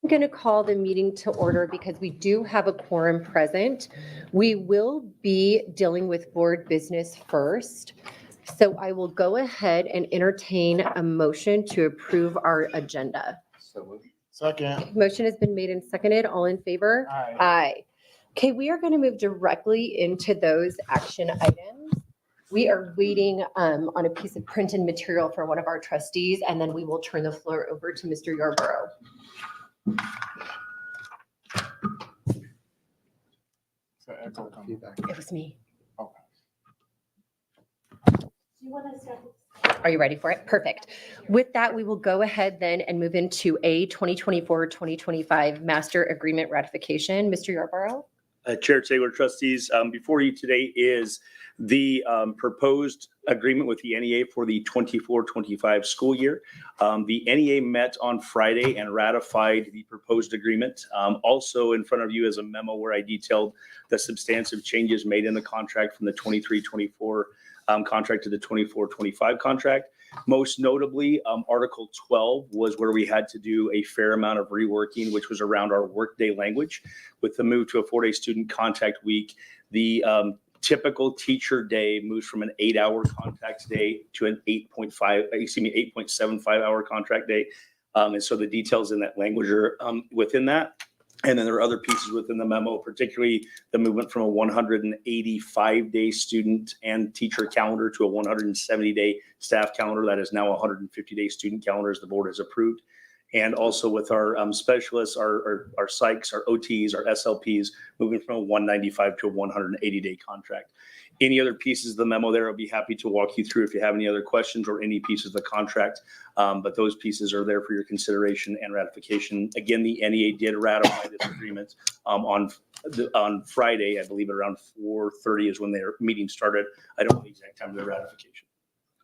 going to call the meeting to order because we do have a quorum present. We will be dealing with board business first. So I will go ahead and entertain a motion to approve our agenda. Second. Motion has been made and seconded. All in favor? Aye. Aye. Okay, we are going to move directly into those action items. We are waiting on a piece of printed material for one of our trustees, and then we will turn the floor over to Mr. Yarborough. It was me. Okay. Are you ready for it? Perfect. With that, we will go ahead then and move into a 2024-2025 master agreement ratification. Mr. Yarborough? Chair Taylor, trustees, before you today is the proposed agreement with the NEA for the 24-25 school year. The NEA met on Friday and ratified the proposed agreement. Also in front of you is a memo where I detailed the substantive changes made in the contract from the 23-24 contract to the 24-25 contract. Most notably, Article 12 was where we had to do a fair amount of reworking, which was around our workday language. With the move to a 4-day student contact week, the typical teacher day moves from an 8-hour contact day to an 8.75 hour contract day. And so the details in that language are within that. And then there are other pieces within the memo, particularly the movement from a 185-day student and teacher calendar to a 170-day staff calendar. That is now a 150-day student calendar as the board has approved. And also with our specialists, our psychs, our OTs, our SLPs, moving from a 195 to a 180-day contract. Any other pieces of the memo there, I'll be happy to walk you through if you have any other questions or any pieces of the contract. But those pieces are there for your consideration and ratification. Again, the NEA did ratify this agreement on Friday, I believe around 4:30 is when their meeting started. I don't know the exact time of their ratification.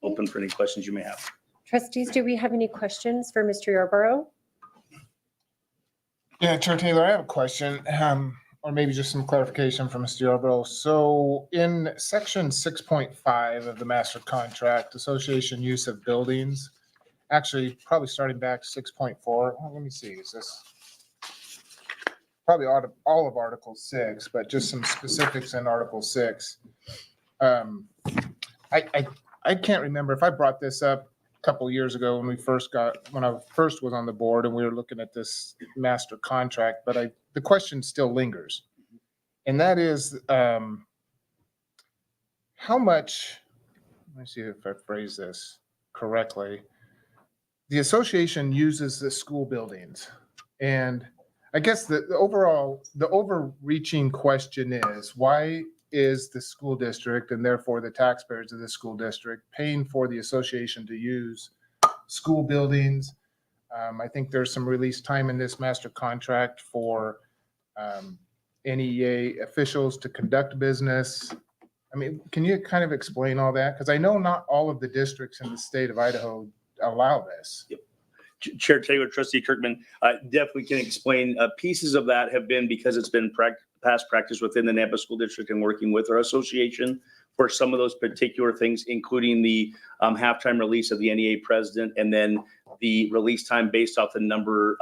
Open for any questions you may have. Trustees, do we have any questions for Mr. Yarborough? Yeah, Chair Taylor, I have a question, or maybe just some clarification from Mr. Yarborough. So in section 6.5 of the master contract, association use of buildings, actually probably starting back 6.4. Well, let me see, is this probably all of Article 6, but just some specifics in Article 6. I can't remember if I brought this up couple years ago when I first was on the board and we were looking at this master contract, but the question still lingers. And that is, how much, let me see if I phrase this correctly. The association uses the school buildings. And I guess the overreaching question is, why is the school district and therefore the taxpayers of the school district paying for the association to use school buildings? I think there's some release time in this master contract for NEA officials to conduct business. I mean, can you kind of explain all that? Because I know not all of the districts in the state of Idaho allow this. Yep. Chair Taylor, Trustee Kirkman, definitely can explain. Pieces of that have been because it's been past practice within the Nampa School District and working with our association for some of those particular things, including the halftime release of the NEA president, and then the release time based off the number,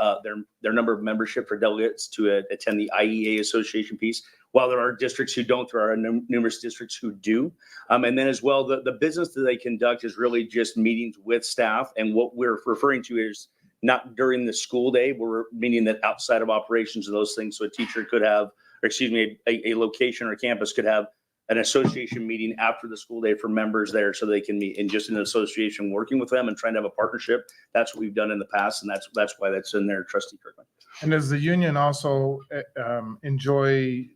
their number of membership for delegates to attend the IEA association piece. While there are districts who don't, there are numerous districts who do. And then as well, the business that they conduct is really just meetings with staff. And what we're referring to is not during the school day, we're meaning that outside of operations of those things. So a teacher could have, or excuse me, a location or campus could have an association meeting after the school day for members there so they can meet in just an association working with them and trying to have a partnership. That's what we've done in the past, and that's why that's in there, Trustee Kirkman. And does the union also enjoy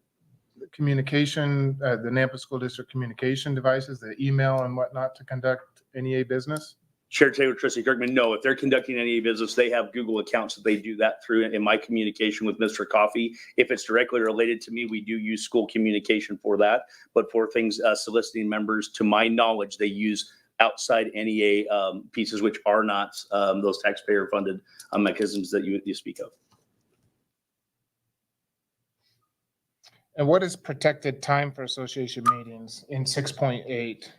communication, the Nampa School District communication devices, the email and whatnot to conduct NEA business? Chair Taylor, Trustee Kirkman, no. If they're conducting any business, they have Google accounts that they do that through. In my communication with Mr. Coffey, if it's directly related to me, we do use school communication for that. But for things soliciting members, to my knowledge, they use outside NEA pieces, which are not those taxpayer-funded mechanisms that you speak of. And what is protected time for association meetings in 6.8?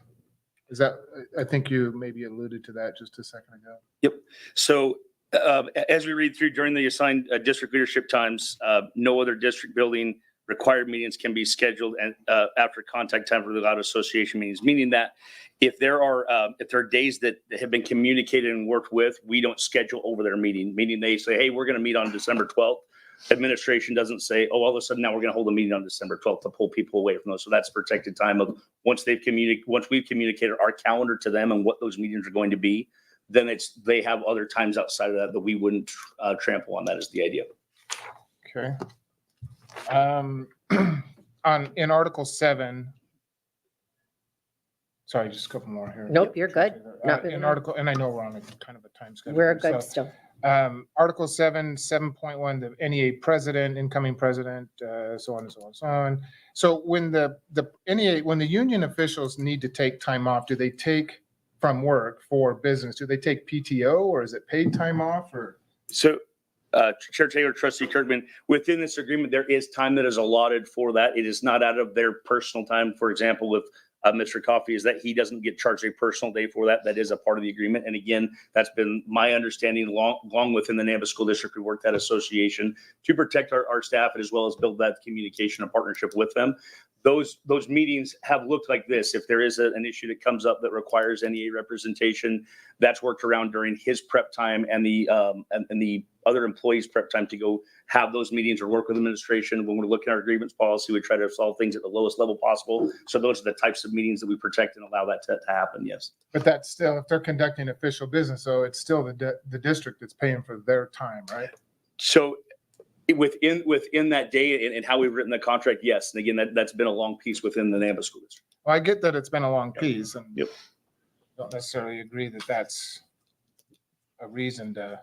Is that, I think you maybe alluded to that just a second ago. Yep. So As we read through during the assigned district leadership times, no other district building required meetings can be scheduled and after contact time for the allowed association meetings, meaning that if there are days that have been communicated and worked with, we don't schedule over their meeting, meaning they say, hey, we're going to meet on December 12th. Administration doesn't say, oh, all of a sudden now we're going to hold a meeting on December 12th to pull people away from those. So that's protected time of once we've communicated our calendar to them and what those meetings are going to be, then they have other times outside of that we wouldn't trample on. That is the idea. Okay. In Article 7, sorry, just a couple more here. Nope, you're good. Not In Article, and I know we're on a kind of a time schedule. We're here, good so, still. Article 7, 7.1, the NEA president, incoming president, so on and so on and so on. So when the NEA, when the union officials need to take time off, do they take from work for business? Do they take PTO or is it paid time off or? So, Chair Taylor, Trustee Kirkman, within this agreement, there is time that is allotted for that. It is not out of their personal time. For example, with Mr. Coffey, is that he doesn't get charged a personal day for that. That is a part of the agreement. And again, that's been my understanding long within the Nampa School District. We work that association to protect our staff as well as build that communication and partnership with them. Those meetings have looked like this. If there is an issue that comes up that requires NEA representation, that's worked around during his prep time and the other employees' prep time to go have those meetings or work with administration. When we're looking at our grievance policy, we try to solve things at the lowest level possible. So those are the types of meetings that we protect and allow that to happen. Yes. But that's still, if they're conducting official business, so it's still the district that's paying for their time, right? So within that day and how we've written the contract, yes. And again, that's been a long piece within the Nampa School District. Well, I get that it's been a long piece and Yep. don't necessarily agree that that's a reason to.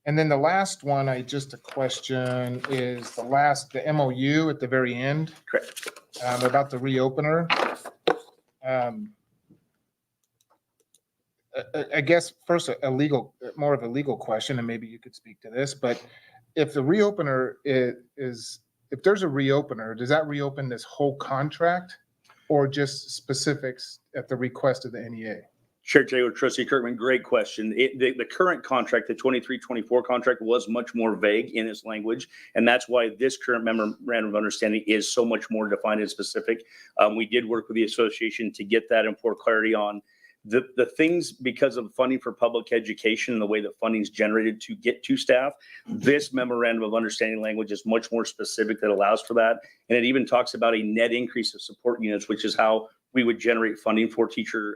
And then the last one, just a question is the MOU at the very end. Correct. About the reopener. I guess first more of a legal question, and maybe you could speak to this, but if the reopener if there's a reopener, does that reopen this whole contract or just specifics at the request of the NEA? Chair Taylor, Trustee Kirkman, great question. The current contract, the 23-24 contract, was much more vague in its language, and that's why this current memorandum of understanding is so much more defined and specific. We did work with the association to get that and pour clarity on the things because of funding for public education and the way that funding is generated to get to staff. This memorandum of understanding language is much more specific that allows for that, and it even talks about a net increase of support units, which is how we would generate funding for teacher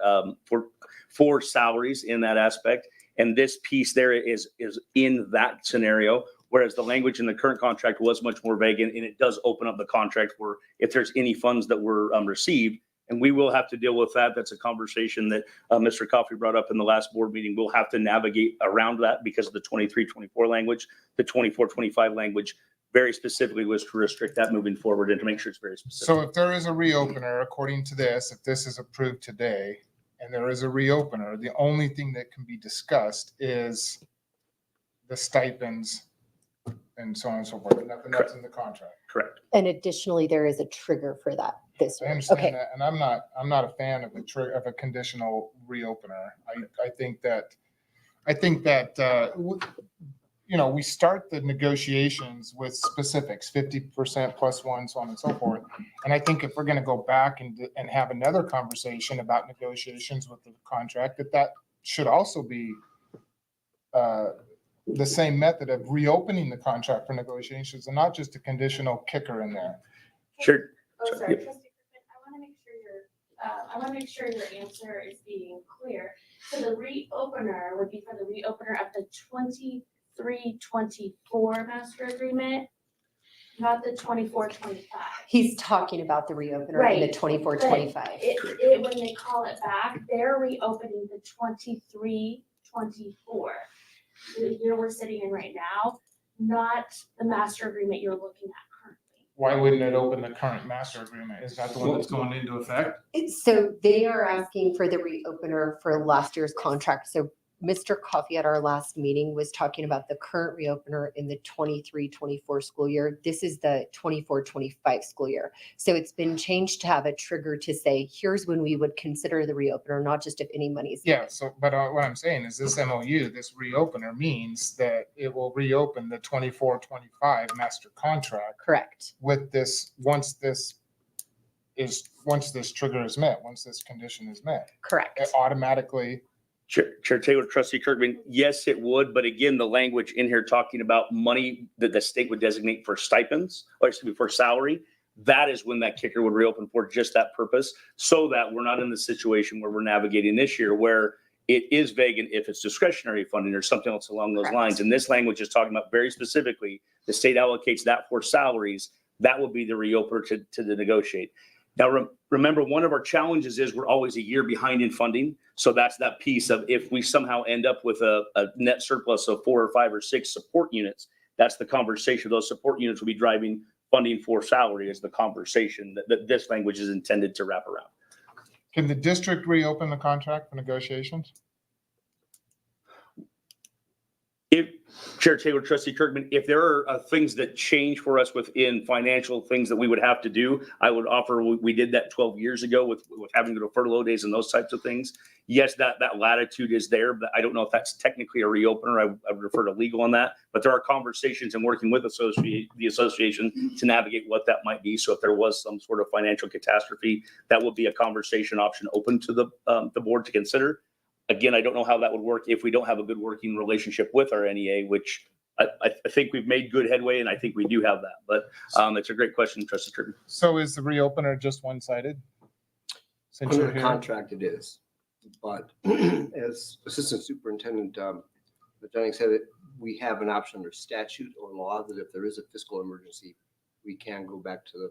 for salaries in that aspect. And this piece there is in that scenario, whereas the language in the current contract was much more vague, and it does open up the contract where if there's any funds that were received, and we will have to deal with that. That's a conversation that Mr. Coffey brought up in the last board meeting. We'll have to navigate around that because of the 23-24 language. The 24-25 language very specifically was to restrict that moving forward and to make sure it's very specific. So if there is a reopener, according to this, if this is approved today, and there is a reopener, the only thing that can be discussed is the stipends and so on and so forth. Nothing else in the contract. Correct. And additionally, there is a trigger for that this I year. understand Okay. that, and I'm not a fan of a conditional reopener. I think that we start the negotiations with specifics, 50% plus one, so on and so forth. And I think if we're going to go back and have another conversation about negotiations with the contract, that should also be the same method of reopening the contract for negotiations and not just a conditional kicker in there. Sure. Oh, sorry, Trustee Griffin, I want to make sure your answer is being clear. So the reopener would be for the reopener of the 23-24 master agreement, not the 24-25. He's talking about the reopener in the Right. 24-25. When they call it back, they're reopening the 23-24. The year we're sitting in right now, not the master agreement you're looking at currently. Why wouldn't it open the current master agreement? Is that the one that's going into effect? So they are asking for the reopener for last year's contract. So Mr. Coffey at our last meeting was talking about the current reopener in the 23-24 school year. This is the 24-25 school year. So it's been changed to have a trigger to say, here's when we would consider the reopener, not just if any money's. Yeah, so, but what I'm saying is this MOU, this reopener means that it will reopen the 24-25 master contract Correct. with this, once this trigger is met, once this condition is met, Correct. it automatically, Chair Taylor, Trustee Kirkman, yes, it would, but again, the language in here talking about money that the state would designate for stipends, or excuse me, for salary, that is when that kicker would reopen for just that purpose, so that we're not in the situation where we're navigating this year where it is vague and if it's discretionary funding or something else along those Correct. lines. And this language is talking about very specifically, the state allocates that for salaries, that will be the reopener to negotiate. Now, remember, one of our challenges is we're always a year behind in funding. So that's that piece of if we somehow end up with a net surplus of 4 or 5 or 6 support units, that's the conversation. Those support units will be driving funding for salary is the conversation that this language is intended to wrap around. can the district reopen the contract for negotiations? If Chair Taylor, Trustee Kirkman, if there are things that change for us within financial things that we would have to do, I would offer, we did that 12 years ago with having to go to furlough days and those types of things. Yes, that latitude is there, but I don't know if that's technically a reopener. I would refer to legal on that, but there are conversations and working with the association to navigate what that might be. So if there was some sort of financial catastrophe, that would be a conversation option open to the board to consider. Again, I don't know how that would work if we don't have a good working relationship with our NEA, which I think we've made good headway, and I think we do have that. But it's a great question, Trustee Kirkman. So is the reopener just one-sided? Since Under you're the here? contract it is, but as Assistant Superintendent Jennings said, we have an option under statute or law that if there is a fiscal emergency, we can go back to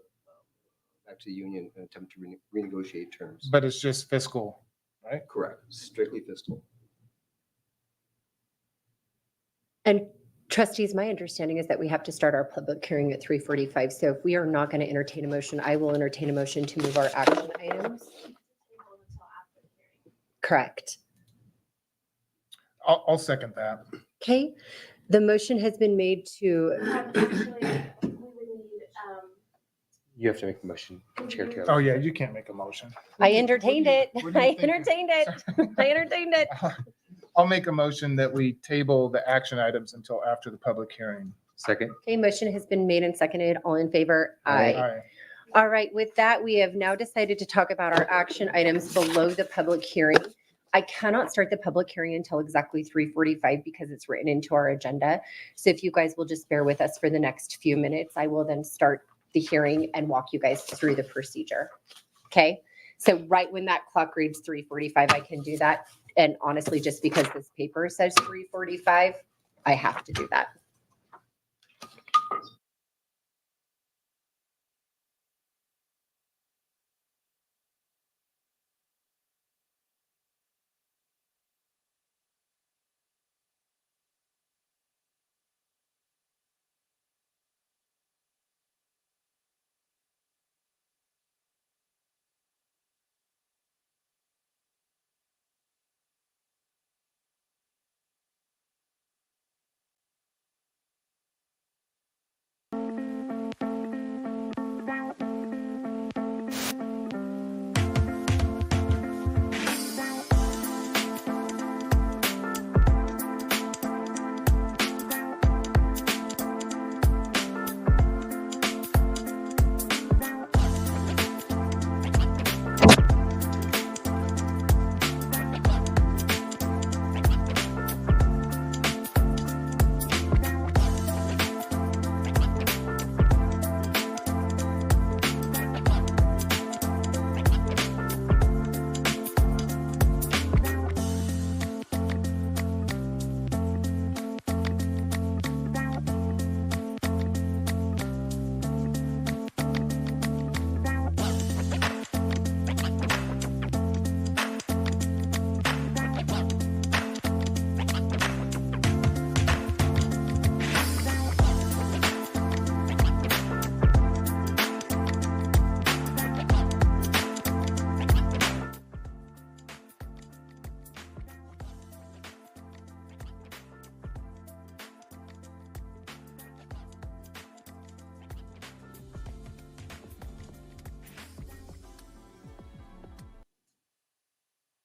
the union and attempt to renegotiate terms. But it's just fiscal, right? Correct, strictly fiscal. And trustees, my understanding is that we have to start our public hearing at 3:45. So if we are not going to entertain a motion, I will entertain a motion to move our action items. Correct. I'll second that. Okay. The motion has been made to, Actually, we would need, You have to make a motion, Chair Taylor. Oh, yeah, you can't make a motion. I entertained it. What do you I think? entertained it. I entertained it. I'll make a motion that we table the action items until after the public hearing. Second. Okay, motion has been made and seconded. All in favor? Aye. Aye. All right, with that, we have now decided to talk about our action items below the public hearing. I cannot start the public hearing until exactly 3:45 because it's written into our agenda. So if you guys will just bear with us for the next few minutes, I will then start the hearing and walk you guys through the procedure. Okay, so right when that clock reads 3:45, I can do that. And honestly, just because this paper says 3:45, I have to do that.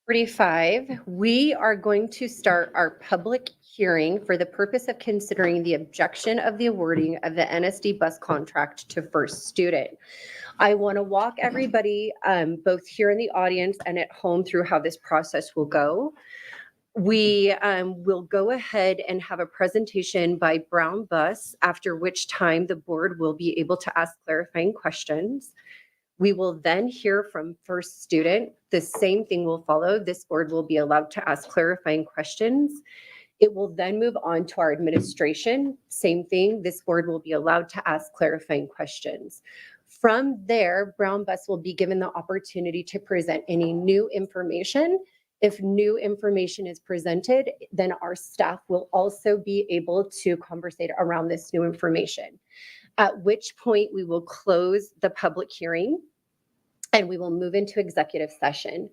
45, we are going to start our public hearing for the purpose of considering the objection of the awarding of the NSD bus contract to First Student. I want to walk everybody, both here in the audience and at home, through how this process will go. We will go ahead and have a presentation by Brown Bus, after which time the board will be able to ask clarifying questions. We will then hear from First Student. The same thing will follow. This board will be allowed to ask clarifying questions. It will then move on to our administration. Same thing. This board will be allowed to ask clarifying questions. From there, Brown Bus will be given the opportunity to present any new information. If new information is presented, then our staff will also be able to conversate around this new information. At which point we will close the public hearing and we will move into executive session.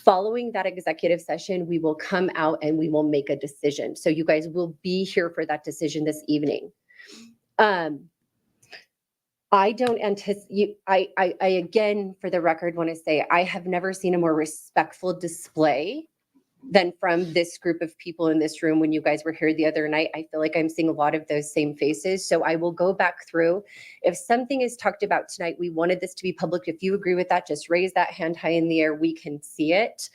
Following that executive session, we will come out and we will make a decision. So you guys will be here for that decision this evening. I don't anticipate, I again, for the record, want to say, I have never seen a more respectful display than from this group of people in this room when you guys were here the other night. I feel like I'm seeing a lot of those same faces. So I will go back through. If something is talked about tonight, we wanted this to be public. If you agree with that, just raise that hand high in the air. We can see it.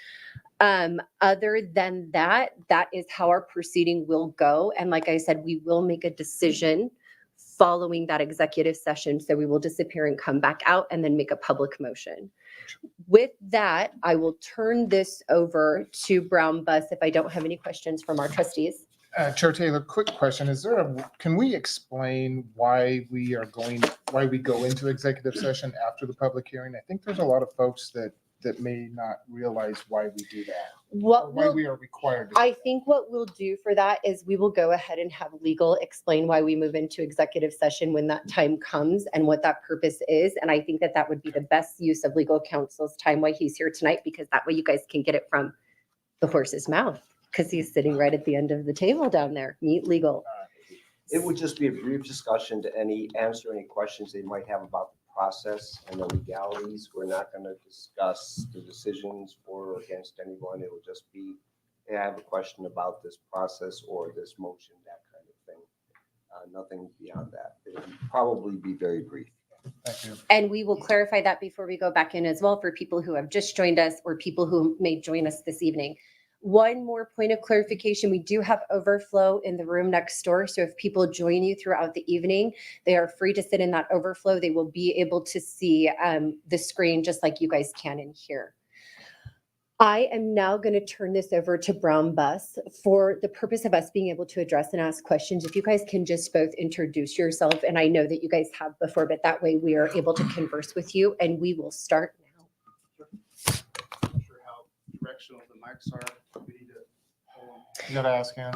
Other than that, that is how our proceeding will go. And like I said, we will make a decision following that executive session. So we will disappear and come back out and then make a public motion. With that, I will turn this over to Brown Bus if I don't have any questions from our trustees. Chair Taylor, quick question. Can we explain why we go into executive session after the public hearing? I think there's a lot of folks that may not realize why we do that. Or why we are required to. I think what we'll do for that is we will go ahead and have legal explain why we move into executive session when that time comes and what that purpose is. And I think that that would be the best use of legal counsel's time while he's here tonight, because that way you guys can get it from the horse's mouth, because he's sitting right at the end of the table down there. Meet legal. It would just be a brief discussion to answer any questions they might have about the process and the legalities. We're not going to discuss the decisions for or against anyone. It will just be, hey, I have a question about this process or this motion, that kind of thing. Nothing beyond that. It would probably be very brief. Thank you. And we will clarify that before we go back in as well for people who have just joined us or people who may join us this evening. One more point of clarification, we do have overflow in the room next door. So if people join you throughout the evening, they are free to sit in that overflow. They will be able to see the screen just like you guys can in here. I am now going to turn this over to Brown Bus for the purpose of us being able to address and ask questions. If you guys can just both introduce yourself, and I know that you guys have before, but that way we are able to converse with you, and we will start now. I'm not sure how directional the mics are. We need to pull them. You gotta ask him.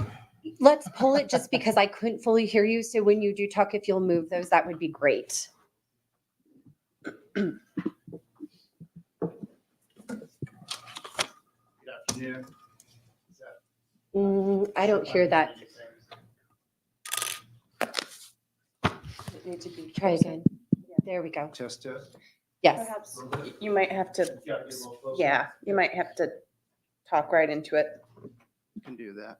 Let's pull it just because I couldn't fully hear you. So when you do talk, if you'll move those, that would be great. Good afternoon. Is that- I don't hear that. Need to be, try again. There we go. Just to. Yes. Perhaps you might have to, Gotta get a little closer. yeah, you might have to talk right into it. Can do that.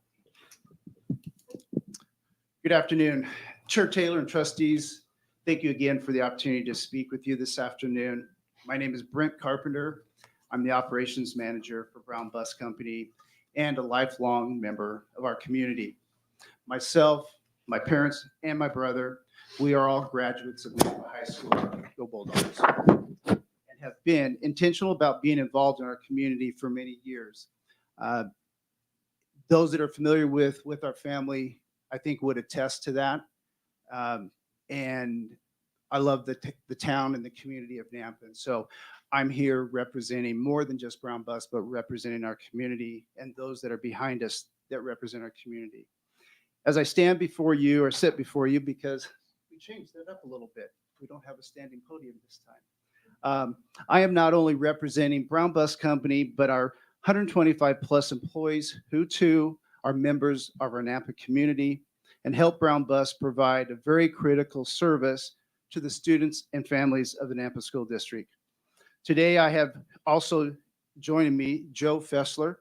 Good afternoon, Chair Taylor and trustees. Thank you again for the opportunity to speak with you this afternoon. My name is Brent Carpenter. I'm the operations manager for Brown Bus Company and a lifelong member of our community. Myself, my parents, and my brother, we are all graduates of Nampa High School, go Bulldogs, and have been intentional about being involved in our community for many years. Those that are familiar with our family, I think would attest to that. And I love the town and the community of Nampa. And so I'm here representing more than just Brown Bus, but representing our community and those that are behind us that represent our community. As I stand before you or sit before you, because we changed that up a little bit. We don't have a standing podium this time. I am not only representing Brown Bus Company, but our 125 plus employees who too are members of our Nampa community and help Brown Bus provide a very critical service to the students and families of the Nampa School District. Today, I have also joining me, Joe Fessler.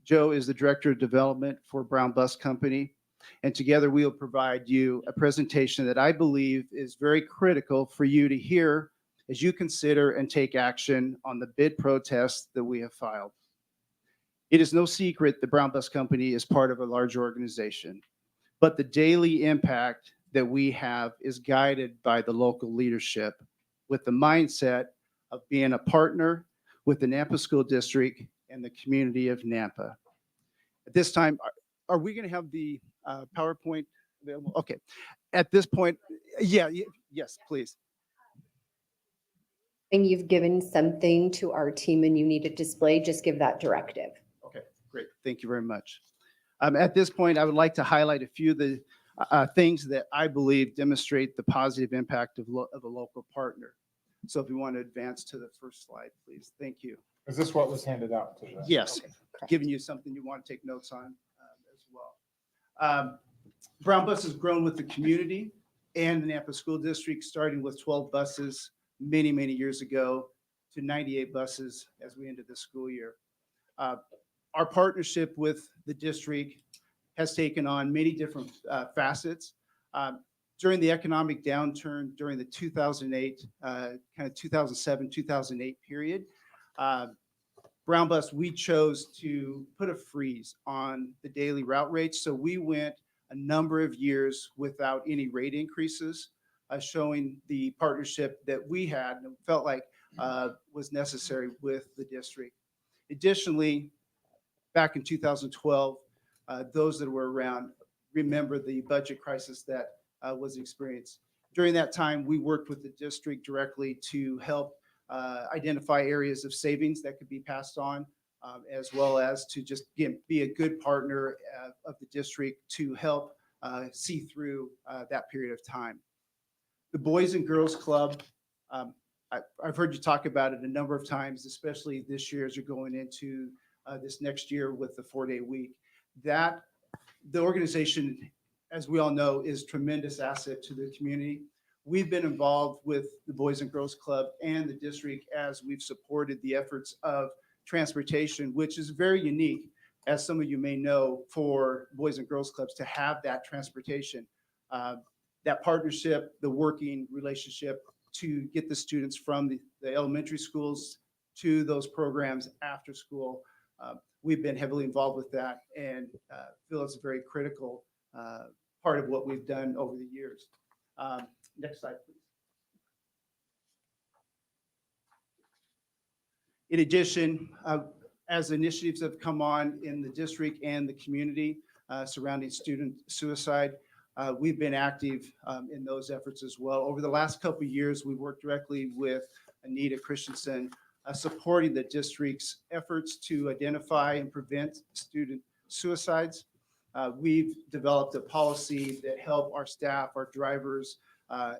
Joe is the Director of Development for Brown Bus Company. And together we will provide you a presentation that I believe is very critical for you to hear as you consider and take action on the bid protest that we have filed. It is no secret the Brown Bus Company is part of a large organization, but the daily impact that we have is guided by the local leadership with the mindset of being a partner with the Nampa School District and the community of Nampa. At this time, are we going to have the PowerPoint available? Okay. At this point, yes, please. And you've given something to our team and you need to display, just give that directive. Okay, great. Thank you very much. At this point, I would like to highlight a few of the things that I believe demonstrate the positive impact of a local partner. So if you want to advance to the first slide, please. Thank you. Is this what was handed out to us? Yes, giving you something you want to take notes on as well. Brown Bus has grown with the community and the Nampa School District, starting with 12 buses many, many years ago to 98 buses as we ended this school year. Our partnership with the district has taken on many different facets. During the economic downturn, during the 2008, kind of 2007, 2008 period, Brown Bus, we chose to put a freeze on the daily route rates. So we went a number of years without any rate increases, showing the partnership that we had and felt like was necessary with the district. Additionally, back in 2012, those that were around remember the budget crisis that was experienced. During that time, we worked with the district directly to help identify areas of savings that could be passed on, as well as to just be a good partner of the district to help see through that period of time. The Boys and Girls Club, I've heard you talk about it a number of times, especially this year as you're going into this next year with the 4-day week. That the organization, as we all know, is a tremendous asset to the community. We've been involved with the Boys and Girls Club and the district as we've supported the efforts of transportation, which is very unique, as some of you may know, for Boys and Girls Clubs to have that transportation. That partnership, the working relationship to get the students from the elementary schools to those programs after school. We've been heavily involved with that and feel it's a very critical part of what we've done over the years. Next slide, please. In addition, as initiatives have come on in the district and the community surrounding student suicide, we've been active in those efforts as well. Over the last couple of years, we worked directly with Anita Christensen, supporting the district's efforts to identify and prevent student suicides. We've developed a policy that help our staff, our drivers,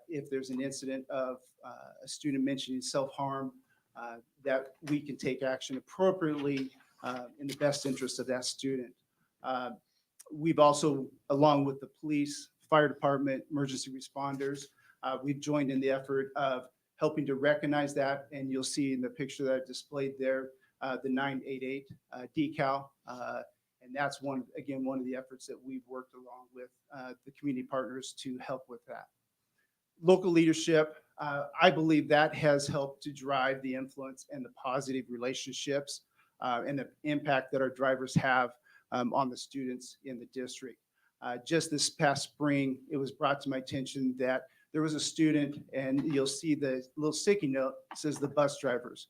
if there's an incident of a student mentioning self-harm, that we can take action appropriately in the best interest of that student. We've also, along with the police, fire department, emergency responders, we've joined in the effort of helping to recognize that. And you'll see in the picture that I displayed there, the 988 decal. And that's one of the efforts that we've worked along with the community partners to help with that. Local leadership, I believe that has helped to drive the influence and the positive relationships and the impact that our drivers have on the students in the district. Just this past spring, it was brought to my attention that there was a student, and you'll see the little sticky note, it says the bus drivers.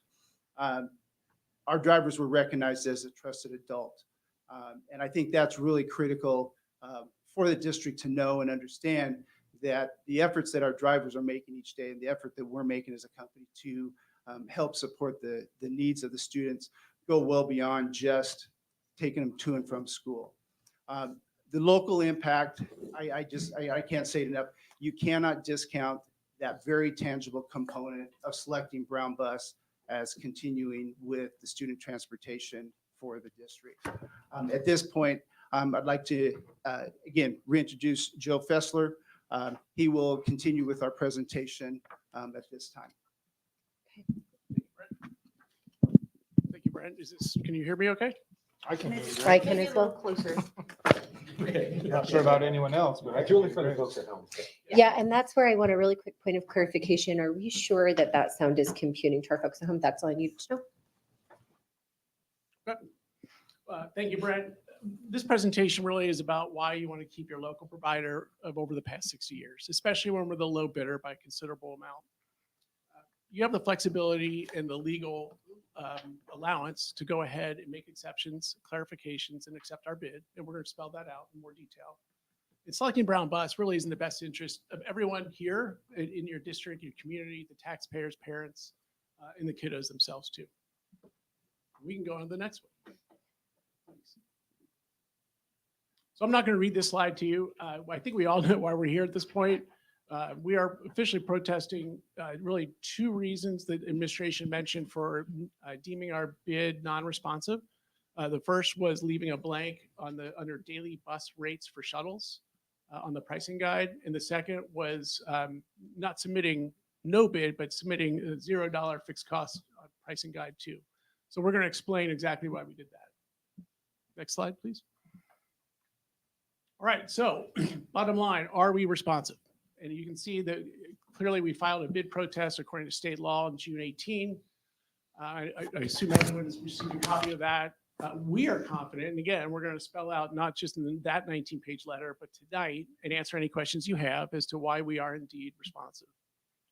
Our drivers were recognized as a trusted adult. And I think that's really critical for the district to know and understand that the efforts that our drivers are making each day and the effort that we're making as a company to help support the needs of the students go well beyond just taking them to and from school. The local impact, I can't say it enough. You cannot discount that very tangible component of selecting Brown Bus as continuing with the student transportation for the district. At this point, I'd like to, again, reintroduce Joe Fessler. He will continue with our presentation at this time. Thank you, Brent, can you hear me okay? I can hear you. I can as well. Closer. Not sure about anyone else, but I can Really hear for the you. folks at home. Yeah, and that's where I want a really quick point of clarification. Are we sure that that sound is computing to our folks at home? That's all I need to know. Thank you, Brent. This presentation really is about why you want to keep your local provider of over the past 60 years, especially when we're the low bidder by a considerable amount. You have the flexibility and the legal allowance to go ahead and make exceptions, clarifications, and accept our bid. And we're going to spell that out in more detail. And selecting Brown Bus really is in the best interest of everyone here in your district, your community, the taxpayers, parents, and the kiddos themselves too. We can go on to the next one. Thanks. So I'm not going to read this slide to you. I think we all know why we're here at this point. We are officially protesting really two reasons that administration mentioned for deeming our bid non-responsive. The first was leaving a blank under daily bus rates for shuttles on the pricing guide. And the second was not submitting no bid, but submitting a $0 fixed cost pricing guide too. So we're going to explain exactly why we did that. Next slide, please. All right, so bottom line, are we responsive? And you can see that clearly we filed a bid protest according to state law on June 18. I assume everyone has received a copy of that. We are confident, and again, we're going to spell out not just in that 19-page letter, but tonight, and answer any questions you have as to why we are indeed responsive.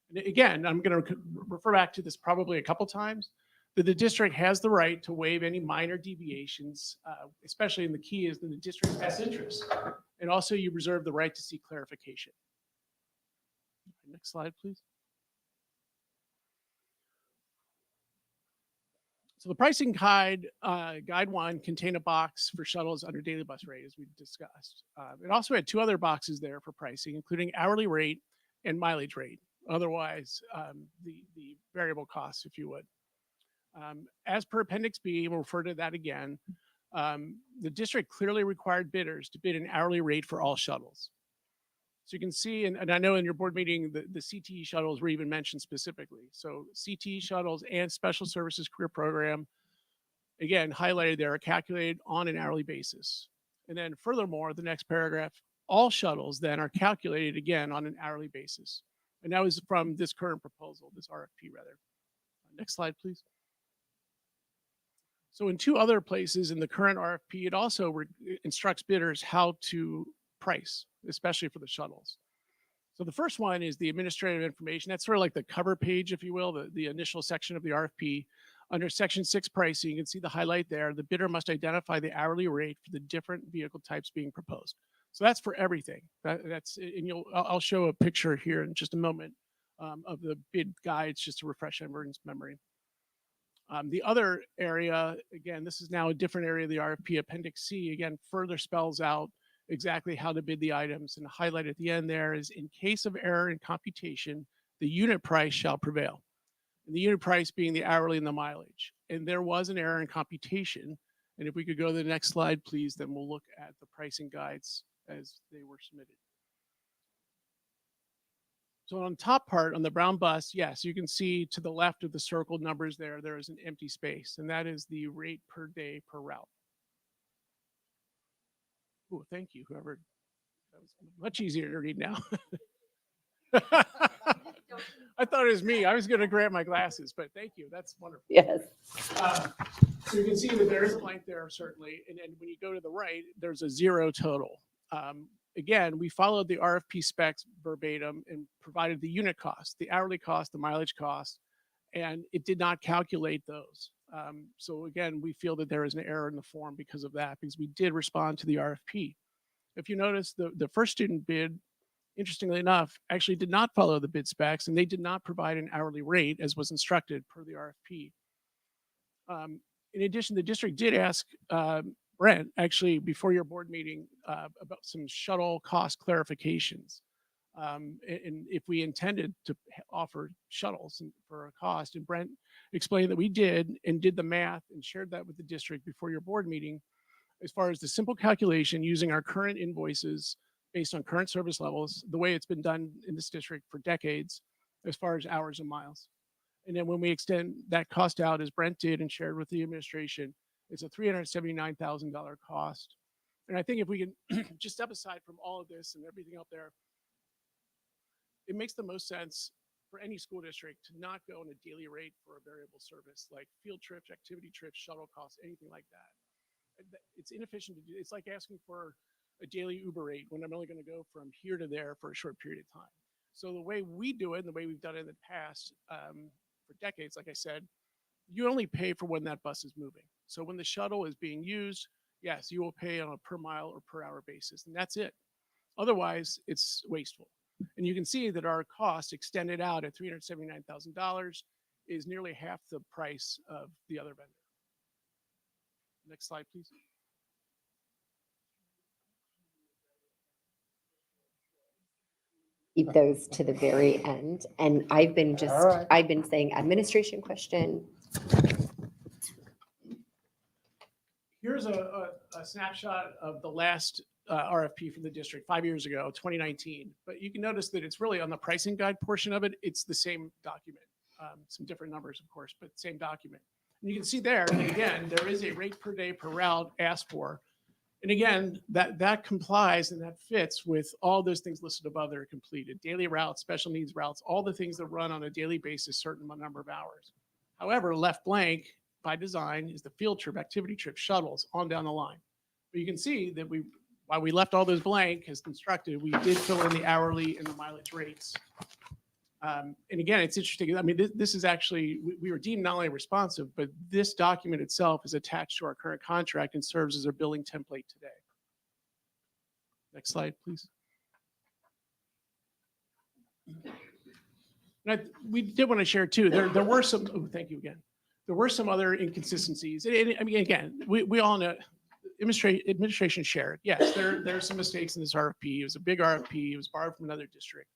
And again, I'm going to refer back to this probably a couple times, that the district has the right to waive any minor deviations, especially in the key is in the district's best interest. And also you reserve the right to seek clarification. Next slide, please. So the pricing guide, guide one contained a box for shuttles under daily bus rate, as we discussed. It also had two other boxes there for pricing, including hourly rate and mileage rate. Otherwise, the variable costs, if you would. As per Appendix B, we'll refer to that again, the district clearly required bidders to bid an hourly rate for all shuttles. So you can see, and I know in your board meeting, the CTE shuttles were even mentioned specifically. So CTE shuttles and Special Services Career Program, again, highlighted there, are calculated on an hourly basis. And then furthermore, the next paragraph, all shuttles then are calculated again on an hourly basis. And that was from this current proposal, this RFP rather. Next slide, please. So in two other places in the current RFP, it also instructs bidders how to price, especially for the shuttles. So the first one is the administrative information. That's sort of like the cover page, if you will, the initial section of the RFP. Under Section 6 pricing, you can see the highlight there. The bidder must identify the hourly rate for the different vehicle types being proposed. So that's for everything. And I'll show a picture here in just a moment of the bid guides just to refresh everyone's memory. The other area, again, this is now a different area of the RFP. Appendix C, again, further spells out exactly how to bid the items. And the highlight at the end there is, in case of error in computation, the unit price shall prevail. And the unit price being the hourly and the mileage. And there was an error in computation. And if we could go to the next slide, please, then we'll look at the pricing guides as they were submitted. So on the top part, on the brown bus, yes, you can see to the left of the circled numbers there, there is an empty space, and that is the rate per day per route. Oh, thank you, whoever. That was much easier to read now. I thought it was me. I was going to grab my glasses, but thank you. That's wonderful. Yes. So you can see that there is a blank there, certainly. And then when you go to the right, there's a zero total. Again, we followed the RFP specs verbatim and provided the unit cost, the hourly cost, the mileage cost, and it did not calculate those. So again, we feel that there is an error in the form because of that, because we did respond to the RFP. If you notice, the first student bid, interestingly enough, actually did not follow the bid specs, and they did not provide an hourly rate as was instructed per the RFP. In addition, the district did ask Brent, actually, before your board meeting, about some shuttle cost clarifications. And if we intended to offer shuttles for a cost, and Brent explained that we did and did the math and shared that with the district before your board meeting, as far as the simple calculation using our current invoices based on current service levels, the way it's been done in this district for decades, as far as hours and miles. And then when we extend that cost out, as Brent did and shared with the administration, it's a $379,000 cost. And I think if we can just step aside from all of this and everything out there, it makes the most sense for any school district to not go on a daily rate for a variable service like field trips, activity trips, shuttle costs, anything like that. It's inefficient to do. It's like asking for a daily Uber rate when I'm only going to go from here to there for a short period of time. So the way we do it and the way we've done it in the past for decades, like I said, you only pay for when that bus is moving. So when the shuttle is being used, yes, you will pay on a per mile or per hour basis, and that's it. Otherwise, it's wasteful. And you can see that our cost extended out at $379,000 is nearly half the price of the other vendor. Next slide, please. Keep those to the very end. And I've been All right. I've been saying administration question. Here's a snapshot of the last RFP from the district 5 years ago, 2019. But you can notice that it's really on the pricing guide portion of it. It's the same document, some different numbers, of course, but same document. And you can see there, that again, there is a rate per day per route asked for. And again, that complies and that fits with all those things listed above that are completed. Daily routes, special needs routes, all the things that run on a daily basis, certain number of hours. However, left blank by design is the field trip, activity trip, shuttles, on down the line. But you can see that while we left all those blank as constructed, we did fill in the hourly and the mileage rates. And again, it's interesting. I mean, this is actually, we were deemed not only responsive, but this document itself is attached to our current contract and serves as our billing template today. Next slide, please. And we did want to share too, there were some, oh, thank you again. There were some other inconsistencies. I mean, again, we all know, administration shared. Yes, there are some mistakes in this RFP. It was a big RFP. It was borrowed from another district.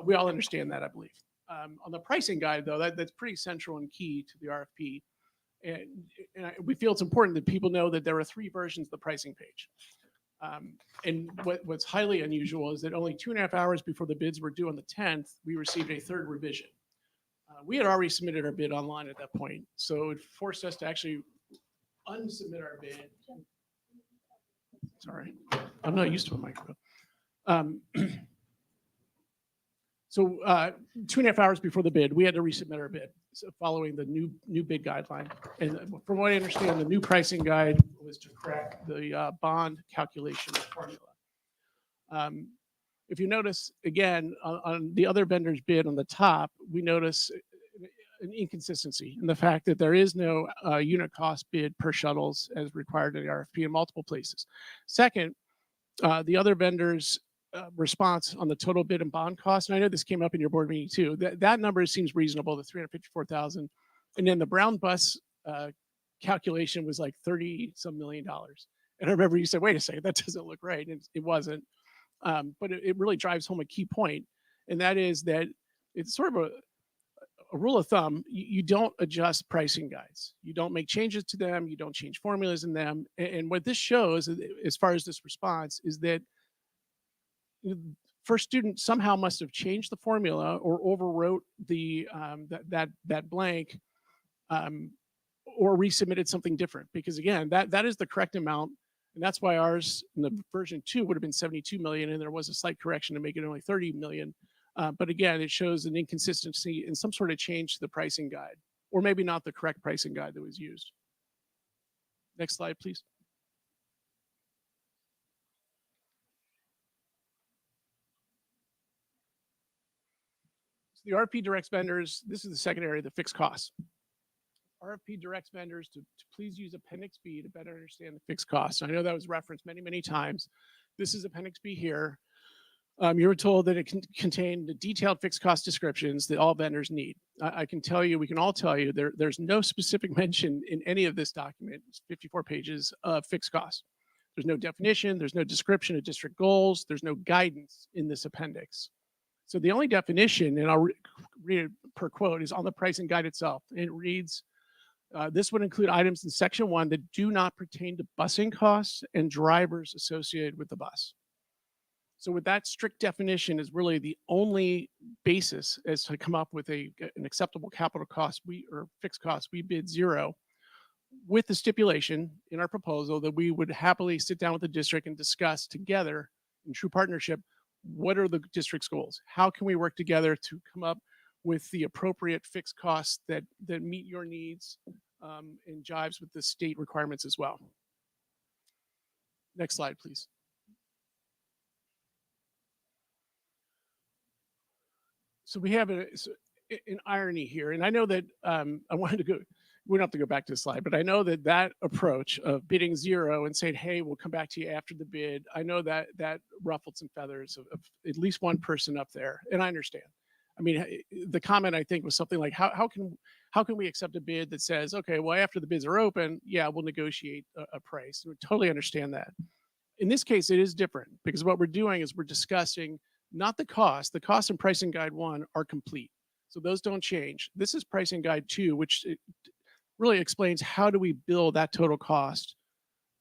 We all understand that, I believe. On the pricing guide, though, that's pretty central and key to the RFP. And we feel it's important that people know that there are 3 versions of the pricing page. And what's highly unusual is that only 2.5 hours before the bids were due on the 10th, we received a 3rd revision. We had already submitted our bid online at that point, so it forced us to actually unsubmit our bid. Sorry, I'm not used to a microphone. So 2.5 hours before the bid, we had to resubmit our bid, so following the new bid guideline. And from what I understand, the new pricing guide was to correct the bond calculation formula. If you notice, again, on the other vendor's bid on the top, we notice an inconsistency in the fact that there is no unit cost bid per shuttles as required in the RFP in multiple places. Second, the other vendor's response on the total bid and bond cost, and I know this came up in your board meeting too, that number seems reasonable, the $354,000. And then the brown bus calculation was like $30-some million. And I remember you said, wait a second, that doesn't look right. And it wasn't. But it really drives home a key point, and that is that it's sort of a rule of thumb. You don't adjust pricing guides. You don't make changes to them. You don't change formulas in them. And what this shows, as far as this response, is that first student somehow must have changed the formula or overwrote the that blank, or resubmitted something different. Because again, that is the correct amount. And that's why ours in the version 2 would have been 72 million, and there was a slight correction to make it only 30 million. But again, it shows an inconsistency in some sort of change to the pricing guide, or maybe not the correct pricing guide that was used. Next slide, please. So the RFP directs vendors, this is the second area, the fixed costs. RFP directs vendors to please use Appendix B to better understand the fixed costs. I know that was referenced many, many times. This is Appendix B here. You were told that it contained the detailed fixed cost descriptions that all vendors need. I can tell you, we can all tell you, there's no specific mention in any of this document, it's 54 pages of fixed costs. There's no definition, there's no description of district goals, there's no guidance in this appendix. So the only definition, and I'll read it per quote, is on the pricing guide itself. It reads, this would include items in section 1 that do not pertain to busing costs and drivers associated with the bus. So with that strict definition is really the only basis as to come up with an acceptable capital cost or fixed cost. We bid 0 with the stipulation in our proposal that we would happily sit down with the district and discuss together in true partnership, what are the district's goals? How can we work together to come up with the appropriate fixed costs that meet your needs and jives with the state requirements as well? Next slide, please. So we have an irony here, and I know that I wanted to go. We don't have to go back to the slide, but I know that approach of bidding 0 and saying, "Hey, we'll come back to you after the bid," I know that ruffled some feathers of at least one person up there, and I understand. I mean, the comment I think was something like, "How can we accept a bid that says, okay, well after the bids are open, yeah, we'll negotiate a price." We totally understand that. In this case, it is different because what we're doing is we're discussing not the cost. The cost and pricing guide 1 are complete. So those don't change. This is pricing guide 2, which really explains how do we bill that total cost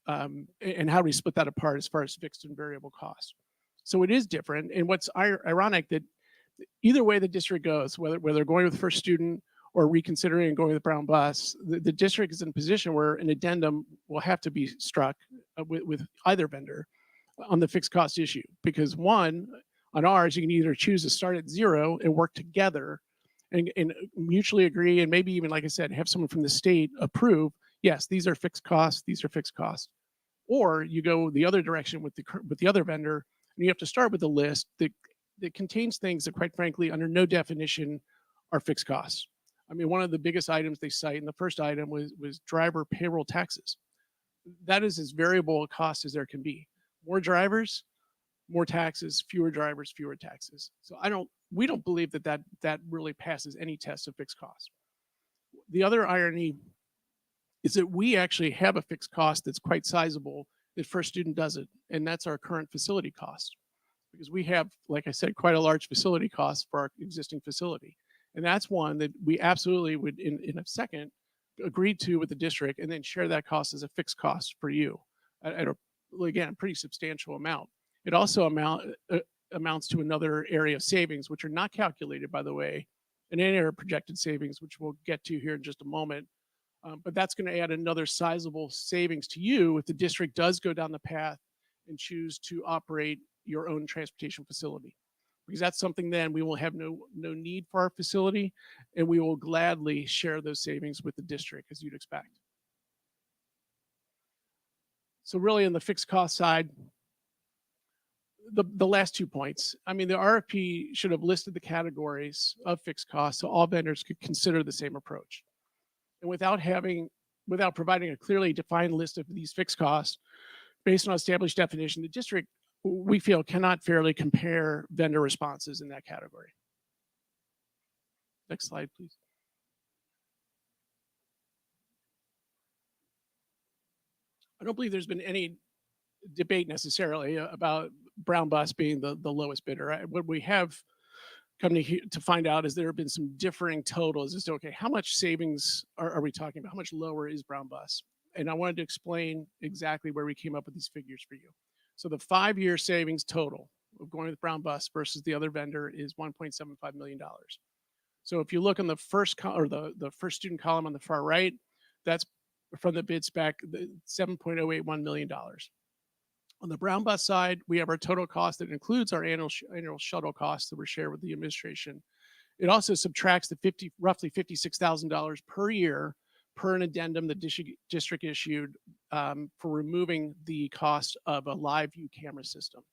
and how do we split that apart as far as fixed and variable costs. So it is different. And what's ironic that either way the district goes, whether going with first student or reconsidering and going with Brown Bus, the district is in a position where an addendum will have to be struck with either vendor on the fixed cost issue. Because one, on ours, you can either choose to start at 0 and work together and mutually agree, and maybe even, like I said, have someone from the state approve, yes, these are fixed costs, these are fixed costs. Or you go the other direction with the other vendor, and you have to start with a list that contains things that, quite frankly, under no definition are fixed costs. I mean, one of the biggest items they cite, and the first item was driver payroll taxes. That is as variable a cost as there can be. More drivers, more taxes, fewer drivers, fewer taxes. So we don't believe that really passes any test of fixed cost. The other irony is that we actually have a fixed cost that's quite sizable that first student doesn't, and that's our current facility cost. Because we have, like I said, quite a large facility cost for our existing facility. And that's one that we absolutely would, in a second, agree to with the district and then share that cost as a fixed cost for you at a, again, pretty substantial amount. It also amounts to another area of savings, which are not calculated, by the way, in any area of projected savings, which we'll get to here in just a moment. But that's going to add another sizable savings to you if the district does go down the path and choose to operate your own transportation facility. Because that's something then we will have no need for our facility, and we will gladly share those savings with the district, as you'd expect. So really on the fixed cost side, the last 2 points. I mean, the RFP should have listed the categories of fixed costs so all vendors could consider the same approach. And without providing a clearly defined list of these fixed costs based on established definition, the district, we feel, cannot fairly compare vendor responses in that category. Next slide, please. I don't believe there's been any debate necessarily about Brown Bus being the lowest bidder. What we have come to find out is there have been some differing totals as to, okay, how much savings are we talking about? How much lower is Brown Bus? And I wanted to explain exactly where we came up with these figures for you. So the 5-year savings total of going with Brown Bus versus the other vendor is $1.75 million. So if you look on the first the first student column on the far right, that's from the bid spec, $7.081 million. On the Brown Bus side, we have our total cost that includes our annual shuttle costs that were shared with the administration. It also subtracts the roughly $56,000 per year per an addendum the district issued for removing the cost of a live view camera system.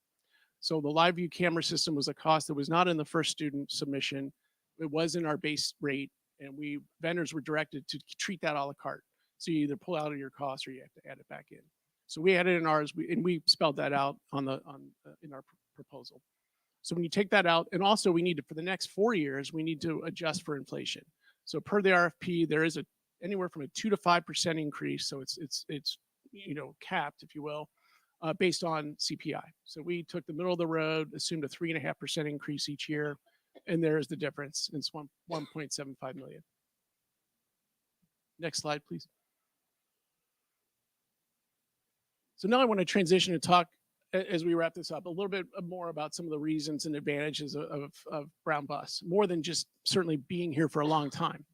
So the live view camera system was a cost that was not in the first student submission. It was in our base rate, and vendors were directed to treat that a la carte. So you either pull out of your cost or you have to add it back in. So we added in ours, and we spelled that out in our proposal. So when you take that out, and also we need to, for the next 4 years, we need to adjust for inflation. So per the RFP, there is anywhere from a 2 to 5% increase. So it's capped, if you will, based on CPI. So we took the middle of the road, assumed a 3.5% increase each year, and there's the difference. It's $1.75 million. Next slide, please. So now I want to transition and talk as we wrap this up, a little bit more about some of the reasons and advantages of Brown Bus, more than just certainly being here for a long time.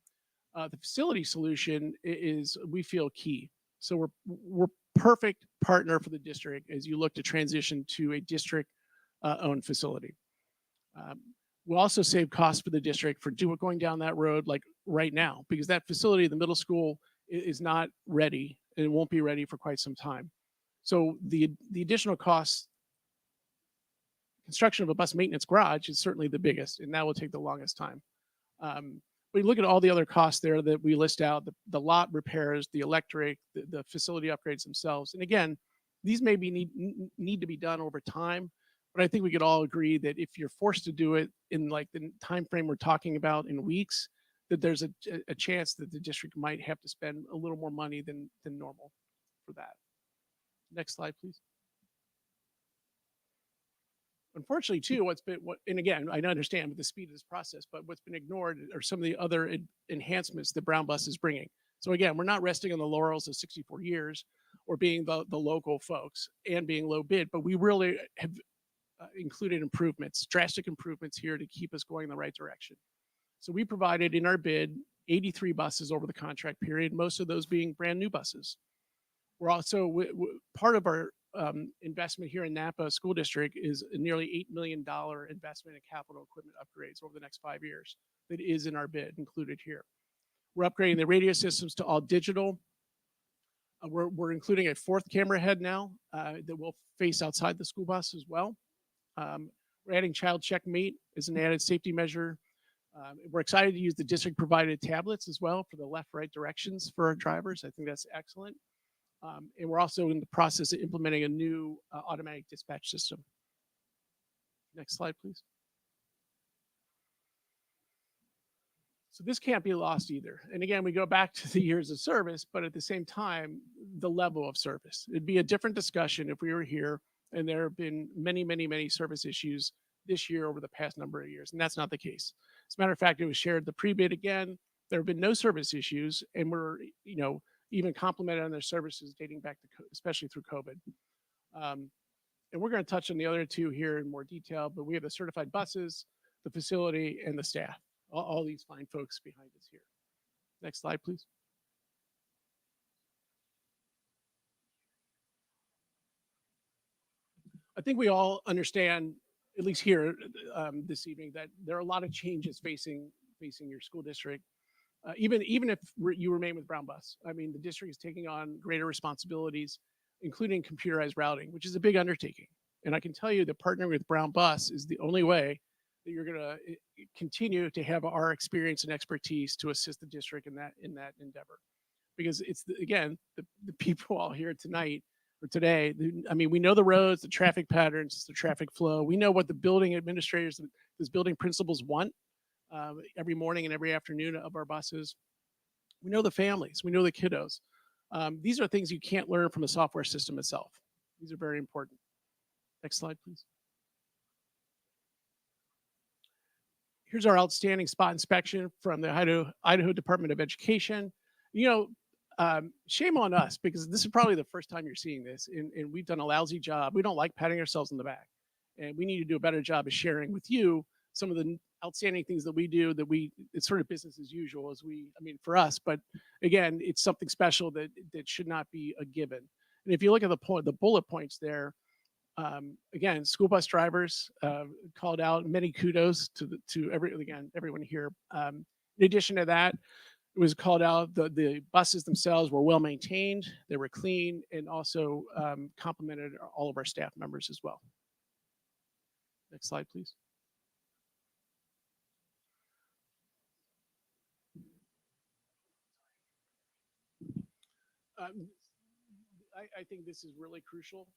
The facility solution is, we feel, key. So we're perfect partner for the district as you look to transition to a district owned facility. We'll also save costs for the district for going down that road like right now, because that facility, the middle school, is not ready and it won't be ready for quite some time. So the additional costs, construction of a bus maintenance garage is certainly the biggest, and that will take the longest time. We look at all the other costs there that we list out, the lot repairs, the electric, the facility upgrades themselves. And again, these may need to be done over time, but I think we could all agree that if you're forced to do it in like the time frame we're talking about in weeks, that there's a chance that the district might have to spend a little more money than normal for that. Next slide, please. Unfortunately, too, and again, I understand with the speed of this process, but what's been ignored are some of the other enhancements that Brown Bus is bringing. So again, we're not resting on the laurels of 64 years or being the local folks and being low bid, but we really have included improvements, drastic improvements here to keep us going in the right direction. So we provided in our bid 83 buses over the contract period, most of those being brand new buses. We're also, part of our investment here in Nampa School District is a nearly $8 million investment in capital equipment upgrades over the next 5 years that is in our bid included here. We're upgrading the radio systems to all digital. We're including a fourth camera head now that will face outside the school bus as well. We're adding child checkmate as an added safety measure. We're excited to use the district provided tablets as well for the left-right directions for our drivers. I think that's excellent. And we're also in the process of implementing a new automatic dispatch system. Next slide, please. So this can't be lost either. And again, we go back to the years of service, but at the same time, the level of service. It'd be a different discussion if we were here and there have been many, many, many service issues this year over the past number of years. And that's not the case. As a matter of fact, it was shared the pre-bid again. There have been no service issues, and we're, even complimented on their services dating back to, especially through COVID. And we're going to touch on the other two here in more detail, but we have the certified buses, the facility, and the staff, all these fine folks behind us here. Next slide, please. I think we all understand, at least here this evening, that there are a lot of changes facing your school district. Even if you remain with Brown Bus. I mean, the district is taking on greater responsibilities, including computerized routing, which is a big undertaking. And I can tell you that partnering with Brown Bus is the only way that you're going to continue to have our experience and expertise to assist the district in that endeavor. Because it's, again, the people all here tonight or today, I mean, we know the roads, the traffic patterns, the traffic flow. We know what the building administrators, those building principals want. Every morning and every afternoon of our buses. We know the families, we know the kiddos. These are things you can't learn from the software system itself. These are very important. Next slide, please. Here's our outstanding spot inspection from the Idaho Department of Education. Shame on us, because this is probably the first time you're seeing this, and we've done a lousy job. We don't like patting ourselves on the back, and we need to do a better job of sharing with you some of the outstanding things that we do it's sort of business as usual for us, but again, it's something special that should not be a given. And if you look at the bullet points there, again, school bus drivers called out, many kudos to everyone here. In addition to that, it was called out the buses themselves were well maintained, they were clean, and also complimented all of our staff members as well. Next slide, please. I think this is really crucial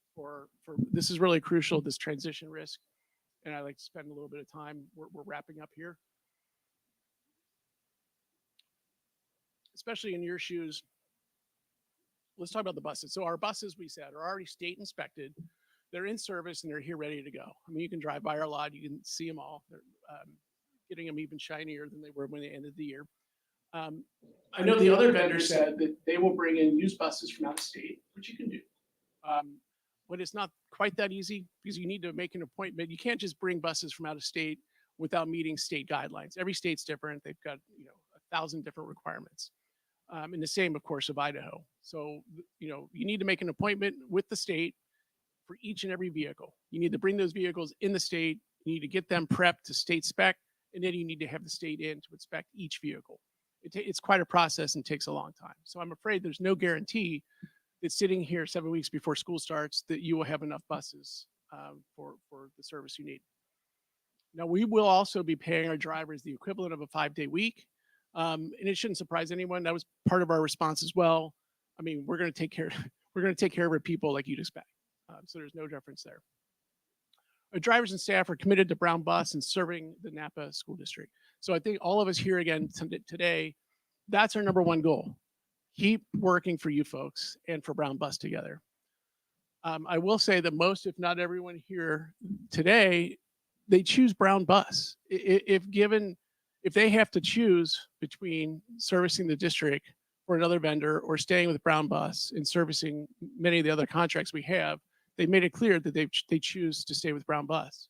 this transition risk, and I'd like to spend a little bit of time. We're wrapping up here, especially in your shoes. Let's talk about the buses. So our buses, we said, are already state inspected. They're in service and they're here ready to go. I mean, you can drive by our lot, you can see them all. They're getting them even shinier than they were when they ended the year. I know the other vendor said that they will bring in used buses from out of state, which you can do. but it's not quite that easy because you need to make an appointment. You can't just bring buses from out of state without meeting state guidelines. Every state's different. They've got, 1,000 different requirements. And the same, of course, of Idaho. So, you need to make an appointment with the state for each and every vehicle. You need to bring those vehicles in the state. You need to get them prepped to state spec, and then you need to have the state in to inspect each vehicle. It's quite a process and takes a long time. So I'm afraid there's no guarantee that sitting here 7 weeks before school starts that you will have enough buses for the service you need. Now, we will also be paying our drivers the equivalent of a 5-day week. And it shouldn't surprise anyone. That was part of our response as well. I mean, we're going to take care of our people like you'd expect. So there's no difference there. Our drivers and staff are committed to Brown Bus and serving the Nampa School District. So I think all of us here again today, that's our number one goal. Keep working for you folks and for Brown Bus together. I will say that most, if not everyone here today, they choose Brown Bus. If they have to choose between servicing the district or another vendor or staying with Brown Bus and servicing many of the other contracts we have, they made it clear that they choose to stay with Brown Bus.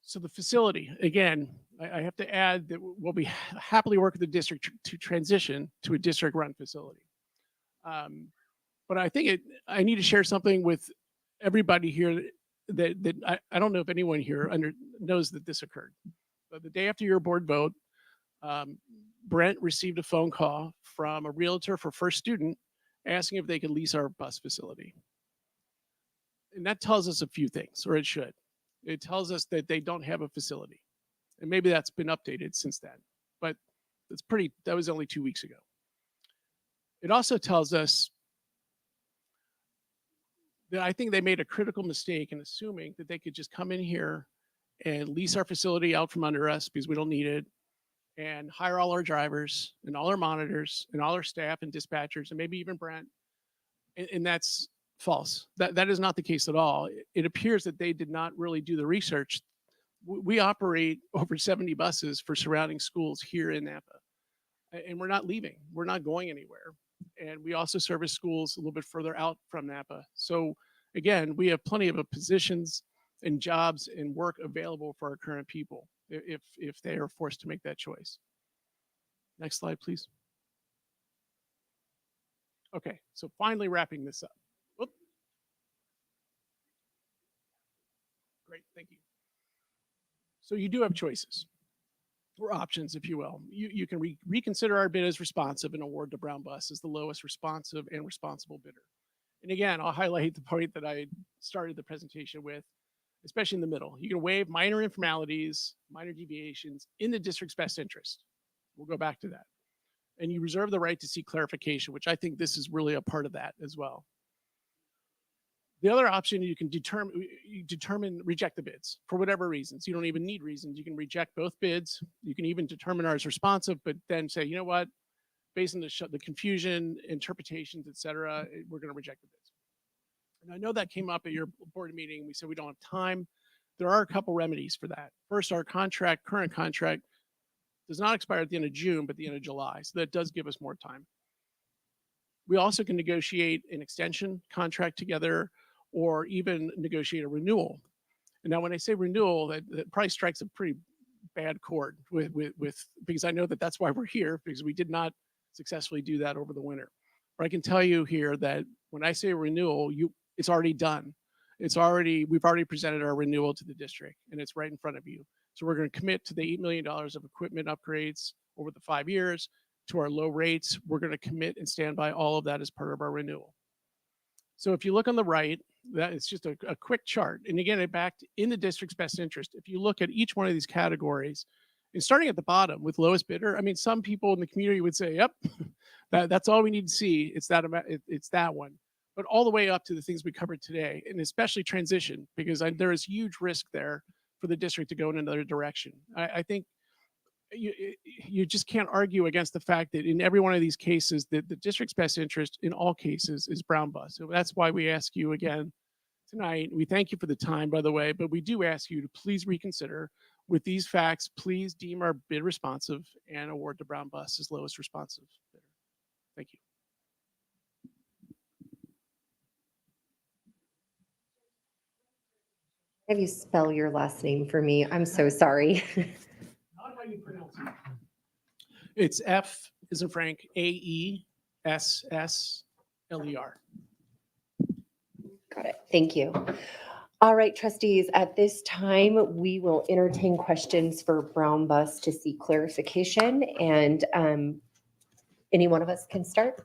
So the facility, again, I have to add that we'll be happily work with the district to transition to a district-run facility. But I think I need to share something with everybody here that I don't know if anyone here knows that this occurred. But the day after your board vote, Brent received a phone call from a realtor for First Student asking if they could lease our bus facility. And that tells us a few things, or it should. It tells us that they don't have a facility. And maybe that's been updated since then, but that was only 2 weeks ago. It also tells us that I think they made a critical mistake in assuming that they could just come in here and lease our facility out from under us because we don't need it, and hire all our drivers and all our monitors and all our staff and dispatchers and maybe even Brent. And that's false. That is not the case at all. It appears that they did not really do the research. We operate over 70 buses for surrounding schools here in Nampa, and we're not leaving. We're not going anywhere. And we also service schools a little bit further out from Nampa. So again, we have plenty of positions and jobs and work available for our current people if they are forced to make that choice. Next slide, please. Okay, so finally wrapping this up. Whoop. Great, thank you. So you do have choices, or options, if you will. You can reconsider our bid as responsive and award to Brown Bus as the lowest responsive and responsible bidder. And again, I'll highlight the point that I started the presentation with, especially in the middle. You can waive minor informalities, minor deviations in the district's best interest. We'll go back to that. And you reserve the right to seek clarification, which I think this is really a part of that as well. The other option, you can reject the bids for whatever reasons. You don't even need reasons. You can reject both bids. You can even determine ours responsive, but then say, you know what, based on the confusion, interpretations, et cetera, we're going to reject the bids. And I know that came up at your board meeting. We said we don't have time. There are a couple remedies for that. First, our current contract does not expire at the end of June, but the end of July. So that does give us more time. We also can negotiate an extension contract together or even negotiate a renewal. And now when I say renewal, that probably strikes a pretty bad chord because I know that that's why we're here, because we did not successfully do that over the winter. But I can tell you here that when I say renewal, it's already done. We've already presented our renewal to the district, and it's right in front of you. So we're going to commit to the $8 million of equipment upgrades over the 5 years to our low rates. We're going to commit and stand by all of that as part of our renewal. So if you look on the right, that is just a quick chart. And again, it backed in the district's best interest. If you look at each one of these categories, and starting at the bottom with lowest bidder, I mean, some people in the community would say, yep, that's all we need to see. It's that one. But all the way up to the things we covered today, and especially transition, because there is huge risk there for the district to go in another direction. I think you just can't argue against the fact that in every one of these cases, that the district's best interest in all cases is Brown Bus. So that's why we ask you again tonight. We thank you for the time, by the way, but we do ask you to please reconsider. With these facts, please deem our bid responsive and award to Brown Bus as lowest responsive bidder. Thank you. Have you spell your last name for me? I'm so sorry. How do you pronounce it? It's F is in Frank, AESSLER. Got it. Thank you. All right, trustees, at this time, we will entertain questions for Brown Bus to seek clarification, and any one of us can start.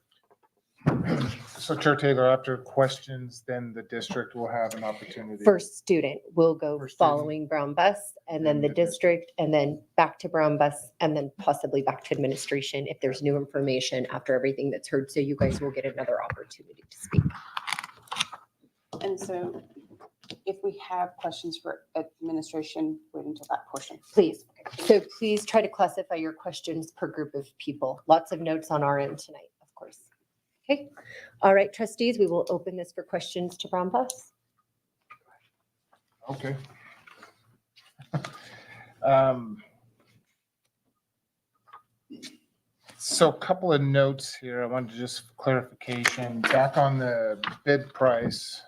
So Chair Taylor, after questions, then the district will have an opportunity. First student will go First student. following Brown Bus, and then Then the the district, and then back to Brown Bus, and then possibly back to administration if there's new information after everything that's heard. So you guys will get another opportunity to speak. And so if we have questions for administration, wait until that portion. Please. So please try to classify your questions per group of people. Lots of notes on our end tonight, of course. Okay. All right, trustees, we will open this for questions to Brown Bus. Okay. So a couple of notes here. I wanted to just clarification back on the bid price.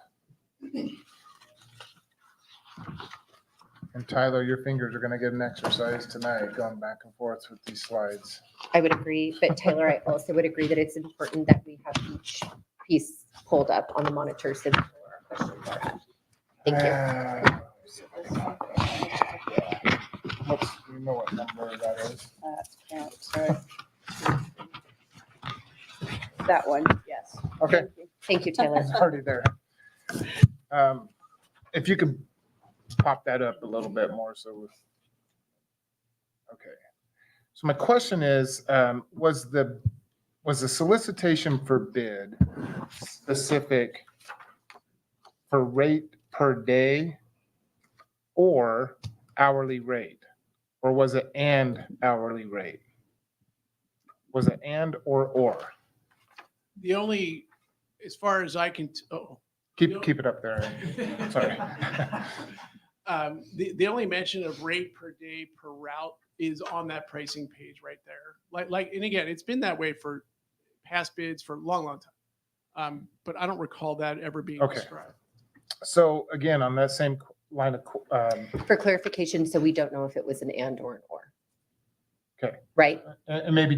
And Tyler, your fingers are going to get an exercise tonight going back and forth with these slides. I would agree, but Taylor, I also would agree that it's important that we have each piece pulled up on the monitor so that we know where our questions are at. Thank you. What's, do you know what number that is? Sorry. That one, yes. Okay. Thank you, Taylor. It's already there. If you could pop that up a little bit more, so. Okay. So my question is, was the solicitation for bid specific for rate per day or hourly rate? Or was it and hourly rate? Was it and or? The only, as far as I can, Keep it up there. Sorry. The only mention of rate per day per route is on that pricing page right there. And again, it's been that way for past bids for a long, long time. But I don't recall that ever being Okay. described. So again, on that same line of, For clarification, so we don't know if it was an and or an or. Okay. Right? and maybe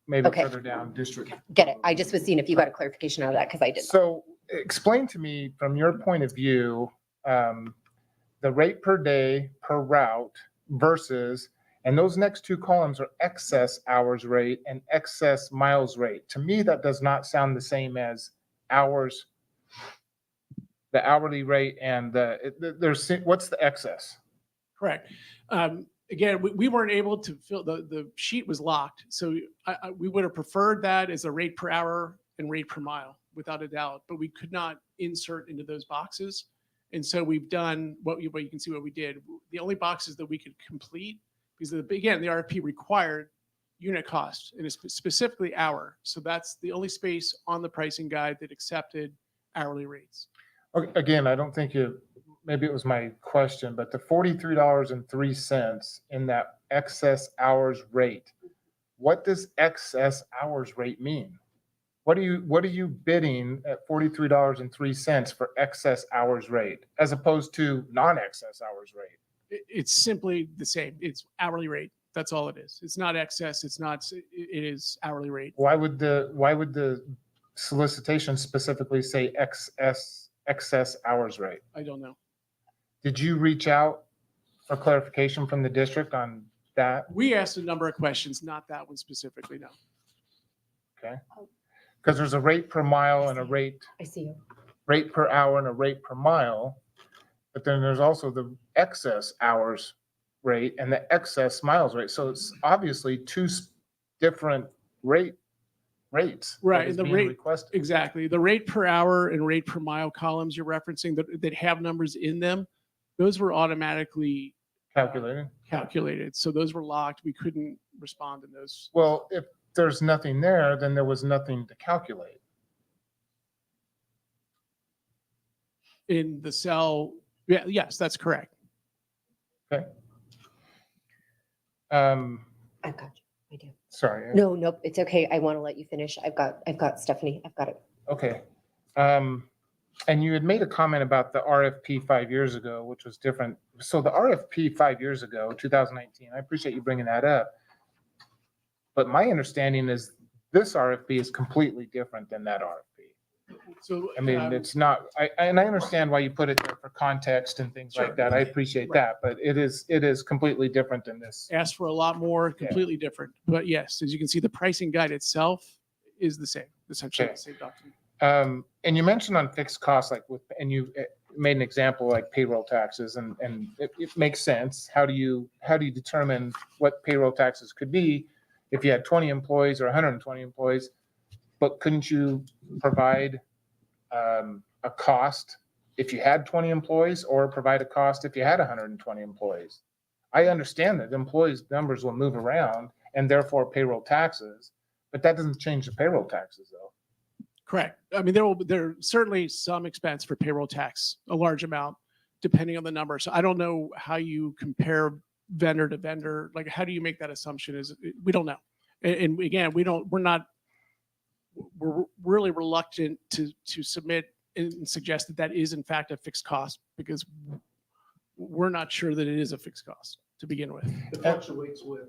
maybe Okay. further down district. Get it. I just was seeing if you got a clarification out of that because I didn't. So explain to me from your point of view, the rate per day per route versus, and those next two columns are excess hours rate and excess miles rate. To me, that does not sound the same as hours, the hourly rate and there's, what's the excess? Correct. Again, we weren't able to fill, the sheet was locked. So we would have preferred that as a rate per hour and rate per mile, without a doubt, but we could not insert into those boxes. And so we've done what you can see what we did. The only boxes that we could complete, because again, the RFP required unit cost and it's specifically hour. So that's the only space on the pricing guide that accepted hourly rates. Okay, again, I don't think maybe it was my question, but the $43.03 in that excess hours rate, what does excess hours rate mean? What are you bidding at $43.03 for excess hours rate as opposed to non-excess hours rate? It's simply the same. It's hourly rate. That's all it is. It's not excess. It is hourly rate. Why would the solicitation specifically say excess hours rate? I don't know. Did you reach out for clarification from the district on that? We asked a number of questions, not that one specifically, no. Okay. Because there's a rate per mile and a rate I see you. per hour and a rate per mile. But then there's also the excess hours rate and the excess miles rate. So it's obviously two different rates. that Right, is and the being rate- requested. Exactly. The rate per hour and rate per mile columns you're referencing that have numbers in them, those were automatically Calculated. calculated. So those were locked. We couldn't respond to those. Well, if there's nothing there, then there was nothing to calculate. In the cell, yeah, yes, that's correct. Okay. I've got you. I do. Sorry. No, nope. It's okay. I want to let you finish. I've got Stephanie. I've got it. Okay. And you had made a comment about the RFP 5 years ago, which was different. So the RFP 5 years ago, 2019, I appreciate you bringing that up. But my understanding is this RFP is completely different than that RFP. So, I mean, it's not, and I understand why you put it there for context and things like that. I appreciate that, but it is completely different than this. asked for a lot more, completely different. But yes, as you can see, the pricing guide itself is the same, essentially Okay. the same document. And you mentioned on fixed costs, like with, and you made an example like payroll taxes, and it makes sense. How do you determine what payroll taxes could be if you had 20 employees or 120 employees? But couldn't you provide a cost if you had 20 employees, or provide a cost if you had 120 employees? I understand that employees' numbers will move around and therefore payroll taxes, but that doesn't change the payroll taxes though. Correct. I mean, there certainly some expense for payroll tax, a large amount, depending on the number. So I don't know how you compare vendor to vendor. Like, how do you make that assumption? We don't know. And again, we're really reluctant to submit and suggest that is in fact a fixed cost, because we're not sure that it is a fixed cost to begin with. It fluctuates with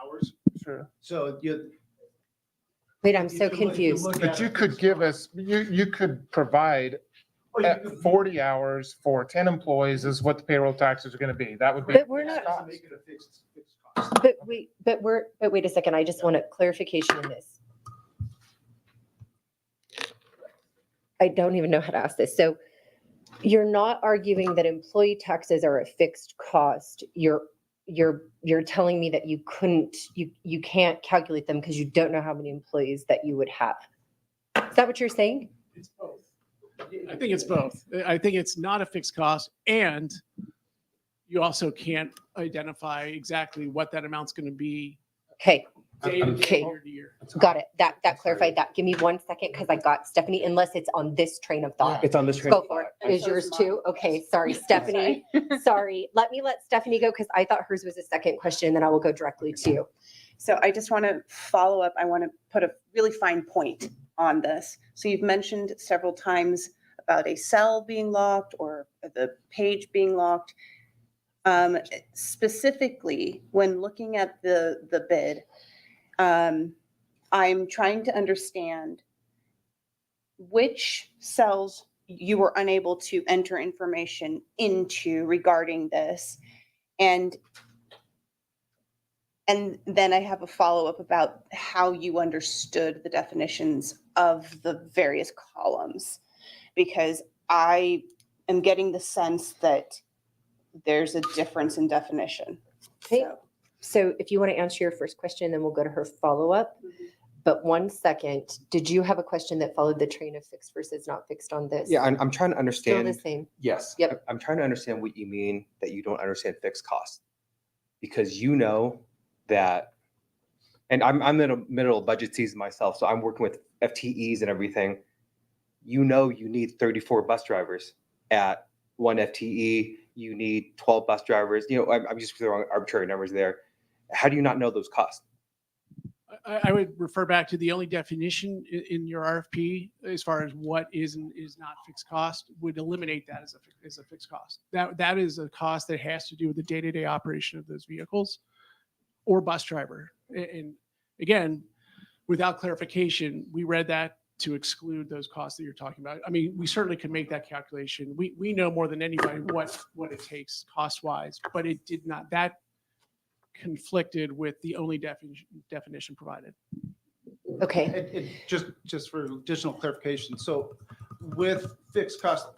hours. Sure. So Wait, I'm so confused. But you could give us, you could provide at 40 hours for 10 employees is what the payroll taxes are going to be. That would be. But we're not, Make it a fixed cost. but wait a second. I just want a clarification in this. I don't even know how to ask this. So you're not arguing that employee taxes are a fixed cost. You're telling me that you can't calculate them because you don't know how many employees that you would have. Is that what you're saying? It's both. I think it's both. I think it's not a fixed cost, and you also can't identify exactly what that amount's going to be Okay, day to day, Okay. year to year. got it. That clarified that. Give me 1 second because I got Stephanie, unless it's on this train of thought. It's on this train. Go for it. Is yours too? Okay, sorry, Stephanie. Sorry. Let Stephanie go because I thought hers was a second question, and then I will go directly to you. So I just want to follow up. I want to put a really fine point on this. So you've mentioned several times about a cell being locked or the page being locked. Specifically, when looking at the bid, I'm trying to understand which cells you were unable to enter information into regarding this. And then I have a follow-up about how you understood the definitions of the various columns, because I am getting the sense that there's a difference in definition. Okay. So if you want to answer your first question, then we'll go to her follow-up. But 1 second, did you have a question that followed the train of fixed versus not fixed on this? Yeah, I'm trying to Still the understand. same. Yes. Yep. I'm trying to understand what you mean that you don't understand fixed costs. Because you know that, and I'm in the middle of budget season myself, so I'm working with FTEs and everything. You know you need 34 bus drivers at 1 FTE. You need 12 bus drivers. You know, I'm just throwing arbitrary numbers there. How do you not know those costs? I would refer back to the only definition in your RFP as far as what is and is not fixed cost would eliminate that as a fixed cost. That is a cost that has to do with the day-to-day operation of those vehicles or bus driver. And again, without clarification, we read that to exclude those costs that you're talking about. I mean, we certainly could make that calculation. We know more than anybody what it takes cost-wise, but it did not. That conflicted with the only definition provided. Okay. Just for additional clarification. So with fixed cost,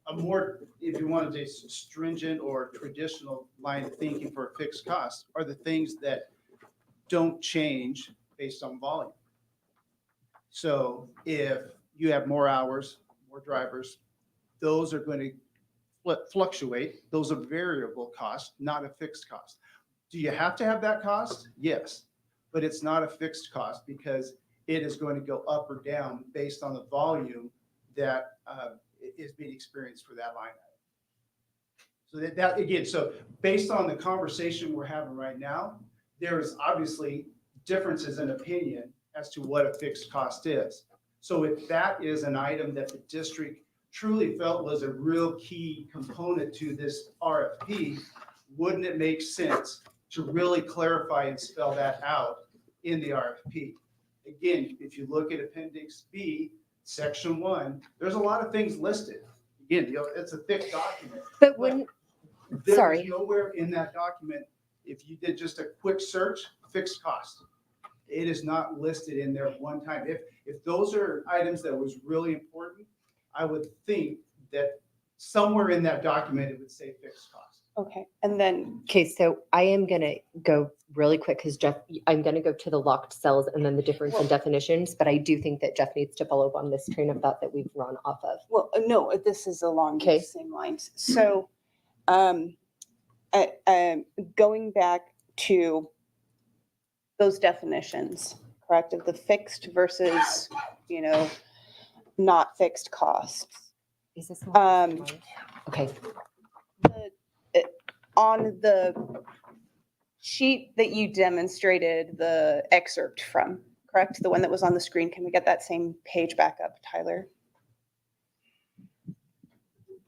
a more, if you wanted a stringent or traditional line of thinking for a fixed cost are the things that don't change based on volume. So if you have more hours, more drivers, those are going to fluctuate. Those are variable costs, not a fixed cost. Do you have to have that cost? Yes, but it's not a fixed cost because it is going to go up or down based on the volume that is being experienced for that line item. So that again, so based on the conversation we're having right now, there is obviously differences in opinion as to what a fixed cost is. So if that is an item that the district truly felt was a real key component to this RFP, wouldn't it make sense to really clarify and spell that out in the RFP? Again, if you look at Appendix B, Section 1, there's a lot of things listed. Again, it's a thick document. But when, There sorry. is nowhere in that document, if you did just a quick search, fixed cost. It is not listed in there one time. If those are items that was really important, I would think that somewhere in that document, it would say fixed cost. Okay, and then, Okay, so I am gonna go really quick because Jeff, I'm gonna go to the locked cells and then the difference in definitions, but I do think that Jeff needs to follow up on this train of thought that we've run off of. well, no, this is along the Okay. same lines. So, going back to those definitions, correct, of the fixed versus, not fixed costs. Is this? Um, Okay, On the sheet that you demonstrated the excerpt from, correct? The one that was on the screen. Can we get that same page back up, Tyler?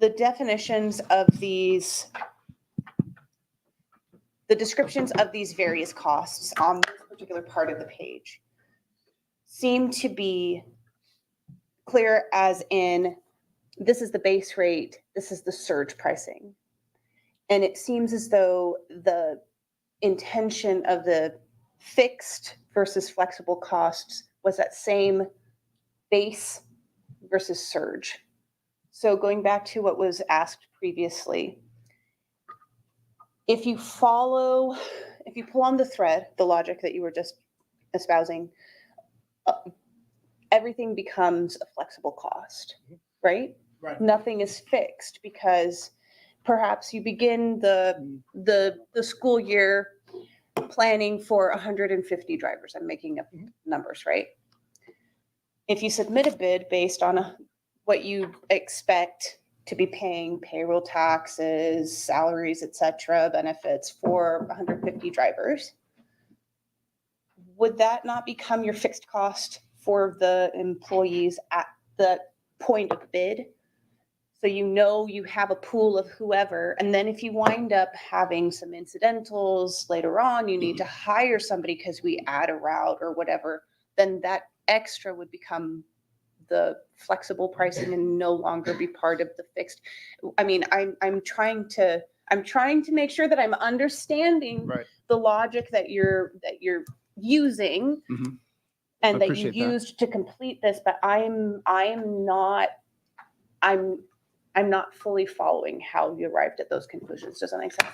The definitions of these, the descriptions of these various costs on this particular part of the page seem to be clear, as in, this is the base rate, this is the surge pricing. And it seems as though the intention of the fixed versus flexible costs was that same base versus surge. So going back to what was asked previously, if you pull on the thread, the logic that you were just espousing, everything becomes a flexible cost, right? Right. Nothing is fixed because perhaps you begin the school year planning for 150 drivers. I'm making up numbers, right? If you submit a bid based on what you expect to be paying payroll taxes, salaries, et cetera, benefits for 150 drivers, would that not become your fixed cost for the employees at the point of bid? So you have a pool of whoever, and then if you wind up having some incidentals later on, you need to hire somebody because we add a route or whatever, then that extra would become the flexible pricing and no longer be part of the fixed. I mean, I'm trying to make sure that I'm understanding Right. the logic that you're using Mhm. and that you Appreciate that. used to complete this, but I'm not fully following how you arrived at those conclusions. Does that make sense?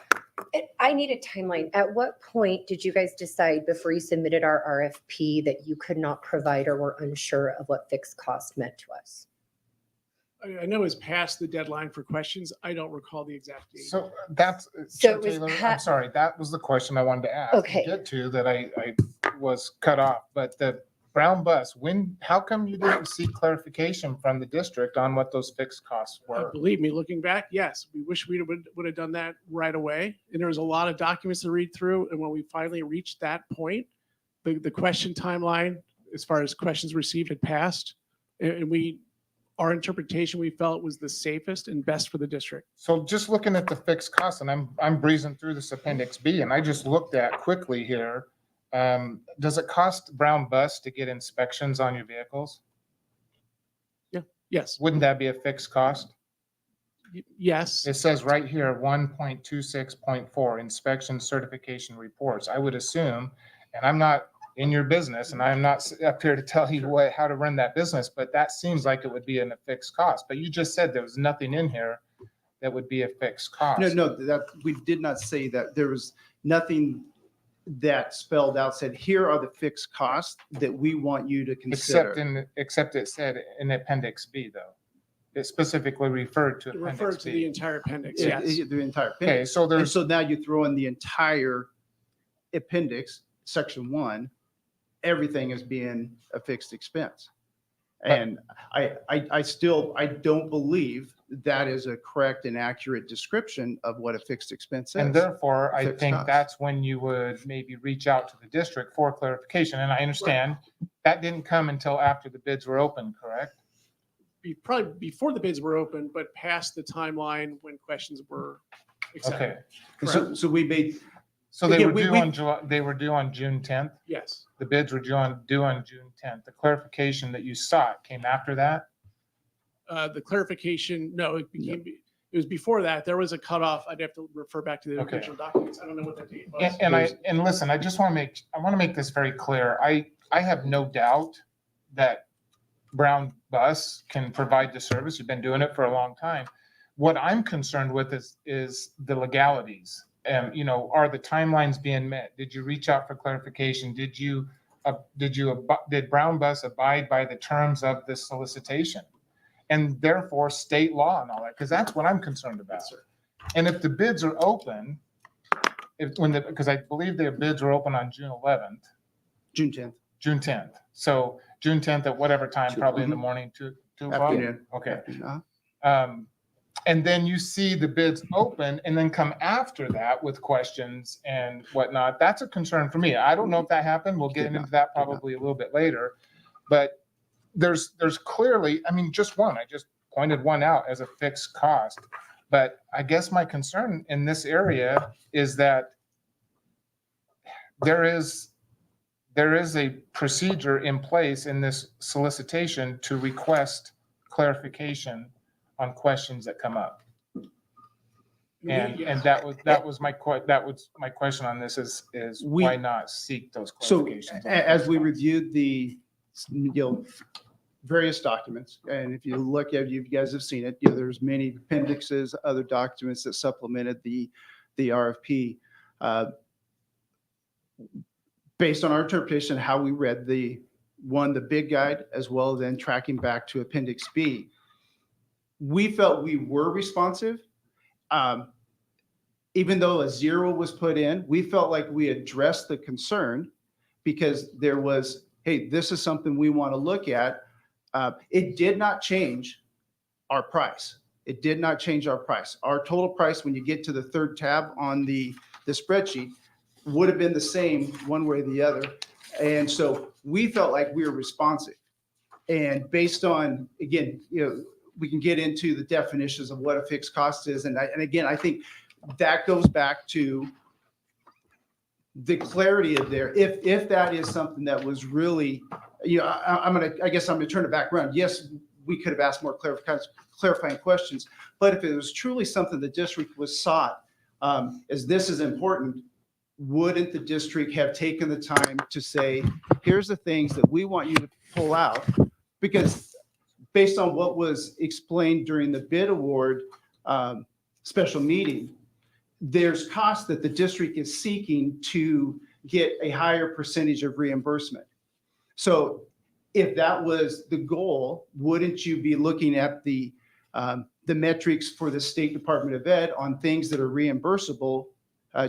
I need a timeline. At what point did you guys decide before you submitted our RFP that you could not provide or were unsure of what fixed cost meant to us? I know it's past the deadline for questions. I don't recall the exact date. So that's, So Chair it was Taylor, I'm Pat- sorry, that was the question I wanted to ask. and Okay. Get to that I was cut off, but the brown bus, how come you didn't seek clarification from the district on what those fixed costs were? Believe me, looking back, yes, we wish we would have done that right away. And there was a lot of documents to read through. And when we finally reached that point, the question timeline, as far as questions received, had passed. And our interpretation, we felt was the safest and best for the district. So just looking at the fixed costs, and I'm breezing through this Appendix B, and I just looked at quickly here. Does it cost Brown Bus to get inspections on your vehicles? Yes, Wouldn't that be a fixed cost? yes. It says right here, 1.26.4, inspection certification reports. I would assume, and I'm not in your business, and I'm not up here to tell you how to run that business, but that seems like it would be a fixed cost. But you just said there was nothing in here that would be a fixed cost. No, that, we did not say that. There was nothing that spelled out, said, here are the fixed costs that we want you to consider. Except it said in Appendix B, though. It specifically referred to It referred Appendix to the B. entire appendix, Yeah, yes. the entire Okay, appendix. so And there's, so now you throw in the entire appendix, Section 1, everything is being a fixed expense. And I don't believe that is a correct and accurate description of what a fixed expense and is. therefore, I Fixed think cost. that's when you would maybe reach out to the district for clarification. And I understand that didn't come until after the bids were open, correct? probably before the bids were open, but past the timeline when questions were accepted. Okay. So we made, So they Yeah, were we- due we- on July, they were due on June 10th? Yes. The bids were due on June 10th. The clarification that you sought came after that? The clarification, no, it was before that. There was a cutoff. I'd have to refer back to the Okay. original documents. I don't know what that date was. And listen, I just want to make this very clear. I have no doubt that Brown Bus can provide the service. You've been doing it for a long time. What I'm concerned with is the legalities. Are the timelines being met? Did you reach out for clarification? Did Brown Bus abide by the terms of this solicitation? And therefore state law and all that, because that's what I'm concerned about. And if the bids are open, because I believe their bids are open on June 11th, June 10th. June 10th. So June 10th at whatever time, probably in the morning, 2 o'clock? Afternoon. Okay. Uh-huh. And then you see the bids open and then come after that with questions and whatnot. That's a concern for me. I don't know if that happened. We'll get into that probably a little bit later. But there's clearly, just one, I just pointed one out as a fixed cost. But I guess my concern in this area is that there is a procedure in place in this solicitation to request clarification on questions that come up. And that was my question on this is why not seek those So clarifications? as we reviewed the, various documents, and if you look at, you guys have seen it, there's many appendixes, other documents that supplemented the RFP. Based on our interpretation, how we read the bid guide, as well as then tracking back to Appendix B, we felt we were responsive. Even though a 0 was put in, we felt like we addressed the concern because there was, hey, this is something we want to look at. It did not change our price. It did not change our price. Our total price, when you get to the third tab on the spreadsheet, would have been the same one way or the other. And so we felt like we were responsive. And based on, again, we can get into the definitions of what a fixed cost is. And again, I think that goes back to the clarity of there. If that is something that was really, I guess I'm gonna turn it back around. Yes, we could have asked more clarifying questions, but if it was truly something the district was sought, as this is important, wouldn't the district have taken the time to say, here's the things that we want you to pull out? Because based on what was explained during the bid award special meeting, there's costs that the district is seeking to get a higher percentage of reimbursement. So if that was the goal, wouldn't you be looking at the metrics for the State Department of Ed on things that are reimbursable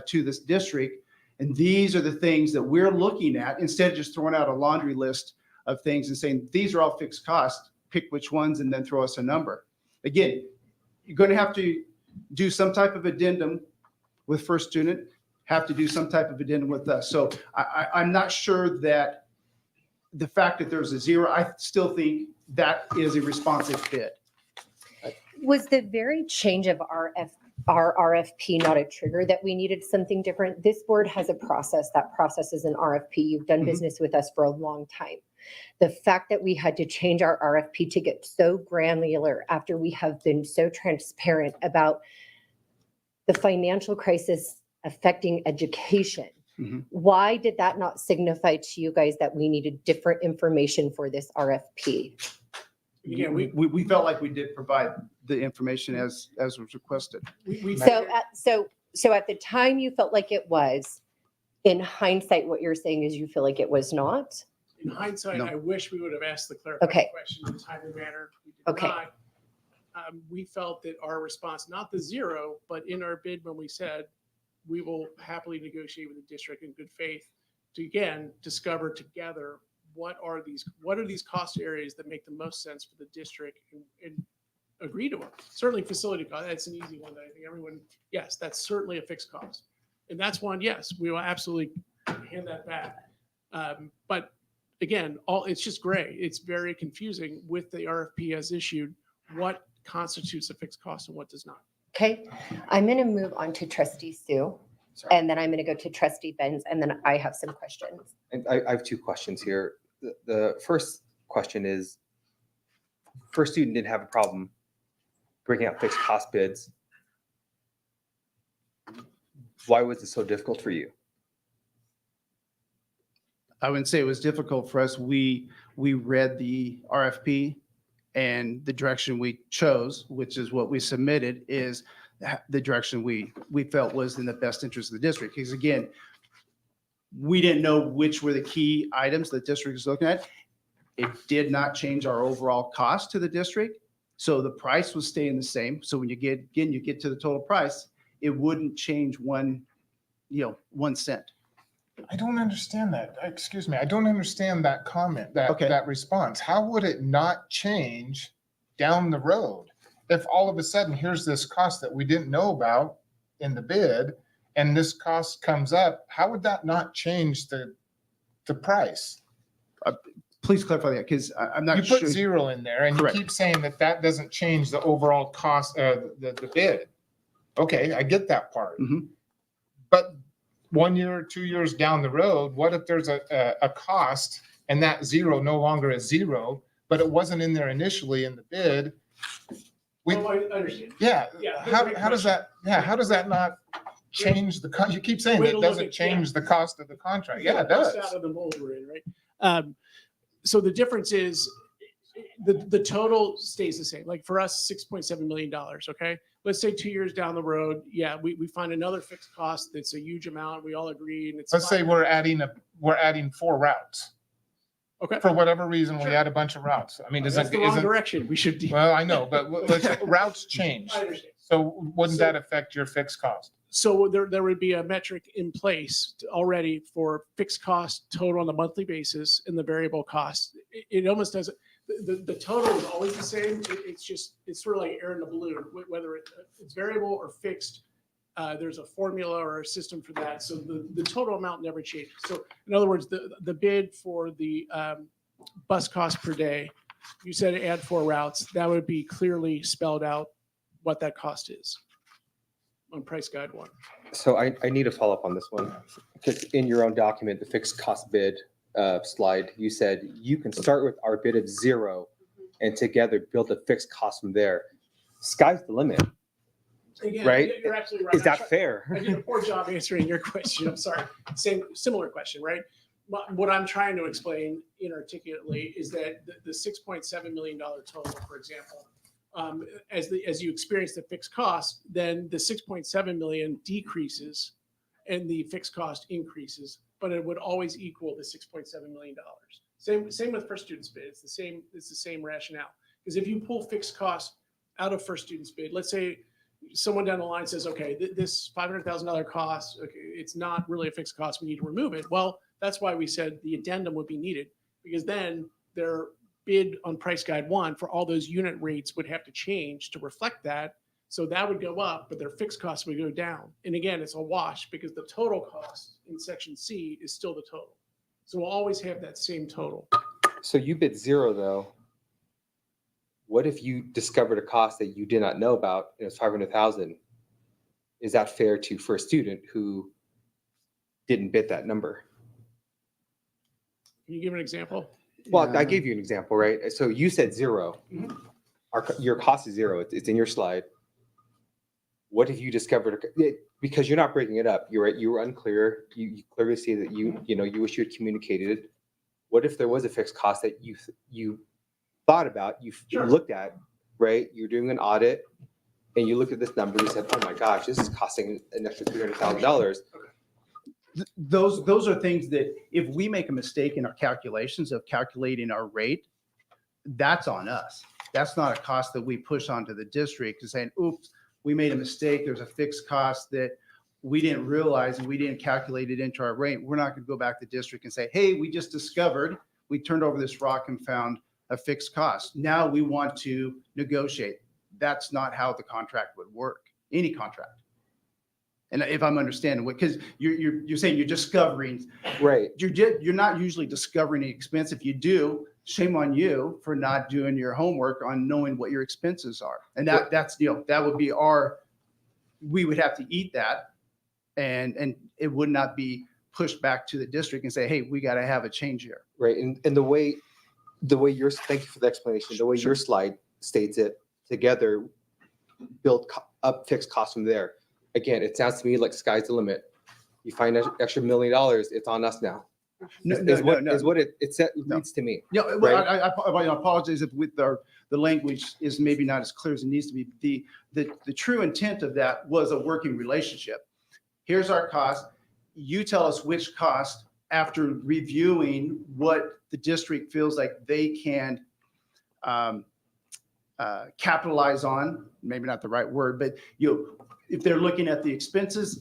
to this district? And these are the things that we're looking at, instead of just throwing out a laundry list of things and saying, these are all fixed costs, pick which ones and then throw us a number. Again, you're going to have to do some type of addendum with First Student, have to do some type of addendum with us. So I'm not sure that the fact that there's a 0, I still think that is a responsive bid. Was the very change of our RFP not a trigger that we needed something different? This board has a process. That process is an RFP. You've done business with us for a long time. The fact that we had to change our RFP to get so granular after we have been so transparent about the financial crisis affecting education, why did that not signify to you guys that we needed different information for this RFP? Yeah, we felt like we did provide the information as was requested. So at the time you felt like it was. In hindsight, what you're saying is you feel like it was not? In hindsight, No. I wish we would have asked the clarifying Okay. question in a timely manner. We did Okay. not. We felt that our response, not the 0, but in our bid when we said, we will happily negotiate with the district in good faith to, again, discover together what are these cost areas that make the most sense for the district and agree to them. Certainly facility cost, that's an easy one that I think everyone, yes, that's certainly a fixed cost. And that's one, yes, we will absolutely hand that back. But again, it's just gray. It's very confusing with the RFP as issued, what constitutes a fixed cost and what does not. Okay, I'm going to move on to trustee Sue, Sorry. and then I'm going to go to trustee Benz, and then I have some questions. And I have two questions here. The first question is, First Student didn't have a problem breaking out fixed cost bids. Why was it so difficult for you? I wouldn't say it was difficult for us. We read the RFP, and the direction we chose, which is what we submitted, is the direction we felt was in the best interest of the district. Because again, we didn't know which were the key items the district was looking at. It did not change our overall cost to the district. So the price was staying the same. So when you get to the total price, it wouldn't change 1 cent. I don't understand that. Excuse me. I don't understand that comment, Okay. that response. How would it not change down the road? If all of a sudden, here's this cost that we didn't know about in the bid, and this cost comes up, how would that not change the price? Please clarify that, because I'm You not sure. put 0 in there and you Correct. keep saying that doesn't change the overall cost, the bid. Okay, I get that part. Mhm. But 1 year or 2 years down the road, what if there's a cost and that 0 no longer is 0, but it wasn't in there initially in the bid? We, Well, I understand. yeah, Yeah, how great does question. how does that not change you keep saying Way that to it look doesn't at- change the cost of the contract. Yeah, it Bust does. Out of the mold we're in, right? So the difference is the total stays the same. Like for us, $6.7 million. Okay. Let's say 2 years down the road. Yeah. We find another fixed cost. That's a huge amount. We all agree. And it's Let's say we're adding 4 routes. okay. For whatever reason, we Sure. add a bunch of routes. I mean, That's the wrong direction. We should. well, I know, but routes change. I understand. So wouldn't So- that affect your fixed cost? So there would be a metric in place already for fixed cost total on a monthly basis and the variable cost. It almost doesn't, the total is always the same. It's sort of like air in a balloon, whether it's variable or fixed. There's a formula or a system for that. So the total amount never changes. So in other words, the bid for the bus cost per day, you said add 4 routes, that would be clearly spelled out what that cost is on price guide 1. So I need to follow up on this one, because in your own document, the fixed cost bid slide, you said you can start with our bid of 0 and together build a fixed cost from there. Sky's the limit, Again, right? You're absolutely right. Is that fair? I did a poor job answering your question. I'm sorry. Similar question, right? What I'm trying to explain inarticulately is that the $6.7 million total, for example, as you experience the fixed cost, then the 6.7 million decreases and the fixed cost increases, but it would always equal the $6.7 million. Same with First Student's bid. It's the same rationale. Because if you pull fixed cost out of First Student's bid, let's say someone down the line says, okay, this $500,000 cost, okay, it's not really a fixed cost. We need to remove it. Well, that's why we said the addendum would be needed, because then their bid on price guide 1 for all those unit rates would have to change to reflect that. So that would go up, but their fixed costs would go down. And again, it's a wash because the total cost in section C is still the total. So we'll always have that same total. So you bid 0 though. What if you discovered a cost that you did not know about and it's 500,000? Is that fair to First Student who didn't bid that number? Can you give an example? Well, I gave you an example, right? So you said 0. Mhm. Your cost is 0. It's in your slide. What if you discovered, because you're not breaking it up, you were unclear. You clearly see that you wish you had communicated. What if there was a fixed cost that you thought about, you Sure. looked at, right? You're doing an audit and you looked at this number and you said, oh my gosh, this is costing an extra $300,000. Those are things that if we make a mistake in our calculations of calculating our rate, that's on us. That's not a cost that we push onto the district and saying, oops, we made a mistake. There's a fixed cost that we didn't realize and we didn't calculate it into our rate. We're not going to go back to the district and say, hey, we just discovered, we turned over this rock and found a fixed cost. Now we want to negotiate. That's not how the contract would work, any contract. And if I'm understanding what, because you're saying you're discovering, Right. you're not usually discovering the expense. If you do, shame on you for not doing your homework on knowing what your expenses are. And that's, that would be we would have to eat that. And it would not be pushed back to the district and say, hey, we got to have a change here. Right. And the way thank you for the explanation. The way your slide states it, together, build up fixed costs from there. Again, it sounds to me like sky's the limit. You find an extra $1 million, it's on us now. Is what it reads to me. Yeah, well, I apologize if with the language is maybe not as clear as it needs to be. The true intent of that was a working relationship. Here's our cost. You tell us which cost after reviewing what the district feels like they can capitalize on, maybe not the right word, but if they're looking at the expenses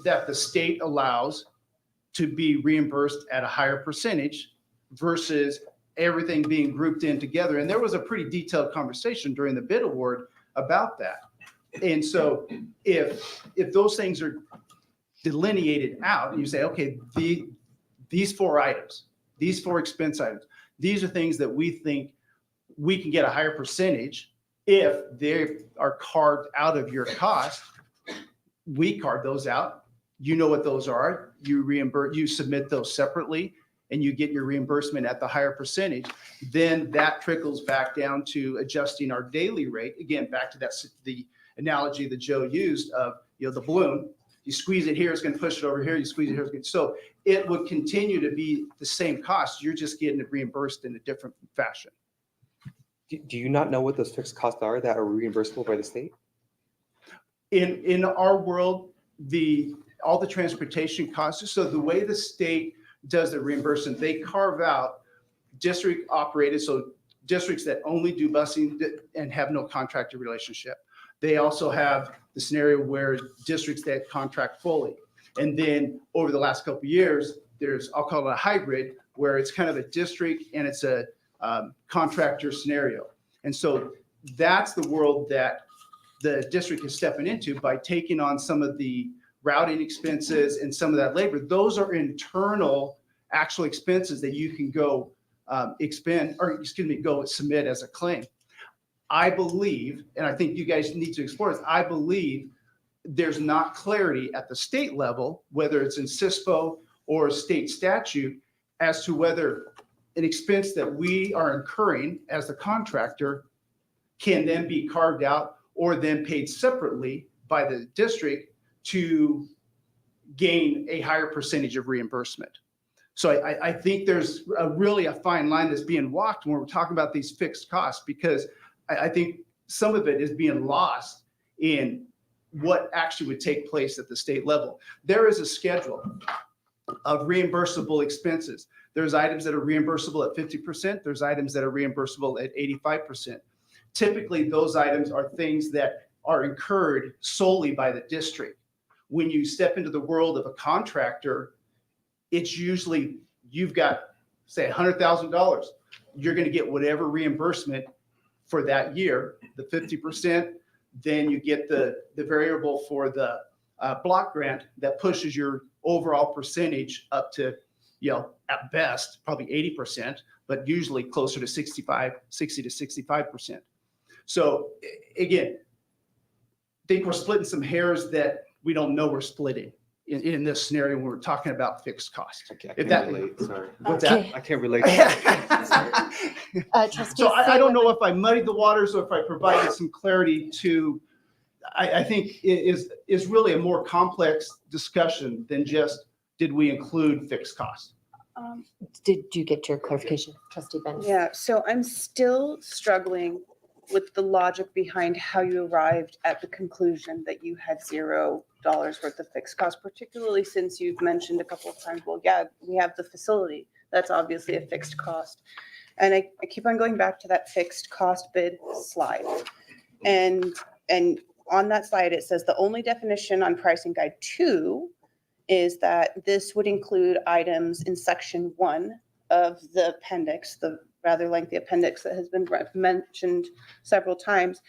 that the state allows to be reimbursed at a higher percentage versus everything being grouped in together. And there was a pretty detailed conversation during the bid award about that. And so if those things are delineated out and you say, okay, these 4 items, these 4 expense items, these are things that we think we can get a higher percentage if they are carved out of your cost. We carve those out. You know what those are. You submit those separately and you get your reimbursement at the higher percentage. Then that trickles back down to adjusting our daily rate. Again, back to the analogy that Joe used of, the balloon. You squeeze it here, it's going to push it over here. You squeeze it here. So it would continue to be the same cost. You're just getting it reimbursed in a different fashion. Do you not know what those fixed costs are that are reimbursable by the state? In our world, all the transportation costs, so the way the state does the reimbursement, they carve out district operated, so districts that only do busing and have no contractor relationship. They also have the scenario where districts that contract fully. And then over the last couple of years, I'll call it a hybrid, where it's kind of a district and it's a contractor scenario. And so that's the world that the district is stepping into by taking on some of the routing expenses and some of that labor. Those are internal actual expenses that you can go go submit as a claim. I believe, and I think you guys need to explore this, I believe there's not clarity at the state level, whether it's in CISPO or state statute, as to whether an expense that we are incurring as the contractor can then be carved out or then paid separately by the district to gain a higher percentage of reimbursement. So I think there's really a fine line that's being walked when we're talking about these fixed costs, because I think some of it is being lost in what actually would take place at the state level. There is a schedule of reimbursable expenses. There's items that are reimbursable at 50%. There's items that are reimbursable at 85%. Typically, those items are things that are incurred solely by the district. When you step into the world of a contractor, it's usually you've got, say, $100,000. You're going to get whatever reimbursement for that year, the 50%. Then you get the variable for the block grant that pushes your overall percentage up to, at best, probably 80%, but usually closer to 60 to 65%. So again, I think we're splitting some hairs that we don't know we're splitting in this scenario when we're talking about fixed costs. Okay, I If can't that- relate. Sorry. What's Okay. I can't relate. Trustee So I don't Salem- know if I muddied the waters or if I provided some clarity to, I think it is really a more complex discussion than just, did we include fixed costs? Did you get your clarification, Trustee Benz? Yeah, so I'm still struggling with the logic behind how you arrived at the conclusion that you had $0 worth of fixed costs, particularly since you've mentioned a couple of times, well, yeah, we have the facility. That's obviously a fixed cost. And I keep on going back to that fixed cost bid slide. And on that slide, it says the only definition on pricing guide 2 is that this would include items in section 1 of the appendix, the rather lengthy appendix that has been mentioned several times.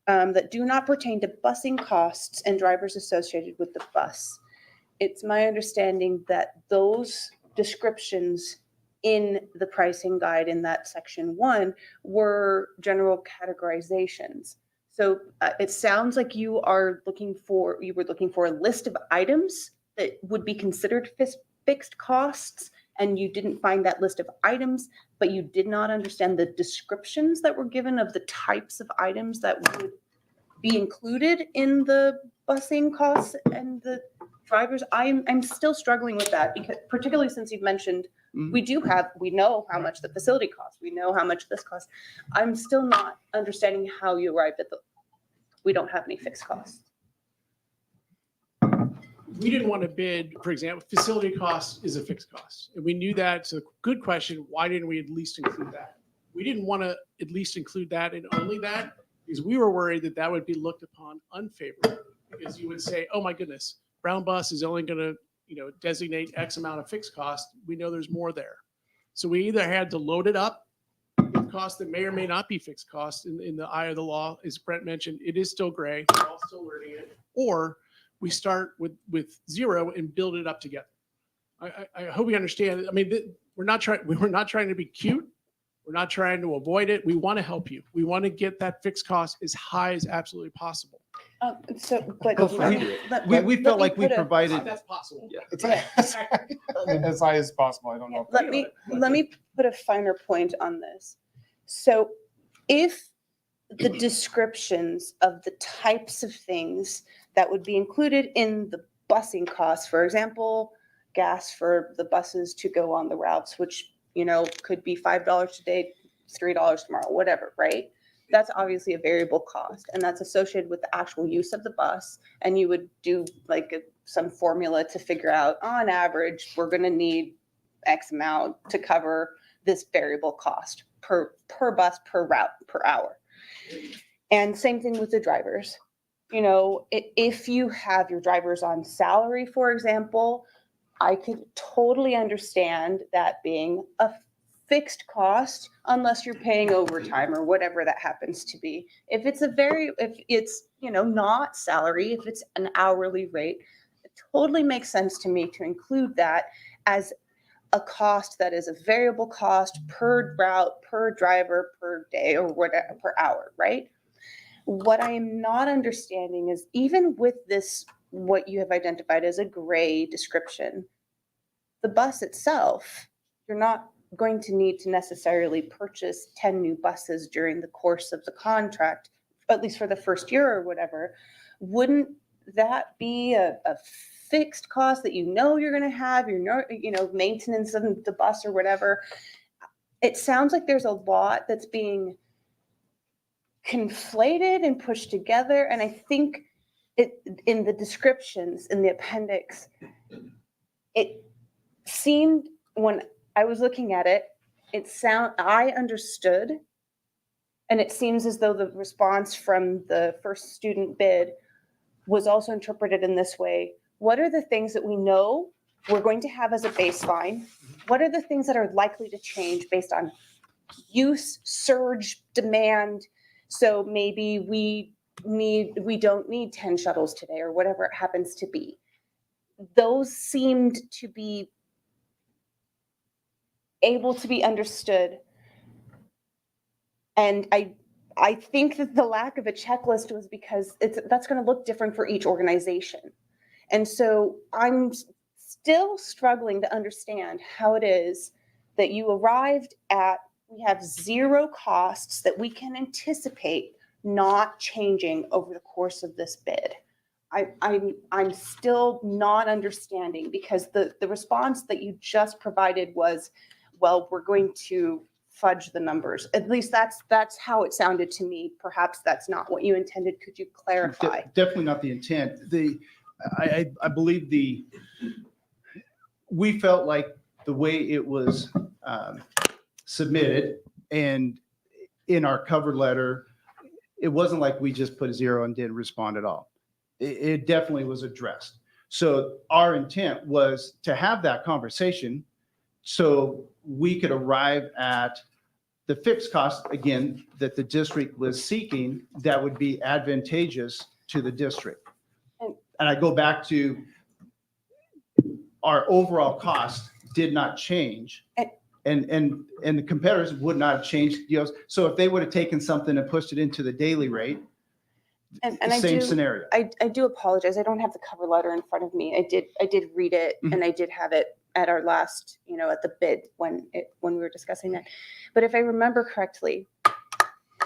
that do not pertain to busing costs and drivers associated with the bus. It's my understanding that those descriptions in the pricing guide in that section 1 were general categorizations. So it sounds like you were looking for a list of items that would be considered fixed costs, and you didn't find that list of items, but you did not understand the descriptions that were given of the types of items that would be included in the busing costs and the drivers. I'm still struggling with that, because particularly since you've mentioned we know how much the facility costs, we know how much this costs. I'm still not understanding how you arrived at we don't have any fixed costs. We didn't want to bid, for example, facility cost is a fixed cost. And we knew that. So good question. Why didn't we at least include that? We didn't want to at least include that and only that because we were worried that that would be looked upon unfavorably, because you would say, oh my goodness, Brown Bus is only going to, designate X amount of fixed cost. We know there's more there. So we either had to load it up with costs that may or may not be fixed costs in the eye of the law. As Brent mentioned, it is still gray. We're all still learning it. Or we start with zero and build it up together. I hope we understand. I mean, we're not trying to be cute. We're not trying to avoid it. We want to help you. We want to get that fixed cost as high as absolutely possible. But Go for it. We felt like we provided. That's possible. Yeah. As high as possible. I don't know. Let me put a finer point on this. So if the descriptions of the types of things that would be included in the busing costs, for example, gas for the buses to go on the routes, which, could be $5 today, $3 tomorrow, whatever, right? That's obviously a variable cost, and that's associated with the actual use of the bus. And you would do some formula to figure out, on average, we're going to need X amount to cover this variable cost per bus, per route, per hour. And same thing with the drivers. If you have your drivers on salary, for example, I could totally understand that being a fixed cost unless you're paying overtime or whatever that happens to be. If it's not salary, if it's an hourly rate, it totally makes sense to me to include that as a cost that is a variable cost per route, per driver, per day, or whatever, per hour, right? What I am not understanding is, even with this, what you have identified as a gray description, the bus itself, you're not going to need to necessarily purchase 10 new buses during the course of the contract, at least for the first year or whatever. Wouldn't that be a fixed cost that you're going to have, maintenance of the bus or whatever? It sounds like there's a lot that's being conflated and pushed together. And I think in the descriptions, in the appendix, it seemed, when I was looking at it, I understood, and it seems as though the response from the first student bid was also interpreted in this way. What are the things that we know we're going to have as a baseline? What are the things that are likely to change based on use, surge, demand? So maybe we don't need 10 shuttles today, or whatever it happens to be. Those seemed to be able to be understood. And I think that the lack of a checklist was because that's going to look different for each organization. And so I'm still struggling to understand how it is that you arrived at, we have zero costs that we can anticipate not changing over the course of this bid. I'm still not understanding, because the response that you just provided was, well, we're going to fudge the numbers. At least that's how it sounded to me. Perhaps that's not what you intended. Could you clarify? Definitely not the intent. I believe we felt like the way it was submitted, and in our cover letter, it wasn't like we just put a zero and didn't respond at all. It definitely was addressed. So our intent was to have that conversation so we could arrive at the fixed cost, again, that the district was seeking, that would be advantageous to the district. And- And I go back to our overall cost did not change. And the competitors would not have changed, you know, so if they would have taken something and pushed it into the daily rate, And the I same do, scenario. I do apologize. I don't have the cover letter in front of me. I did read it Mhm. and I did have it at our last, at the bid when we were discussing that. But if I remember correctly,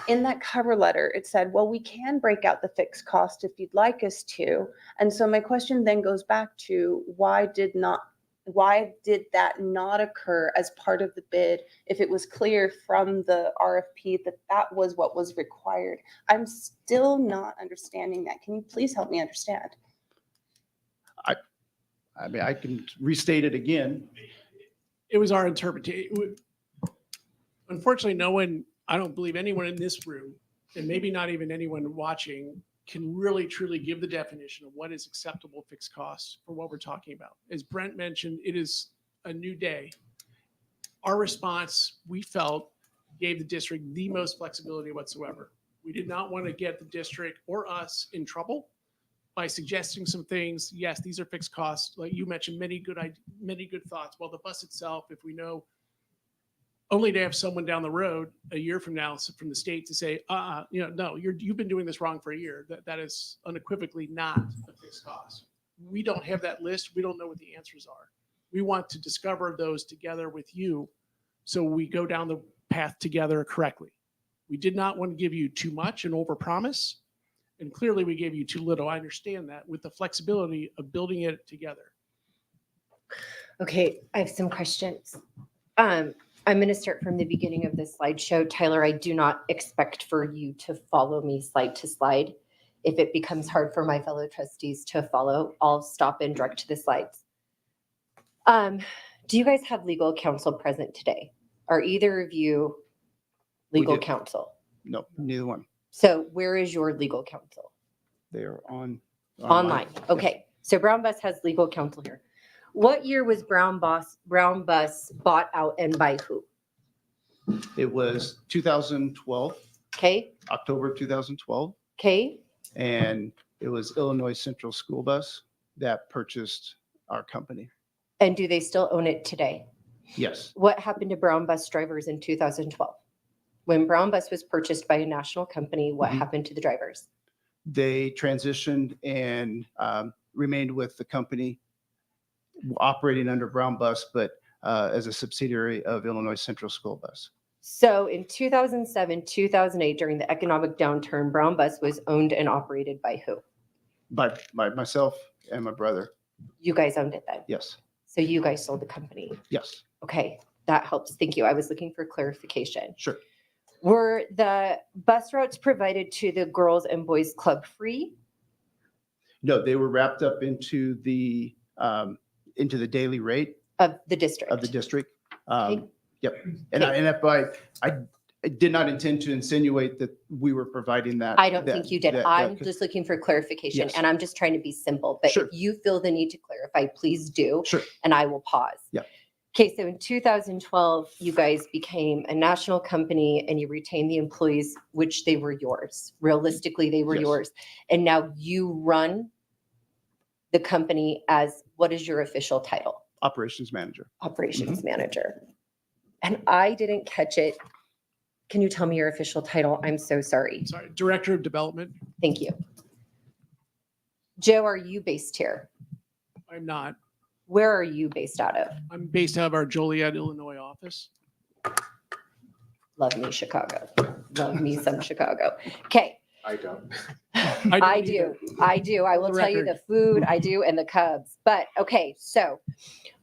in that cover letter, it said, well, we can break out the fixed cost if you'd like us to. And so my question then goes back to why did that not occur as part of the bid if it was clear from the RFP that that was what was required? I'm still not understanding that. Can you please help me understand? I mean, I can restate it again. It was our interpretation. Unfortunately, no one, I don't believe anyone in this room, and maybe not even anyone watching, can really truly give the definition of what is acceptable fixed costs for what we're talking about. As Brent mentioned, it is a new day. Our response, we felt, gave the district the most flexibility whatsoever. We did not want to get the district or us in trouble by suggesting some things. Yes, these are fixed costs. Like you mentioned, many good thoughts. Well, the bus itself, if we know, only to have someone down the road a year from now from the state to say, no, you've been doing this wrong for a year. That is unequivocally not a fixed cost. We don't have that list. We don't know what the answers are. We want to discover those together with you so we go down the path together correctly. We did not want to give you too much and overpromise. And clearly we gave you too little. I understand that with the flexibility of building it together. Okay, I have some questions. I'm going to start from the beginning of this slideshow. Tyler, I do not expect for you to follow me slide to slide. If it becomes hard for my fellow trustees to follow, I'll stop and direct to the slides. Do you guys have legal counsel present today? Are either of you legal do. counsel? No, neither one. So where is your legal counsel? They are Online. Okay. So Brown Bus has legal counsel here. What year was Brown Bus bought out and by who? It was 2012, Okay. October 2012. Okay. And it was Illinois Central School Bus that purchased our company. And do they still own it today? Yes. What happened to Brown Bus drivers in 2012? When Brown Bus was purchased by a national company, what happened to the drivers? They transitioned and remained with the company operating under Brown Bus, but as a subsidiary of Illinois Central School Bus. So in 2007, 2008, during the economic downturn, Brown Bus was owned and operated by who? By myself and my brother. You guys owned it then? Yes. So you guys sold the company? Yes. Okay, that helps. Thank you. I was looking for clarification. Sure. Were the bus routes provided to the Girls and Boys Club free? No, they were wrapped up into the daily rate Of the district? of the district. Okay. Yep. And I did not intend to insinuate that we were providing that. I don't think you did. I'm that- just looking for clarification Yes. and I'm just trying to be simple. But Sure. if you feel the need to clarify, please do. Sure. And I will pause. Yeah. Okay, so in 2012, you guys became a national company and you retained the employees, which they were yours. Realistically, they were Yes. yours. And now you run the company as, what is your official title? Operations manager. Operations manager. And I didn't catch it. Can you tell me your official title? I'm so sorry. Sorry, Director of Development. Thank you. Joe, are you based here? I'm not. Where are you based out of? I'm based out of our Joliet, Illinois office. Love me, Chicago. Love me some Chicago. Okay, I don't. I do. I do. I will For the tell you the record. food, I do, and the Cubs. But okay, so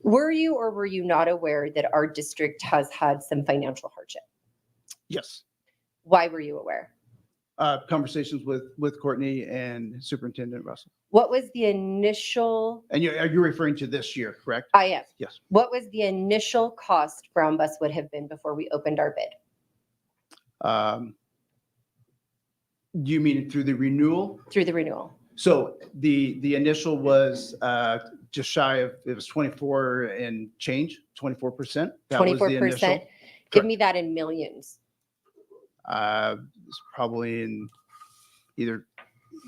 were you or were you not aware that our district has had some financial hardship? Yes. Why were you aware? Conversations with Courtney and Superintendent Russell. What was the initial, And you're referring to this year, correct? I am. Yes. What was the initial cost Brown Bus would have been before we opened our bid? You mean through the renewal? Through the renewal? So the initial was just shy of, it was 24 and change, 24%. That was the 24%? initial. Give me that in millions. It's probably in either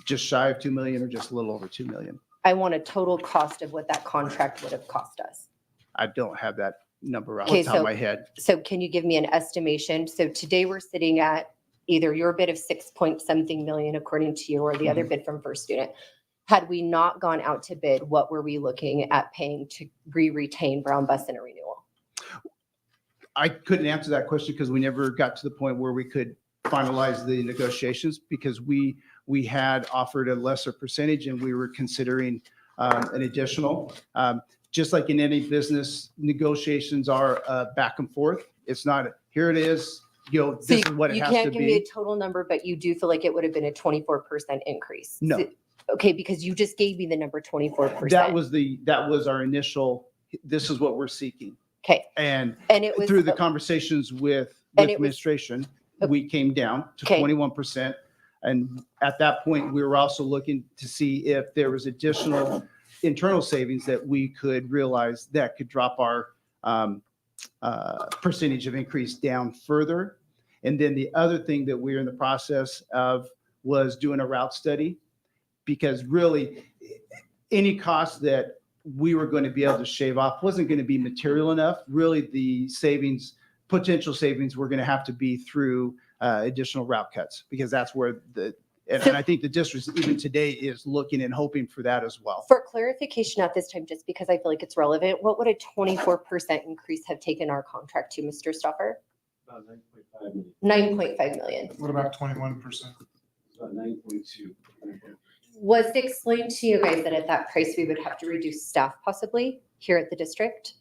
just shy of 2 million or just a little over 2 million. I want a total cost of what that contract would have cost us. I don't have that number off Okay, the top of so- my head. So can you give me an estimation? So today we're sitting at either your bid of 6 point something million according to you or the other bid from First Student. Had we not gone out to bid, what were we looking at paying to retain Brown Bus in a renewal? I couldn't answer that question because we never got to the point where we could finalize the negotiations because we had offered a lesser percentage and we were considering an additional. Just like in any business, negotiations are back and forth. It's not, here it is, So this is what it you has to can't give me a be. total number, but you do feel like it would have been a 24% increase? No. So- Okay, because you just gave me the number 24%. That was our initial, this is what we're seeking. Okay, And and it was. through the conversations with And it was- administration, we came down to Okay. 21%. And at that point, we were also looking to see if there was additional internal savings that we could realize that could drop our percentage of increase down further. And then the other thing that we're in the process of was doing a route study, because really any cost that we were going to be able to shave off wasn't going to be material enough. Really, the savings, potential savings, were going to have to be through additional route cuts, because that's where and I think the district even today is looking and hoping for that as well. For clarification at this time, just because I feel like it's relevant, what would a 24% increase have taken our contract to, Mr. Stoffer? About 9.5 million. 9.5 million. What about 21%? About 9.2. Was it explained to you guys that at that price, we would have to reduce staff possibly here at the district?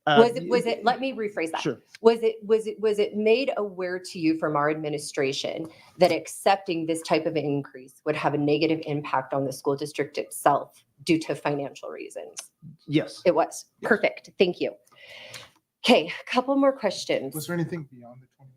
Was it, let me rephrase that. Sure. Was it made aware to you from our administration that accepting this type of an increase would have a negative impact on the school district itself due to financial reasons? Yes. It was. Yes. Perfect. Thank you. Okay, a couple more questions. Was there anything beyond the 21%?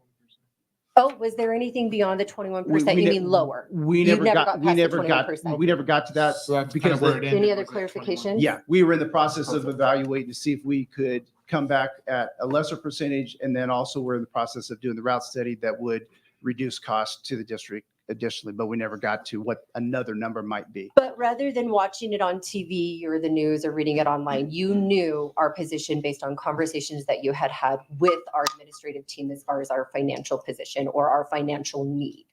Oh, was there anything beyond the 21%? You mean lower? We You never never got, got we past the never got, 21%. we never got to that. So that's kind because of where the- it ended. Any other was at 21. clarifications? Yeah, we were in the process of evaluating to see if we could come back at a lesser percentage. And then also we're in the process of doing the route study that would reduce costs to the district additionally, but we never got to what another number might be. But rather than watching it on TV or the news or reading it online, you knew our position based on conversations that you had had with our administrative team as far as our financial position or our financial need.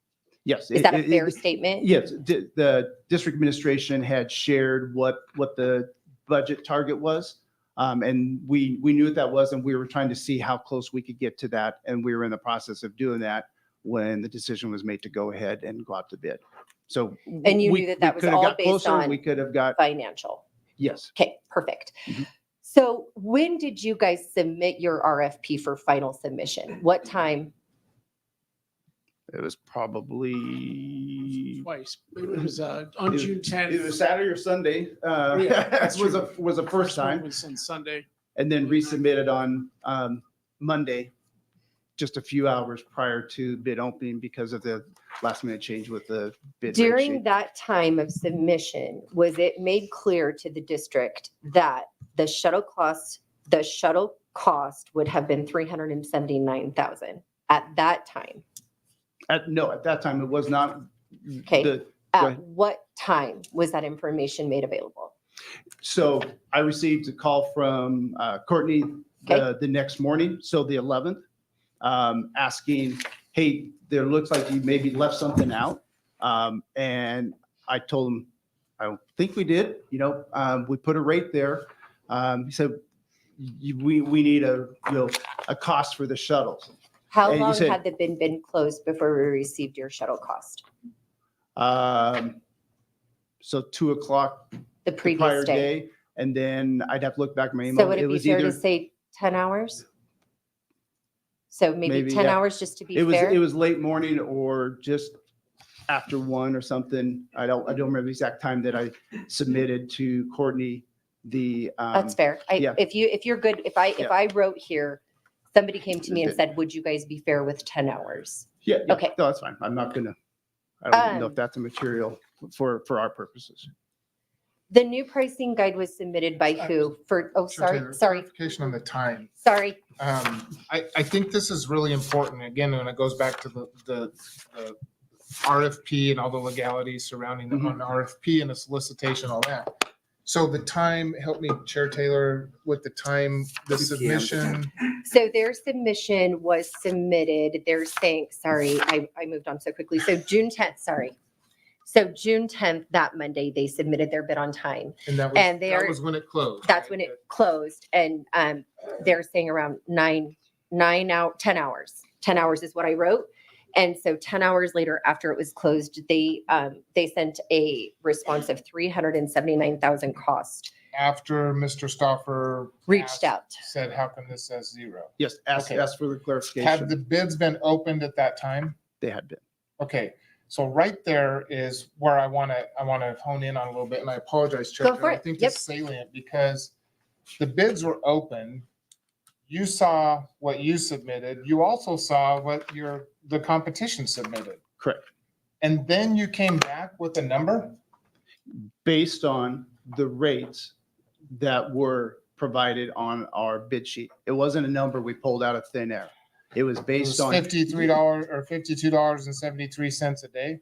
Yes. Is that a fair statement? Yes, the district administration had shared what the budget target was. And we knew what that was, and we were trying to see how close we could get to that. And we were in the process of doing that when the decision was made to go ahead and go out to bid. So. And you we- knew that we that was could have all got based closer, on We could have got, Financial. yes. Okay, perfect. Mhm. So when did you guys submit your RFP for final submission? What time? It was probably. Twice. It was on It- June 10th. It was Saturday or Sunday. Yeah, that's Was true. was the first one time, was on Sunday. and then resubmitted on Monday, just a few hours prior to bid opening because of the last minute change with the bid rate During sheet. that time of submission, was it made clear to the district that the shuttle cost would have been 379,000 at that time? No, at that time, it was not. Okay. Go At ahead. what time was that information made available? So I received a call from Courtney the next morning, so the 11th, asking, hey, there looks like you maybe left something out. And I told him, I don't think we did, we put a rate there. He said, we need a cost for the shuttles. How And you long said- had the bid been closed before we received your shuttle cost? So 2:00 The the previous prior day? day, and then I'd have to look back at my email. So would it be was fair to either- say 10 hours? So maybe Maybe, 10 yeah. hours just to be It fair? was late morning or just after 1 or something. I don't remember the exact time that I submitted to Courtney the. That's fair. yeah. If you're good, if Yeah. I wrote here, somebody came to me and said, would you guys be fair with 10 hours? Yeah, Okay. no, that's fine. I don't know if that's a material for our purposes. The new pricing guide was submitted by who for, oh, Chair sorry, Taylor, sorry, clarification on the time. sorry. I think this is really important, again, when it goes back to the RFP and all the legalities surrounding Mhm. on the RFP and the solicitation, all that. So the time, help me, Chair Taylor, with the time, the 2 p.m. submission, So their submission was submitted, they're saying, sorry, I moved on so quickly. So June 10th, sorry. So June 10th, that Monday, they submitted their bid on time. and And they that are- was when it closed. That's right? when it closed. And they're saying around 10 hours. 10 hours is what I wrote. And so 10 hours later, after it was closed, they sent a response of 379,000 cost. After Mr. Stoffer Reached out. said, how come this says 0? Yes, ask Okay. for the Have clarification. the bids been opened at that time? They had been. Okay, so right there is where I want to hone in on a little bit, and I apologize, Chair. Go for I it. think Yep. it's salient because the bids were open. You saw what you submitted. You also saw what the competition submitted. Correct. And then you came back with a number? Based on the rates that were provided on our bid sheet. It wasn't a number we pulled out of thin air. It was It based was on. $53 or $52.73 a day?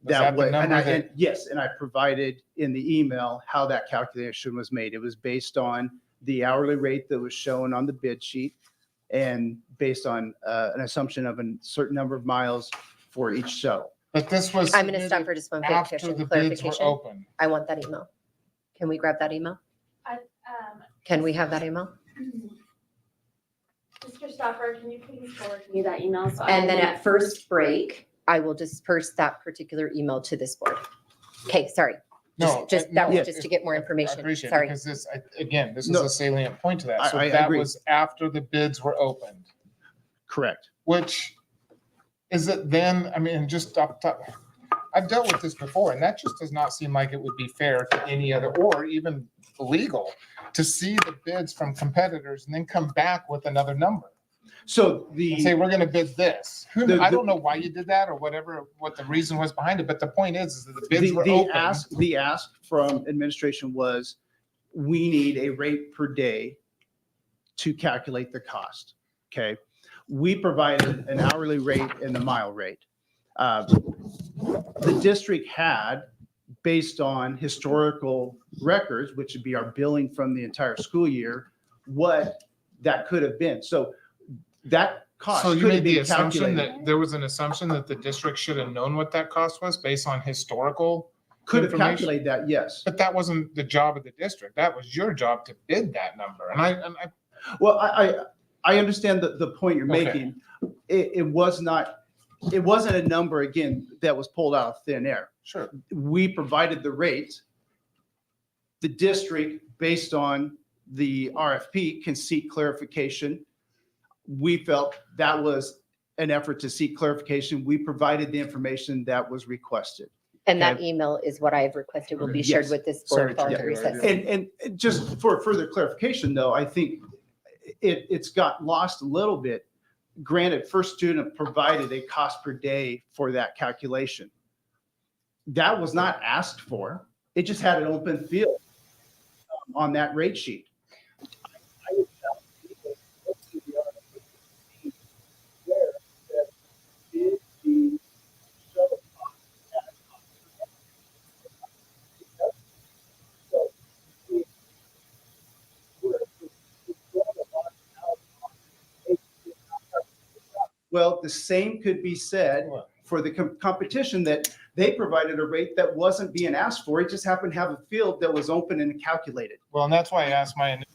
Was That the way, number that? yes, and I provided in the email how that calculation was made. It was based on the hourly rate that was shown on the bid sheet and based on an assumption of a certain number of miles for each shuttle. But this was I'm going to stop submitted for just one after clarification. the bids were clarification. open. I want that email. Can we grab that email? Can we have that email? Mr. Stoffer, can you please forward me that email? So I And then can- at first break, I will disperse that particular email to this board. Okay, sorry. No, That was no, just to get more I information. appreciate it, Sorry. because this, again, this is No. a salient point to that. So I that agree. was after the bids were opened, Correct. which is it then, I mean, just up top, I've dealt with this before, and that just does not seem like it would be fair to any other, or even legal, to see the bids from competitors and then come back with another number So and say, we're gonna bid this. I The- don't know why you did that or whatever, what the reason was behind it, but the point is that the bids were the open. ask from administration was, we need a rate per day to calculate the cost. Okay. We provided an hourly rate and the mile rate. The district had, based on historical records, which would be our billing from the entire school year, what that could have been. So that cost So you could have made the been assumption calculated. that there was an assumption that the district should have known what that cost was based on historical, Could have information? calculated that, yes. but that wasn't the job of the district. That was your job to bid that number. And I, Well, I understand the point you're Okay. making. It wasn't a number, again, that was pulled out of thin air. sure. We provided the rate. The district, based on the RFP, can seek clarification. We felt that was an effort to seek clarification. We provided the information that was requested. And that email is what I've requested will be shared Yes. with this Sorry, board following Chair the Taylor, I recess. And just for further clarification, though, I think it's got lost a little bit. Granted, First Student provided a cost per day for that calculation. That was not asked for. It just had an open field on that rate sheet. I would tell people, look to the RFP, where that is the shuttle cost at a cost. So, well, the same could be said for the competition, that they provided a rate that wasn't being asked for. It just happened to have a field that was open and calculated. Well, and that's why I asked my initial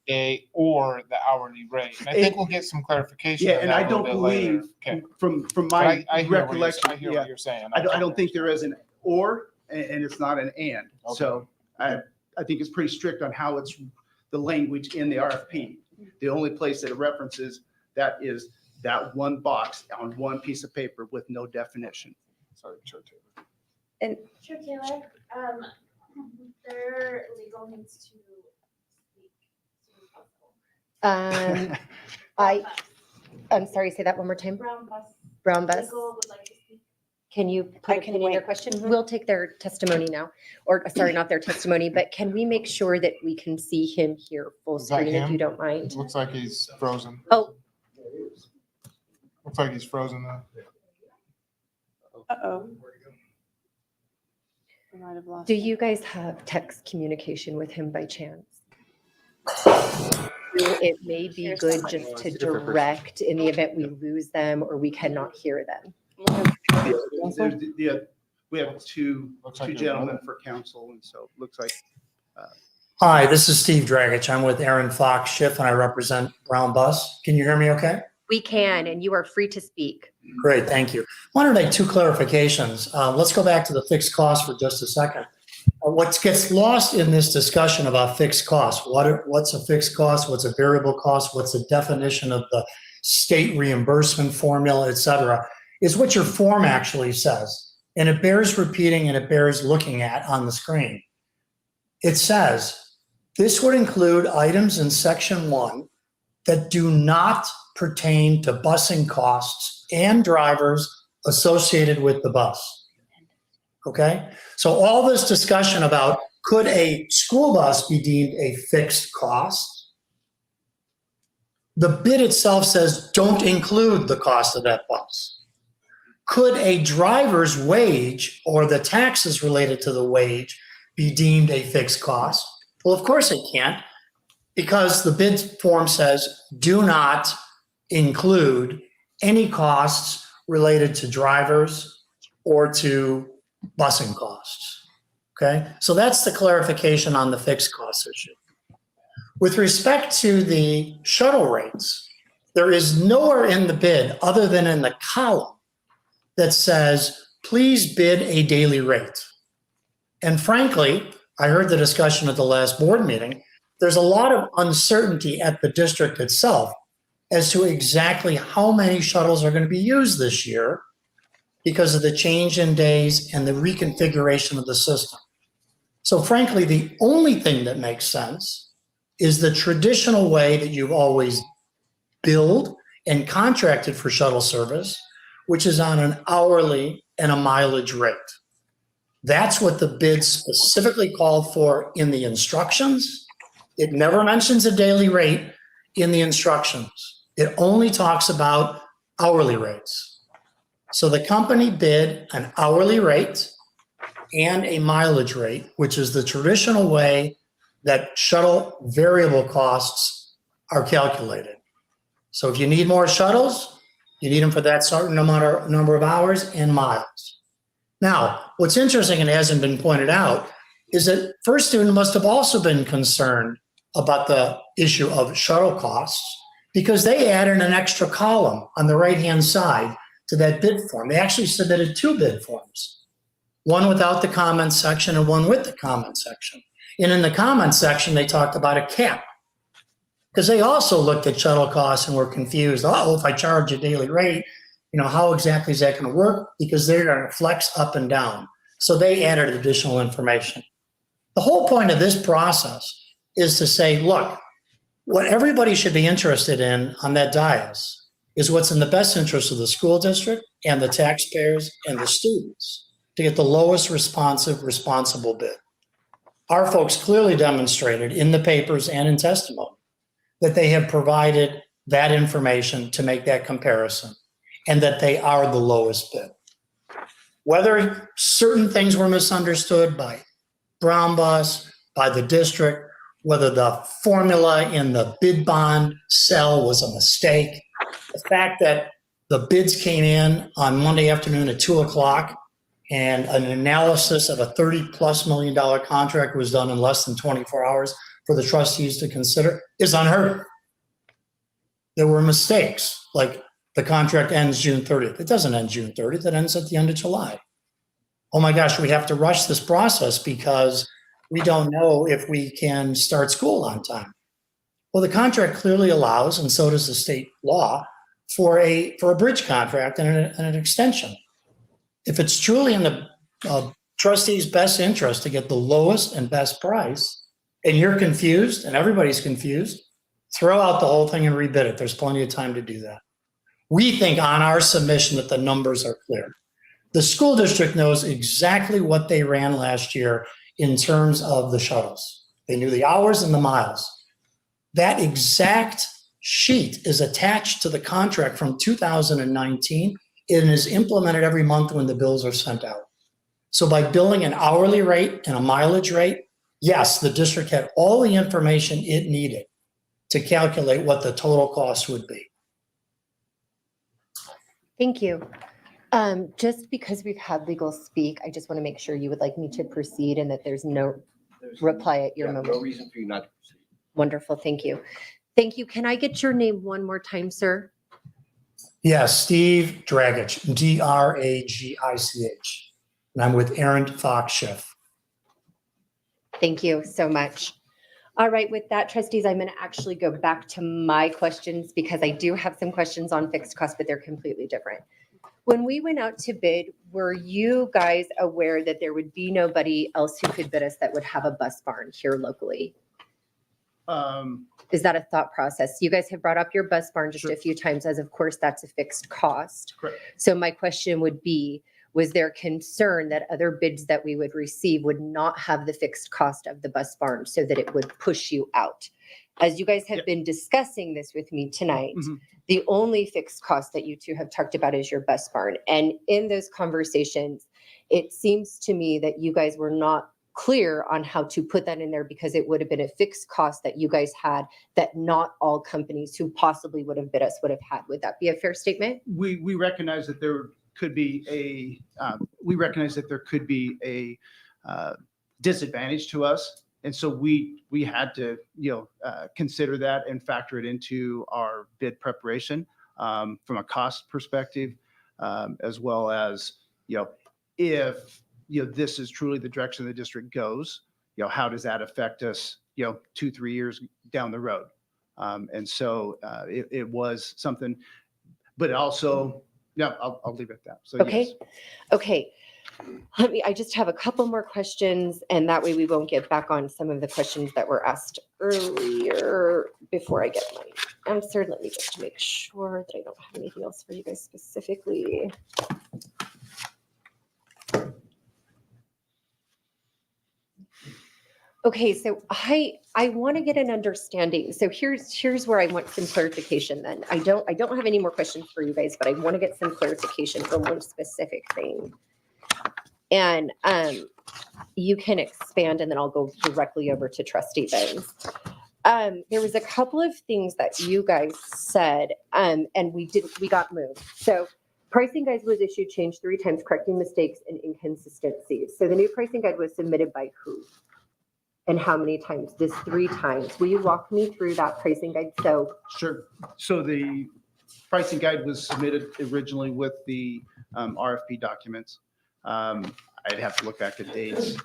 day or the hourly rate. And I think we'll get some clarification. Yeah, on and that I a little don't bit later. believe, Okay. from But my I hear what you're- recollection, I hear yeah, what you're saying. I don't think there is an or, and it's not an and. So I think it's pretty strict on how it's the language in the RFP. The only place that it references that is that one box on one piece of paper with no definition. Sorry, Chair Taylor. And Chair Taylor, their legal needs to speak as soon as possible. I'm sorry, say that one more time. Brown bus. Brown bus. Legal would like to speak. Can you put I a can pin in your wait. question? Mhm. We'll take their testimony now, or sorry, not their testimony, but can we make sure that we can see him here full Is that screen if him? you don't mind? Looks like he's frozen. Oh, Looks like he's frozen now. Uh-oh. I might have lost do him. you guys have text communication with him by chance? It may be Here's good somebody. just to direct in the event we lose them or we cannot hear them. We have two Looks like you're gentlemen rolling. for council, and so it looks like Hi, this is Steve Dragich. I'm with Aaron Fox Schiff and I represent Brown Bus. Can you hear me okay? We can, and you are free to speak. Great, thank you. Wanted to make two clarifications. Let's go back to the fixed cost for just a second. What gets lost in this discussion about fixed costs, what's a fixed cost, what's a variable cost, what's the definition of the state reimbursement formula, et cetera, is what your form actually says. And it bears repeating and it bears looking at on the screen. It says, this would include items in section 1 that do not pertain to busing costs and drivers associated with the bus. Okay? So all this discussion about could a school bus be deemed a fixed cost? The bid itself says don't include the cost of that bus. Could a driver's wage or the taxes related to the wage be deemed a fixed cost? Well, of course it can't, because the bid form says do not include any costs related to drivers or to busing costs. Okay, so that's the clarification on the fixed cost issue. With respect to the shuttle rates, there is nowhere in the bid other than in the column that says, please bid a daily rate. And frankly, I heard the discussion at the last board meeting. There's a lot of uncertainty at the district itself as to exactly how many shuttles are going to be used this year because of the change in days and the reconfiguration of the system. So frankly, the only thing that makes sense is the traditional way that you've always billed and contracted for shuttle service, which is on an hourly and a mileage rate. That's what the bid specifically called for in the instructions. It never mentions a daily rate in the instructions. It only talks about hourly rates. So the company bid an hourly rate and a mileage rate, which is the traditional way that shuttle variable costs are calculated. So if you need more shuttles, you need them for that certain number of hours and miles. Now, what's interesting and hasn't been pointed out is that First Student must have also been concerned about the issue of shuttle costs because they added an extra column on the right-hand side to that bid form. They actually submitted two bid forms, one without the comment section and one with the comment section. And in the comment section, they talked about a cap because they also looked at shuttle costs and were confused. Oh, if I charge a daily rate, how exactly is that going to work? Because they're going to flex up and down. So they added additional information. The whole point of this process is to say, look, what everybody should be interested in on that dais is what's in the best interest of the school district and the taxpayers and the students to get the lowest responsible bid. Our folks clearly demonstrated in the papers and in testimony that they have provided that information to make that comparison and that they are the lowest bid. Whether certain things were misunderstood by Brown Bus, by the district, whether the formula in the bid bond cell was a mistake, the fact that the bids came in on Monday afternoon at 2:00 and an analysis of a $30+ million contract was done in less than 24 hours for the trustees to consider is unheard of. There were mistakes, like the contract ends June 30th. It doesn't end June 30th, it ends at the end of July. Oh my gosh, we have to rush this process because we don't know if we can start school on time. Well, the contract clearly allows, and so does the state law, for a bridge contract and an extension. If it's truly in the trustee's best interest to get the lowest and best price, and you're confused and everybody's confused, throw out the whole thing and rebid it. There's plenty of time to do that. We think on our submission that the numbers are clear. The school district knows exactly what they ran last year in terms of the shuttles. They knew the hours and the miles. That exact sheet is attached to the contract from 2019 and is implemented every month when the bills are sent out. So by billing an hourly rate and a mileage rate, yes, the district had all the information it needed to calculate what the total cost would be. Thank you. Just because we've had legal speak, I just want to make sure you would like me to proceed and that there's no reply at your Yeah, moment. no reason for you not to proceed. Wonderful, thank you. Thank you. Can I get your name one more time, sir? Yes, Steve Dragich, Dragich. And I'm with Aaron Fox Schiff. Thank you so much. All right, with that, trustees, I'm going to actually go back to my questions because I do have some questions on fixed costs, but they're completely different. When we went out to bid, were you guys aware that there would be nobody else who could bid us that would have a bus barn here locally? Is that a thought process? You guys have brought up your bus barn just a few times, as of course that's a fixed cost. Correct. So my question would be, was there concern that other bids that we would receive would not have the fixed cost of the bus barn so that it would push you out? As you guys have been discussing this with me tonight, the only fixed cost that you two have talked about is your bus barn. And in those conversations, it seems to me that you guys were not clear on how to put that in there because it would have been a fixed cost that you guys had that not all companies who possibly would have bid us would have had. Would that be a fair statement? We recognize that there could be a disadvantage to us. And so we had to, consider that and factor it into our bid preparation from a cost perspective, as well as, if, this is truly the direction the district goes, how does that affect us, 2-3 years down the road? And so it was something, but also, I'll leave it at that. So Okay. yes. Okay. I just have a couple more questions and that way we won't get back on some of the questions that were asked earlier before I get my answer. Let me just make sure that I don't have anything else for you guys specifically. Okay, so I want to get an understanding. So here's where I want some clarification then. I don't have any more questions for you guys, but I want to get some clarification for one specific thing. And you can expand and then I'll go directly over to Trustee Benz. There was a couple of things that you guys said and we got moved. So pricing guide was issued, changed 3 times, correcting mistakes and inconsistencies. So the new pricing guide was submitted by who? And how many times? This 3 times. Will you walk me through that pricing guide? So Sure. So the pricing guide was submitted originally with the RFP documents. I'd have to look back at dates,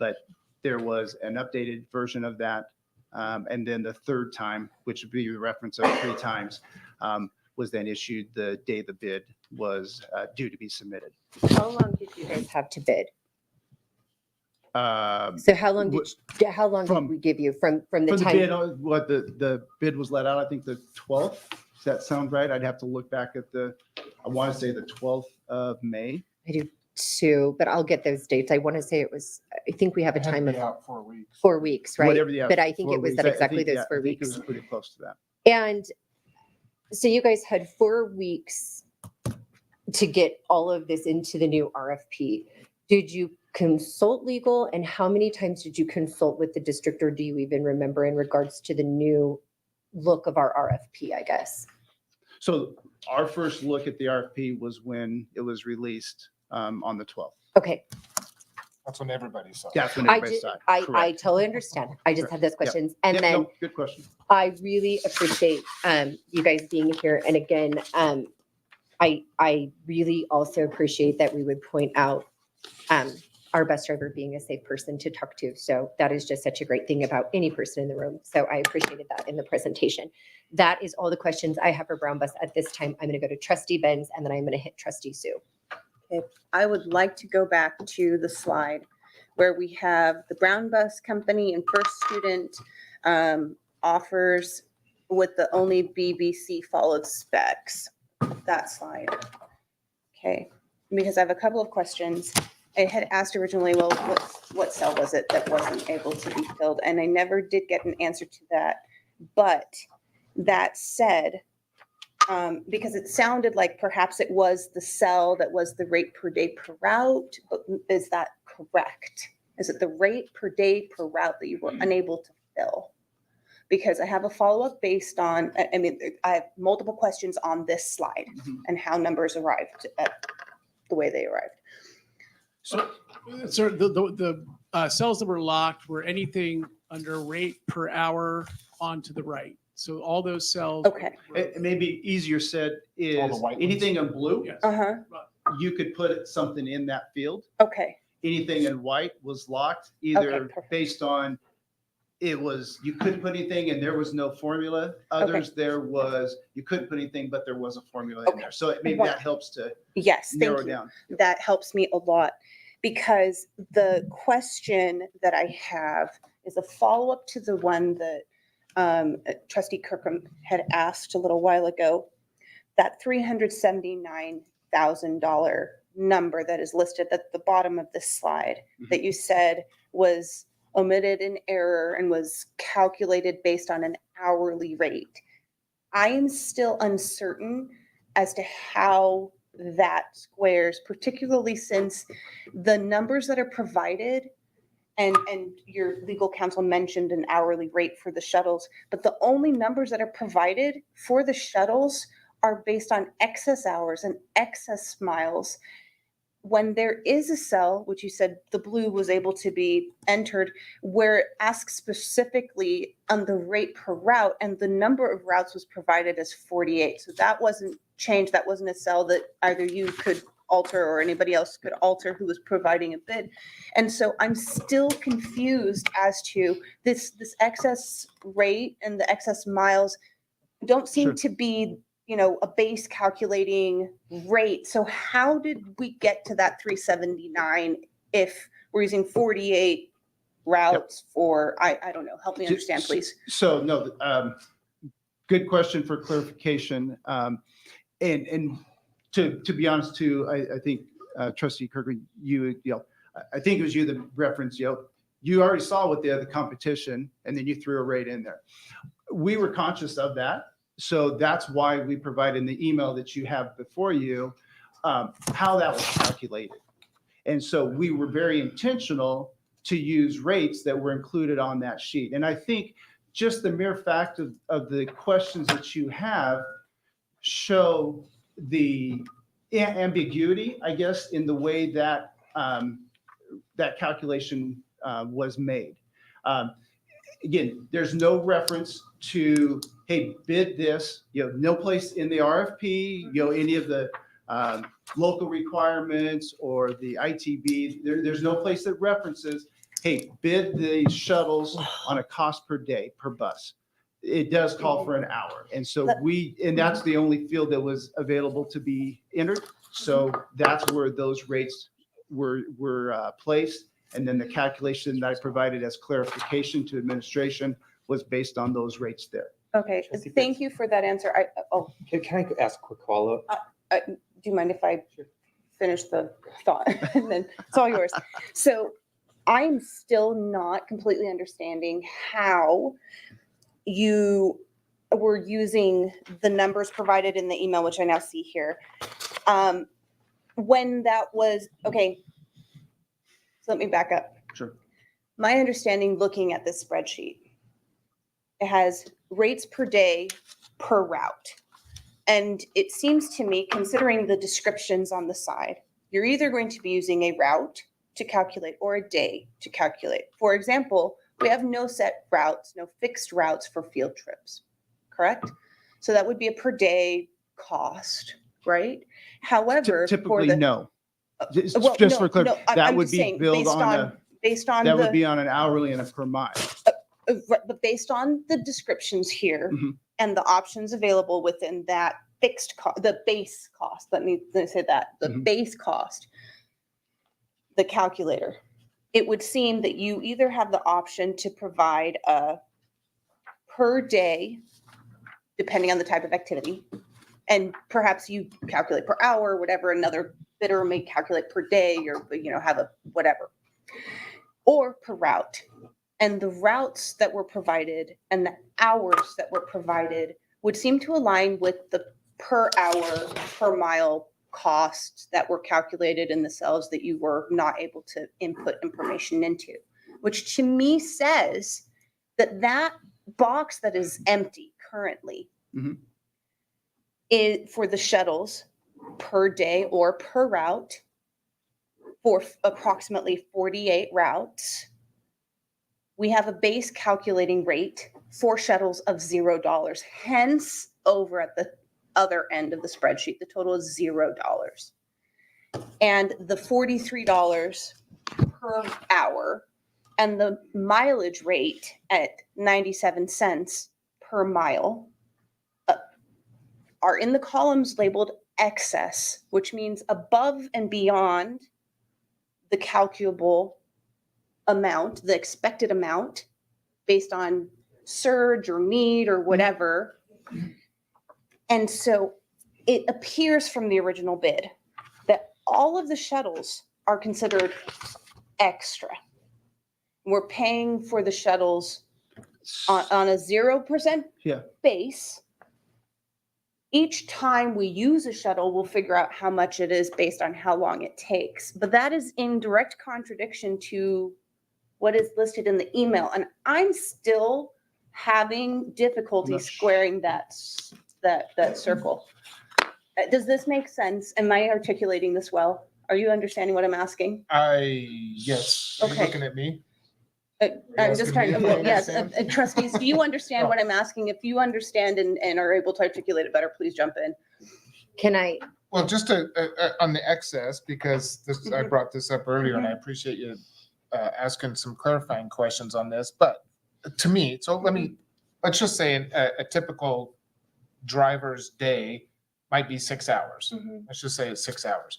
but there was an updated version of that. And then the 3rd time, which would be the reference of 3 times, was then issued the day the bid was due to be submitted. how long did you guys have to bid? So how long did we give you from the From the time? bid, what the bid was let out, I think the 12th. Does that sound right? I'd have to look back at I want to say the 12th of May. I do too, but I'll get those dates. I want to say I think we have a It had to time be of out 4 weeks. 4 weeks, right? Whatever, yeah, But I think 4 it was weeks. that exactly those I 4 think weeks. it was pretty close to that. And so you guys had 4 weeks to get all of this into the new RFP. Did you consult legal and how many times did you consult with the district or do you even remember in regards to the new look of our RFP, I guess? So our first look at the RFP was when it was released on the 12th. Okay, That's when everybody saw it. That's when everybody saw it. I Correct. totally understand. I just had those questions. And Yep, then no, good question. I really appreciate you guys being here. And again, I really also appreciate that we would point out our bus driver being a safe person to talk to. So that is just such a great thing about any person in the room. So I appreciated that in the presentation. That is all the questions I have for Brown Bus at this time. I'm going to go to Trustee Benz and then I'm going to hit Trustee Sue. Okay, I would like to go back to the slide where we have the Brown Bus Company and First Student offers with the only BBC followed specs. That slide. Okay. because I have a couple of questions. I had asked originally, well, what cell was it that wasn't able to be filled? And I never did get an answer to that. But that said, because it sounded like perhaps it was the cell that was the rate per day per route, but is that correct? Is it the rate per day per route that you were unable to fill? Because I have a follow-up based on, I mean, I have multiple questions on this slide and how numbers arrived at the way they arrived. So the cells that were locked were anything under rate per hour onto the right. So all those cells. Okay. It may be easier said All the is white ones. anything in blue, Yes. Uh-huh. you could put something in that field. Okay. Anything in white was locked, either perfect. based on it was, you couldn't put anything and there was no formula. Others, there was, you couldn't put anything, but there was a formula in Okay. there. So maybe that helps to Yes, narrow thank you. down. That helps me a lot because the question that I have is a follow-up to the one that Trustee Kirkham had asked a little while ago. That $379,000 number that is listed at the bottom of this slide that you said was omitted in error and was calculated based on an hourly rate. I am still uncertain as to how that squares, particularly since the numbers that are provided, and your legal counsel mentioned an hourly rate for the shuttles, but the only numbers that are provided for the shuttles are based on excess hours and excess miles. When there is a cell, which you said the blue was able to be entered, where it asks specifically on the rate per route, and the number of routes was provided as 48. So that wasn't changed. That wasn't a cell that either you could alter or anybody else could alter who was providing a bid. And so I'm still confused as to this excess rate and the excess miles don't seem Sure. to be, you know, a base calculating rate. So how did we get to that 379 if we're using 48 routes for, I don't know, help me understand, please. So no, good question for clarification. And to be honest too, I think Trustee Kirkland, you know, I think it was you that referenced, you already saw what the competition, and then you threw a rate in there. We were conscious of that. So that's why we provide in the email that you have before you, how that was calculated. And so we were very intentional to use rates that were included on that sheet. And I think just the mere fact of the questions that you have show the ambiguity, I guess, in the way that that calculation was made. Again, there's no reference to, hey, bid this, no place in the RFP, any of the local requirements or the ITB, there's no place that references, hey, bid the shuttles on a cost per day per bus. It does call for an hour. And so and that's the only field that was available to be entered. So that's where those rates were placed. And then the calculation that I provided as clarification to administration was based on those rates there. Okay, thank you for that answer. Can I ask a quick follow-up? Do you mind if I finish the thought? And then it's all yours. So I'm still not completely understanding how you were using the numbers provided in the email, which I now see here. When that was, okay, so let me back up. Sure. My understanding looking at this spreadsheet, it has rates per day per route. And it seems to me, considering the descriptions on the side, you're either going to be using a route to calculate or a day to calculate. For example, we have no set routes, no fixed routes for field trips, correct? So that would be a per day cost, right? However, Typically, no. Just well, just no, for clarity, no, that I'm would just be saying, billed on based on that the, would be on an hourly and a per mile. but based on the descriptions here Mhm. and the options available within that fixed cost, the base cost, let me say that, the Mhm. base cost, the calculator, it would seem that you either have the option to provide a per day, depending on the type of activity, and perhaps you calculate per hour, whatever another bidder may calculate per day or, have a whatever, or per route. And the routes that were provided and the hours that were provided would seem to align with the per hour, per mile costs that were calculated in the cells that you were not able to input information into, which to me says that that box that is empty currently Mhm. is for the shuttles per day or per route for approximately 48 routes. We have a base calculating rate for shuttles of $0. Hence, over at the other end of the spreadsheet, the total is $0. And the $43 per hour and the mileage rate at 97 cents per mile are in the columns labeled excess, which means above and beyond the calculable amount, the expected amount based on surge or need or whatever. And so it appears from the original bid that all of the shuttles are considered extra. We're paying for the shuttles on a 0% Yeah. base. Each time we use a shuttle, we'll figure out how much it is based on how long it takes. But that is in direct contradiction to what is listed in the email. And I'm still having difficulty squaring that circle. Does this make sense? Am I articulating this well? Are you understanding what I'm asking? Yes. Are you Okay. looking at me? I'm just trying to, asking me to yes, understand? trustees, do you understand what I'm asking? If you understand and are able to articulate it better, please jump in. Can I, Well, just on the excess, because this, I brought this up earlier and I appreciate you asking some clarifying questions on this, but to me, so let's just say a typical driver's day might be 6 hours. Let's just say it's 6 hours.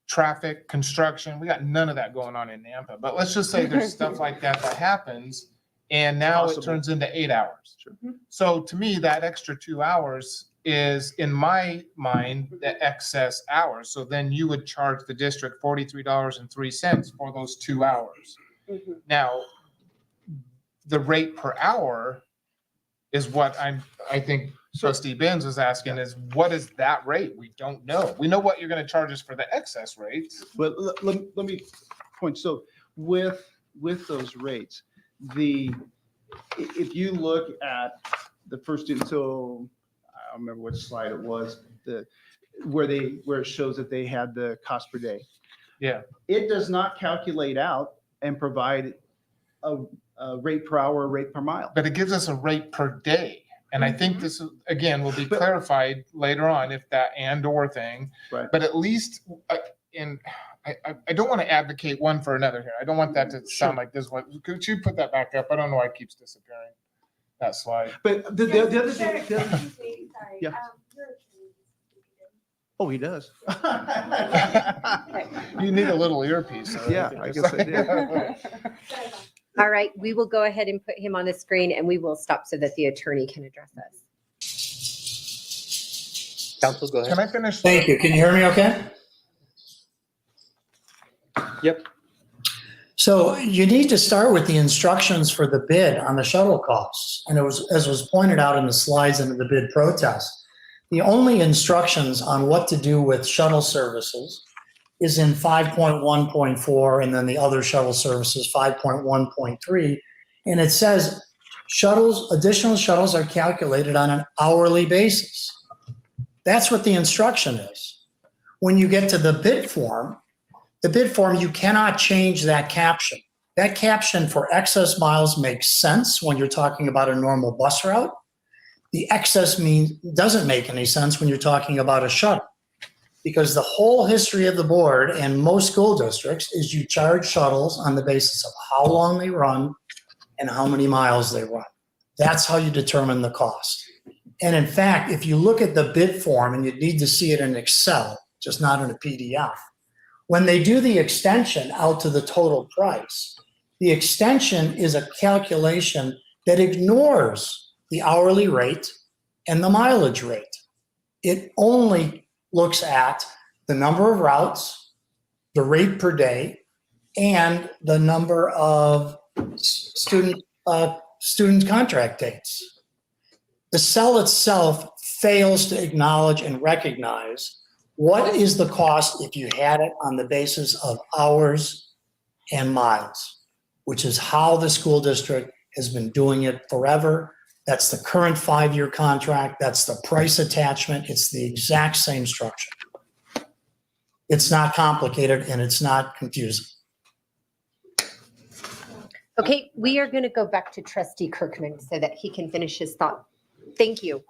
Traffic, construction, we got none of that going on in Nampa, but let's just say there's stuff like that happens and now it Possible. turns into 8 hours. Sure. So to me, that extra 2 hours is, in my mind, the excess hours. So then you would charge the district $43.03 for those 2 hours. Now, the rate per hour is what I think Trustee Benz was asking is, what is that rate? We don't know. We know what you're going to charge us for the excess rates. But let me point, so with those rates, if you look at the first, so I don't remember which slide it was, where it shows that they had the cost per day. Yeah. It does not calculate out and provide a rate per hour, rate per mile. But it gives us a rate per day. And I think this, again, will be clarified later on if that and/or thing. Right. But at least, I don't want to advocate one for another here. I don't want that to sound like this one. Could you put that back up? I don't know why it keeps disappearing, that slide. But the other thing, Excuse me, sorry. Yeah. Your attorney is oh, he does. You need a little earpiece. So Yeah, I guess I did. speaking. all right, we will go ahead and put him on the screen and we will stop so that the attorney can address us. Council, go Can ahead. I finish? Thank you. Can you hear me okay? Yep. So you need to start with the instructions for the bid on the shuttle costs. And it was, as was pointed out in the slides and in the bid protest, the only instructions on what to do with shuttle services is in 5.1.4 and then the other shuttle services, 5.1.3. And it says additional shuttles are calculated on an hourly basis. That's what the instruction is. When you get to the bid form, you cannot change that caption. That caption for excess miles makes sense when you're talking about a normal bus route. The excess doesn't make any sense when you're talking about a shuttle, because the whole history of the board and most school districts is you charge shuttles on the basis of how long they run and how many miles they run. That's how you determine the cost. And in fact, if you look at the bid form, and you need to see it in Excel, just not in a PDF, when they do the extension out to the total price, the extension is a calculation that ignores the hourly rate and the mileage rate. It only looks at the number of routes, the rate per day, and the number of student contract dates. The cell itself fails to acknowledge and recognize what is the cost if you had it on the basis of hours and miles, which is how the school district has been doing it forever. That's the current 5-year contract. That's the price attachment. It's the exact same structure. It's not complicated and it's not confusing. Okay, we are going to go back to Trustee Kirkman so that he can finish his thought. Thank you.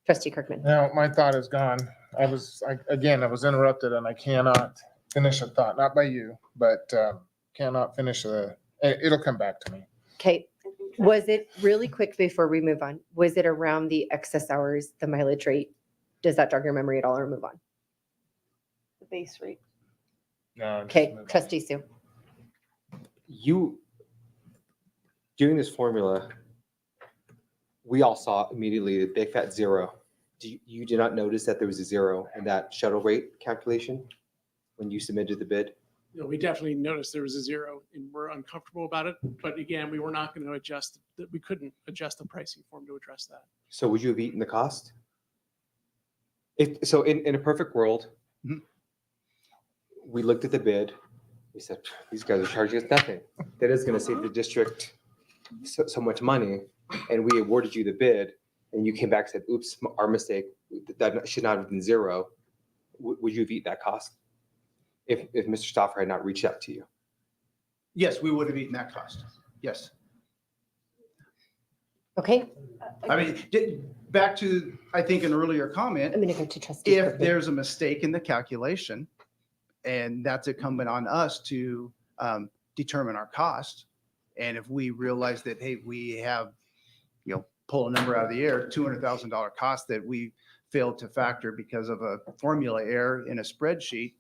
Trustee Kirkman. Now, my thought is gone. I was interrupted and I cannot finish a thought, not by you, but cannot finish it'll come back to me. Okay, was it really quick before we move on? Was it around the excess hours, the mileage rate? Does that jog your memory at all or move on? The base rate. No. just Okay, move on. Trustee Sue. You, doing this formula, we all saw immediately the big fat zero. You did not notice that there was a zero in that shuttle rate calculation when you submitted the bid? No, we definitely noticed there was a zero and we're uncomfortable about it. But again, we were not going to adjust, we couldn't adjust the pricing form to address that. So would you have eaten the cost? So in a perfect world, Mhm. we looked at the bid, we said, these guys are charging us nothing. That is going to save the district so much money. And we awarded you the bid and you came back and said, oops, our mistake, that should not have been zero. Would you have eaten that cost? If Mr. Stauffer had not reached out to you? Yes, we would have eaten that cost. Yes. Okay, I mean, back to, I think, an earlier comment, I'm going to go to Trustee if Kirkman. there's a mistake in the calculation, and that's incumbent on us to determine our cost. And if we realize that, hey, we have, pull a number out of the air, $200,000 cost that we failed to factor because of a formula error in a spreadsheet,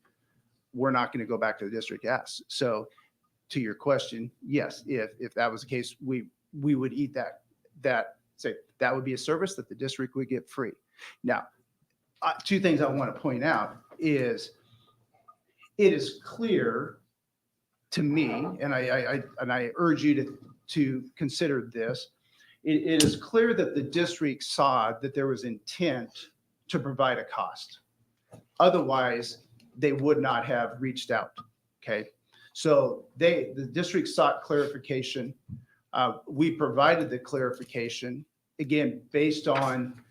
we're not going to go back to the district as. So to your question, yes, if that was the case, we would eat that would be a service that the district would get free. Now, two things I want to point out is it is clear to me, and I urge you to consider this. It is clear that the district saw that there was intent to provide a cost. Otherwise, they would not have reached out. Okay, so the district sought clarification. We provided the clarification, again, based on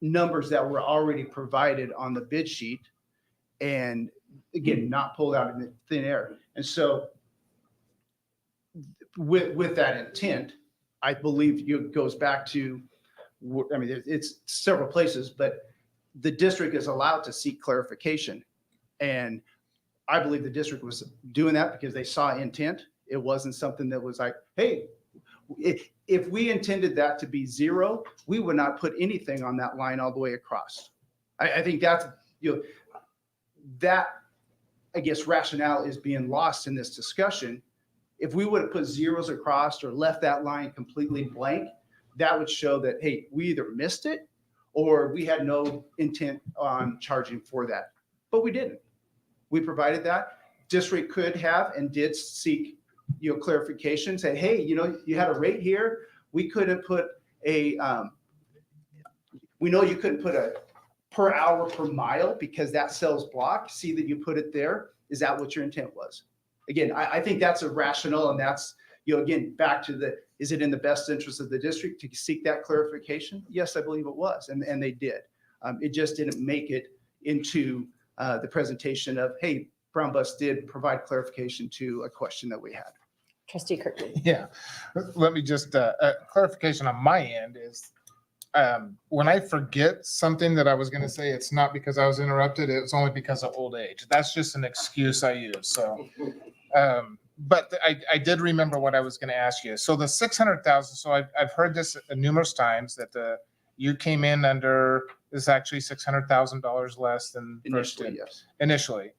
numbers that were already provided on the bid sheet, and again, not pulled out in thin air. And so with that intent, I believe it goes back to, I mean, it's several places, but the district is allowed to seek clarification. And I believe the district was doing that because they saw intent. It wasn't something that was like, hey, if we intended that to be zero, we would not put anything on that line all the way across. I think that's, that, I guess, rationale is being lost in this discussion. If we would have put zeros across or left that line completely blank, that would show that, hey, we either missed it or we had no intent on charging for that. But we didn't. We provided that. District could have and did seek clarification, say, hey, you had a rate here. We couldn't put we know you couldn't put a per hour per mile because that cell's blocked. See that you put it there. Is that what your intent was? Again, I think that's a rational, and that's, again, back to is it in the best interest of the district to seek that clarification? Yes, I believe it was, and they did. It just didn't make it into the presentation of, hey, Brown Bus did provide clarification to a question that we had. Trustee Kirkman. Yeah, let me just, clarification on my end is, when I forget something that I was going to say, it's not because I was interrupted. It's only because of old age. That's just an excuse I use. So, but I did remember what I was going to ask you. So the 600,000. So I've heard this numerous times that you came in under is actually $600,000 less than Initially, yes. Initially.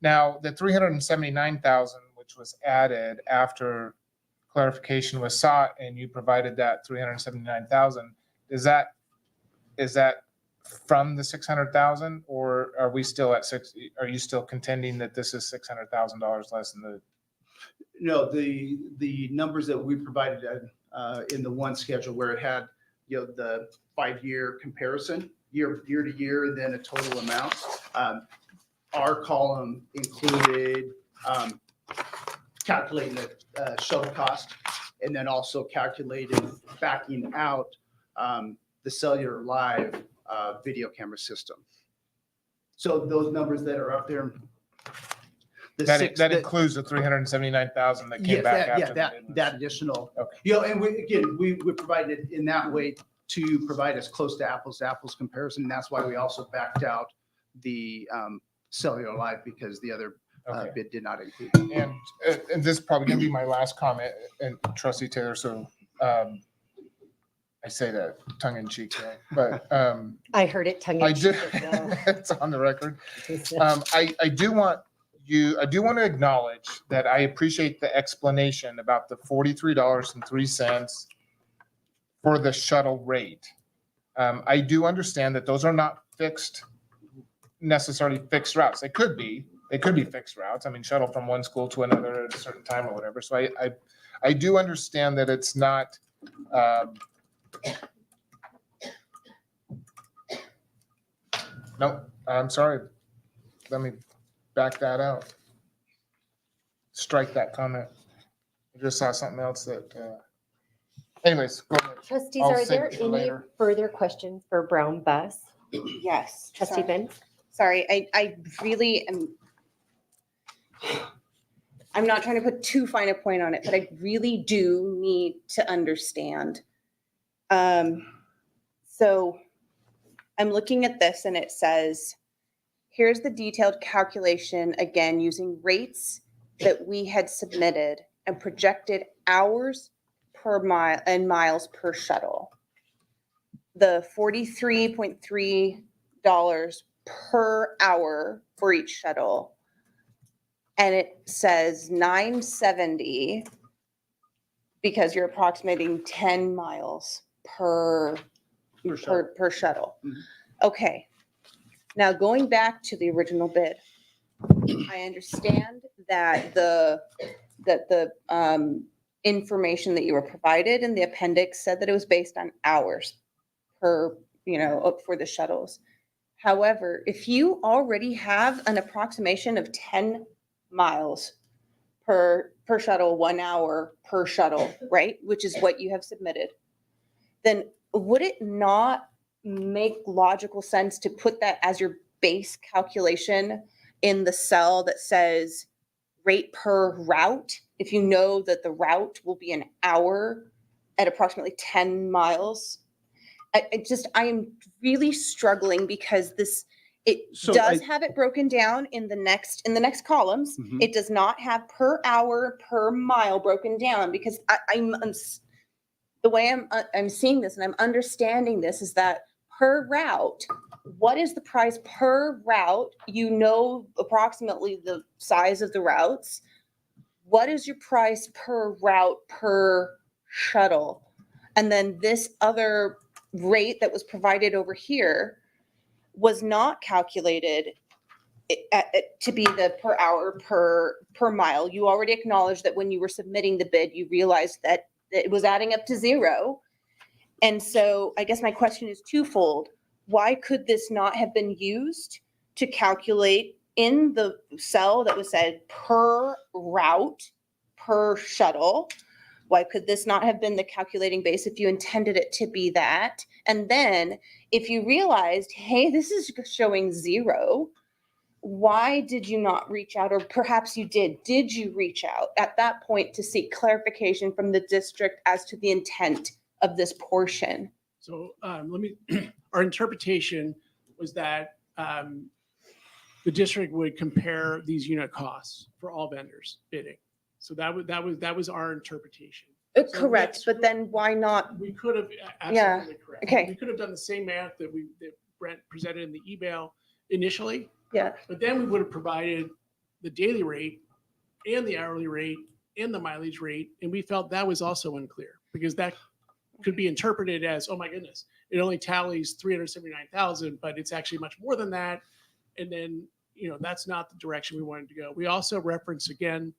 Now the 379,000, which was added after clarification was sought, and you provided that 379,000. Is that from the 600,000, or are we still at are you still contending that this is $600,000 less than the? No, the numbers that we provided in the one schedule where it had, the 5-year comparison, year to year, and then a total amount. Our column included calculating the shuttle cost, and then also calculated backing out the cellular live video camera system. So those numbers that are up there. That includes the 379,000 that came back after. That additional. Okay. And we provided it in that way to provide us close to apples comparison. And that's why we also backed out the cellular live, because the other Okay. bid did not include it. And this is probably gonna be my last comment, and Trustee Taylor, so I say that tongue in cheek, right? But I heard it tongue I in do, cheek. as well. it's on the record. I do want to acknowledge that I appreciate the explanation about the $43.03 for the shuttle rate. I do understand that those are not necessarily fixed routes. They could be fixed routes. I mean, shuttle from one school to another at a certain time or whatever. So I do understand that it's not, no, I'm sorry. Let me back that out. Strike that comment. I just saw something else that, anyways, go ahead. Trustees, I'll are save there it for any later. further questions for Brown Bus? Yes. Trustee sorry. Benz? Sorry, I really am. I'm not trying to put too fine a point on it, but I really do need to understand. So I'm looking at this and it says, here's the detailed calculation, again, using rates that we had submitted and projected hours per mile and miles per shuttle. The $43.3 per hour for each shuttle. And it says 970 because you're approximating 10 miles per shuttle. Mhm. Okay. Now going back to the original bid, I understand that the information that you were provided in the appendix said that it was based on hours per, for the shuttles. However, if you already have an approximation of 10 miles per shuttle, 1 hour per shuttle, right? Which is what you have submitted, then would it not make logical sense to put that as your base calculation in the cell that says rate per route? If you know that the route will be an hour at approximately 10 miles. I am really struggling because it So does have it broken down in the next columns. Mhm. It does not have per hour, per mile broken down, because the way I'm seeing this and I'm understanding this is that per route, what is the price per route? You know approximately the size of the routes. What is your price per route per shuttle? And then this other rate that was provided over here was not calculated to be the per hour per mile. You already acknowledged that when you were submitting the bid, you realized that it was adding up to 0. And so I guess my question is twofold. Why could this not have been used to calculate in the cell that was said per route, per shuttle? Why could this not have been the calculating base if you intended it to be that? And then if you realized, hey, this is showing 0, why did you not reach out? Or perhaps you did. Did you reach out at that point to seek clarification from the district as to the intent of this portion? So our interpretation was that the district would compare these unit costs for all vendors bidding. So that was our interpretation. So Correct, yes, but then why not? We could have, Yeah, absolutely correct. okay. We could have done the same math that Brent presented in the email initially, Yeah, but then we would have provided the daily rate and the hourly rate and the mileage rate. And we felt that was also unclear because that could be interpreted as, oh my goodness, it only tallies 379,000, but it's actually much more than that. And then, that's not the direction we wanted to go. We also reference again,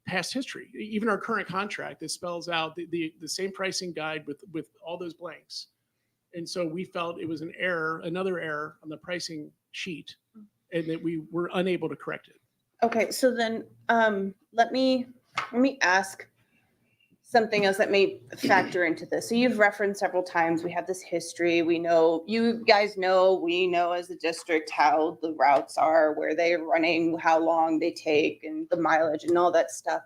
past history, even our current contract that spells out the same pricing guide with all those blanks. And so we felt it was another error on the pricing sheet, and that we were unable to correct it. Okay, so then let me ask something else that may factor into this. So you've referenced several times, we have this history. We know, you guys know, we know as a district how the routes are, where they're running, how long they take, and the mileage and all that stuff.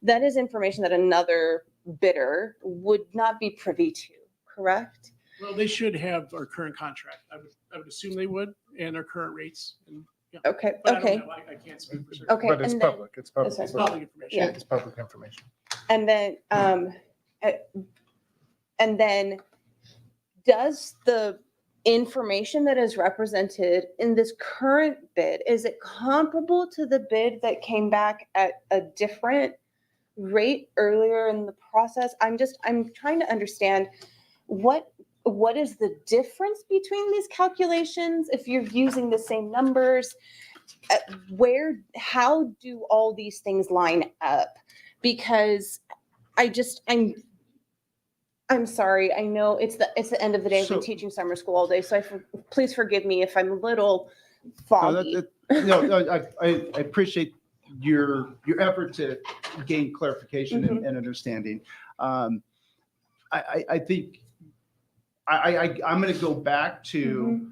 That is information that another bidder would not be privy to, correct? Well, they should have our current contract. I would assume they would, and our current rates. And, Okay, but I don't okay, know. I can't speak for certain. okay. But it's and then- public, it's public. Sorry. It's public information. Yeah. It's public information. And then does the information that is represented in this current bid, is it comparable to the bid that came back at a different rate earlier in the process? I'm trying to understand what is the difference between these calculations if you're using the same numbers? How do all these things line up? Because I'm sorry. I know it's the end of the day. I've been So- teaching summer school all day, so please forgive me if I'm a little foggy. I appreciate your effort to gain clarification and understanding. I think I'm going to go back to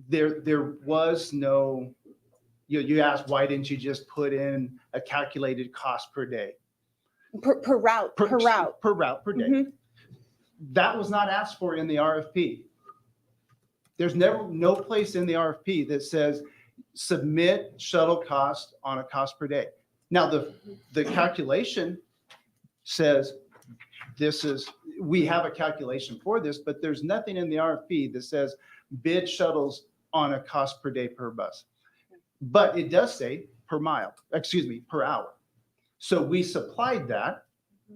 there was no, you asked, why didn't you just put in a calculated cost per day? Per route. Per route, per day. Mhm. That was not asked for in the RFP. There's no place in the RFP that says submit shuttle cost on a cost per day. Now, the calculation says we have a calculation for this, but there's nothing in the RFP that says bid shuttles on a cost per day per bus. But it does say per hour. So we supplied that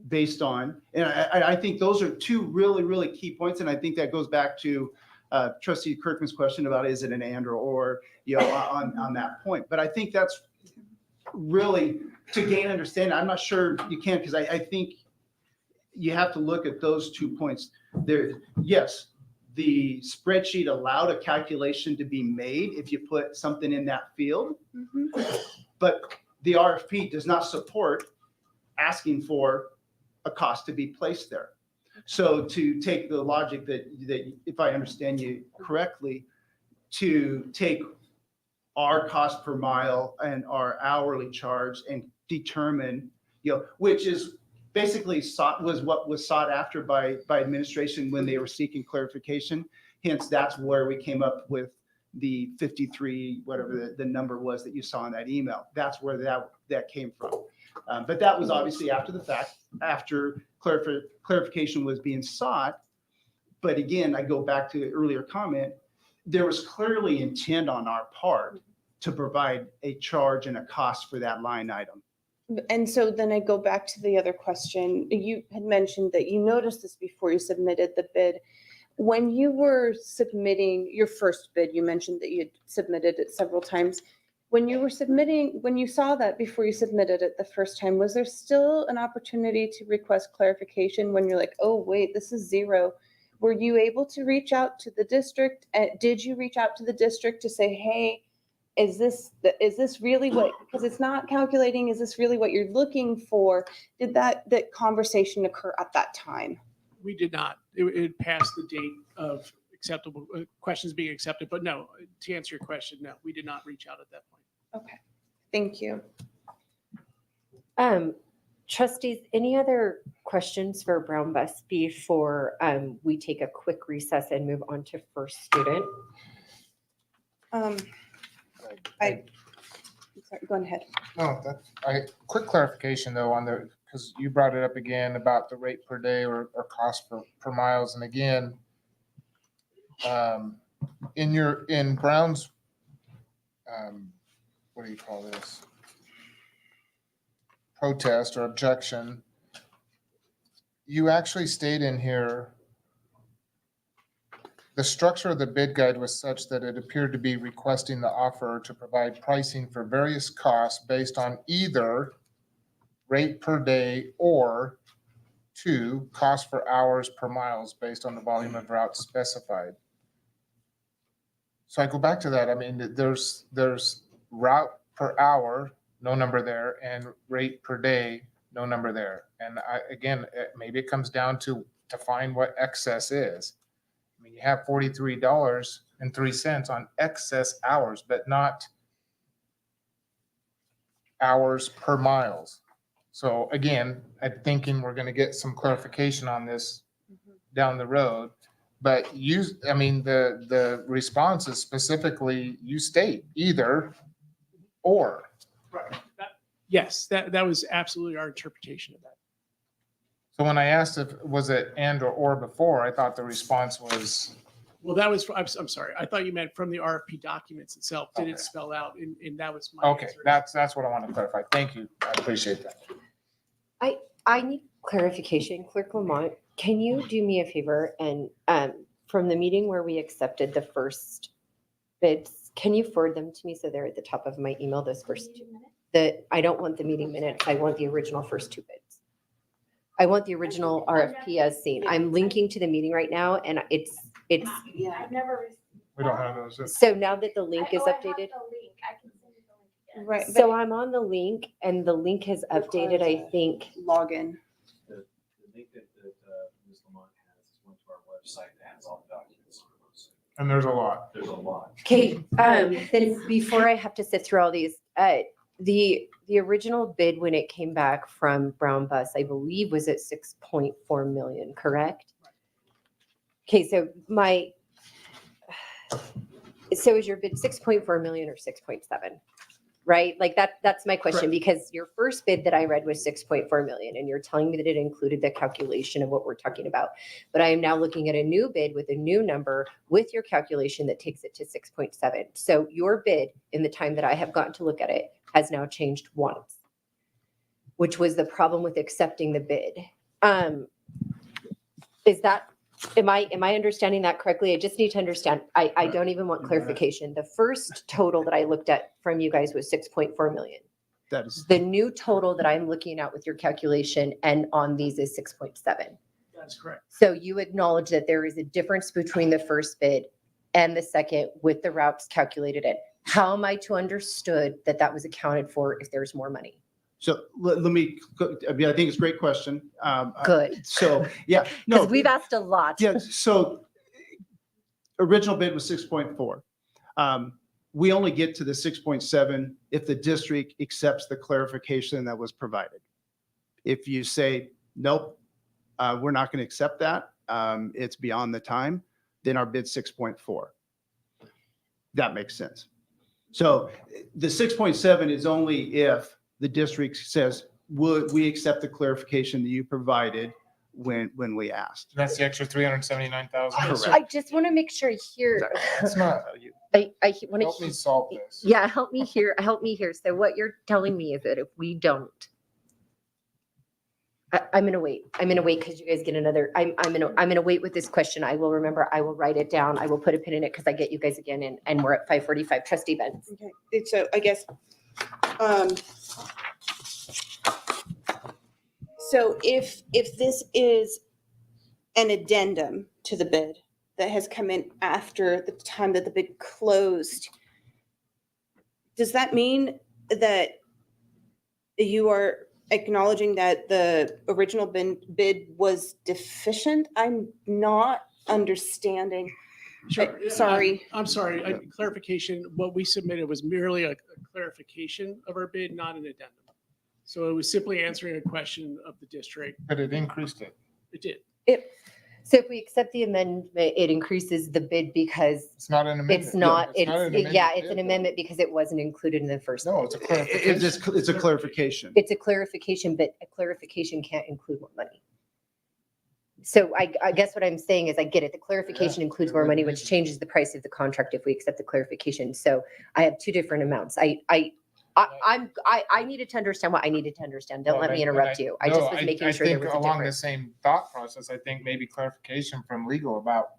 based on, and I think those are two really, really key points. And I think that goes back to Trustee Kirkman's question about, is it an and or on that point. But I think that's really to gain understanding. I'm not sure you can, because I think you have to look at those 2 points there. Yes, the spreadsheet allowed a calculation to be made if you put something in that field, but the RFP does not support asking for a cost to be placed there. So to take the logic that if I understand you correctly, to take our cost per mile and our hourly charge and determine, which is basically what was sought after by administration when they were seeking clarification. Hence, that's where we came up with the 53, whatever the number was that you saw in that email. That's where that came from. But that was obviously after the fact, after clarification was being sought. But again, I go back to the earlier comment, there was clearly intent on our part to provide a charge and a cost for that line item. And so then I go back to the other question. You had mentioned that you noticed this before you submitted the bid. When you were submitting your first bid, you mentioned that you had submitted it several times. When you saw that before you submitted it the first time, was there still an opportunity to request clarification when you're like, oh, wait, this is zero? Were you able to reach out to the district? Did you reach out to the district to say, hey, is this really what, because it's not calculating, is this really what you're looking for? Did that conversation occur at that time? We did not. It passed the date of acceptable questions being accepted, but no, to answer your question, no, we did not reach out at that point. Okay, thank you. Trustees, any other questions for Brown Bus before we take a quick recess and move on to first student? Sorry, go ahead. No, quick clarification though because you brought it up again about the rate per day or cost per miles. And again, in Brown's, what do you call this? Protest or objection, you actually state in here, the structure of the bid guide was such that it appeared to be requesting the offerer to provide pricing for various costs based on either rate per day or 2, cost for hours per miles based on the volume of routes specified. So I go back to that. I mean, there's route per hour, no number there, and rate per day, no number there. And again, maybe it comes down to find what excess is. I mean, you have $43.03 on excess hours, but not hours per miles. So again, I'm thinking we're gonna get some clarification on this down the road. But the response is specifically, you state either or. Right. Yes, that was absolutely our interpretation of that. So when I asked if, was it and or before, I thought the response was, Well, that was, I'm sorry. I thought you meant from the RFP documents itself. Did Okay. it spell out? And that was my okay, answer. that's what I want to clarify. Thank you. I appreciate that. I need clarification. Clerk Lamont, can you do me a favor and from the meeting where we accepted the first bids, can you forward them to me so they're at the top of my email, those first two? I don't want the meeting minutes. I want the original first two bids. I want the original RFP as seen. I'm linking to the meeting right now and it's, Yeah, I've never received. We don't have those. so now that the link is I have updated. the link. I can send you the link again. Right, So I'm on the link and the link has updated, I think. login. The link that Ms. Lamont has is one to our website that has all the documents. And there's a lot. There's a lot. Okay, then before I have to sit through all these, the original bid when it came back from Brown Bus, I believe was at 6.4 million, correct? Okay, so is your bid 6.4 million or 6.7? Right? Like that's my question, Correct. because your first bid that I read was 6.4 million and you're telling me that it included the calculation of what we're talking about. But I am now looking at a new bid with a new number with your calculation that takes it to 6.7. So your bid in the time that I have gotten to look at it has now changed once, which was the problem with accepting the bid. Am I understanding that correctly? I just need to understand. I don't even want clarification. The first total that I looked at from you guys was 6.4 million. That is, The new total that I'm looking at with your calculation and on these is 6.7. That's correct. So you acknowledge that there is a difference between the first bid and the second with the routes calculated in. How am I to understood that that was accounted for if there's more money? so let me, I mean, I think it's a great question. Good. So, yeah, no. Because we've asked a lot. Yeah, so original bid was 6.4. We only get to the 6.7 if the district accepts the clarification that was provided. If you say, nope, we're not going to accept that, it's beyond the time, then our bid's 6.4. That makes sense. So the 6.7 is only if the district says, would we accept the clarification that you provided when we asked. That's the extra 379,000. Correct. I just want to make sure here. It's not, I want help me to. solve this. Yeah, help me here. Help me here. So what you're telling me is that if we don't, I'm gonna wait. I'm gonna wait because you guys get another. I'm gonna wait with this question. I will remember. I will write it down. I will put a pin in it because I get you guys again, and we're at 5:45. Trustee Benz. Okay, so I guess, so if this is an addendum to the bid that has come in after the time that the bid closed, does that mean that you are acknowledging that the original bid was deficient? I'm not understanding. Sure. Sorry. I'm sorry. Clarification. What we submitted was merely a clarification of our bid, not an addendum. So it was simply answering a question of the district. But it increased it. It did. So if we accept the amendment, it increases the bid because It's not an amendment. it's not. an It's amendment yeah. It's bid, an though. amendment because it wasn't included in the first. No, bid. it's a clarification. It's a clarification. It's a clarification, but a clarification can't include more money. So I guess what I'm saying is I get it. The clarification includes more money, which changes the price of the contract if we accept the clarification. So I have two different amounts. I needed to understand what I needed to understand. Don't Well, let me and interrupt you. I just was making sure there was a Along the difference. same thought process, I think maybe clarification from legal about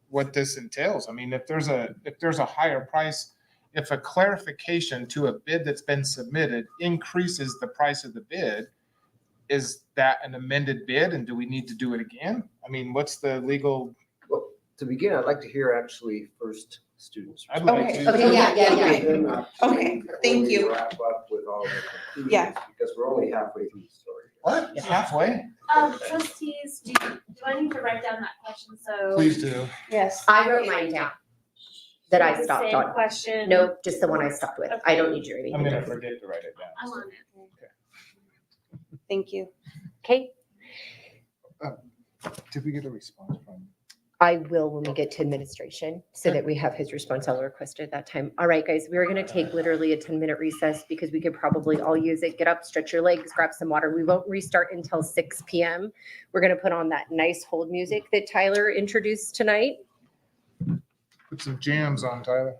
what this entails. I mean, if there's a higher price, if a clarification to a bid that's been submitted increases the price of the bid, is that an amended bid and do we need to do it again? I mean, what's the legal? Well, to begin, I'd like to hear actually first students. I'd like Okay, to- okay, yeah. Then, Okay, thank when we you. Wrap up with all the conclusions, Yeah. because we're only halfway through the story. What? Halfway? Trustees, do I need to write down that question? So. Please do. Yes. I wrote mine down that I The stopped same on. question. No, just the one I stopped with. I don't need your I'm anything. gonna else. forget to write it down. I'm on it. Thank you. Okay, Did we get a response from? I will when we get to administration so that we have his response. I'll request it at that time. All right, guys, we're gonna take literally a 10-minute recess because we could probably all use it. Get up, stretch your legs, grab some water. We won't restart until 6 p.m. We're gonna put on that nice hold music that Tyler introduced tonight. Put some jams on, Tyler.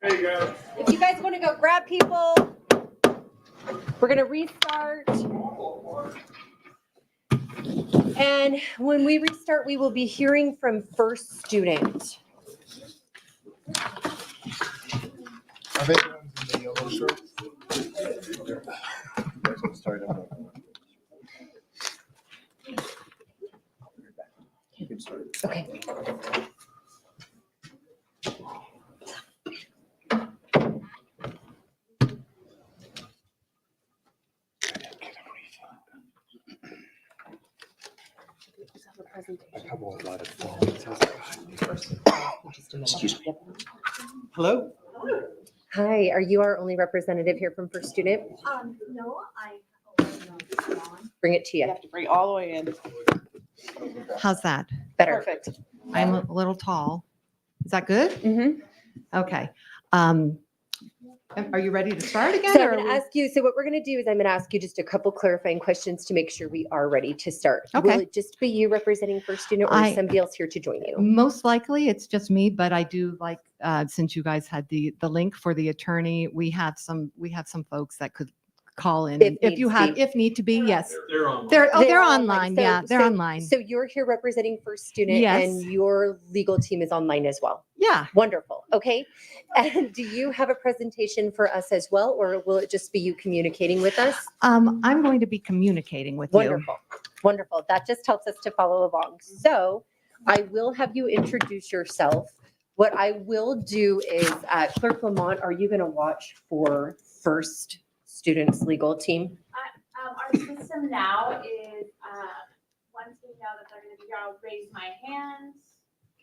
If you guys want to go grab people, we're going to restart. And when we restart, we will be hearing from first student. Are they the ones in the yellow shirts? Okay. Hello? Hi, are you our only representative here from first student? No, I. Bring it to You you. have to bring it all the way in. How's that? Better. Perfect. I'm a little tall. Is that good? Mm-hmm. Okay. Are you ready to start again? So I'm or going to are we- ask you, so what we're going to do is I'm going to ask you just a couple clarifying questions to make sure we are ready to start. Will Okay. it just be you representing first student or I- is somebody else here to join you? Most likely it's just me, but I do like, since you guys had the link for the attorney, we have some folks that could call in. If If you needs have, be. If need to be, yes. They're on. They're They're online. So- Yeah, they're so- online. So you're here representing first student Yes. and your legal team is online as well. Yeah. Wonderful. Okay. And do you have a presentation for us as well, or will it just be you communicating with us? I'm going to be communicating with you. Wonderful. Wonderful. That just helps us to follow along. So I will have you introduce yourself. What I will do is, Clerk Lamont, are you going to watch for first student's legal team? Our system now is, once we know that they're gonna be here, I'll raise my hand.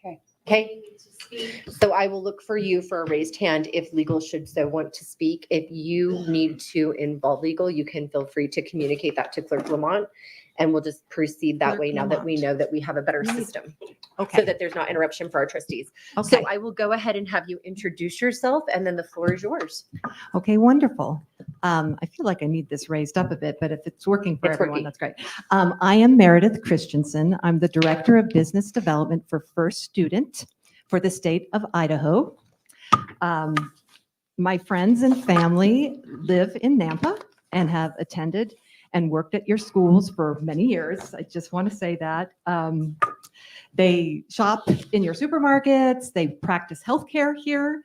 Okay. They need to speak. So I will look for you for a raised hand if legal should so want to speak. If you need to involve legal, you can feel free to communicate that to Clerk Lamont. And we'll just proceed that Clerk way now that we Lamont. know that we have a better You need- system. Okay. So that there's not interruption for our trustees. Okay. So I will go ahead and have you introduce yourself and then the floor is yours. Okay, wonderful. I feel like I need this raised up a bit, but if it's working for It's everyone, working. that's great. I am Meredith Christensen. I'm the Director of Business Development for First Student for the state of Idaho. My friends and family live in Nampa and have attended and worked at your schools for many years. I just want to say that. They shop in your supermarkets, they practice healthcare here,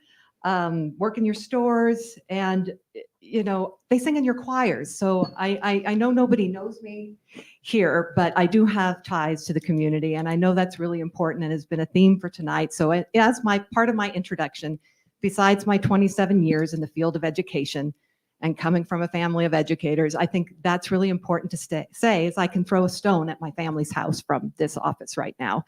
work in your stores, and they sing in your choirs. So I know nobody knows me here, but I do have ties to the community, and I know that's really important and has been a theme for tonight. So as my part of my introduction, besides my 27 years in the field of education and coming from a family of educators, I think that's really important to say is I can throw a stone at my family's house from this office right now.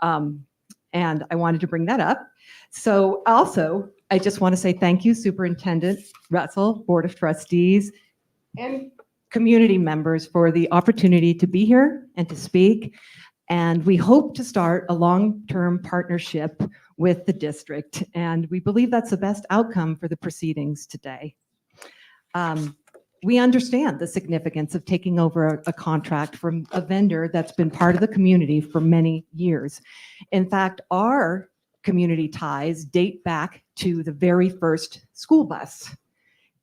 And I wanted to bring that up. So also, I just want to say thank you, Superintendent Russell, Board of Trustees, and community members for the opportunity to be here and to speak. And we hope to start a long-term partnership with the district. And we believe that's the best outcome for the proceedings today. We understand the significance of taking over a contract from a vendor that's been part of the community for many years. In fact, our community ties date back to the very first school bus.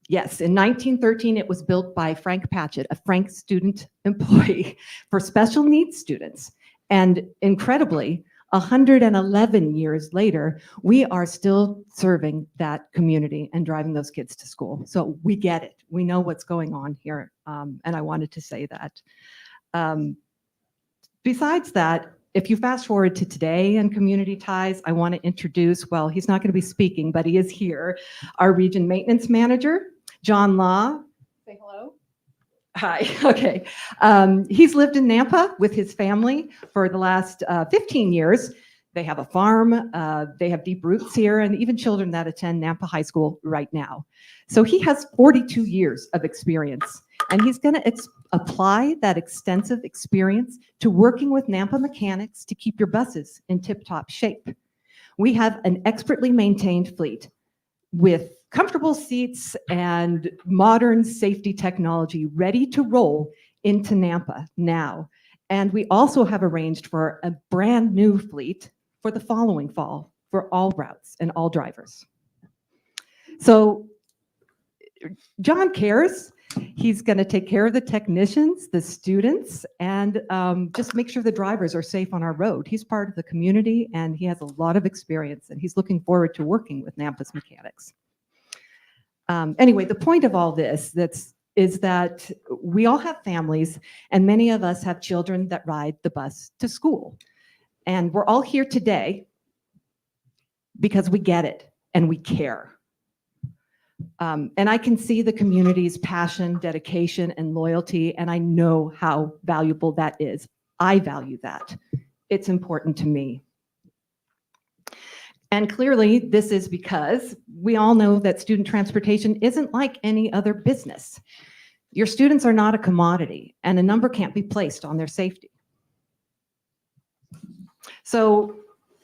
Yes, in 1913, it was built by Frank Patchett, a Frank student employee for special needs students. And incredibly, 111 years later, we are still serving that community and driving those kids to school. So we get it. We know what's going on here. And I wanted to say that. Besides that, if you fast forward to today and community ties, I want to introduce, well, he's not going to be speaking, but he is here, our region maintenance manager, John Law. Say hello. Hi, okay. He's lived in Nampa with his family for the last 15 years. They have a farm, they have deep roots here, and even children that attend Nampa High School right now. So he has 42 years of experience, and he's going to apply that extensive experience to working with Nampa mechanics to keep your buses in tip-top shape. We have an expertly maintained fleet with comfortable seats and modern safety technology ready to roll into Nampa now. And we also have arranged for a brand new fleet for the following fall for all routes and all drivers. So John cares. He's going to take care of the technicians, the students, and just make sure the drivers are safe on our road. He's part of the community and he has a lot of experience and he's looking forward to working with Nampa's mechanics. Anyway, the point of all this is that we all have families and many of us have children that ride the bus to school. And we're all here today because we get it and we care. And I can see the community's passion, dedication, and loyalty, and I know how valuable that is. I value that. It's important to me. And clearly, this is because we all know that student transportation isn't like any other business. Your students are not a commodity, and a number can't be placed on their safety. So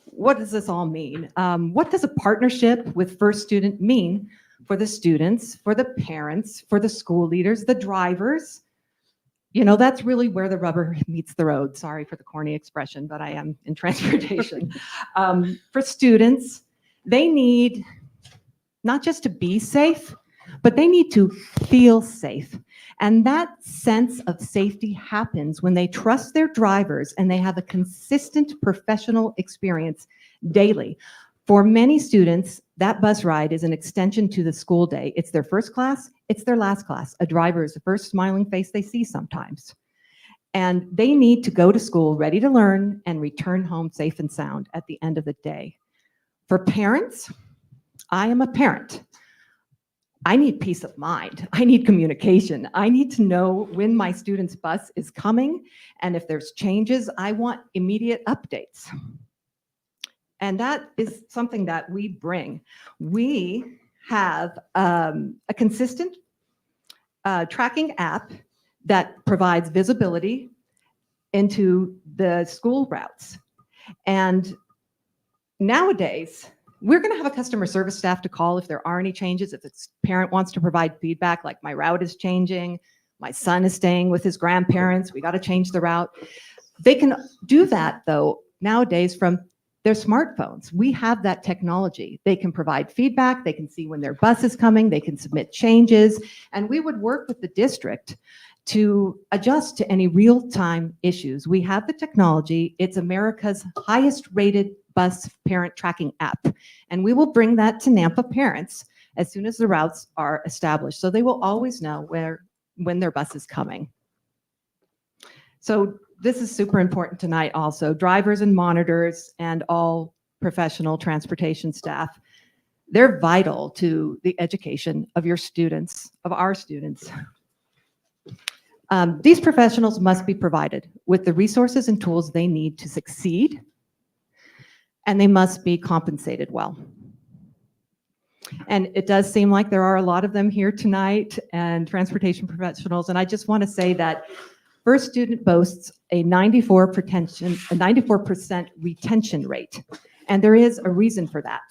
what does this all mean? What does a partnership with First Student mean for the students, for the parents, for the school leaders, the drivers? You know, that's really where the rubber meets the road. Sorry for the corny expression, but I am in transportation. For students, they need not just to be safe, but they need to feel safe. And that sense of safety happens when they trust their drivers and they have a consistent professional experience daily. For many students, that bus ride is an extension to the school day. It's their first class, it's their last class. A driver is the first smiling face they see sometimes. And they need to go to school ready to learn and return home safe and sound at the end of the day. For parents, I am a parent. I need peace of mind. I need communication. I need to know when my student's bus is coming. And if there's changes, I want immediate updates. And that is something that we bring. We have a consistent tracking app that provides visibility into the school routes. And nowadays, we're going to have a customer service staff to call if there are any changes. If the parent wants to provide feedback, like my route is changing, my son is staying with his grandparents, we got to change the route. They can do that, though, nowadays from their smartphones. We have that technology. They can provide feedback, they can see when their bus is coming, they can submit changes, and we would work with the district to adjust to any real-time issues. We have the technology. It's America's highest rated bus parent tracking app, and we will bring that to Nampa parents as soon as the routes are established, so they will always know when their bus is coming. So this is super important tonight also. Drivers and monitors and all professional transportation staff, they're vital to the education of your students, of our students. These professionals must be provided with the resources and tools they need to succeed, and they must be compensated well. And it does seem like there are a lot of them here tonight, and transportation professionals, and I just want to say that First Student boasts a 94% retention rate, and there is a reason for that.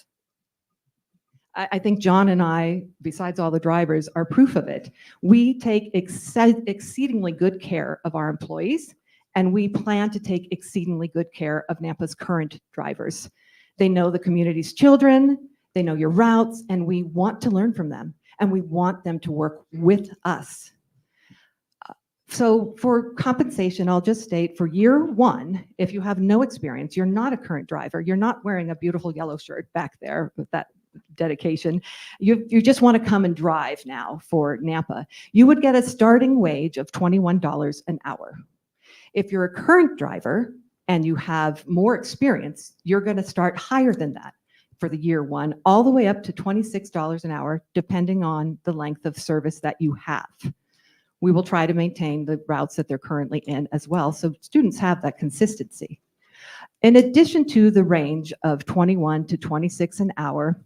I think John and I, besides all the drivers, are proof of it. We take exceedingly good care of our employees, and we plan to take exceedingly good care of Nampa's current drivers. They know the community's children, they know your routes, and we want to learn from them, and we want them to work with us. So for compensation, I'll just state for year one, if you have no experience, you're not a current driver, you're not wearing a beautiful yellow shirt back there with that dedication, you just want to come and drive now for Nampa, you would get a starting wage of $21 an hour. If you're a current driver and you have more experience, you're going to start higher than that for the year one, all the way up to $26 an hour, depending on the length of service that you have. We will try to maintain the routes that they're currently in as well, so students have that consistency. In addition to the range of 21 to 26 an hour,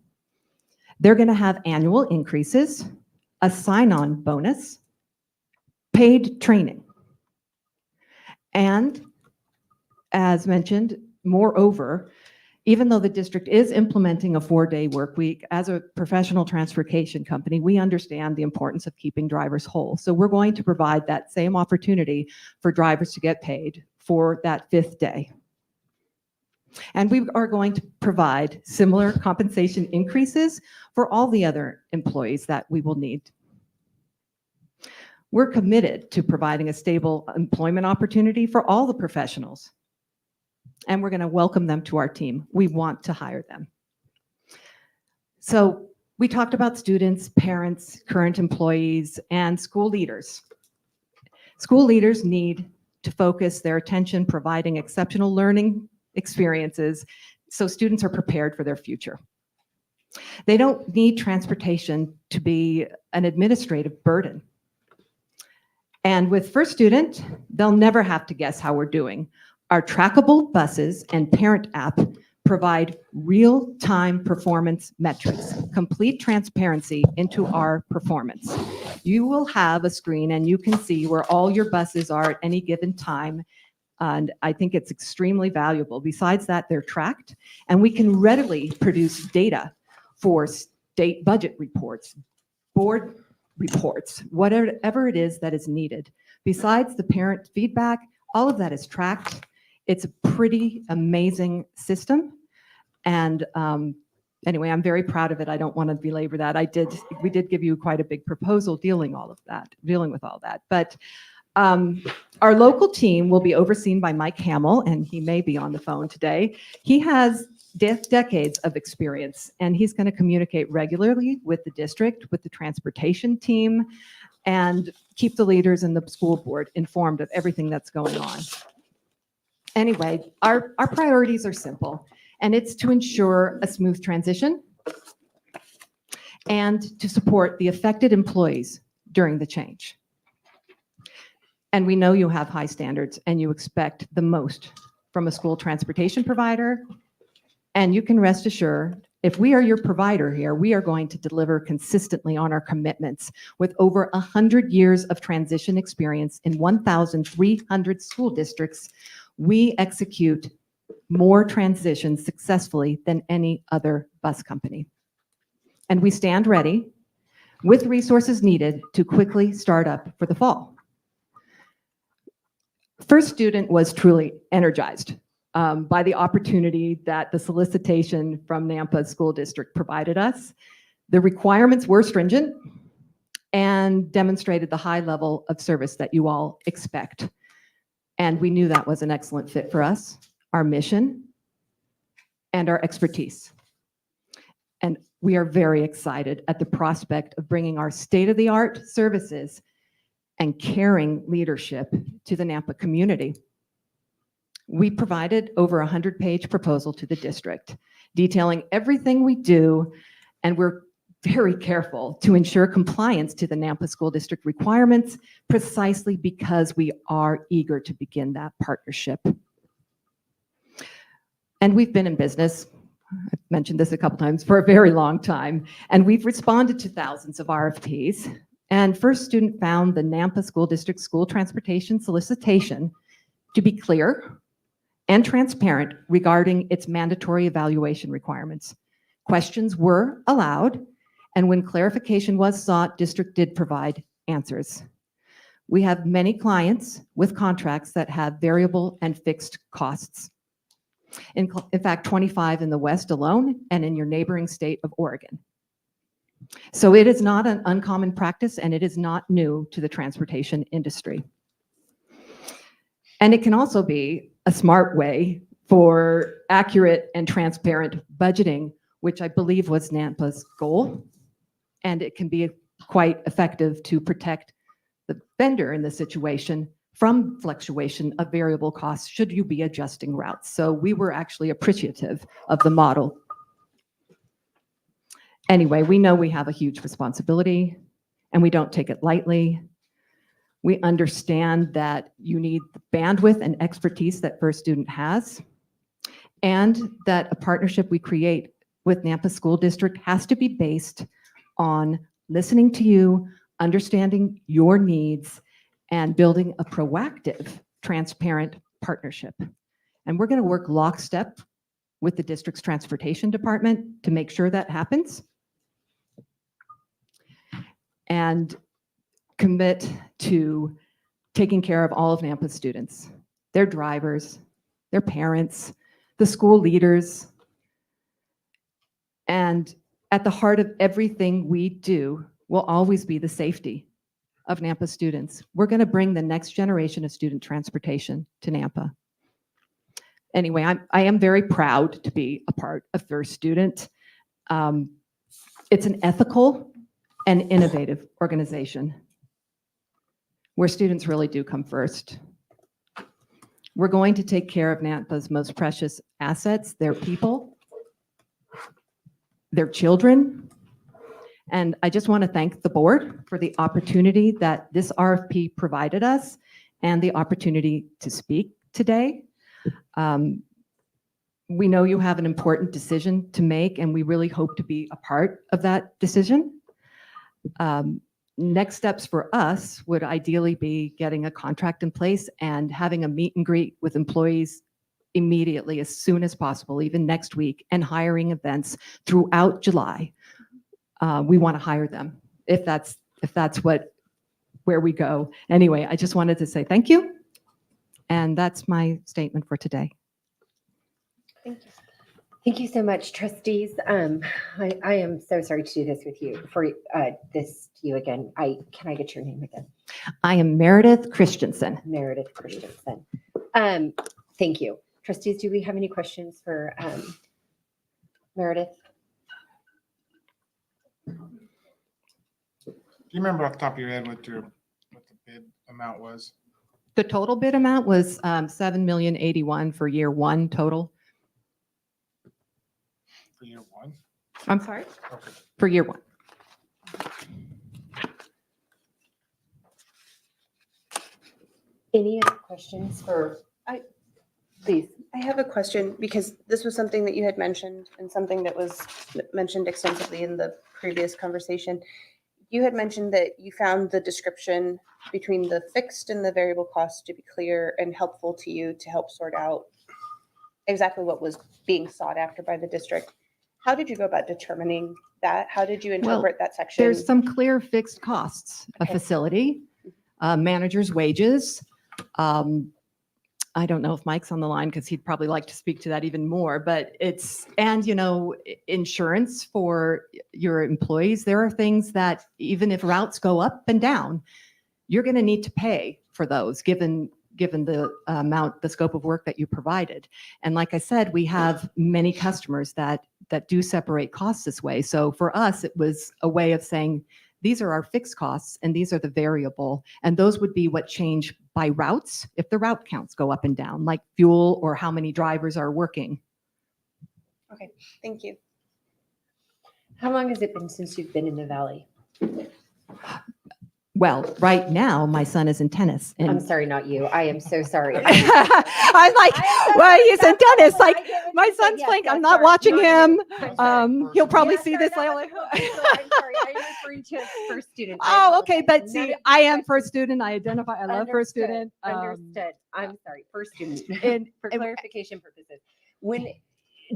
they're going to have annual increases, a sign-on bonus, paid training. And as mentioned, moreover, even though the district is implementing a 4-day work week, as a professional transportation company, we understand the importance of keeping drivers whole. So we're going to provide that same opportunity for drivers to get paid for that 5th day. And we are going to provide similar compensation increases for all the other employees that we will need. We're committed to providing a stable employment opportunity for all the professionals. And we're going to welcome them to our team. We want to hire them. So we talked about students, parents, current employees, and school leaders. School leaders need to focus their attention providing exceptional learning experiences so students are prepared for their future. They don't need transportation to be an administrative burden. And with First Student, they'll never have to guess how we're doing. Our trackable buses and parent app provide real-time performance metrics, complete transparency into our performance. You will have a screen and you can see where all your buses are at any given time. And I think it's extremely valuable. Besides that, they're tracked, and we can readily produce data for state budget reports, board reports, whatever it is that is needed. Besides the parent feedback, all of that is tracked. It's a pretty amazing system. And anyway, I'm very proud of it. I don't want to belabor that. We did give you quite a big proposal dealing with all that. But our local team will be overseen by Mike Hamill, and he may be on the phone today. He has decades of experience, and he's going to communicate regularly with the district, with the transportation team, and keep the leaders and the school board informed of everything that's going on. Anyway, our priorities are simple, and it's to ensure a smooth transition and to support the affected employees during the change. And we know you have high standards and you expect the most from a school transportation provider. And you can rest assured, if we are your provider here, we are going to deliver consistently on our commitments. With over 100 years of transition experience in 1,300 school districts, we execute more transitions successfully than any other bus company. And we stand ready with resources needed to quickly start up for the fall. First Student was truly energized by the opportunity that the solicitation from Nampa School District provided us. The requirements were stringent and demonstrated the high level of service that you all expect. And we knew that was an excellent fit for us, our mission, and our expertise. And we are very excited at the prospect of bringing our state-of-the-art services and caring leadership to the Nampa community. We provided over a 100-page proposal to the district, detailing everything we do, and we're very careful to ensure compliance to the Nampa School District requirements, precisely because we are eager to begin that partnership. And we've been in business, I've mentioned this a couple times, for a very long time, and we've responded to thousands of RFPs. And First Student found the Nampa School District school transportation solicitation to be clear and transparent regarding its mandatory evaluation requirements. Questions were allowed, and when clarification was sought, district did provide answers. We have many clients with contracts that have variable and fixed costs. In fact, 25 in the West alone and in your neighboring state of Oregon. So it is not an uncommon practice, and it is not new to the transportation industry. And it can also be a smart way for accurate and transparent budgeting, which I believe was Nampa's goal. And it can be quite effective to protect the vendor in the situation from fluctuation of variable costs should you be adjusting routes. So we were actually appreciative of the model. Anyway, we know we have a huge responsibility and we don't take it lightly. We understand that you need the bandwidth and expertise that First Student has, and that a partnership we create with Nampa School District has to be based on listening to you, understanding your needs, and building a proactive, transparent partnership. And we're going to work lockstep with the district's transportation department to make sure that happens. And commit to taking care of all of Nampa's students, their drivers, their parents, the school leaders. And at the heart of everything we do will always be the safety of Nampa students. We're going to bring the next generation of student transportation to Nampa. Anyway, I am very proud to be a part of First Student. It's an ethical and innovative organization where students really do come first. We're going to take care of Nampa's most precious assets, their people, their children. And I just want to thank the board for the opportunity that this RFP provided us and the opportunity to speak today. We know you have an important decision to make, and we really hope to be a part of that decision. Next steps for us would ideally be getting a contract in place and having a meet and greet with employees immediately, as soon as possible, even next week, and hiring events throughout July. We want to hire them if that's where we go. Anyway, I just wanted to say thank you. And that's my statement for today. Thank you. Thank you so much, trustees. I am so sorry to do this with you, for this to you again. Can I get your name again? I am Meredith Christensen. Meredith Christensen. Thank you. Trustees, do we have any questions for Meredith? Do you remember off the top of your head what the bid amount was? The total bid amount was $7,081,000 for year one total. For year one? I'm sorry? Okay. For year one. Any other questions for, please? I have a question because this was something that you had mentioned and something that was mentioned extensively in the previous conversation. You had mentioned that you found the description between the fixed and the variable costs to be clear and helpful to you to help sort out exactly what was being sought after by the district. How did you go about determining that? How did you interpret that section? There's some clear fixed costs, a Okay. facility, manager's wages. I don't know if Mike's on the line because he'd probably like to speak to that even more, but and insurance for your employees. There are things that even if routes go up and down, you're going to need to pay for those given the amount, the scope of work that you provided. And like I said, we have many customers that do separate costs this way. So for us, it was a way of saying, these are our fixed costs and these are the variable. And those would be what change by routes if the route counts go up and down, like fuel or how many drivers are working. Okay, thank you. How long has it been since you've been in the Valley? Well, right now, my son is in tennis. I'm And sorry, not you. I am so sorry. I'm like, well, he's in tennis. Like, my son's playing. I'm not watching him. He'll probably see this later. I'm sorry. I'm referring to first student. Oh, okay. But None see, of I you am guys- first student. I identify, I love first Understood, student. Understood. I'm sorry, first student. And, For and clarification purposes,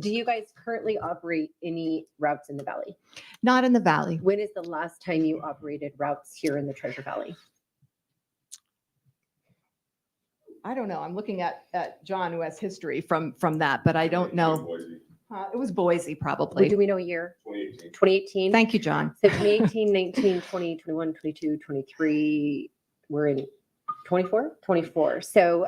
do you guys currently operate any routes in the Valley? not in the Valley. When is the last time you operated routes here in the Treasure Valley? I don't know. I'm looking at John, who has history from that, but I don't know. It was Boise, Well, probably. do we know a year? 2018. Thank you, John. So 2018, 19, 20, 21, 22, 23, we're in 24? 24. So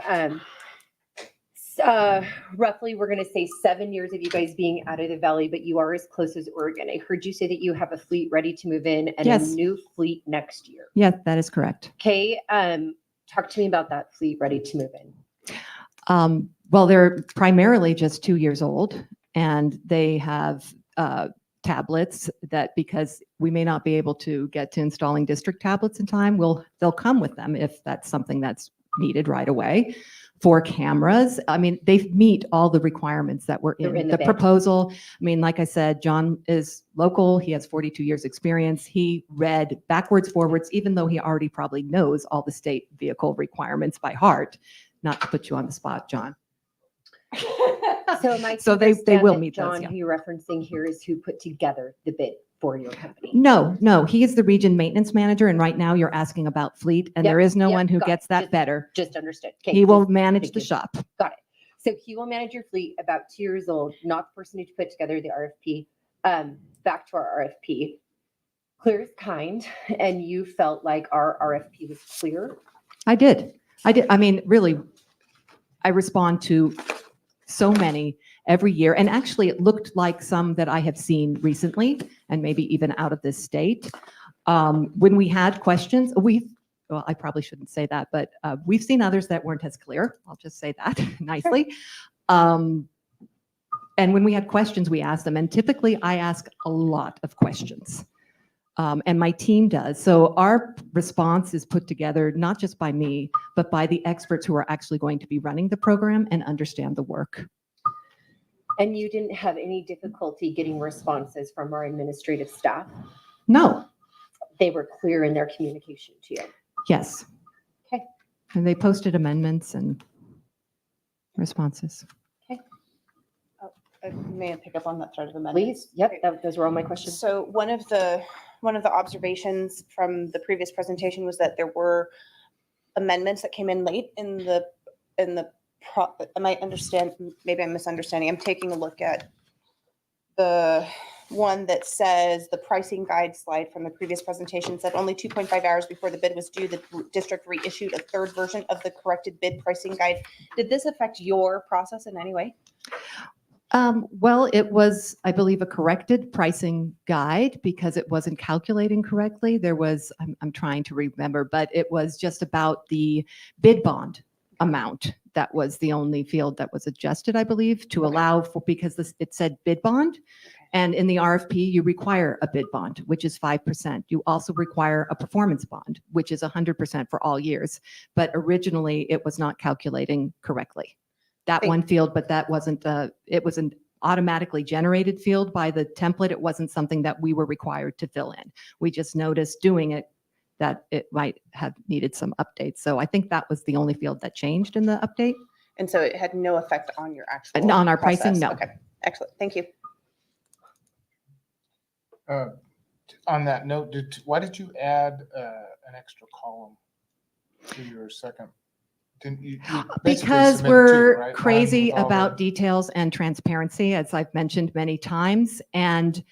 roughly, we're going to say 7 years of you guys being out of the Valley, but you are as close as Oregon. I heard you say that you have a fleet ready to move in and Yes. a new fleet next year. Yeah, that is correct. Okay, talk to me about that fleet ready to move in. Well, they're primarily just 2 years old, and they have tablets that, because we may not be able to get to installing district tablets in time, they'll come with them if that's something that's needed right away. 4 cameras. I mean, they meet all the requirements that were They're in in the the bid. proposal. I mean, like I said, John is local. He has 42 years experience. He read backwards, forwards, even though he already probably knows all the state vehicle requirements by heart. Not to put you on the spot, John. So am I to So they understand will that meet those, John, yeah. who you're referencing here, is who put together the bid for your company? No, he is the region maintenance manager, and right now you're asking about fleet, and Yep, there is no yep, one who got gets it. that better. Just understood. Okay, He will just- manage thank the you. shop. Got it. So he will manage your fleet, about 2 years old, not the person who put together the RFP. Back to our RFP. Clear is kind, and you felt like our RFP was clear. I did. I mean, really, I respond to so many every year. And actually, it looked like some that I have seen recently, and maybe even out of this state. When we had questions, well, I probably shouldn't say that, but we've seen others that weren't as clear. I'll just say that nicely. And when we had questions, we asked them. And typically, I ask a lot of questions. And my team does. So our response is put together not just by me, but by the experts who are actually going to be running the program and understand the work. And you didn't have any difficulty getting responses from our administrative staff? No. They were clear in their communication to you? Yes. Okay. And they posted amendments and responses. May I pick up on that thread of amendments? Please. Yep. Those were all my questions. So one of the observations from the previous presentation was that there were amendments that came in late in the I might understand, maybe I'm misunderstanding. I'm taking a look at the one that says the pricing guide slide from the previous presentation said only 2.5 hours before the bid was due, the district reissued a third version of the corrected bid pricing guide. Did this affect your process in any way? Well, it was, I believe, a corrected pricing guide because it wasn't calculating correctly. There was, I'm trying to remember, but it was just about the bid bond amount. That was the only field that was adjusted, I believe, to allow for, because it said bid bond. And in the RFP, you require a bid bond, which is 5%. You also require a performance bond, which is 100% for all years. But originally, it was not calculating correctly. That one field, but that wasn't, it was an automatically generated field by the template. It wasn't something that we were required to fill in. We just noticed doing it that it might have needed some updates. So I think that was the only field that changed in the update. And so it had no effect on your actual On our pricing, process? no. Okay, excellent. Thank you. On that note, why did you add an extra column to your second? Didn't you basically Because submitted we're two, right? One crazy with all about the- details and transparency, as I've mentioned many times. And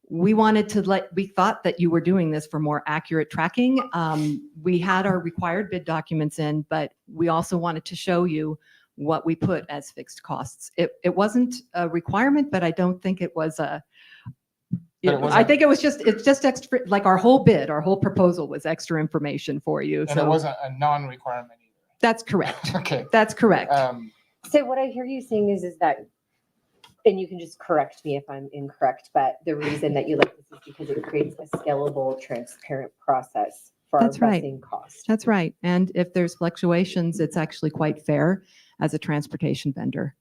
we wanted to we thought that you were doing this for more accurate tracking. We had our required bid documents in, but we also wanted to show you what we put as fixed costs. It wasn't a requirement, but I don't think it was a, I think it's just extra, like our whole bid, our whole proposal was extra information for you. And it wasn't a non-requirement either. That's correct. Okay. That's correct. So what I hear you saying is that, and you can just correct me if I'm incorrect, but the reason that you like this is because it creates a scalable, transparent process for our That's right. busing cost. That's right. And if there's fluctuations, it's actually quite fair as a transportation vendor.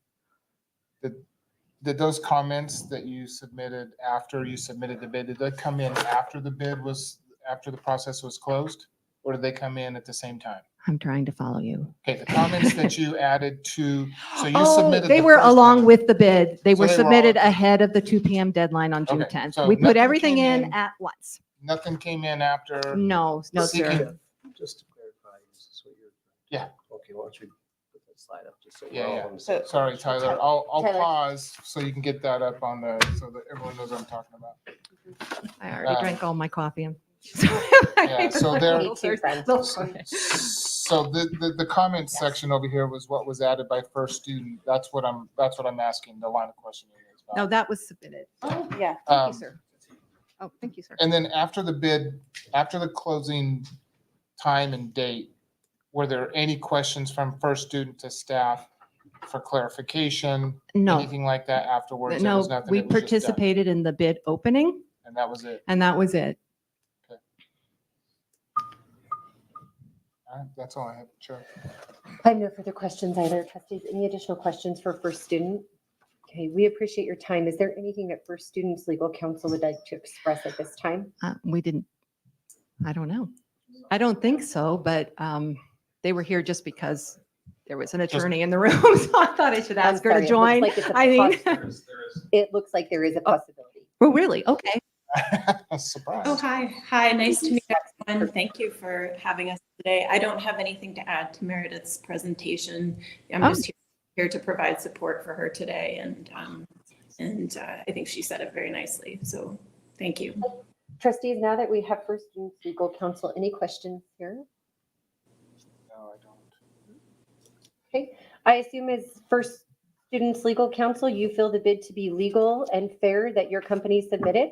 Did those comments that you submitted after you submitted the bid, did they come in after the after the process was closed? Or did they come in at the same time? I'm trying to follow you. Okay, the comments that you added to, so you submitted. They the were first along one. with the bid. They So were they were submitted all- ahead of the 2 p.m. deadline on June Okay, 10th. so We put nothing everything came in at once. Nothing came in after. No, no, sir. Seeking- Just to clarify, is this what you're? Yeah. Okay, why don't you put that slide up just so we're Yeah, all yeah. on the same. Sorry, Tyler. I'll Tyler. pause so you can get that up on so that everyone knows what I'm talking about. I already drank all my coffee. Yeah, so there- Me too, friend. So the comments section over here was what was added by first student. That's what I'm asking, the line of questioning is No, about. that was submitted. Oh, yeah. Thank Um, you, sir. Oh, thank you, sir. And then after the bid, after the closing time and date, were there any questions from first student to staff for clarification? No, Anything like that afterwards? There no, was nothing, we it was just done, participated in the bid opening and that was it. and that was it. All right, that's all I have. Sure. I have no further questions either. Trustees, any additional questions for first student? Okay, we appreciate your time. Is there anything that first student's legal counsel would like to express at this time? We didn't, I don't know. I don't think so, but they were here just because there was an attorney in the room. So I thought I should I'm ask her to sorry, it looks join. like it's a I mean, It looks like there is a possibility. oh, really? Okay. Surprise. Oh, hi. Hi, nice to meet everyone. Thank you for having us today. I don't have anything to add to Meredith's presentation. I'm Oh. just here to provide support for her today. And I think she said it very nicely. So thank you. Trustees, now that we have First Students Legal Counsel, any questions here? No, I don't. Okay, I assume as First Students Legal Counsel, you feel the bid to be legal and fair that your company submitted?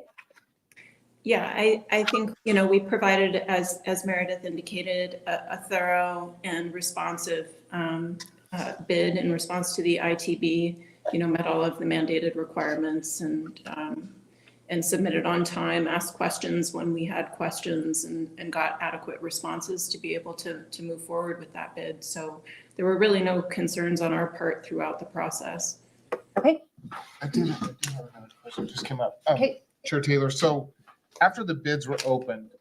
Yeah, I think, you know, we provided, as Meredith indicated, a thorough and responsive bid in response to the ITB, you know, met all of the mandated requirements and submitted on time, asked questions when we had questions, and got adequate responses to be able to move forward with that bid. So there were really no concerns on our part throughout the process. Okay, I do have another question, just came up. okay. Chair Taylor, so after the bids were opened,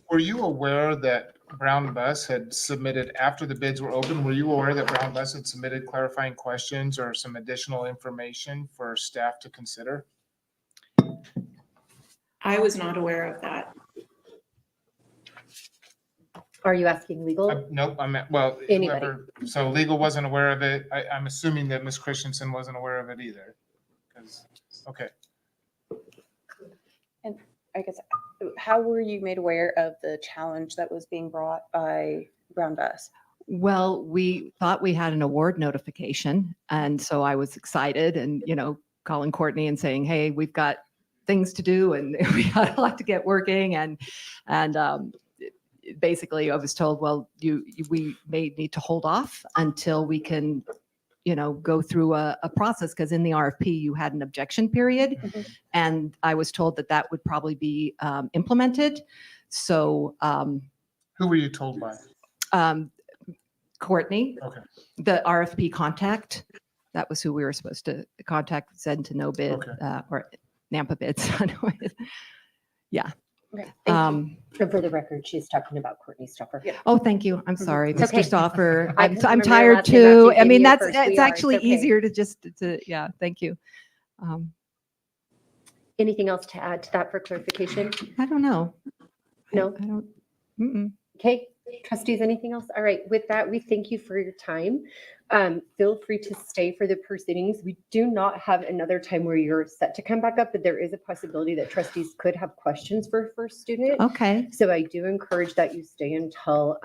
were you aware that Brown Bus had submitted, after the bids were open, were you aware that Brown Bus had submitted clarifying questions or some additional information for staff to consider? I was not aware of that. Are you asking legal? Nope, well, Anybody. whoever, so legal wasn't aware of it. I'm assuming that Ms. Christensen wasn't aware of it either. 'Cause- Okay. I guess, how were you made aware of the challenge that was being brought by Brown Bus? Well, we thought we had an award notification, and so I was excited and, you know, calling Courtney and saying, hey, we've got things to do and we got a lot to get working. And basically I was told, well, we may need to hold off until we can, you know, go through a process, because in the RFP you had an objection period. Mhm. And I was told that that would probably be implemented. So Who were you told by? Courtney, Okay. the RFP contact, that was who we were supposed to contact, send to no bid, Okay. or Nampa bids. Yeah. Okay, thank you. And for the record, she's talking about Courtney Stuffer. Yeah. Oh, thank you. I'm sorry, It's Mr. okay. Stoffer. I I'm couldn't remember your tired last name after too. you I gave me mean, your that's, first. We it's are. actually It's okay. easier to just, yeah, thank you. Anything else to add to that for clarification? I don't know. No? I don't. Mm-mm. Okay, trustees, anything else? All right, with that, we thank you for your time. Feel free to stay for the proceedings. We do not have another time where you're set to come back up, but there is a possibility that trustees could have questions for a first student. Okay, So I do encourage that you stay until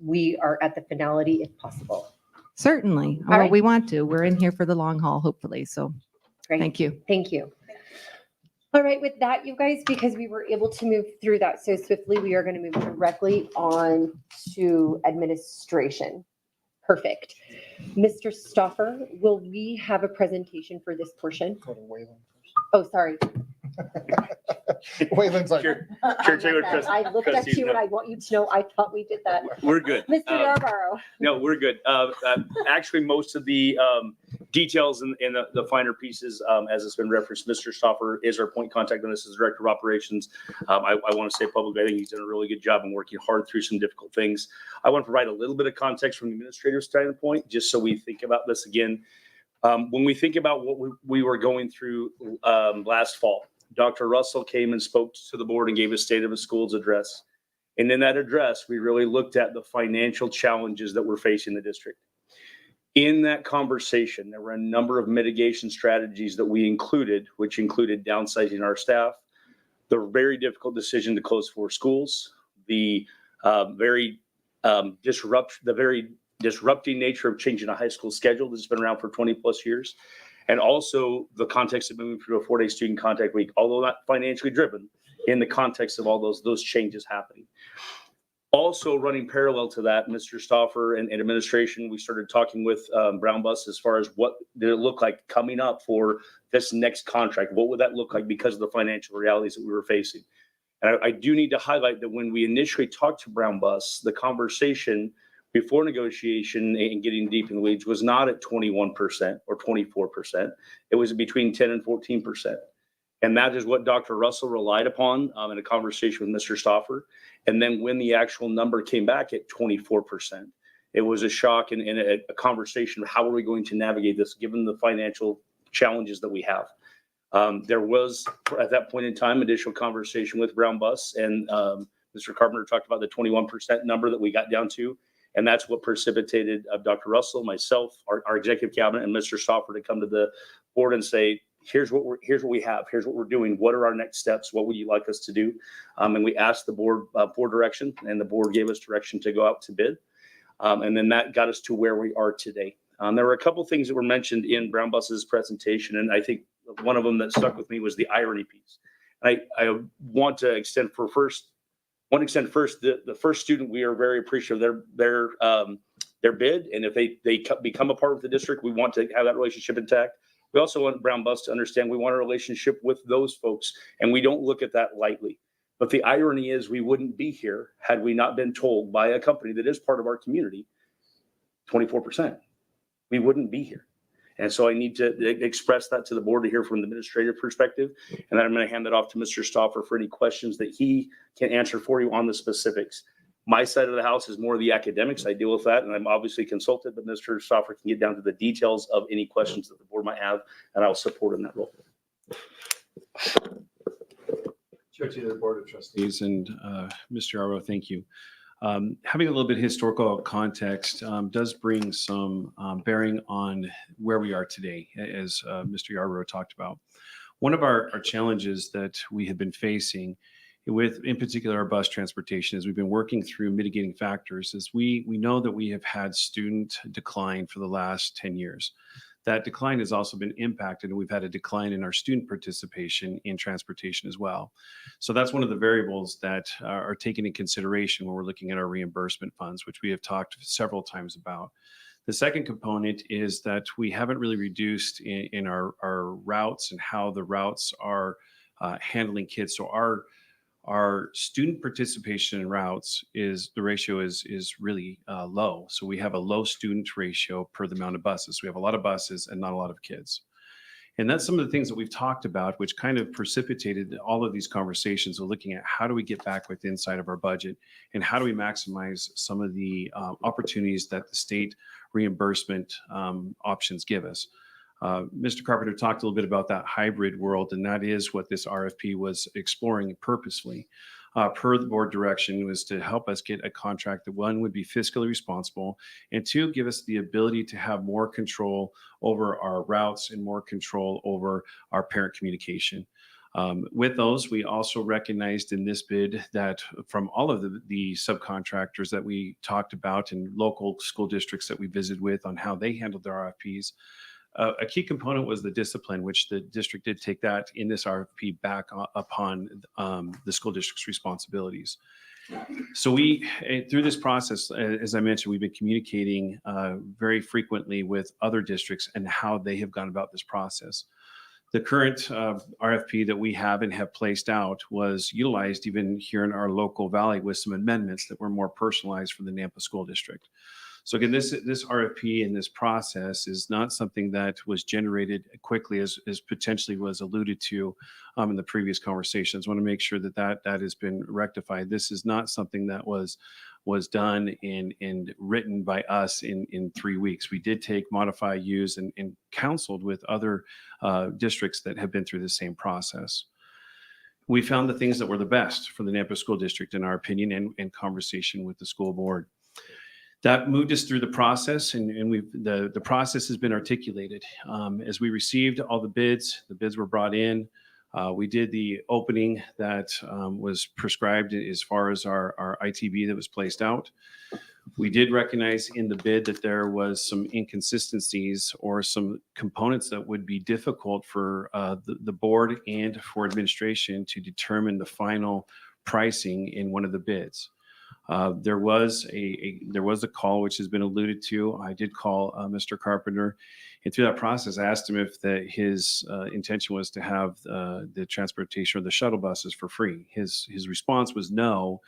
we are at the finality if possible. certainly. All Well, right. we want to. We're in here for the long haul, hopefully. So Great. thank you. Thank you. All right, with that, you guys, because we were able to move through that so swiftly, we are going to move directly on to administration. Perfect. Mr. Stoffer, will we have a presentation for this portion? Go to Wayland Oh, sorry. first. Wayland's like, Chair Taylor, I looked at trustees, you and I want you to know I thought we did that. We're good. Mr. Yarborough. No, we're good. Actually, most of the details in the finer pieces, as it's been referenced, Mr. Stoffer is our point contact on this as Director of Operations. I want to say publicly, I think he's done a really good job in working hard through some difficult things. I want to provide a little bit of context from the administrator's standpoint, just so we think about this again. When we think about what we were going through last fall, Dr. Russell came and spoke to the board and gave a State of the Schools address. And in that address, we really looked at the financial challenges that we're facing the district. In that conversation, there were a number of mitigation strategies that we included, which included downsizing our staff, the very difficult decision to close 4 schools, the very disrupting nature of changing a high school schedule that's been around for 20 plus years, and also the context of moving through a 4-day student contact week, although not financially driven, in the context of all those changes happening. Also running parallel to that, Mr. Stoffer and administration, we started talking with Brown Bus as far as what did it look like coming up for this next contract? What would that look like because of the financial realities that we were facing? And I do need to highlight that when we initially talked to Brown Bus, the conversation before negotiation and getting deep in the weeds was not at 21% or 24%. It was between 10 and 14%. And that is what Dr. Russell relied upon in a conversation with Mr. Stoffer. And then when the actual number came back at 24%, it was a shock and a conversation of how are we going to navigate this given the financial challenges that we have. There was, at that point in time, additional conversation with Brown Bus, and Mr. Carpenter talked about the 21% number that we got down to. And that's what precipitated Dr. Russell, myself, our executive cabinet, and Mr. Stoffer to come to the board and say, here's what we have, here's what we're doing. What are our next steps? What would you like us to do? And we asked the board for direction, and the board gave us direction to go out to bid. And then that got us to where we are today. There were a couple things that were mentioned in Brown Bus's presentation, and I think one of them that stuck with me was the irony piece. I want to extend first the first student. We are very appreciative of their bid, and if they become a part of the district, we want to have that relationship intact. We also want Brown Bus to understand we want a relationship with those folks, and we don't look at that lightly. But the irony is we wouldn't be here had we not been told by a company that is part of our community, 24%. We wouldn't be here. And so I need to express that to the board to hear from the administrative perspective. And then I'm going to hand it off to Mr. Stoffer for any questions that he can answer for you on the specifics. My side of the house is more the academics. I deal with that, and I'm obviously consulted, but Mr. Stoffer can get down to the details of any questions that the board might have, and I'll support in that role. Chair to the Board of Trustees and Mr. Yarrow, thank you. Having a little bit of historical context does bring some bearing on where we are today, as Mr. Yarrow talked about. One of our challenges that we have been facing with, in particular, our bus transportation, as we've been working through mitigating factors, is we know that we have had student decline for the last 10 years. That decline has also been impacted, and we've had a decline in our student participation in transportation as well. So that's one of the variables that are taken in consideration when we're looking at our reimbursement funds, which we have talked several times about. The second component is that we haven't really reduced in our routes and how the routes are handling kids. So our student participation in routes the ratio is really low. So we have a low student ratio per the amount of buses. We have a lot of buses and not a lot of kids. And that's some of the things that we've talked about, which kind of precipitated all of these conversations of looking at how do we get back within inside of our budget and how do we maximize some of the opportunities that the state reimbursement options give us. Mr. Carpenter talked a little bit about that hybrid world, and that is what this RFP was exploring purposely. Per the board direction was to help us get a contract that, one, would be fiscally responsible, and two, give us the ability to have more control over our routes and more control over our parent communication. With those, we also recognized in this bid that from all of the subcontractors that we talked about and local school districts that we visited with on how they handled their RFPs, a key component was the discipline, which the district did take that in this RFP back upon the school district's responsibilities. So we, through this process, as I mentioned, we've been communicating very frequently with other districts and how they have gone about this process. The current RFP that we have and have placed out was utilized even here in our local valley with some amendments that were more personalized for the Nampa School District. So again, this RFP and this process is not something that was generated quickly as potentially was alluded to in the previous conversations. I want to make sure that has been rectified. This is not something that was done and written by us in 3 weeks. We did take, modify, use, and counseled with other districts that have been through the same process. We found the things that were the best for the Nampa School District, in our opinion, and conversation with the school board. That moved us through the process, and the process has been articulated. As we received all the bids were brought in. We did the opening that was prescribed as far as our ITB that was placed out. We did recognize in the bid that there was some inconsistencies or some components that would be difficult for the board and for administration to determine the final pricing in one of the bids. There was a call which has been alluded to. I did call Mr. Carpenter, and through that process, I asked him if his intention was to have the transportation or the shuttle buses for free. His response was no,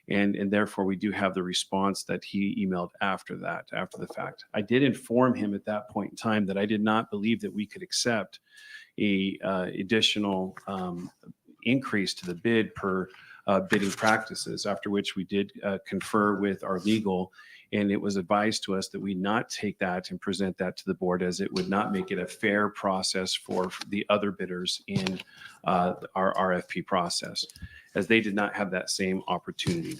and therefore we do have the response that he emailed after the fact. I did inform him at that point in time that I did not believe that we could accept a additional increase to the bid per bidding practices, after which we did confer with our legal, and it was advised to us that we not take that and present that to the board, as it would not make it a fair process for the other bidders in our RFP process, as they did not have that same opportunity.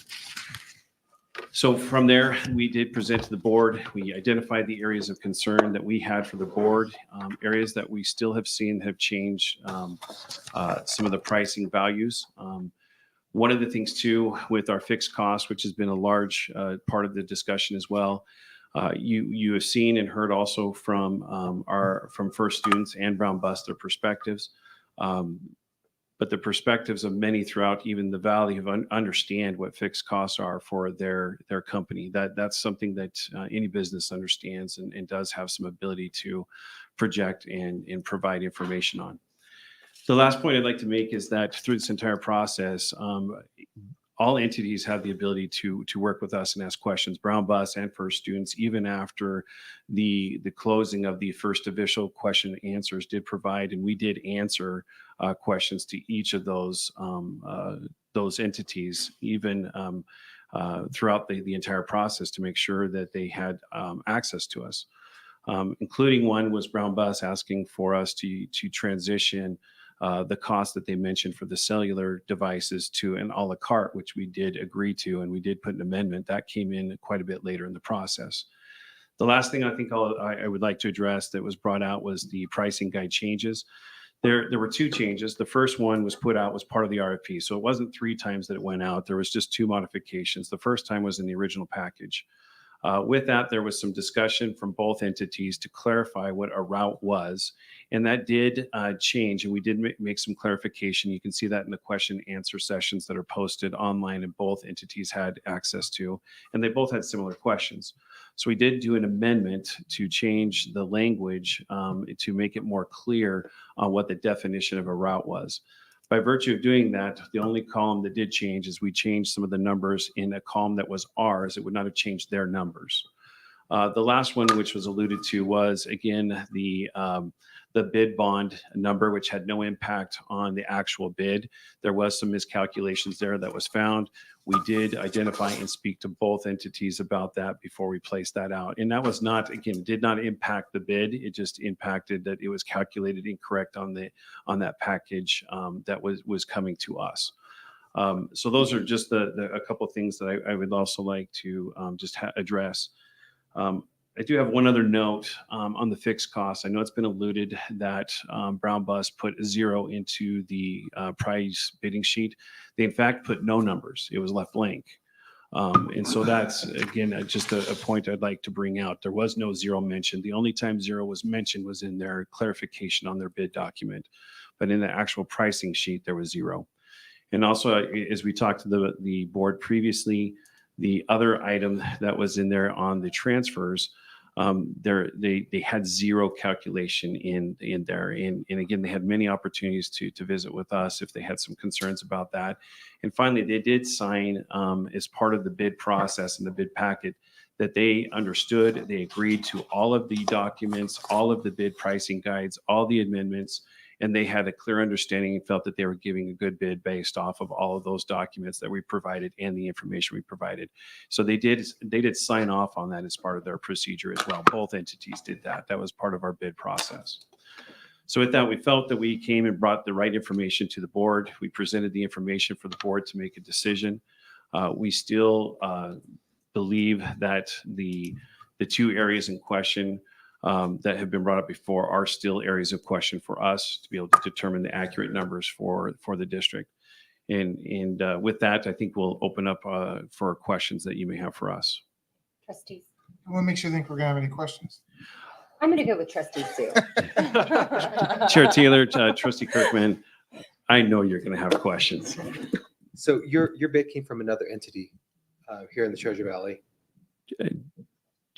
So from there, we did present to the board. We identified the areas of concern that we had for the board, areas that we still have seen have changed some of the pricing values. One of the things too, with our fixed costs, which has been a large part of the discussion as well, you have seen and heard also from from First Students and Brown Bus their perspectives. But the perspectives of many throughout even the valley have understand what fixed costs are for their company. That's something that any business understands and does have some ability to project and provide information on. The last point I'd like to make is that through this entire process, all entities have the ability to work with us and ask questions. Brown Bus and First Students, even after the closing of the first official question and answers, did provide, and we did answer questions to each of those entities, even throughout the entire process, to make sure that they had access to us. Including one was Brown Bus asking for us to transition the cost that they mentioned for the cellular devices to an a la carte, which we did agree to, and we did put an amendment that came in quite a bit later in the process. The last thing I think I would like to address that was brought out was the pricing guide changes. There were two changes. The first one was put out was part of the RFP. So it wasn't 3 times that it went out. There was just 2 modifications. The first time was in the original package. With that, there was some discussion from both entities to clarify what a route was. And that did change, and we did make some clarification. You can see that in the question and answer sessions that are posted online and both entities had access to, and they both had similar questions. So we did do an amendment to change the language to make it more clear on what the definition of a route was. By virtue of doing that, the only column that did change is we changed some of the numbers in a column that was ours. It would not have changed their numbers. The last one, which was alluded to, was again the bid bond number, which had no impact on the actual bid. There was some miscalculations there that was found. We did identify and speak to both entities about that before we placed that out. And that was not, again, did not impact the bid. It just impacted that it was calculated incorrect on that package that was coming to us. So those are just a couple of things that I would also like to just address. I do have one other note on the fixed costs. I know it's been alluded that Brown Bus put 0 into the price bidding sheet. They in fact put no numbers. It was left blank. And so that's, again, just a point I'd like to bring out. There was no 0 mentioned. The only time 0 was mentioned was in their clarification on their bid document. But in the actual pricing sheet, there was 0. And also, as we talked to the board previously, the other item that was in there on the transfers, they had 0 calculation in there. And again, they had many opportunities to visit with us if they had some concerns about that. And finally, they did sign as part of the bid process and the bid packet that they understood, they agreed to all of the documents, all of the bid pricing guides, all the amendments, and they had a clear understanding and felt that they were giving a good bid based off of all of those documents that we provided and the information we provided. So they did sign off on that as part of their procedure as well. Both entities did that. That was part of our bid process. So with that, we felt that we came and brought the right information to the board. We presented the information for the board to make a decision. We still believe that the 2 areas in question that have been brought up before are still areas of question for us to be able to determine the accurate numbers for the district. And with that, I think we'll open up for questions that you may have for us. Trustees. What makes you think we're gonna have any questions? I'm going to go with Trustee Sue. Chair Taylor, Trustee Kirkman, I know you're going to have questions. So your bid came from another entity here in the Treasure Valley.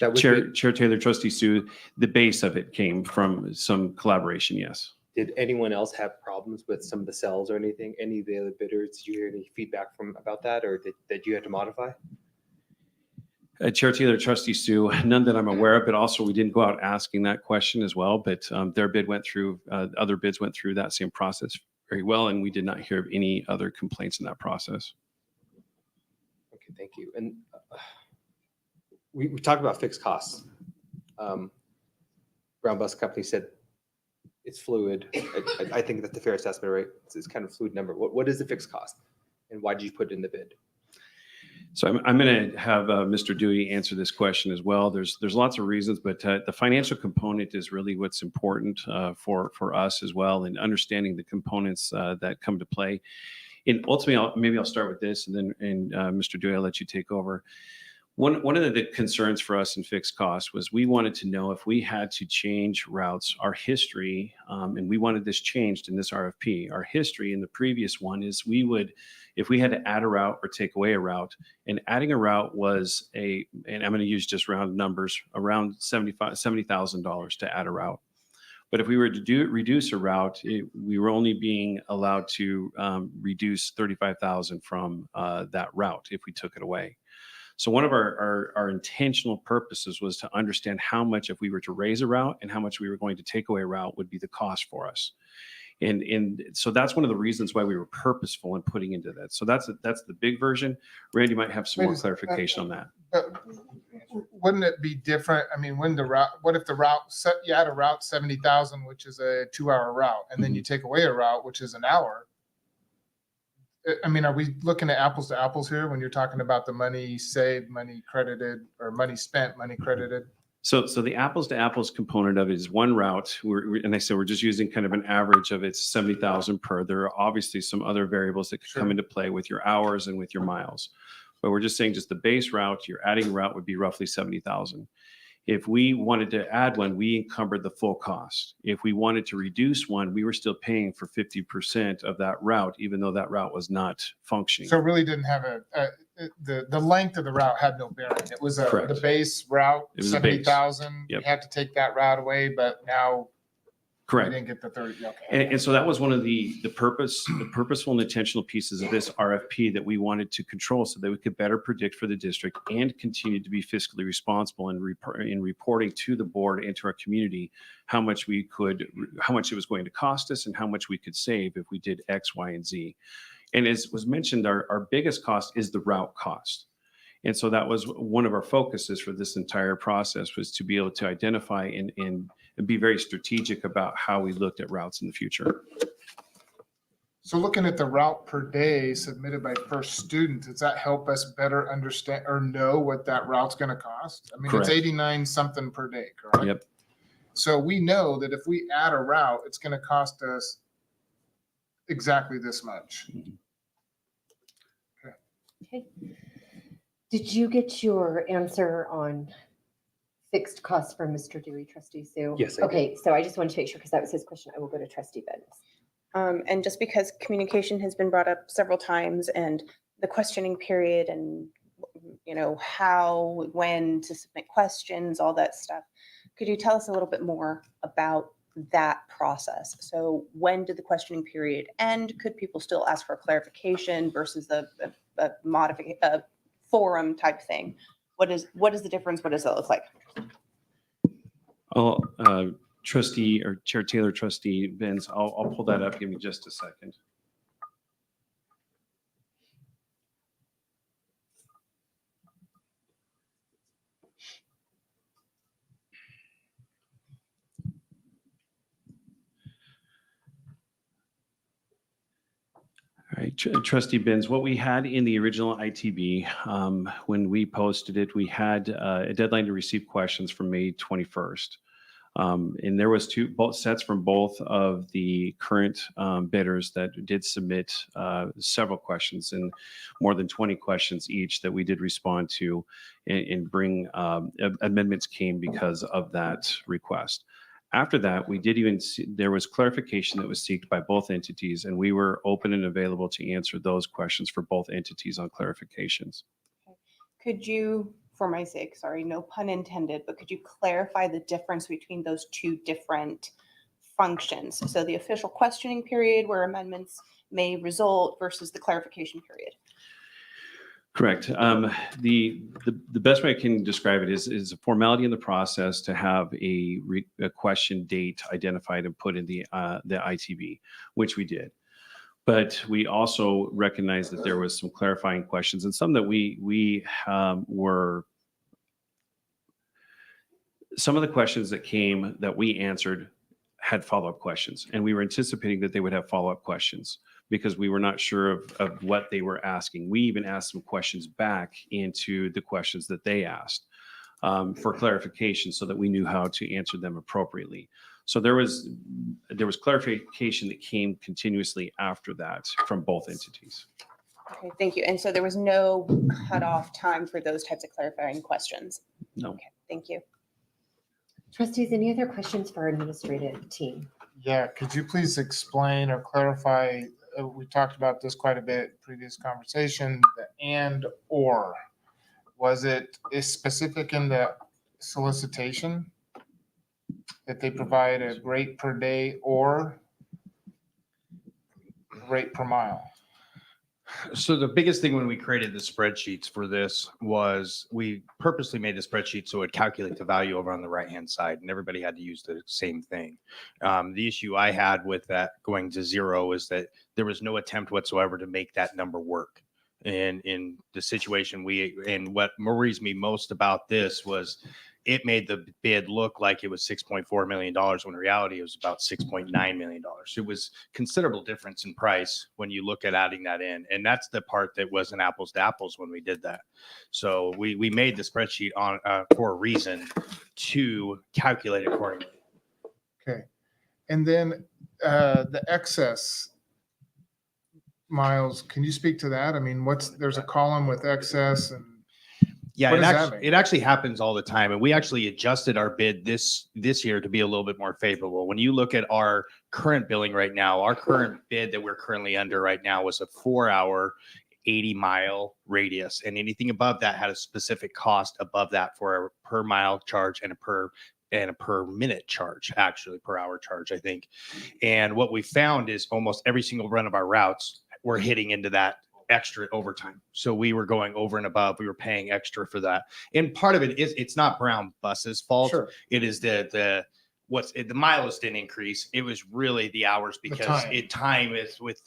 That was Chair Taylor, Trustee Sue, the base of it came from some collaboration, yes. Did anyone else have problems with some of the cells or anything? Any of the other bidders? Did you hear any feedback about that, or that you had to modify? Chair Taylor, Trustee Sue, none that I'm aware of, but also we didn't go out asking that question as well, but their bid went through, other bids went through that same process very well, and we did not hear of any other complaints in that process. Okay, thank you. And we talked about fixed costs. Brown Bus Company said it's fluid. I think that's the fair assessment, right? It's kind of fluid number. What is the fixed cost, and why did you put it in the bid? So I'm going to have Mr. Dewey answer this question as well. There's lots of reasons, but the financial component is really what's important for us as well, and understanding the components that come to play. And ultimately, maybe I'll start with this, and then Mr. Dewey, I'll let you take over. One of the concerns for us in fixed costs was we wanted to know if we had to change routes, our history, and we wanted this changed in this RFP. Our history in the previous one is we would, if we had to add a route or take away a route, and adding a route was and I'm going to use just round numbers, around $70,000 to add a route. But if we were to reduce a route, we were only being allowed to reduce $35,000 from that route if we took it away. So one of our intentional purposes was to understand how much, if we were to raise a route, and how much we were going to take away a route, would be the cost for us. And so that's one of the reasons why we were purposeful in putting into that. So that's the big version. Randy might have some more clarification on that. But wouldn't it be different? I mean, what if the route you add a route 70,000, which is a 2-hour route, and then you take away a route, which is an hour? I mean, are we looking at apples to apples here when you're talking about the money saved, money credited, or money spent, money credited? So the apples to apples component of it is one route. And I said, we're just using kind of an average of it's 70,000 per. There are obviously some other variables that could come into play with your hours and with your miles. But we're just saying just the base route, your adding route would be roughly 70,000. If we wanted to add one, we encumbered the full cost. If we wanted to reduce one, we were still paying for 50% of that route, even though that route was not functioning. So it really didn't have the length of the route had no bearing. It was the base route, 70,000. Yep. You had to take that route away, but now correct. We didn't get the 30. Okay. And so that was one of the purposeful and intentional pieces of this RFP that we wanted to control so that we could better predict for the district and continue to be fiscally responsible in reporting to the board and to our community how much it was going to cost us and how much we could save if we did X, Y, and Z. And as was mentioned, our biggest cost is the route cost. And so that was one of our focuses for this entire process, was to be able to identify and be very strategic about how we looked at routes in the future. So looking at the route per day submitted by first student, does that help us better understand or know what that route's going to cost? I mean, Correct. It's 89 something per day, correct? Yep. So we know that if we add a route, it's going to cost us exactly this much. Okay. Did you get your answer on fixed costs from Mr. Dewey, Trustee Sue? Yes, I did. Okay, so I just want to make sure, because that was his question. I will go to Trustee Benz. And just because communication has been brought up several times, and the questioning period, and how, when to submit questions, all that stuff, could you tell us a little bit more about that process? So when did the questioning period end? Could people still ask for clarification versus a forum type thing? What is the difference? What does that look like? Trustee or Chair Taylor, Trustee Benz, I'll pull that up. Give me just a second. All right, Trustee Benz, what we had in the original ITB, when we posted it, we had a deadline to receive questions from May 21st. And there was both sets from both of the current bidders that did submit several questions, and more than 20 questions each that we did respond to and bring amendments came because of that request. After that, we did even see there was clarification that was sought by both entities, and we were open and available to answer those questions for both entities on clarifications. Could you, for my sake, sorry, no pun intended, but could you clarify the difference between those two different functions? So the official questioning period where amendments may result versus the clarification period. Correct. The best way I can describe it is a formality in the process to have a question date identified and put in the ITB, which we did. But we also recognized that there was some clarifying questions, and some that some of the questions that came that we answered had follow-up questions, and we were anticipating that they would have follow-up questions because we were not sure of what they were asking. We even asked some questions back into the questions that they asked for clarification so that we knew how to answer them appropriately. So there was clarification that came continuously after that from both entities. Okay, thank you. And so there was no cutoff time for those types of clarifying questions? No. Okay, thank you. Trustees, any other questions for our administrative team? Yeah, could you please explain or clarify, we talked about this quite a bit, previous conversation, the and or. Was it is specific in the solicitation that they provide a rate per day or rate per mile? So the biggest thing when we created the spreadsheets for this was we purposely made the spreadsheet so it calculates the value over on the right-hand side, and everybody had to use the same thing. The issue I had with that going to zero is that there was no attempt whatsoever to make that number work. And in the situation and what worries me most about this was it made the bid look like it was $6.4 million when in reality it was about $6.9 million. It was considerable difference in price when you look at adding that in. And that's the part that wasn't apples to apples when we did that. So we made the spreadsheet on for a reason to calculate accordingly. Okay. And then the excess miles, can you speak to that? I mean, there's a column with excess and yeah, what does that mean? It actually happens all the time. And we actually adjusted our bid this year to be a little bit more favorable. When you look at our current billing right now, our current bid that we're currently under right now was a 4-hour, 80-mile radius. And anything above that had a specific cost above that for a per mile charge and a per minute charge, actually per hour charge, I think. And what we found is almost every single run of our routes, we're hitting into that extra overtime. So we were going over and above, we were paying extra for that. And part of it is, it's not Brown Bus's fault. Sure. It is the mileage didn't increase. It was really the hours because time is with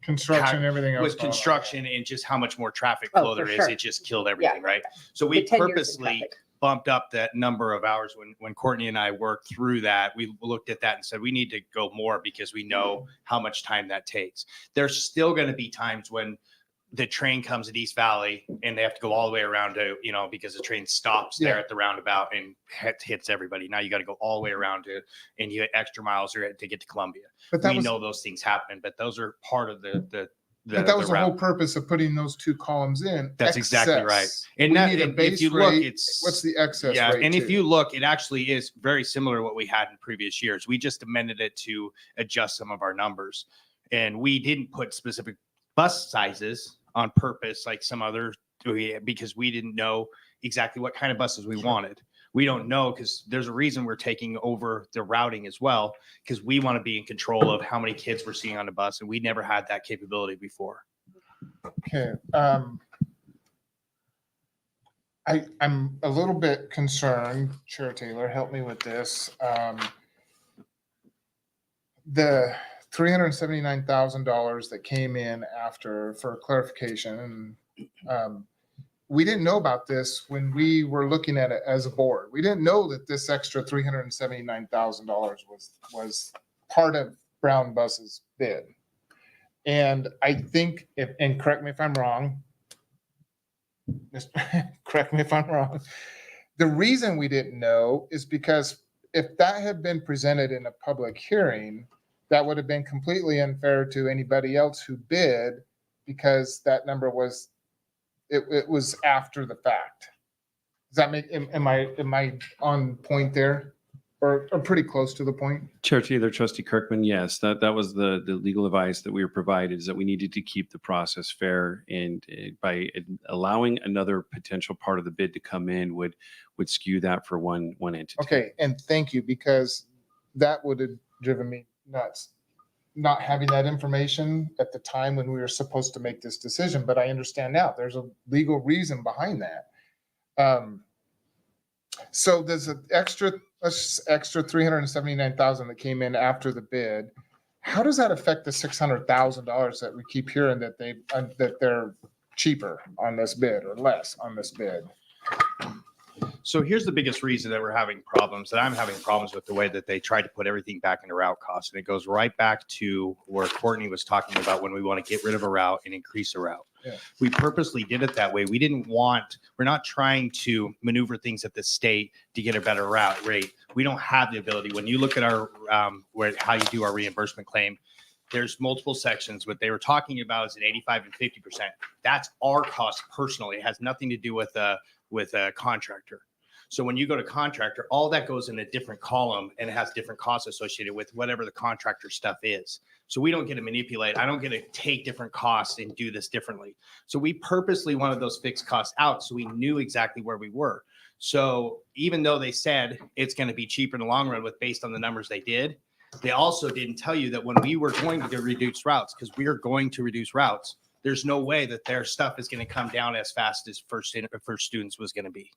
construction and everything else. With construction and just how much more traffic flow there is, sure. It just killed everything, Yeah. right? So we The 10 years of purposely traffic. bumped up that number of hours when Courtney and I worked through that. We looked at that and said, we need to go more because we know how much time that takes. There's still going to be times when the train comes at East Valley and they have to go all the way around to, because the train stops there at the roundabout and hits everybody. Now you got to go all the way around and you get extra miles to get to Columbia. But that we was, know those things happen, but those are part of the but that was the route. whole purpose of putting those two columns in. That's exactly right. Excess. And We that, need a and base if you look, rate. it's What's the excess yeah. rate And if too? you look, it actually is very similar to what we had in previous years. We just amended it to adjust some of our numbers, and we didn't put specific bus sizes on purpose like some other because we didn't know exactly what kind of buses we wanted. We don't know because there's a reason we're taking over the routing as well, because we want to be in control of how many kids we're seeing on the bus, and we never had that capability before. Okay. I'm a little bit concerned. Chair Taylor, help me with this. The $379,000 that came in after for clarification, and we didn't know about this when we were looking at it as a board. We didn't know that this extra $379,000 was part of Brown Bus's bid. And I think, and correct me if I'm wrong, correct me if I'm wrong. The reason we didn't know is because if that had been presented in a public hearing, that would have been completely unfair to anybody else who bid, because that number was, it was after the fact. Does that make, am I on point there? Or pretty close to the point? Chair Taylor, Trustee Kirkman, yes, that was the legal advice that we were provided, is that we needed to keep the process fair, and by allowing another potential part of the bid to come in would skew that for one entity. Okay, and thank you, because that would have driven me nuts, not having that information at the time when we were supposed to make this decision. But I understand now there's a legal reason behind that. So there's an extra $379,000 that came in after the bid. How does that affect the $600,000 that we keep hearing that they're cheaper on this bid or less on this bid? So here's the biggest reason that we're having problems, that I'm having problems with the way that they tried to put everything back into route costs. And it goes right back to where Courtney was talking about when we want to get rid of a route and increase a route. Yeah. We purposely did it that way. We're not trying to maneuver things at the state to get a better route rate. We don't have the ability. When you look at our, how you do our reimbursement claim, there's multiple sections. What they were talking about is an 85 and 50%. That's our cost personally. It has nothing to do with a contractor. So when you go to contractor, all that goes in a different column and it has different costs associated with whatever the contractor stuff is. So we don't get to manipulate. I don't get to take different costs and do this differently. So we purposely wanted those fixed costs out so we knew exactly where we were. So even though they said it's going to be cheaper in the long run based on the numbers they did, they also didn't tell you that when we were going to reduce routes, because we are going to reduce routes, there's no way that their stuff is going to come down as fast as first students was going to be.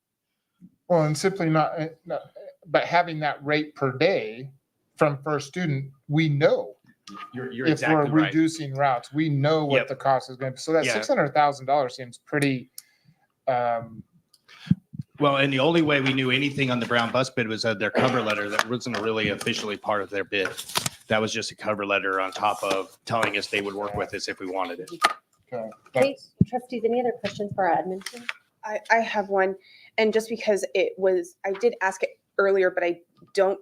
Well, and simply but having that rate per day from first student, we know You're if exactly we're right. reducing routes, we know what Yep. the cost is going to be. So that Yeah. $600,000 seems pretty, Well, and the only way we knew anything on the Brown bus bid was their cover letter that wasn't really officially part of their bid. That was just a cover letter on top of telling us they would work with us if we wanted it. okay. Okay, trustees, any other questions for our admin team? I have one, and just because I did ask it earlier, but I don't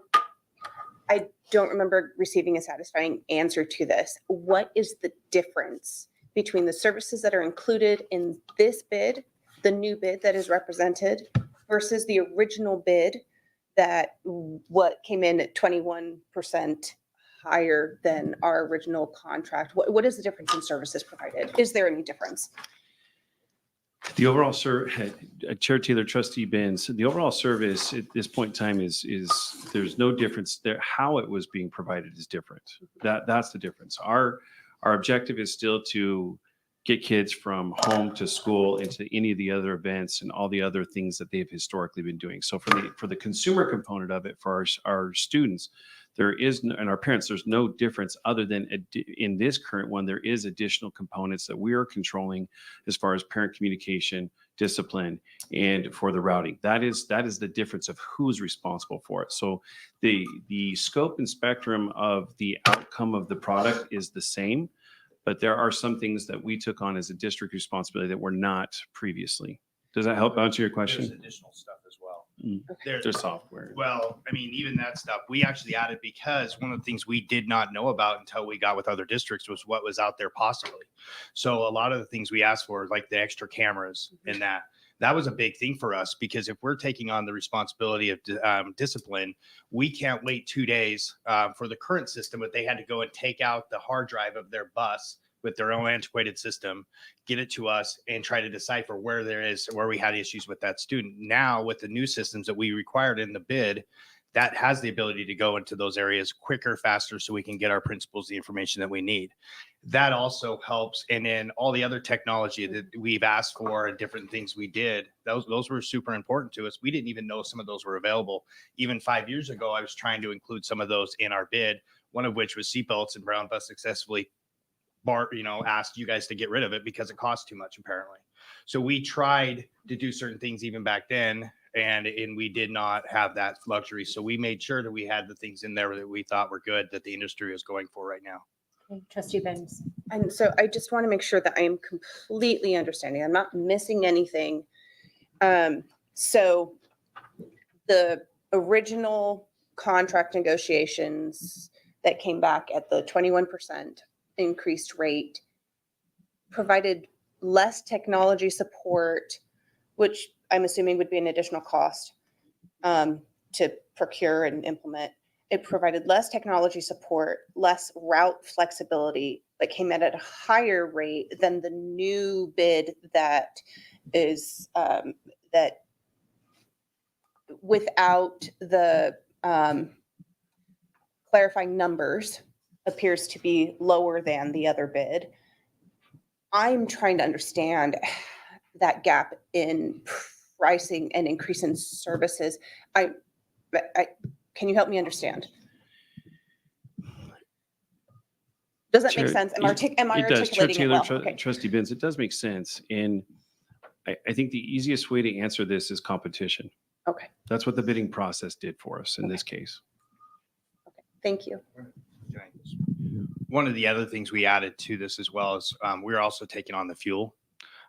remember receiving a satisfying answer to this. What is the difference between the services that are included in this bid, the new bid that is represented, versus the original bid that what came in at 21% higher than our original contract? What is the difference in services provided? Is there any difference? The overall Chair Taylor, Trustee Benz, the overall service at this point in time is there's no difference there. How it was being provided is different. That's the difference. Our objective is still to get kids from home to school and to any of the other events and all the other things that they've historically been doing. So for the consumer component of it, for our students, and our parents, there's no difference other than in this current one, there is additional components that we are controlling as far as parent communication, discipline, and for the routing. That is the difference of who's responsible for it. So the scope and spectrum of the outcome of the product is the same, but there are some things that we took on as a district responsibility that were not previously. Does that help answer your question? There's additional stuff as well. There's software. Well, I mean, even that stuff we actually added because one of the things we did not know about until we got with other districts was what was out there possibly. So a lot of the things we asked for, like the extra cameras and that was a big thing for us, because if we're taking on the responsibility of discipline, we can't wait 2 days for the current system, but they had to go and take out the hard drive of their bus with their own antiquated system, get it to us, and try to decipher where we had issues with that student. Now, with the new systems that we required in the bid, that has the ability to go into those areas quicker, faster, so we can get our principals the information that we need. That also helps. And then all the other technology that we've asked for and different things we did, those were super important to us. We didn't even know some of those were available. Even 5 years ago, I was trying to include some of those in our bid, one of which was seatbelts, and Brown Bus successfully asked you guys to get rid of it because it costs too much, apparently. So we tried to do certain things even back then, and we did not have that luxury. So we made sure that we had the things in there that we thought were good, that the industry is going for right now. Okay, Trustee Benz. And so I just want to make sure that I am completely understanding. I'm not missing anything. So the original contract negotiations that came back at the 21% increased rate provided less technology support, which I'm assuming would be an additional cost to procure and implement. It provided less technology support, less route flexibility, but came in at a higher rate than the new bid that is that without the clarifying numbers appears to be lower than the other bid. I'm trying to understand that gap in pricing and increase in services. Can you help me understand? Does that make sense? Am I articulating it well? Okay. Trustee Benz, it does make sense. And I think the easiest way to answer this is competition. Okay, That's what the bidding process did for us in this case. thank you. One of the other things we added to this as well is we're also taking on the fuel.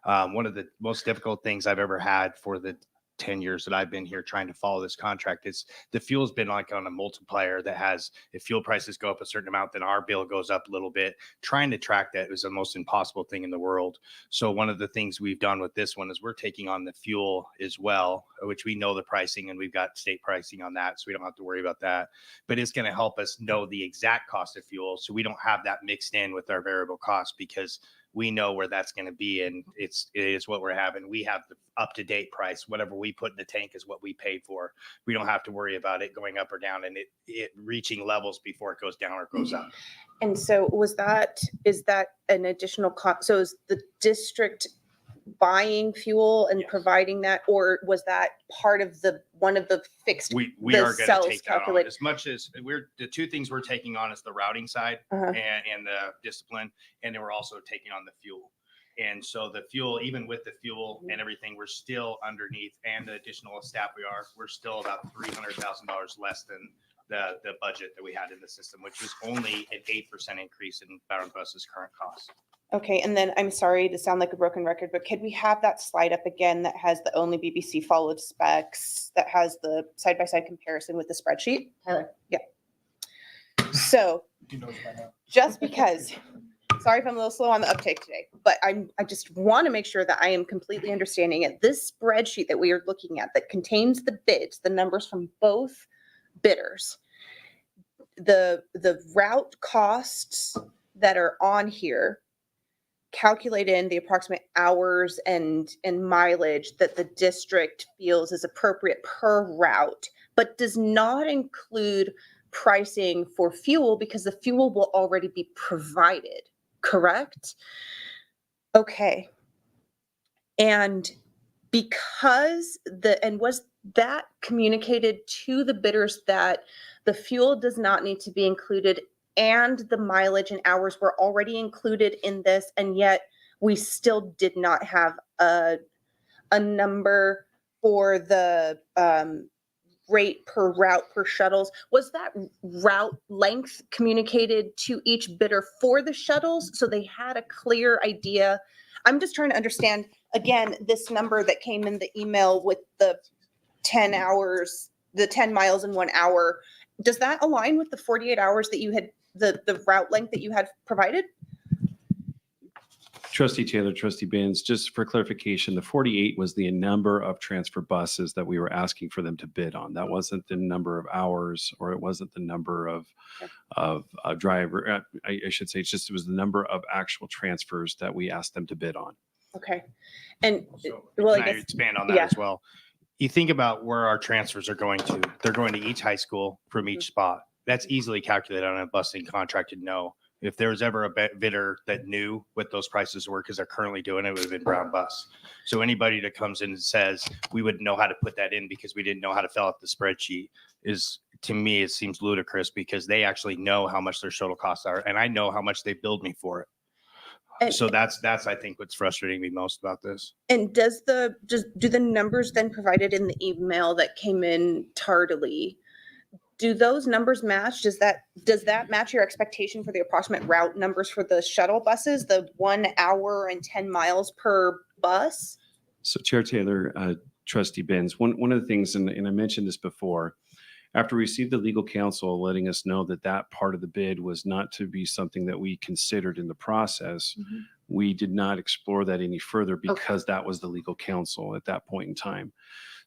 One of the most difficult things I've ever had for the 10 years that I've been here trying to follow this contract is the fuel's been like on a multiplier that has, if fuel prices go up a certain amount, then our bill goes up a little bit. Trying to track that is the most impossible thing in the world. So one of the things we've done with this one is we're taking on the fuel as well, which we know the pricing and we've got state pricing on that. So we don't have to worry about that, but it's going to help us know the exact cost of fuel. So we don't have that mixed in with our variable costs because we know where that's going to be. And it is what we're having. We have the up-to-date price. Whatever we put in the tank is what we paid for. We don't have to worry about it going up or down and it reaching levels before it goes down or goes up. And so is that an additional cost? So is the district buying fuel and providing that, or was that part of one of the fixed? We the are going to cells take that on calculate- as much as the two things we're taking on is the routing side Uh-huh. and the discipline. And then we're also taking on the fuel. And so the fuel, even with the fuel and everything, we're still underneath, and the additional staff we're still about $300,000 less than the budget that we had in the system, which was only an 8% increase in Bound Bus's current cost. Okay, and then I'm sorry to sound like a broken record, but could we have that slide up again that has the only BBC followed specs, that has the side-by-side comparison with the spreadsheet? Tyler. Yeah. So just because, sorry if I'm a little slow on the uptake today, but I just want to make sure that I am completely understanding it. This spreadsheet that we are looking at that contains the bids, the numbers from both bidders, the route costs that are on here calculate in the approximate hours and mileage that the district feels is appropriate per route, but does not include pricing for fuel because the fuel will already be provided, correct? Okay. And because was that communicated to the bidders that the fuel does not need to be included and the mileage and hours were already included in this, and yet we still did not have a number for the rate per route per shuttles? Was that route length communicated to each bidder for the shuttles so they had a clear idea? I'm just trying to understand, again, this number that came in the email with the 10 hours, the 10 miles in 1 hour. Does that align with the 48 hours that you had, the route length that you had provided? Trustee Taylor, Trustee Benz, just for clarification, the 48 was the number of transfer buses that we were asking for them to bid on. That wasn't the number of hours, or it wasn't the number of driver. I should say, it was the number of actual transfers that we asked them to bid on. Okay. And So well, can I I guess, expand on that yeah. as well? You think about where our transfers are going to. They're going to each high school from each spot. That's easily calculated on a busing contract to know. If there was ever a bidder that knew what those prices were, because they're currently doing it, would have been Brown Bus. So anybody that comes in and says, we wouldn't know how to put that in because we didn't know how to fill out the spreadsheet is, to me, it seems ludicrous because they actually know how much their shuttle costs are. And I know how much they billed me for it. And- So that's I think what's frustrating me most about this. And do the numbers then provided in the email that came in tardily, do those numbers match? Does that match your expectation for the approximate route numbers for the shuttle buses, the 1 hour and 10 miles per bus? So Chair Taylor, Trustee Benz, one of the things, and I mentioned this before, after we received the legal counsel letting us know that that part of the bid was not to be something that we considered in the process, we did not explore that any further because that was the legal counsel at that point in time.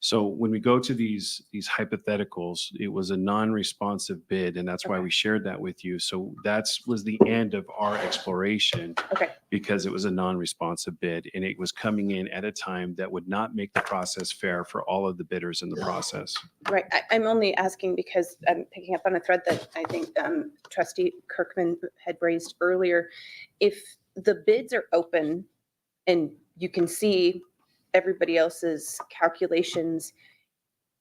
So when we go to these hypotheticals, it was a non-responsive bid, and that's why we shared that with you. So that was the end of our exploration because it was a non-responsive bid, and it was coming in at a time that would not make the process fair for all of the bidders in the process. Right. I'm only asking because I'm picking up on a thread that I think Trustee Kirkman had raised earlier. If the bids are open and you can see everybody else's calculations,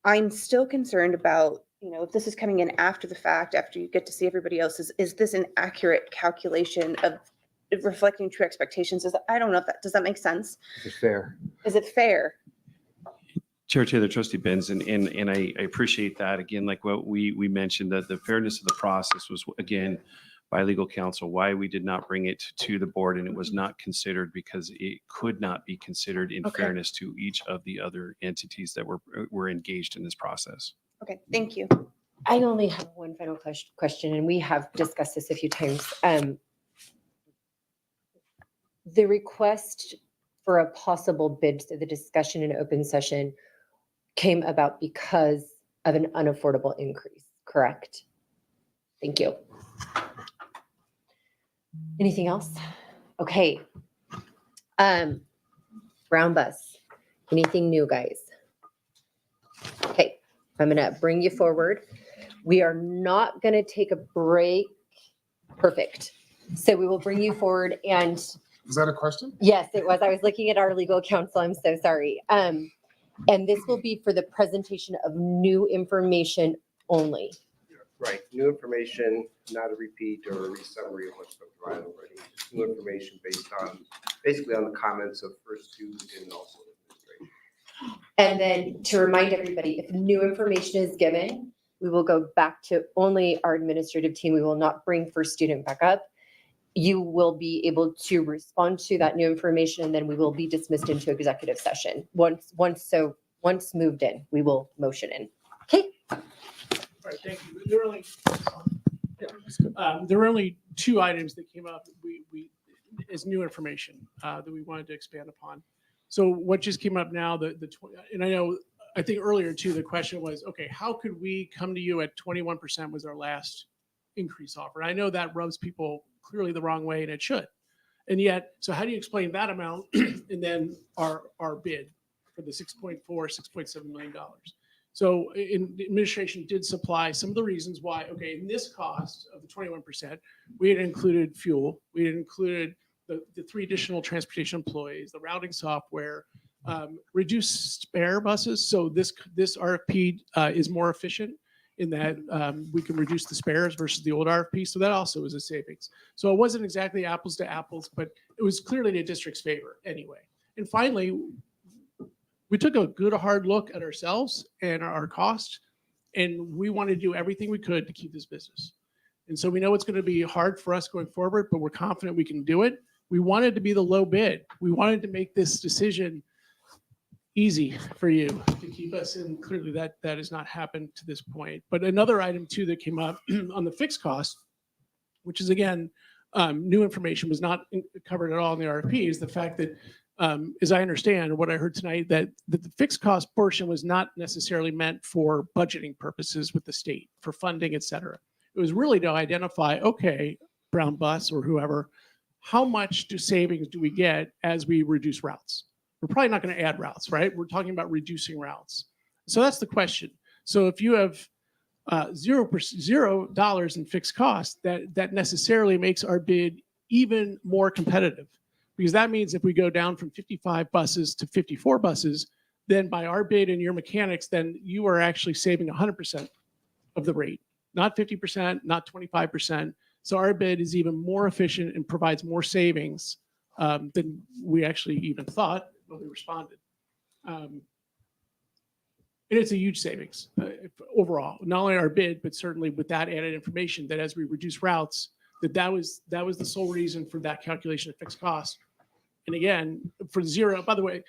I'm still concerned about, if this is coming in after the fact, after you get to see everybody else's, is this an accurate calculation of reflecting true expectations? I don't know if does that make sense? It's fair. Is it fair? Chair Taylor, Trustee Benz, and I appreciate that. Again, like what we mentioned, that the fairness of the process was, again, by legal counsel, why we did not bring it to the board, and it was not considered because it could not be considered in Okay. fairness to each of the other entities that were engaged in this process. Okay, thank you. I only have one final question, and we have discussed this a few times. The request for a possible bid to the discussion in open session came about because of an unaffordable increase, correct? Thank you. Anything else? Okay. Brown bus. Anything new, guys? Okay, I'm gonna bring you forward. We are not gonna take a break. Perfect. So we will bring you forward and Is that a question? yes, it was. I was looking at our legal counsel. I'm so sorry. And this will be for the presentation of new information only. Right, new information, not a repeat or a re-summary of what's been provided already. Just new information based on, basically on the comments of first two and also administration. And then to remind everybody, if new information is given, we will go back to only our administrative team. We will not bring first student back up. You will be able to respond to that new information, and then we will be dismissed into executive session. Once moved in, we will motion in. Okay. All right, thank you. There were only two items that came up as new information that we wanted to expand upon. So what just came up now, and I think earlier too, the question was, okay, how could we come to you at 21% was our last increase offer? I know that rubs people clearly the wrong way, and it should. And yet, so how do you explain that amount and then our bid for the $6.7 million? So the administration did supply some of the reasons why, okay, in this cost of the 21%, we had included fuel, we had included the 3 additional transportation employees, the routing software, reduced spare buses. So this RFP is more efficient in that we can reduce the spares versus the old RFP. So that also is a savings. So it wasn't exactly apples to apples, but it was clearly in the district's favor anyway. And finally, we took a good hard look at ourselves and our cost, and we want to do everything we could to keep this business. And so we know it's going to be hard for us going forward, but we're confident we can do it. We wanted to be the low bid. We wanted to make this decision easy for you to keep us in. Clearly that has not happened to this point. But another item too that came up on the fixed cost, which is again, new information, was not covered at all in the RFP, is the fact that as I understand, or what I heard tonight, that the fixed cost portion was not necessarily meant for budgeting purposes with the state, for funding, et cetera. It was really to identify, okay, Brown Bus or whoever, how much savings do we get as we reduce routes? We're probably not going to add routes, right? We're talking about reducing routes. So that's the question. So if you have $0 in fixed costs, that necessarily makes our bid even more competitive. Because that means if we go down from 55 buses to 54 buses, then by our bid and your mechanics, then you are actually saving 100% of the rate, not 50%, not 25%. So our bid is even more efficient and provides more savings than we actually even thought when we responded. And it's a huge savings overall, not only our bid, but certainly with that added information that as we reduce routes, that was the sole reason for that calculation of fixed costs. And again, for 0, by the way,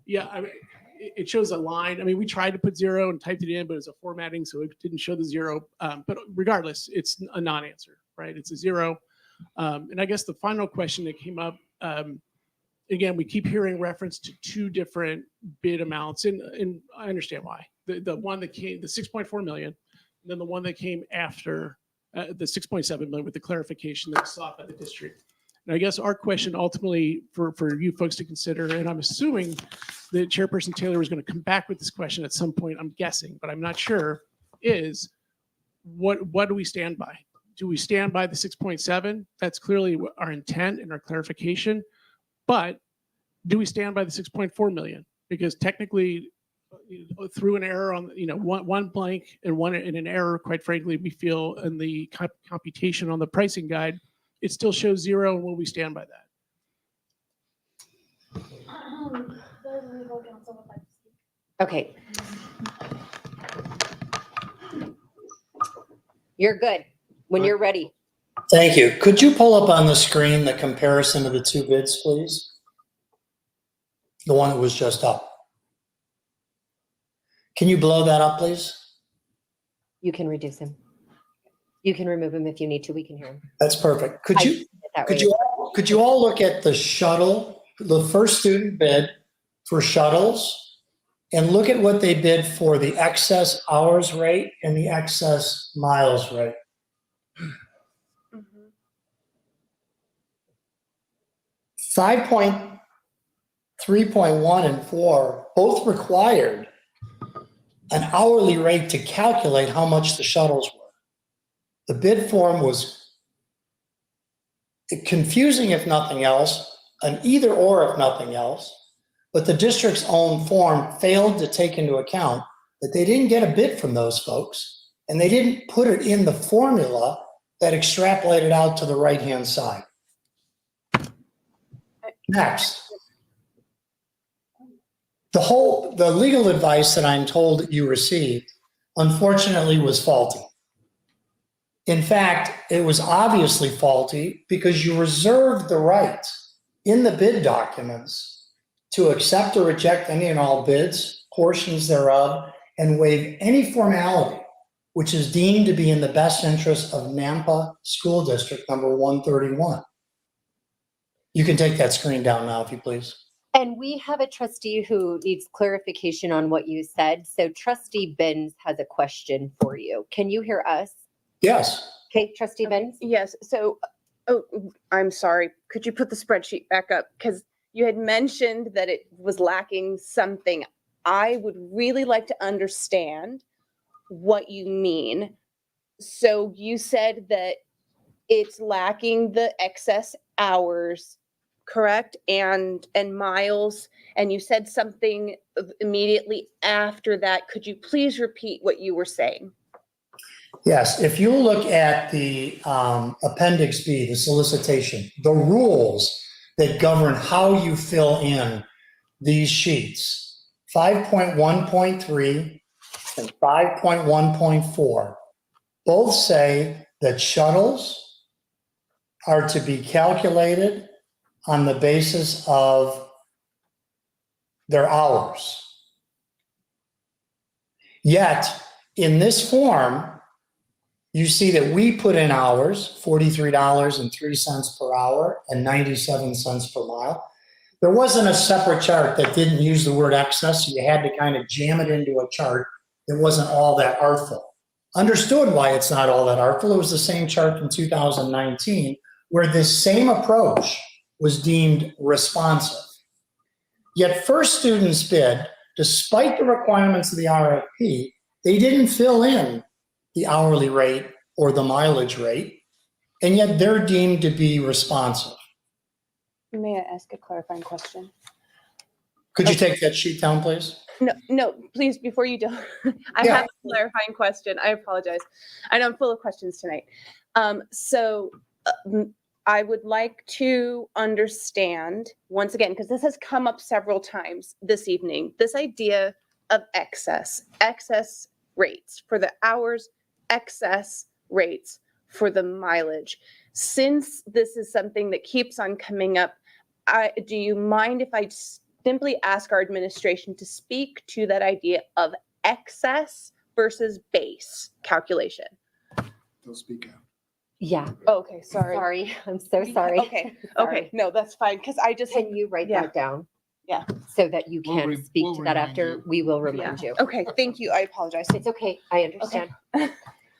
yeah, I mean, it shows a line. I mean, we tried to put 0 and typed it in, but it's a formatting, so it didn't show the 0. But regardless, it's a non-answer, right? It's a 0. And I guess the final question that came up, again, we keep hearing reference to 2 different bid amounts, and I understand why. The one that came, the 6.4 million, and then the one that came after the 6.7 million with the clarification that was sought by the district. And I guess our question ultimately for you folks to consider, and I'm assuming that Chairperson Taylor was going to come back with this question at some point, I'm guessing, but I'm not sure, is what do we stand by? Do we stand by the 6.7? That's clearly our intent and our clarification. But do we stand by the 6.4 million? Because technically, through an error on, one blank and an error, quite frankly, we feel in the computation on the pricing guide, it still shows 0, and will we stand by that? The legal counsel would like to speak. Okay. You're good when you're ready. Thank you. Could you pull up on the screen the comparison of the two bids, please? The one that was just up. Can you blow that up, please? You can reduce him. You can remove him if you need to. We can hear him. That's perfect. Could I you, see it that could way. you all look at the shuttle, the first student bid for shuttles, and look at what they bid for the excess hours rate and the excess miles rate. 5.3.1 and 4 both required an hourly rate to calculate how much the shuttles were. The bid form was confusing, if nothing else, an either or, if nothing else, but the district's own form failed to take into account that they didn't get a bid from those folks, and they didn't put it in the formula that extrapolated out to the right-hand side. Next. The legal advice that I'm told that you received, unfortunately, was faulty. In fact, it was obviously faulty because you reserved the right in the bid documents to accept or reject any and all bids, portions thereof, and waive any formality which is deemed to be in the best interest of Nampa School District number 131. You can take that screen down now, if you please. And we have a trustee who needs clarification on what you said. So Trustee Benz has a question for you. Can you hear us? Yes. Okay, Trustee Benz? Yes, so, I'm sorry. Could you put the spreadsheet back up? Because you had mentioned that it was lacking something. I would really like to understand what you mean. So you said that it's lacking the excess hours, correct? And miles, and you said something immediately after that. Could you please repeat what you were saying? Yes, if you look at the Appendix B, the solicitation, the rules that govern how you fill in these sheets, 5.1.3 and 5.1.4, both say that shuttles are to be calculated on the basis of their hours. Yet, in this form, you see that we put in hours, $43.03 per hour and 97 cents per mile. There wasn't a separate chart that didn't use the word excess, so you had to kind of jam it into a chart that wasn't all that artful. Understood why it's not all that artful. It was the same chart from 2019 where this same approach was deemed responsive. Yet first students bid, despite the requirements of the RFP, they didn't fill in the hourly rate or the mileage rate, and yet they're deemed to be responsive. May I ask a clarifying question? Could you take that sheet down, please? No, please, before you do, I have a clarifying question. I apologize. I know I'm full of questions tonight. I would like to understand, once again, because this has come up several times this evening, this idea of excess rates for the hours, excess rates for the mileage. Since this is something that keeps on coming up, do you mind if I simply ask our administration to speak to that idea of excess versus base calculation? They'll speak out. Yeah. Okay, sorry. Sorry. I'm so sorry. Okay, Sorry. okay, no, that's fine, because I just, Can you write Yeah. that down? Yeah. So that you can speak we'll to that remind after. you. We will remind you. okay, thank you, I apologize. It's okay. I understand.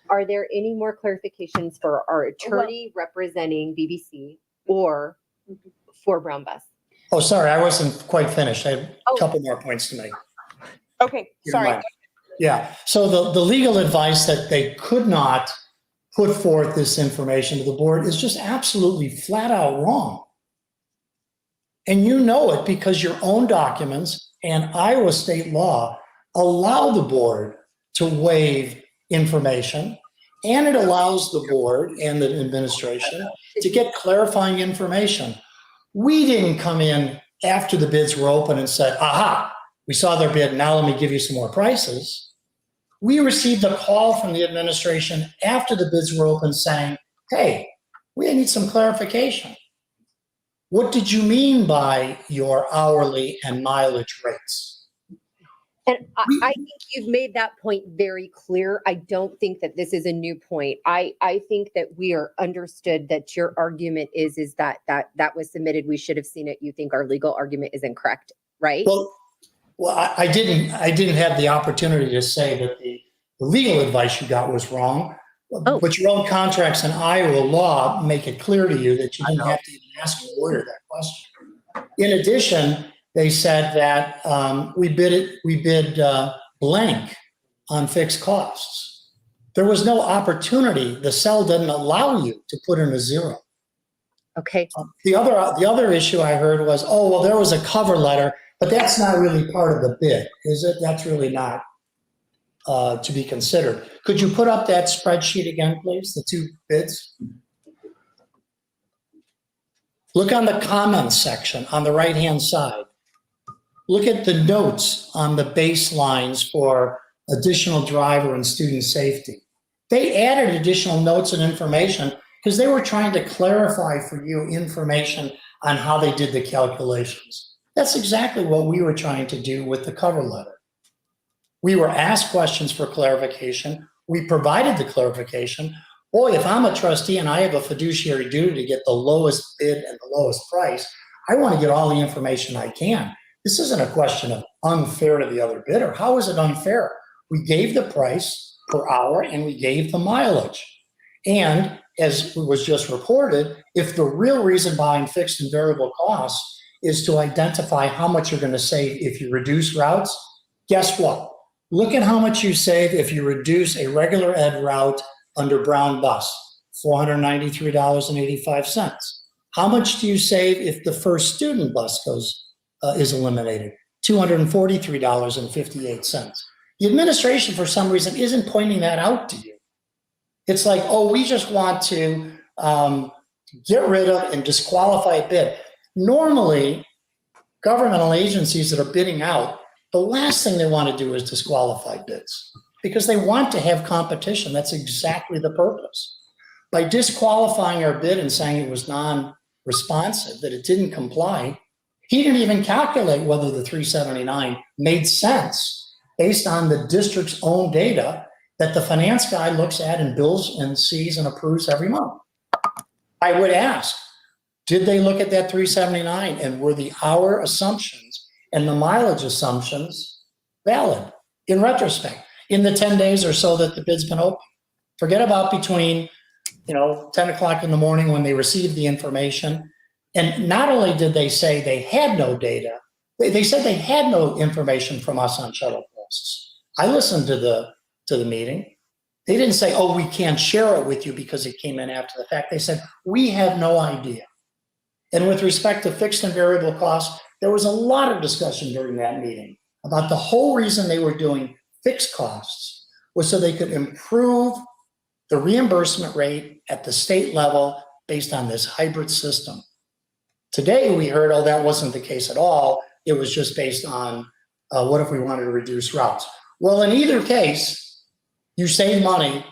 Are there any more clarifications for our attorney representing BBC or for Brown Bus? Oh, sorry, I wasn't quite finished. I had Oh. a couple more points to make. Okay, sorry. Yeah, so the legal advice that they could not put forth this information to the board is just absolutely flat out wrong. And you know it because your own documents and Iowa state law allow the board to waive information, and it allows the board and the administration to get clarifying information. We didn't come in after the bids were open and said, aha, We saw their bid. Now let me give you some more prices. We received a call from the administration after the bids were open saying, hey, we need some clarification. What did you mean by your hourly and mileage rates? And I think you've made that point very clear. I don't think that this is a new point. I think that we are understood that your argument is that was submitted. We should have seen it. You think our legal argument is incorrect, right? Well, I didn't have the opportunity to say that the legal advice you got was wrong. Oh. But your own contracts and Iowa law make it clear to you that you didn't have to even ask a lawyer that question. In addition, they said that we bid blank on fixed costs. There was no opportunity. The cell didn't allow you to put in a zero. Okay. The other issue I heard was, oh, well, there was a cover letter, but that's not really part of the bid, is it? That's really not to be considered. Could you put up that spreadsheet again, please, the two bids? Look on the comments section on the right-hand side. Look at the notes on the baselines for additional driver and student safety. They added additional notes and information because they were trying to clarify for you information on how they did the calculations. That's exactly what we were trying to do with the cover letter. We were asked questions for clarification. We provided the clarification. Boy, if I'm a trustee and I have a fiduciary duty to get the lowest bid and the lowest price, I want to get all the information I can. This isn't a question of unfair to the other bidder. How is it unfair? We gave the price per hour and we gave the mileage. And as was just reported, if the real reason behind fixed and variable costs is to identify how much you're going to save if you reduce routes, guess what? Look at how much you save if you reduce a regular ed route under Brown Bus, $493.85. How much do you save if the first student bus is eliminated? $243.58. The administration, for some reason, isn't pointing that out to you. It's like, oh, we just want to get rid of and disqualify a bid. Normally, governmental agencies that are bidding out, the last thing they want to do is disqualify bids because they want to have competition. That's exactly the purpose. By disqualifying our bid and saying it was non-responsive, that it didn't comply, he didn't even calculate whether the 379 made sense based on the district's own data that the finance guy looks at and bills and sees and approves every month. I would ask, did they look at that 379 and were the hour assumptions and the mileage assumptions valid in retrospect in the 10 days or so that the bid's been open? Forget about between 10 o'clock in the morning when they received the information. And not only did they say they had no data, they said they had no information from us on shuttle costs. I listened to the meeting. They didn't say, oh, we can't share it with you because it came in after the fact. They said, we have no idea. And with respect to fixed and variable costs, there was a lot of discussion during that meeting about the whole reason they were doing fixed costs was so they could improve the reimbursement rate at the state level based on this hybrid system. Today, we heard, oh, that wasn't the case at all. It was just based on what if we wanted to reduce routes. Well, in either case, you save money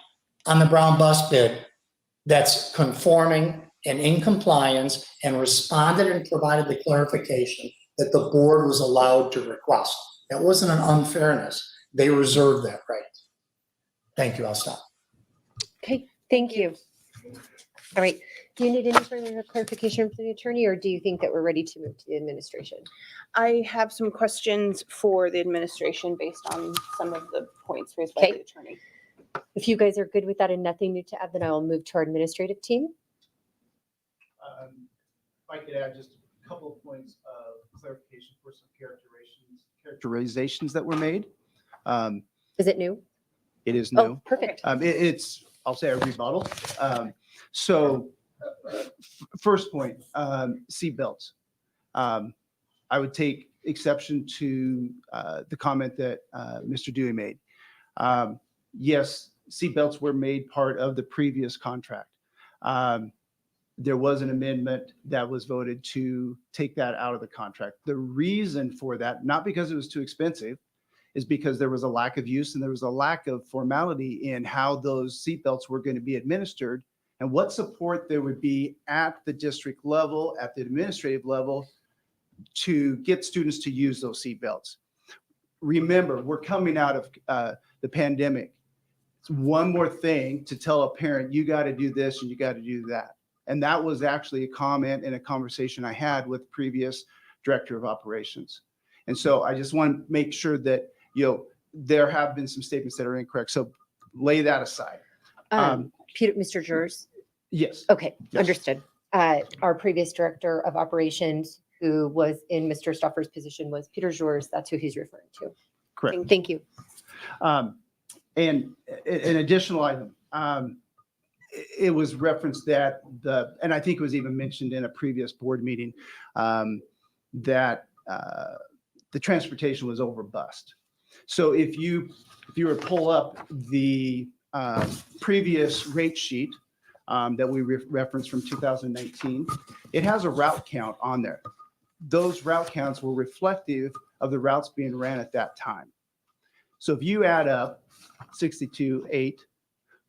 on the Brown bus bid that's conforming and in compliance and responded and provided the clarification that the board was allowed to request. That wasn't an unfairness. They reserved that right. Thank you. I'll stop. Okay, thank you. All right. Do you need any further clarification from the attorney, or do you think that we're ready to move to the administration? I have some questions for the administration based on some of the points raised by Okay. the attorney. If you guys are good with that and nothing new to add, then I will move to our administrative team. If I could add just a couple of points of clarification for some characterizations that were made. Is it new? It is new. Oh, perfect. It's, I'll say a rebuttal. First point, seat belts. I would take exception to the comment that Mr. Dewey made. Yes, seat belts were made part of the previous contract. there was an amendment that was voted to take that out of the contract. The reason for that, not because it was too expensive, is because there was a lack of use and there was a lack of formality in how those seatbelts were going to be administered and what support there would be at the district level, at the administrative level, to get students to use those seatbelts. Remember, we're coming out of the pandemic. It's one more thing to tell a parent, you got to do this and you got to do that. And that was actually a comment and a conversation I had with previous director of operations. And so I just want to make sure that, there have been some statements that are incorrect. So lay that aside. Peter, Mr. Jers? Yes. Okay, Yes. understood. Our previous director of operations, who was in Mr. Stoffer's position, was Peter Jers. That's who he's referring to. Correct. Thank you. And an additional item, it was referenced that and I think it was even mentioned in a previous board meeting, that the transportation was overbused. So if you were to pull up the previous rate sheet that we referenced from 2019, it has a route count on there. Those route counts were reflective of the routes being ran at that time. So if you add up 62.8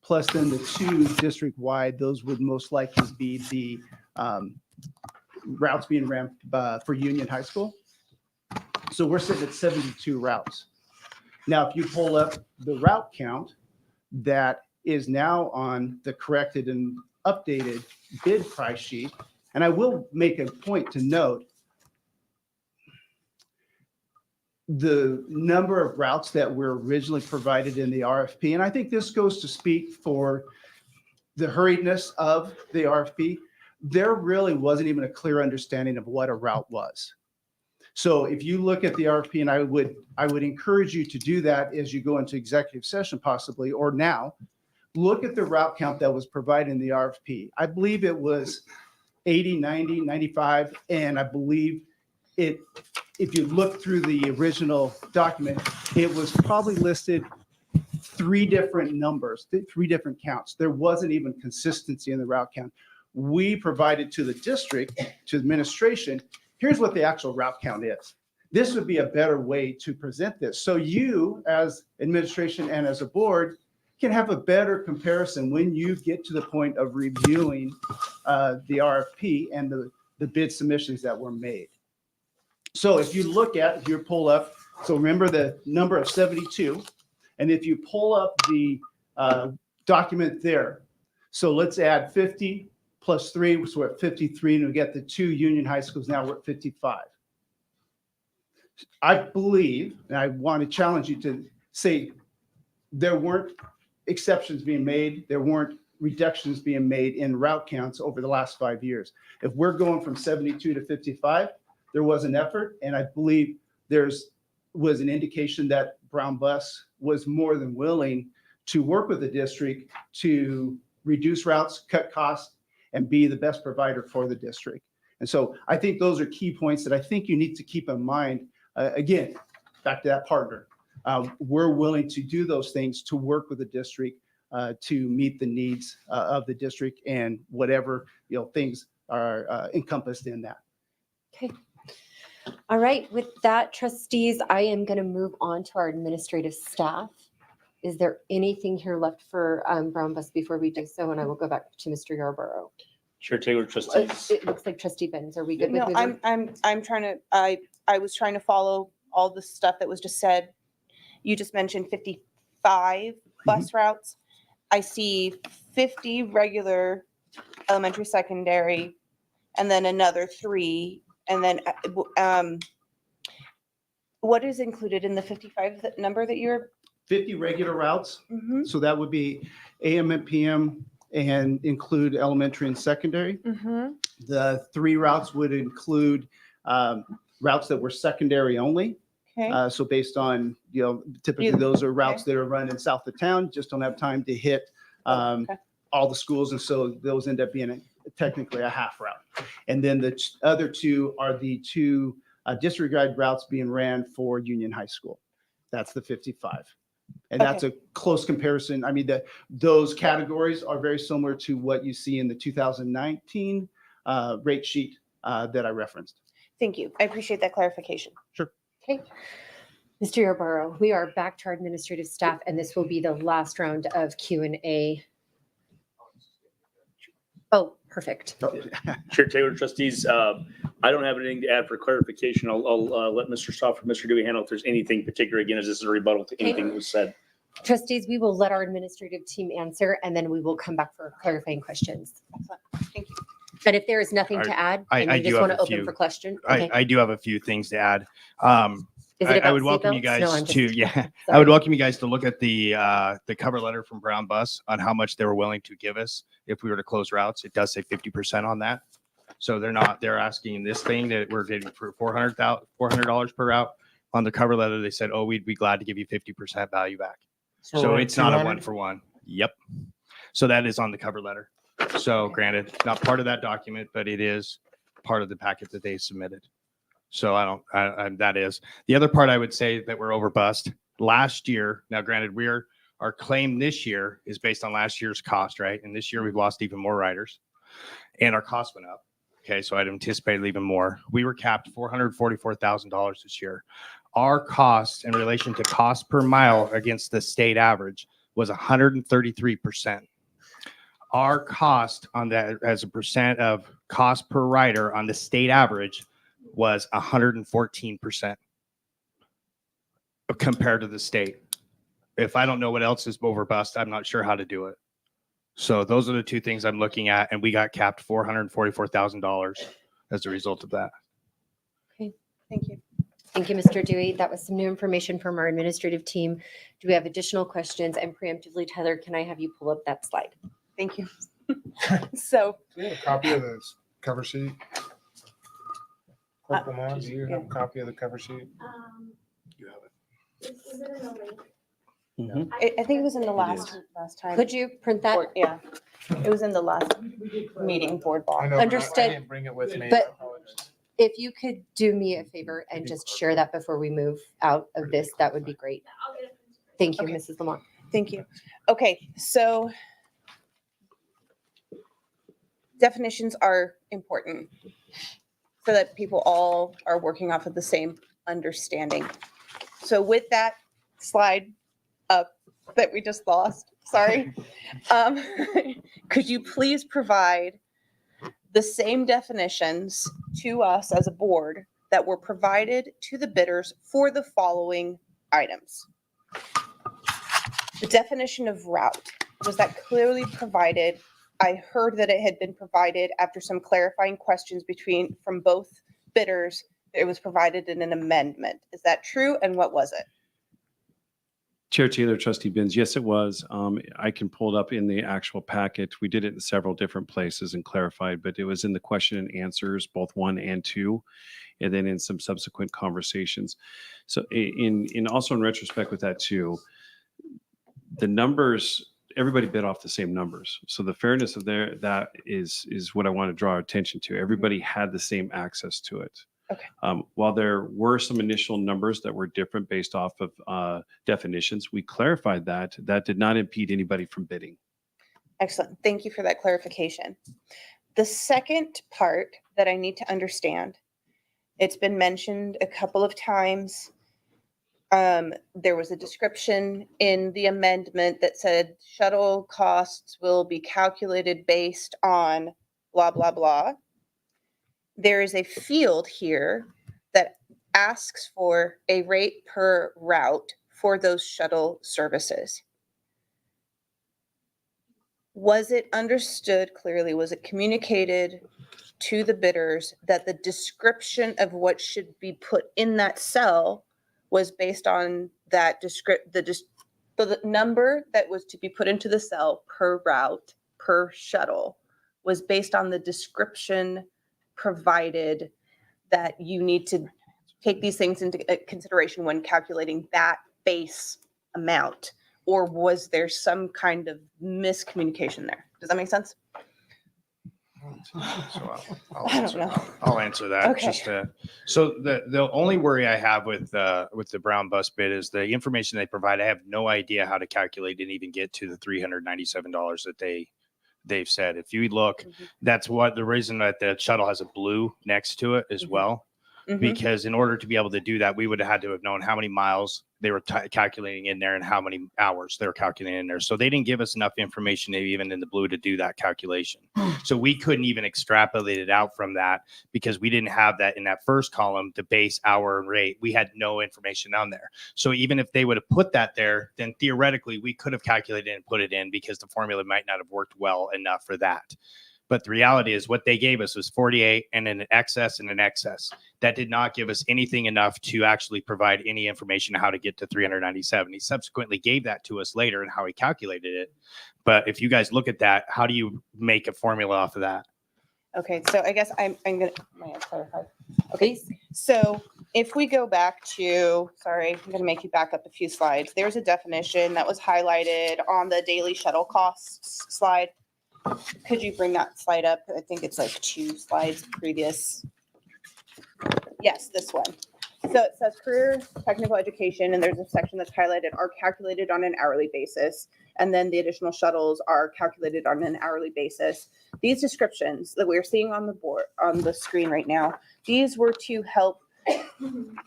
plus then the 2 district-wide, those would most likely be the routes being ran for Union High School. So we're sitting at 72 routes. Now, if you pull up the route count that is now on the corrected and updated bid price sheet, and I will make a point to note, the number of routes that were originally provided in the RFP, and I think this goes to speak for the hurriedness of the RFP, there really wasn't even a clear understanding of what a route was. So if you look at the RFP, and I would encourage you to do that as you go into executive session possibly, or now, look at the route count that was provided in the RFP. I believe it was 80, 90, 95, and I believe it, if you look through the original document, it was probably listed 3 different numbers, 3 different counts. There wasn't even consistency in the route count. We provided to the district, to administration, here's what the actual route count is. This would be a better way to present this. So you, as administration and as a board, can have a better comparison when you get to the point of reviewing the RFP and the bid submissions that were made. So if you pull up, so remember the number of 72, and if you pull up the document there, so let's add 50 plus 3, so we're at 53, and we get the 2 Union High Schools, now we're at 55. I believe, and I want to challenge you to say there weren't exceptions being made, there weren't reductions being made in route counts over the last 5 years. If we're going from 72 to 55, there was an effort, and I believe was an indication that Brown Bus was more than willing to work with the district to reduce routes, cut costs, and be the best provider for the district. And so I think those are key points that I think you need to keep in mind. Again, back to that partner. We're willing to do those things to work with the district to meet the needs of the district and whatever things are encompassed in that. Okay. All right. With that, trustees, I am going to move on to our administrative staff. Is there anything here left for Brown Bus before we do so? And I will go back to Mr. Yarborough. Chair Taylor, trustees. It looks like Trustee Benz. Are we good with No, moving? I'm trying to, I was trying to follow all the stuff that was just said. You just mentioned 55 bus routes. I see 50 regular elementary, secondary, and then another 3. And then what is included in the 55 number that you're? 50 regular routes. Mhm. So that would be AM and PM and include elementary and secondary. Mhm. The 3 routes would include routes that were secondary only. Okay. So based on, typically You- those are routes okay. that are run in south of town, just don't have time to hit Okay. all the schools. And so those end up being technically a half route. And then the other 2 are the 2 district-wide routes being ran for Union High School. That's the 55. And that's a close comparison. I mean, those categories are very similar to what you see in the 2019 rate sheet that I referenced. Thank you. I appreciate that clarification. Okay. Mr. Yarborough, we are back to our administrative staff, and this will be the last round of Q&A. Oh, perfect. Chair Taylor, trustees, I don't have anything to add for clarification. I'll let Mr. Stoff or Mr. Dewey handle if there's anything particular, again, as this is a rebuttal to anything that was said. Trustees, we will let our administrative team answer, and then we will come back for clarifying questions. Excellent. Thank you. And if there is nothing to add, and I you do just have want to a open few. for question. Okay. I do have a few things to add. Is it I about would welcome you seatbelts? guys No, I'm to, just- I sorry. would welcome you guys to look at the cover letter from Brown Bus on how much they were willing to give us if we were to close routes. It does say 50% on that. So they're asking this thing that we're getting for $400 per route. On the cover letter, they said, oh, we'd be glad to give you 50% value back. So it's not a 1-for-1. Yep. So that is on the cover letter. So granted, not part of that document, but it is part of the packet that they submitted. So that is. The other part I would say that we're overbust. Last year, now granted, our claim this year is based on last year's cost, right? And this year we've lost even more riders and our costs went up. Okay, so I'd anticipated even more. We were capped $444,000 this year. Our cost in relation to cost per mile against the state average was 133%. Our cost on that as a percent of cost per rider on the state average was 114% compared to the state. If I don't know what else is overbust, I'm not sure how to do it. So those are the two things I'm looking at, and we got capped $444,000 as a result of that. Okay. Thank you. Thank you, Mr. Dewey. That was some new information from our administrative team. Do we have additional questions? And preemptively, Tyler, can I have you pull up that slide? Thank you. So, Do you have a copy of the cover sheet? Clerk Lamont, do you have a copy of the cover sheet? You have it. Is it in the link? I think it was in the last time. Could you print that? Yeah, it was in the last meeting board I law. know, but I Understood. didn't bring it with me. But- I apologize. If you could do me a favor and just share that before we move out of this, that would be great. I'll get it. Thank you, Okay. Mrs. Lamont. Thank you. Okay, so definitions are important so that people all are working off of the same understanding. So with that slide up that we just lost, sorry, could you please provide the same definitions to us as a board that were provided to the bidders for the following items? The definition of route, was that clearly provided? I heard that it had been provided after some clarifying questions from both bidders. It was provided in an amendment. Is that true? And what was it? Chair Taylor, Trustee Benz, yes, it was. I can pull it up in the actual packet. We did it in several different places and clarified, but it was in the question and answers, both 1 and 2, and then in some subsequent conversations. So also in retrospect with that too, the numbers, everybody bid off the same numbers. So the fairness of that is what I want to draw our attention to. Everybody had the same access to it. Okay. While there were some initial numbers that were different based off of definitions, we clarified that did not impede anybody from bidding. Excellent. Thank you for that clarification. The second part that I need to understand, it's been mentioned a couple of times. There was a description in the amendment that said shuttle costs will be calculated based on blah, blah, blah. There is a field here that asks for a rate per route for those shuttle services. Was it understood clearly? Was it communicated to the bidders that the description of what should be put in that cell was based on that the number that was to be put into the cell per route, per shuttle, was based on the description provided that you need to take these things into consideration when calculating that base amount? Or was there some kind of miscommunication there? Does that make sense? So I'll I don't answer- know. I'll answer that. Okay. So the only worry I have with the Brown bus bid is the information they provide. I have no idea how to calculate and even get to the $397 that they've said. If you look, that's what the reason that the shuttle has a blue next to it as well. Mhm. Because in order to be able to do that, we would have had to have known how many miles they were calculating in there and how many hours they were calculating in there. So they didn't give us enough information even in the blue to do that calculation. So we couldn't even extrapolate it out from that because we didn't have that in that first column to base hour and rate. We had no information on there. So even if they would have put that there, then theoretically we could have calculated and put it in because the formula might not have worked well enough for that. But the reality is what they gave us was 48 and an excess and an excess. That did not give us anything enough to actually provide any information on how to get to 397. He subsequently gave that to us later and how he calculated it. But if you guys look at that, how do you make a formula off of that? Okay, so I guess I'm gonna clarify. Okay, so if we go back to, sorry, I'm gonna make you back up a few slides. There's a definition that was highlighted on the daily shuttle costs slide. Could you bring that slide up? I think it's like 2 slides previous. Yes, this one. So it says career technical education, and there's a section that's highlighted are calculated on an hourly basis. And then the additional shuttles are calculated on an hourly basis. These descriptions that we're seeing on the board, on the screen right now, these were to help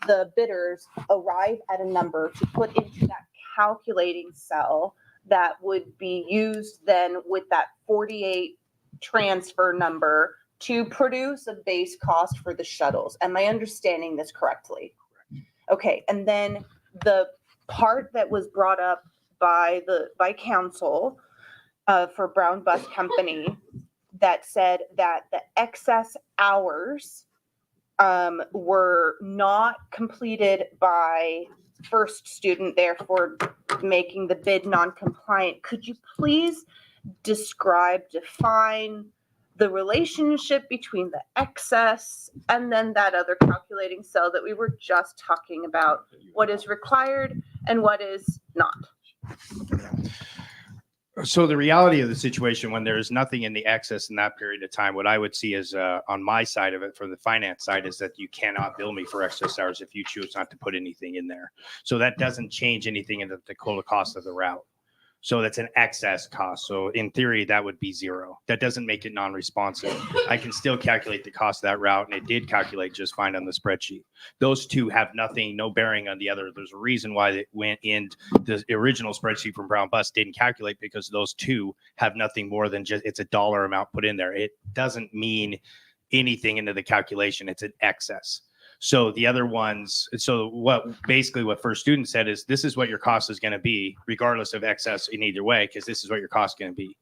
the bidders arrive at a number to put into that calculating cell that would be used then with that 48 transfer number to produce a base cost for the shuttles. Am I understanding this correctly? Okay, and then the part that was brought up by council for Brown Bus Company that said that the excess hours were not completed by first student, therefore making the bid non-compliant. Could you please define the relationship between the excess and then that other calculating cell that we were just talking about? What is required and what is not? So the reality of the situation when there is nothing in the excess in that period of time, what I would see is on my side of it, for the finance side, is that you cannot bill me for excess hours if you choose not to put anything in there. So that doesn't change anything in the total cost of the route. So that's an excess cost. So in theory, that would be zero. That doesn't make it non-responsive. I can still calculate the cost of that route, and it did calculate just fine on the spreadsheet. Those two have nothing, no bearing on the other. There's a reason why it went in the original spreadsheet from Brown Bus didn't calculate, because those two have nothing more than just, it's a dollar amount put in there. It doesn't mean anything into the calculation. It's an excess. So the other ones, so what first student said is this is what your cost is going to be, regardless of excess in either way, because this is what your cost is going to be.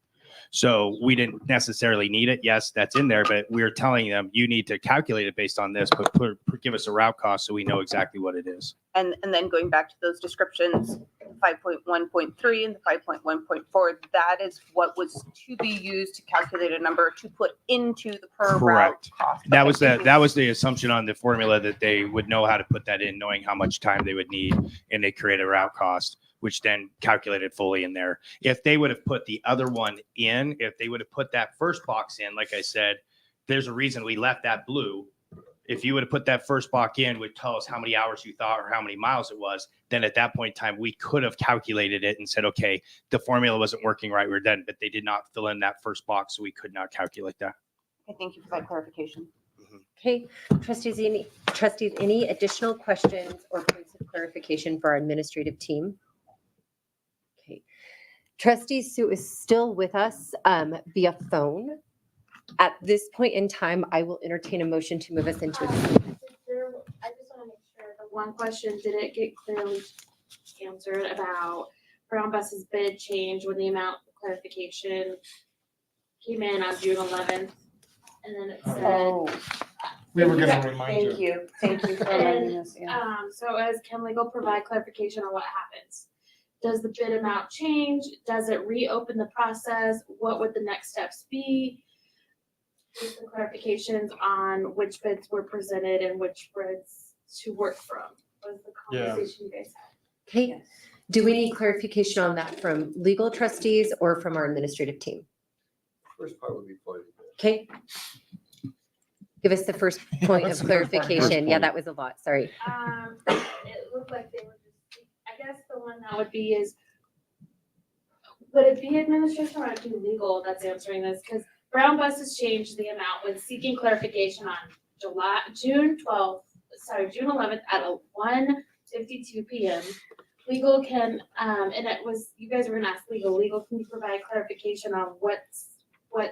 So we didn't necessarily need it. Yes, that's in there, but we're telling them you need to calculate it based on this, but give us a route cost so we know exactly what it is. And then going back to those descriptions, 5.1.3 and the 5.1.4, that is what was to be used to calculate a number to put into the per route cost. That was the assumption on the formula, that they would know how to put that in, knowing how much time they would need, and they create a route cost, which then calculated fully in there. If they would have put the other one in, if they would have put that first box in, like I said, there's a reason we left that blue. If you would have put that first box in, would tell us how many hours you thought or how many miles it was, then at that point in time, we could have calculated it and said, okay, the formula wasn't working right, we're done. But they did not fill in that first box, so we could not calculate that. Okay, thank you for that clarification. Okay, trustees, any additional questions or points of clarification for our administrative team? Okay, trustee Sue is still with us via phone. At this point in time, I will entertain a motion to move us into. I just want to make sure the one question didn't get clearly answered about Brown Bus's bid change when the amount of clarification came in on June 11th. And then it said. We were going to remind you. Thank you for reminding us. Yeah. So as can legal provide clarification on what happens? Does the bid amount change? Does it reopen the process? What would the next steps be? Just the clarifications on which bids were presented and which bids to work from was the conversation you guys had. Okay, do we need clarification on that from legal trustees or from our administrative team? First part would be for Okay. Give us the first point of clarification. Yeah, that was a lot. Sorry. It looked like they were just, I guess the one that would be is, would it be administration or would it be legal that's answering this? Because Brown Bus has changed the amount when seeking clarification on June 11th at 1:52 PM. Legal can, and it was, you guys were gonna ask legal, can you provide clarification on what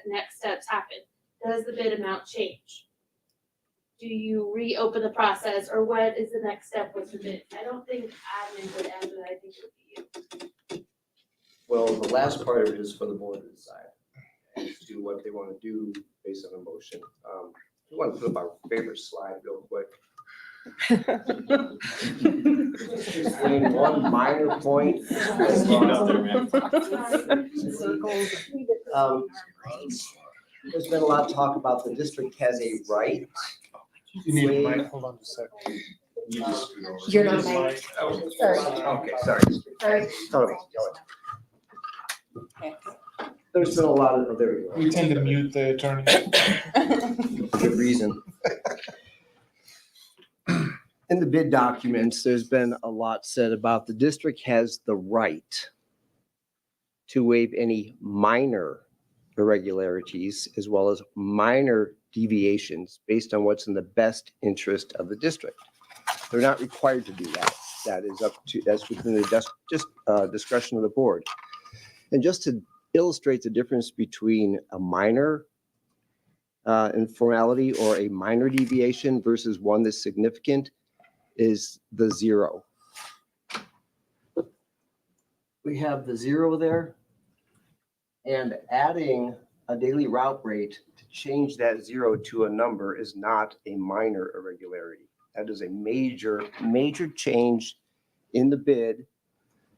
next steps happen? Does the bid amount change? Do you reopen the process, or what is the next step with the bid? I don't think admin would answer that, I think it would be you. Well, the last part of it is for the board to decide as to what they want to do based on a motion. We want to put up our favorite slide real quick. Explain one minor point. There's been a lot of talk about the district has a right. You need a mic, hold on a second. You're not mic. Sorry. Okay, sorry. Sorry. Totally. There's been a lot of, there we go. We tend to mute the attorney. Good reason. In the bid documents, there's been a lot said about the district has the right to waive any minor irregularities as well as minor deviations based on what's in the best interest of the district. They're not required to do that. That's within the discretion of the board. And just to illustrate the difference between a minor informality or a minor deviation versus one that's significant is the zero. We have the zero there, and adding a daily route rate to change that zero to a number is not a minor irregularity. That is a major change in the bid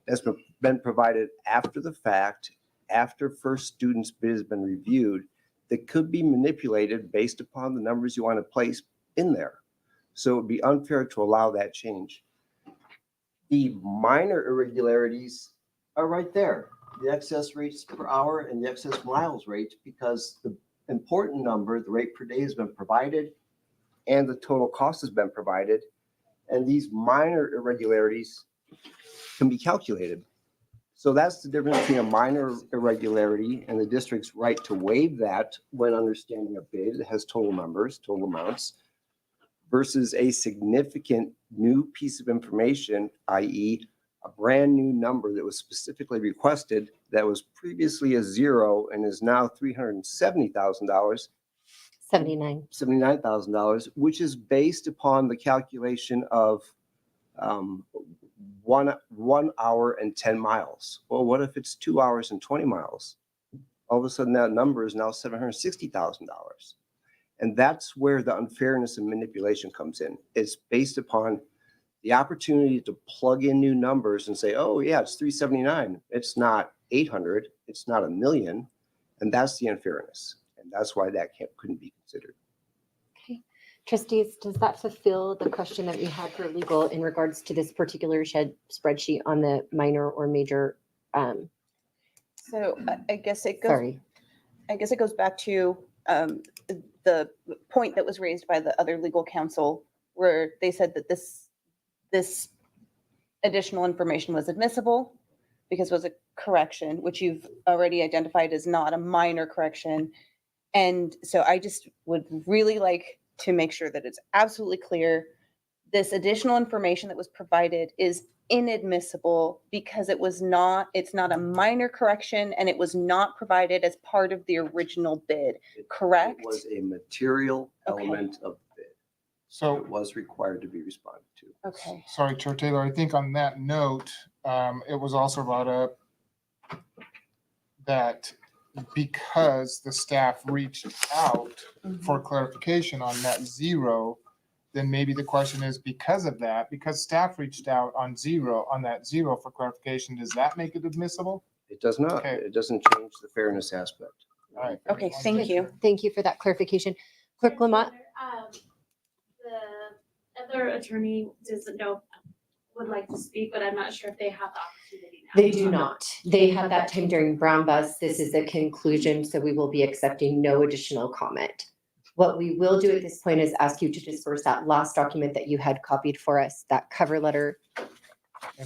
that's been provided after the fact, after first student's bid has been reviewed, that could be manipulated based upon the numbers you want to place in there. So it would be unfair to allow that change. The minor irregularities are right there. The excess rates per hour and the excess miles rate, because the important number, the rate per day, has been provided and the total cost has been provided. And these minor irregularities can be calculated. So that's the difference between a minor irregularity and the district's right to waive that when understanding a bid that has total numbers, total amounts, versus a significant new piece of information, i.e. a brand new number that was specifically requested that was previously a zero and is now $370,000. $79,000, which is based upon the calculation of 1 hour and 10 miles. Well, what if it's 2 hours and 20 miles? All of a sudden that number is now $760,000. And that's where the unfairness and manipulation comes in. It's based upon the opportunity to plug in new numbers and say, oh yeah, it's 379. It's not 800. It's not 1 million. And that's the unfairness. And that's why that couldn't be considered. Okay. Trustees, does that fulfill the question that we had for legal in regards to this particular spreadsheet on the minor or major? So I guess it goes. Sorry. I guess it goes back to the point that was raised by the other legal counsel, where they said that this additional information was admissible because it was a correction, which you've already identified as not a minor correction. And so I just would really like to make sure that it's absolutely clear this additional information that was provided is inadmissible because it's not a minor correction and it was not provided as part of the original bid, correct? It was a material Okay. element of the bid. So It was required to be responded to. Okay. sorry, Chair Taylor, I think on that note, it was also brought up that because the staff reached out for clarification on that zero, then maybe the question is because of that, because staff reached out on that zero for clarification, does that make it admissible? It does not. Okay. It doesn't change the fairness aspect. All right. Okay, thank you. Thank you for that clarification. Clerk Lamont? The other attorney would like to speak, but I'm not sure if they have the opportunity They do not. They had that time during Brown Bus. This is the conclusion, so we will be accepting no additional comment. What we will do at this point is ask you to disperse that last document that you had copied for us, that cover letter.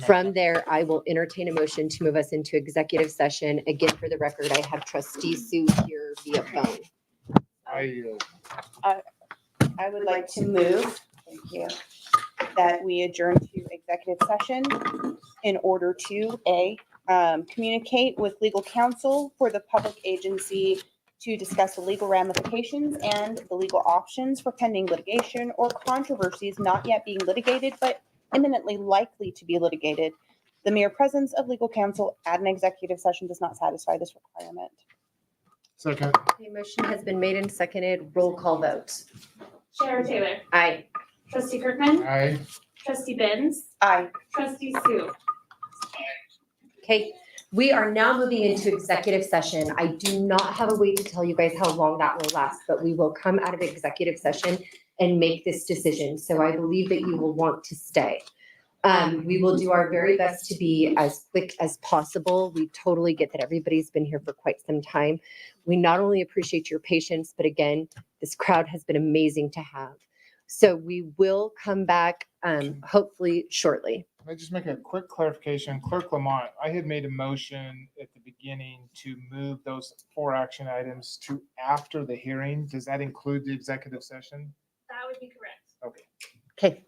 From there, I will entertain a motion to move us into executive session. Again, for the record, I have trustee Sue here via phone. I would like to move, thank you, that we adjourn to executive session in order to, A, communicate with legal counsel for the public agency to discuss the legal ramifications and the legal options for pending litigation or controversies not yet being litigated, but imminently likely to be litigated. The mere presence of legal counsel at an executive session does not satisfy this requirement. Second. The motion has been made and seconded. Roll call vote. Chair Taylor, Aye. trustee Kirkman, Aye. trustee Benz, Aye. trustee Sue. Okay, we are now moving into executive session. I do not have a way to tell you guys how long that will last, but we will come out of executive session and make this decision. So I believe that you will want to stay. We will do our very best to be as quick as possible. We totally get that everybody's been here for quite some time. We not only appreciate your patience, but again, this crowd has been amazing to have. So we will come back hopefully shortly. Can I just make a quick clarification? Clerk Lamont, I had made a motion at the beginning to move those 4 action items to after the hearing. Does that include the executive session? That would be correct. Okay. Okay.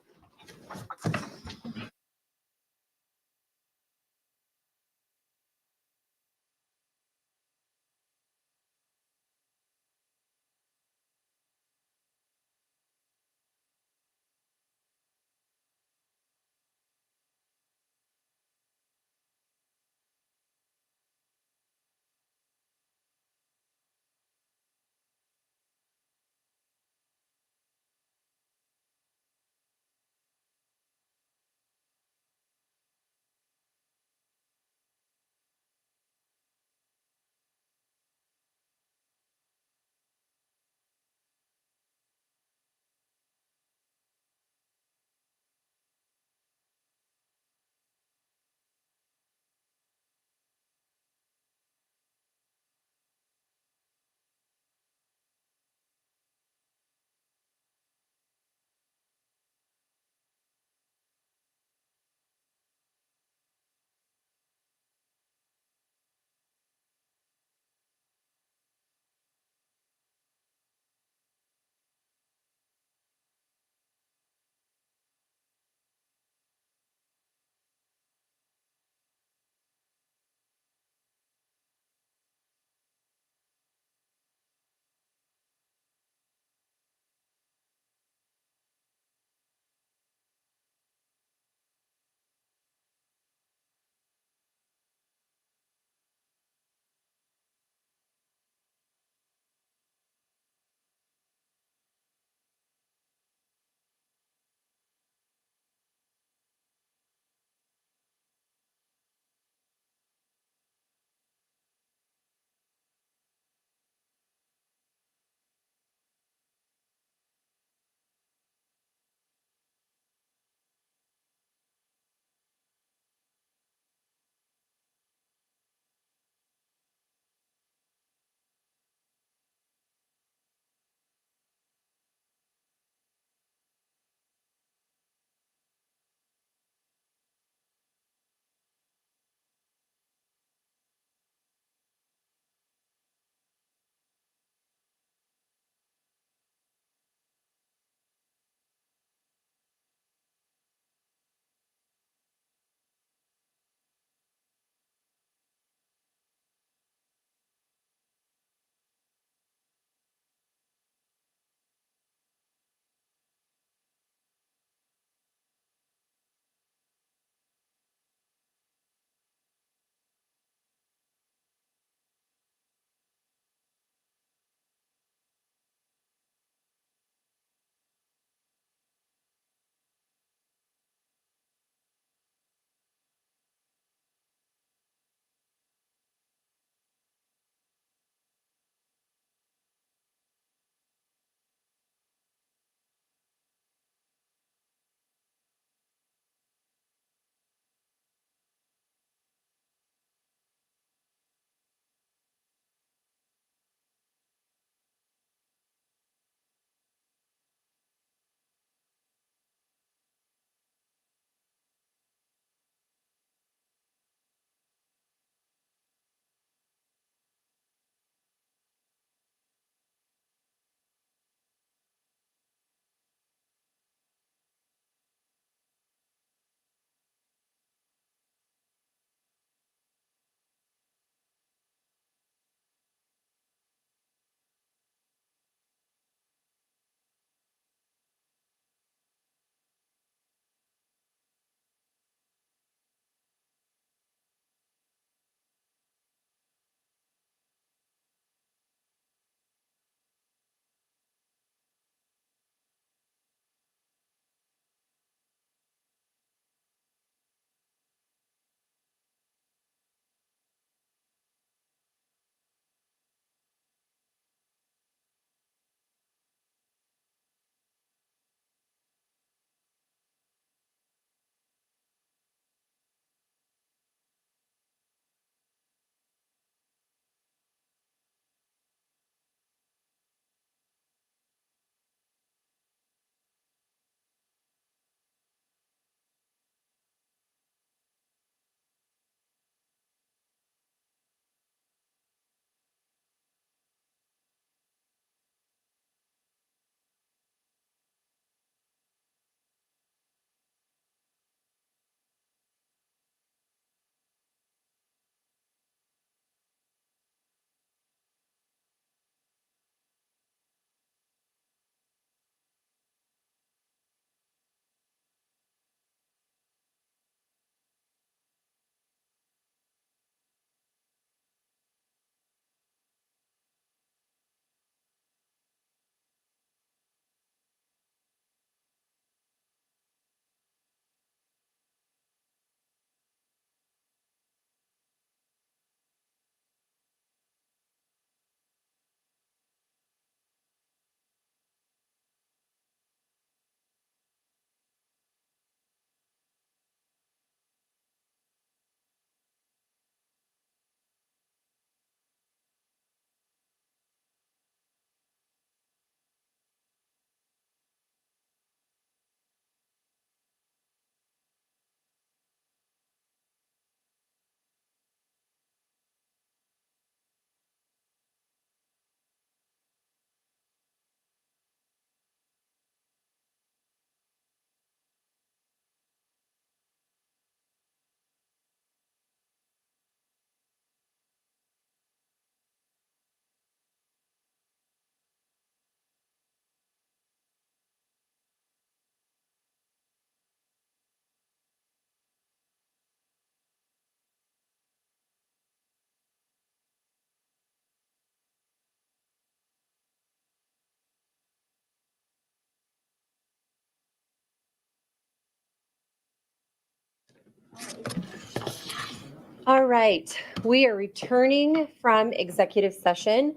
All right, we are returning from executive session.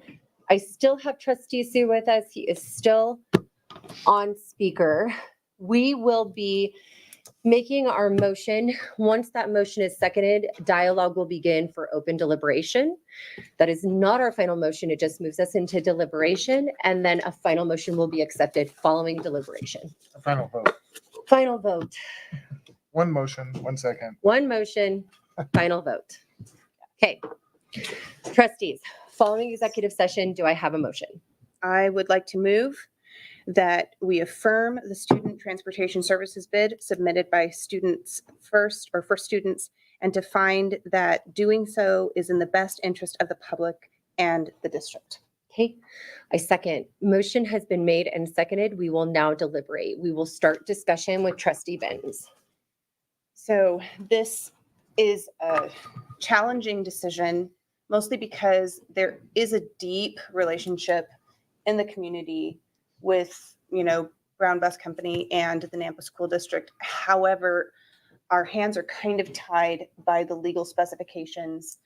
I still have trustee Sue with us. He is still on speaker. We will be making our motion. Once that motion is seconded, dialogue will begin for open deliberation. That is not our final motion. It just moves us into deliberation, and then a final motion will be accepted following deliberation. A final vote. Final vote. One motion, 1 second. One motion, final vote. Okay. Trustees, following executive session, do I have a motion? I would like to move that we affirm the student transportation services bid submitted by students first or for students, and to find that doing so is in the best interest of the public and the district. Okay, I second. Motion has been made and seconded. We will now deliberate. We will start discussion with trustee Benz. So this is a challenging decision, mostly because there is a deep relationship in the community with, Brown Bus Company and the Nampa School District. However, our hands are kind of tied by the legal specifications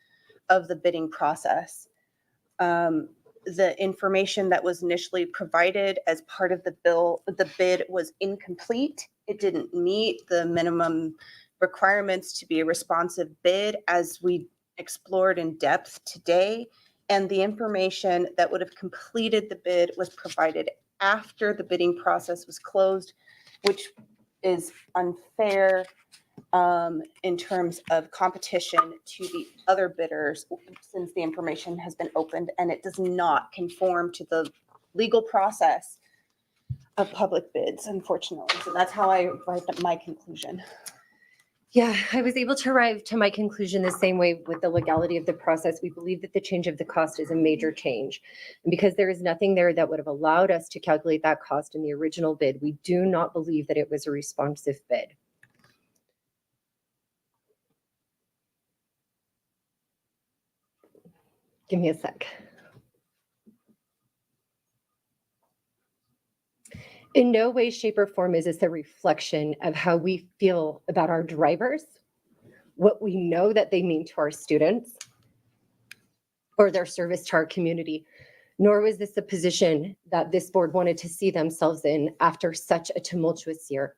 of the bidding process. The information that was initially provided as part of the bid was incomplete. It didn't meet the minimum requirements to be a responsive bid, as we explored in depth today. And the information that would have completed the bid was provided after the bidding process was closed, which is unfair in terms of competition to the other bidders, since the information has been opened and it does not conform to the legal process of public bids, unfortunately. So that's how I arrived at my conclusion. Yeah, I was able to arrive to my conclusion the same way with the legality of the process. We believe that the change of the cost is a major change. And because there is nothing there that would have allowed us to calculate that cost in the original bid, we do not believe that it was a responsive bid. Give me a sec. In no way, shape, or form is this a reflection of how we feel about our drivers, what we know that they mean to our students, or their service to our community, nor was this a position that this board wanted to see themselves in after such a tumultuous year.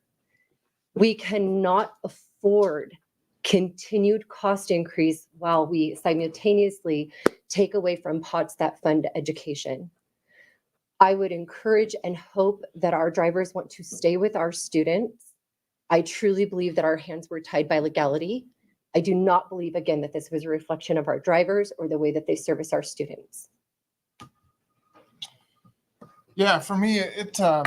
We cannot afford continued cost increase while we simultaneously take away from pots that fund education. I would encourage and hope that our drivers want to stay with our students. I truly believe that our hands were tied by legality. I do not believe, again, that this was a reflection of our drivers or the way that they service our students. Yeah, for me, I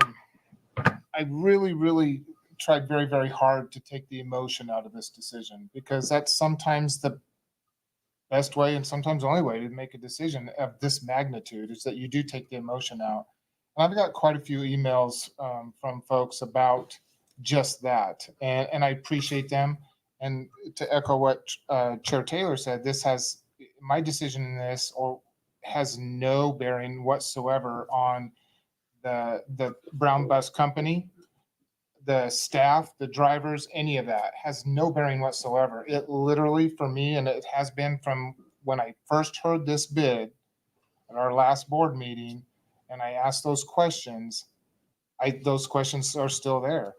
really tried very, very hard to take the emotion out of this decision, because that's sometimes the best way and sometimes the only way to make a decision of this magnitude, is that you do take the emotion out. And I've got quite a few emails from folks about just that, and I appreciate them. And to echo what Chair Taylor said, my decision in this has no bearing whatsoever on the Brown Bus Company, the staff, the drivers, any of that has no bearing whatsoever. It literally, for me, and it has been from when I first heard this bid at our last board meeting, and I asked those questions, those questions are still there.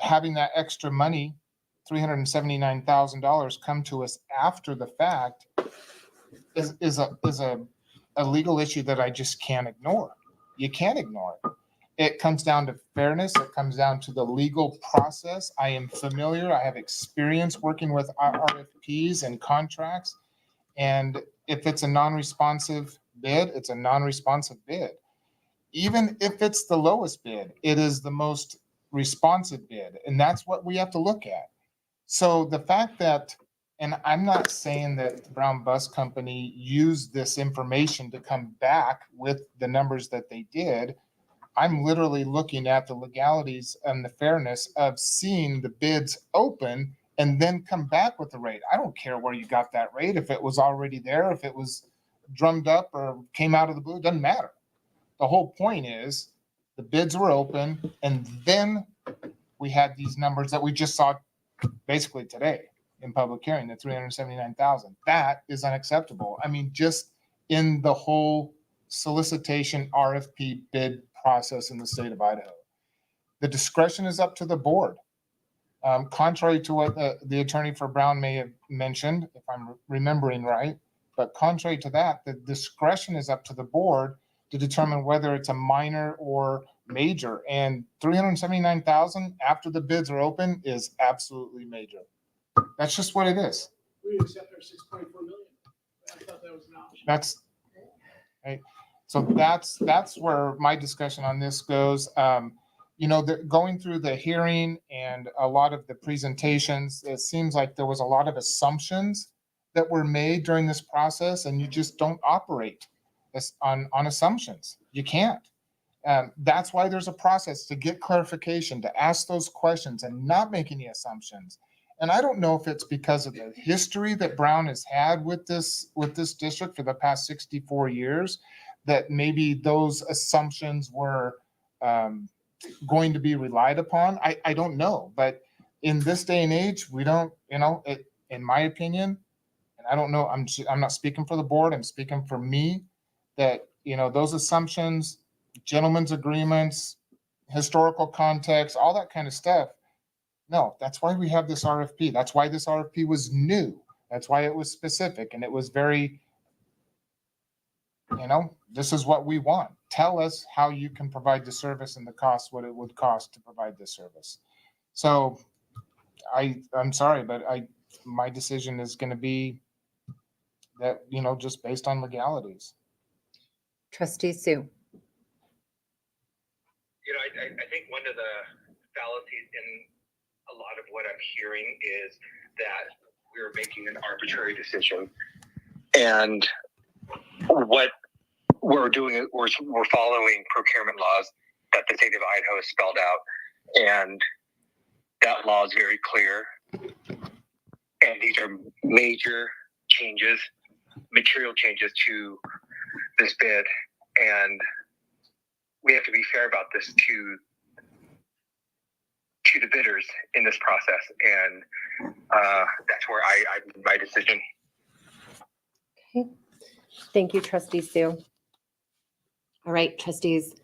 Having that extra money, $379,000, come to us after the fact is a legal issue that I just can't ignore. You can't ignore it. It comes down to fairness. It comes down to the legal process. I am familiar. I have experience working with RFPs and contracts. And if it's a non-responsive bid, it's a non-responsive bid. Even if it's the lowest bid, it is the most responsive bid. And that's what we have to look at. So the fact that, and I'm not saying that the Brown Bus Company used this information to come back with the numbers that they did. I'm literally looking at the legalities and the fairness of seeing the bids open and then come back with the rate. I don't care where you got that rate, if it was already there, if it was drummed up or came out of the blue, it doesn't matter. The whole point is the bids were open, and then we had these numbers that we just saw basically today in public hearing, the 379,000. That is unacceptable. I mean, just in the whole solicitation RFP bid process in the state of Idaho. The discretion is up to the board. Contrary to what the attorney for Brown may have mentioned, if I'm remembering right, but contrary to that, the discretion is up to the board to determine whether it's a minor or major. And 379,000 after the bids are open is absolutely major. That's just what it is. We accept our 6.4 million. I thought that was an option. That's right. So that's where my discussion on this goes. You know, going through the hearing and a lot of the presentations, it seems like there was a lot of assumptions that were made during this process, and you just don't operate on assumptions. You can't. That's why there's a process to get clarification, to ask those questions and not make any assumptions. And I don't know if it's because of the history that Brown has had with this district for the past 64 years, that maybe those assumptions were going to be relied upon. I don't know, but in this day and age, we don't, you know, in my opinion, and I don't know, I'm not speaking for the board, I'm speaking for me, that, you know, those assumptions, gentlemen's agreements, historical context, all that kind of stuff. No, that's why we have this RFP. That's why this RFP was new. That's why it was specific, and it was very, you know, this is what we want. Tell us how you can provide the service and the cost, what it would cost to provide this service. So I'm sorry, but my decision is going to be that, you know, just based on legalities. Trustee Sue. You know, I think one of the fallacies in a lot of what I'm hearing is that we're making an arbitrary decision. And what we're doing is we're following procurement laws that the state of Idaho has spelled out. And that law is very clear. And these are major changes, material changes to this bid. And we have to be fair about this to the bidders in this process. And that's where I made my decision. Okay. Thank you, Trustee Sue. All right, trustees.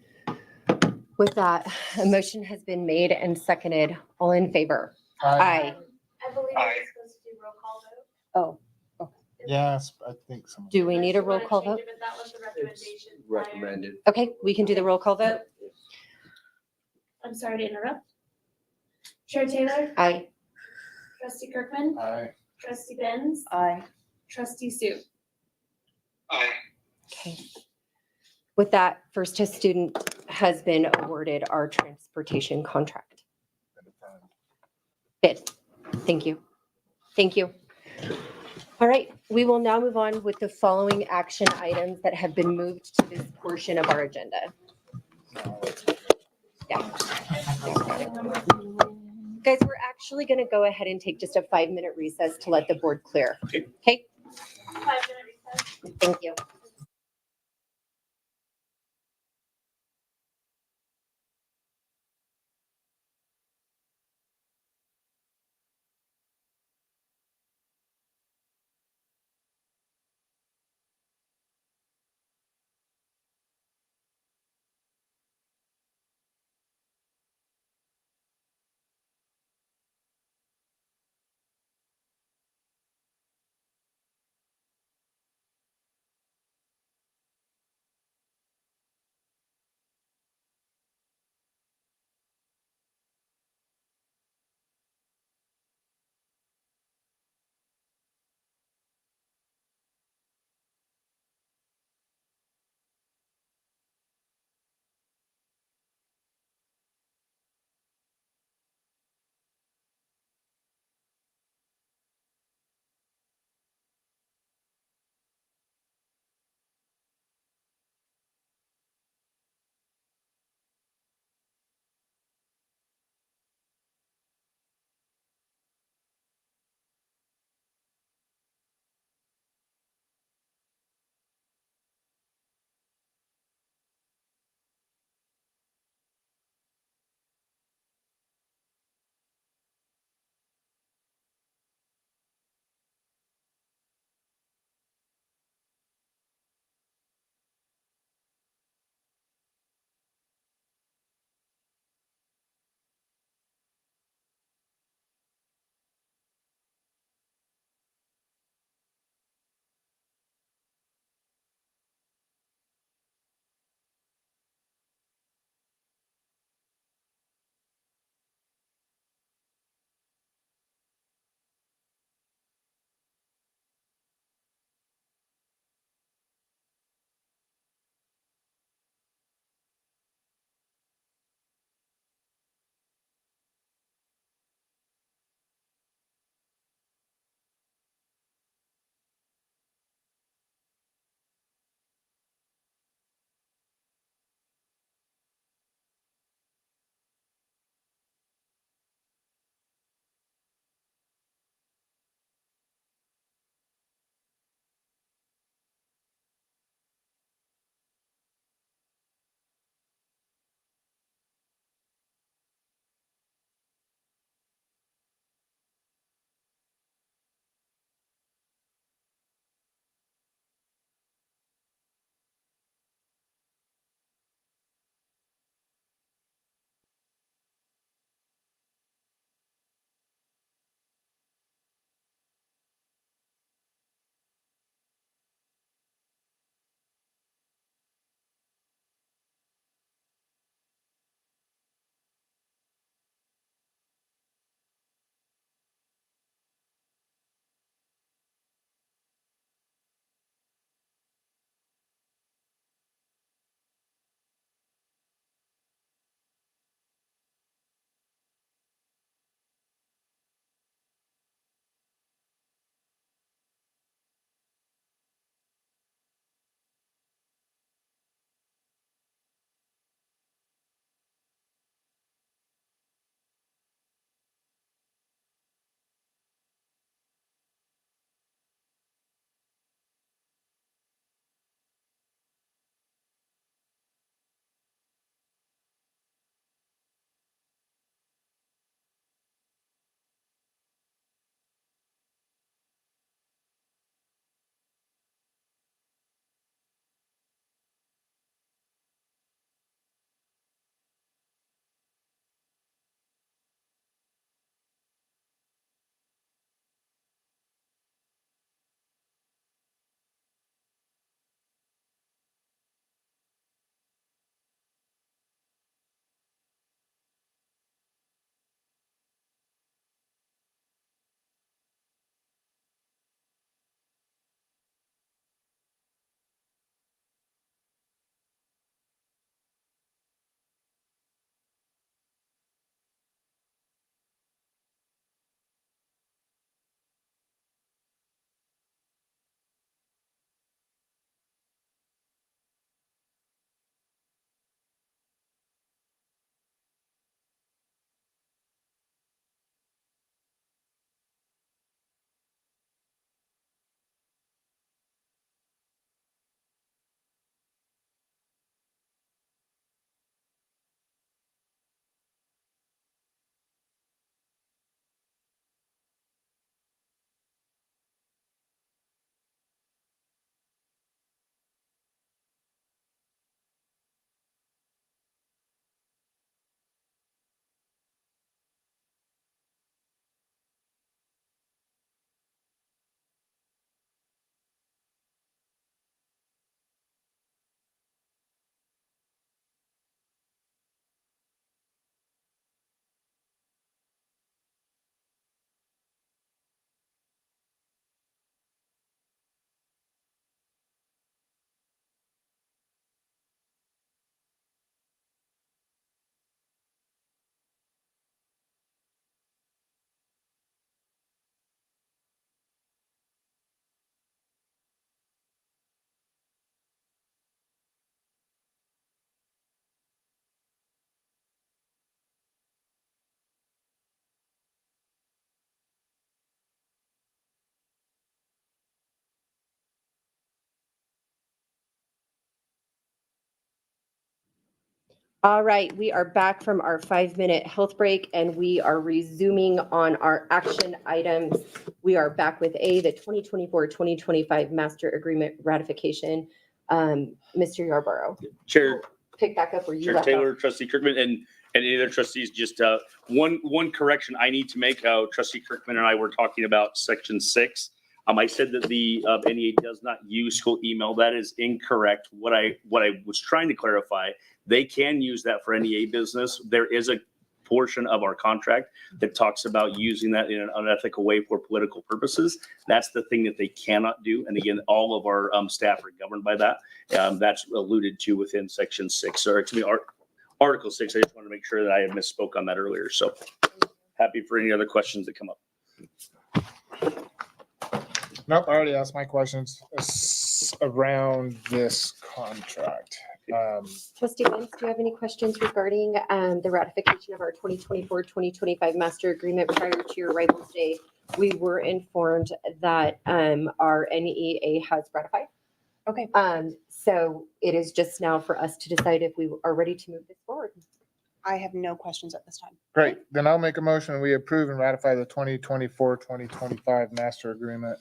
With that, a motion has been made and seconded. All in favor? Aye. I believe Aye. we're supposed to do roll call vote. Oh, Yes, I think so. do we need a Unless you roll wanna call change vote? it, But that was the recommendation. Recommended. Okay, we can do the roll call vote. I'm sorry to interrupt. Chair Taylor, Aye. Trustee Kirkman, Aye. Trustee Benz, Aye. Trustee Sue. Aye. Okay. With that, First Test Student has been awarded our transportation contract bid. Thank you. Thank you. All right, we will now move on with the following action items that have been moved to this portion of our agenda. Yeah. Guys, we're actually going to go ahead and take just a 5-minute recess to let the board clear. Okay? 5-minute recess. Thank you. All right, we are back from our 5-minute health break and we are resuming on our action items. We are back with the 2024-2025 Master Agreement Ratification. Mr. Yarborough, Chair, pick back up where you Chair left Taylor, off. Trustee Kirkman, and any other trustees, just one correction I need to make. Trustee Kirkman and I were talking about section 6. I said that the NEA does not use school email. That is incorrect. What I was trying to clarify, they can use that for NEA business. There is a portion of our contract that talks about using that in an unethical way for political purposes. That's the thing that they cannot do. And again, all of our staff are governed by that. That's alluded to within section 6, or to me, Article 6. I just want to make sure that I had misspoke on that earlier. So happy for any other questions that come up. Nope, I already asked my questions around this contract. Trustee Lentz, do you have any questions regarding the ratification of our 2024-2025 Master Agreement? Prior to your arrival today, we were informed that our NEA has ratified. Okay. So it is just now for us to decide if we are ready to move this forward. I have no questions at this time. Great, then I'll make a motion. We approve and ratify the 2024-2025 Master Agreement.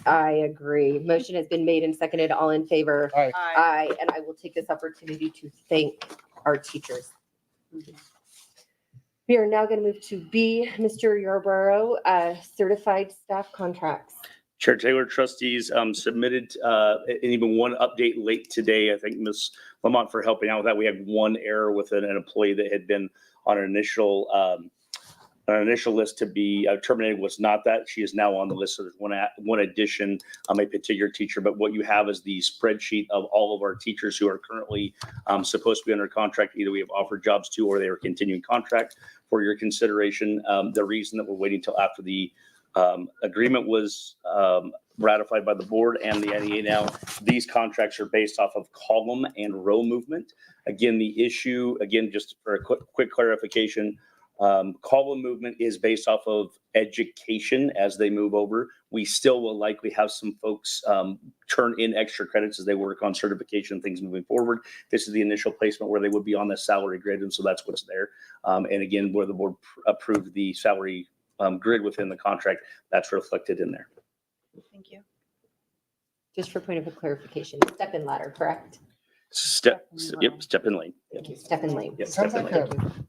I agree. Motion has been made and seconded. All in favor? Aye. Aye, and I will take this opportunity to thank our teachers. We are now going to move to B, Mr. Yarborough, certified staff contracts. Chair Taylor, trustees submitted and even one update late today. I thank Ms. Lamont for helping out with that. We had one error with an employee that had been on an initial list to be terminated, was not that. She is now on the list. So there's one addition, a particular teacher. But what you have is the spreadsheet of all of our teachers who are currently supposed to be under contract. Either we have offered jobs to, or they are continuing contract. For your consideration, the reason that we're waiting till after the agreement was ratified by the board and the NEA now, these contracts are based off of column and row movement. Again, the issue, just for a quick clarification, column movement is based off of education as they move over. We still will likely have some folks turn in extra credits as they work on certification and things moving forward. This is the initial placement where they would be on the salary grid, and so that's what's there. And again, where the board approved the salary grid within the contract, that's reflected in there. Thank you. Just for point of clarification, step and ladder, correct? Step in lane. Thank you. Step and lane. Yep, Sounds step in like lane.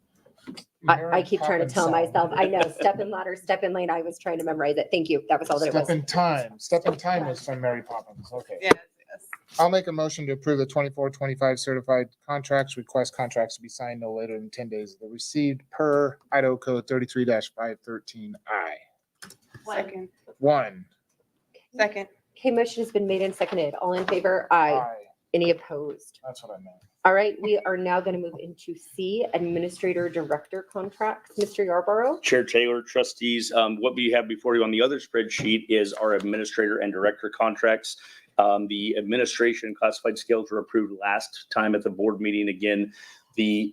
I keep trying to tell myself, I know, step and ladder, step and lane. I was trying to memorize it. Thank you. That was all that it was. Step in time. Step in time was from Mary Poppins. Okay. Yes, yes. I'll make a motion to approve the 24-25 certified contracts. Request contracts to be signed no later than 10 days of the received per Idaho Code 33-513I. Second. 1. Second. Okay, motion has been made and seconded. All in favor? Aye. Aye. Any opposed? That's what I meant. All right, we are now going to move into C, Administrator Director Contracts. Mr. Yarborough? Chair Taylor, trustees, what we have before you on the other spreadsheet is our administrator and director contracts. The administration classified scales were approved last time at the board meeting. Again,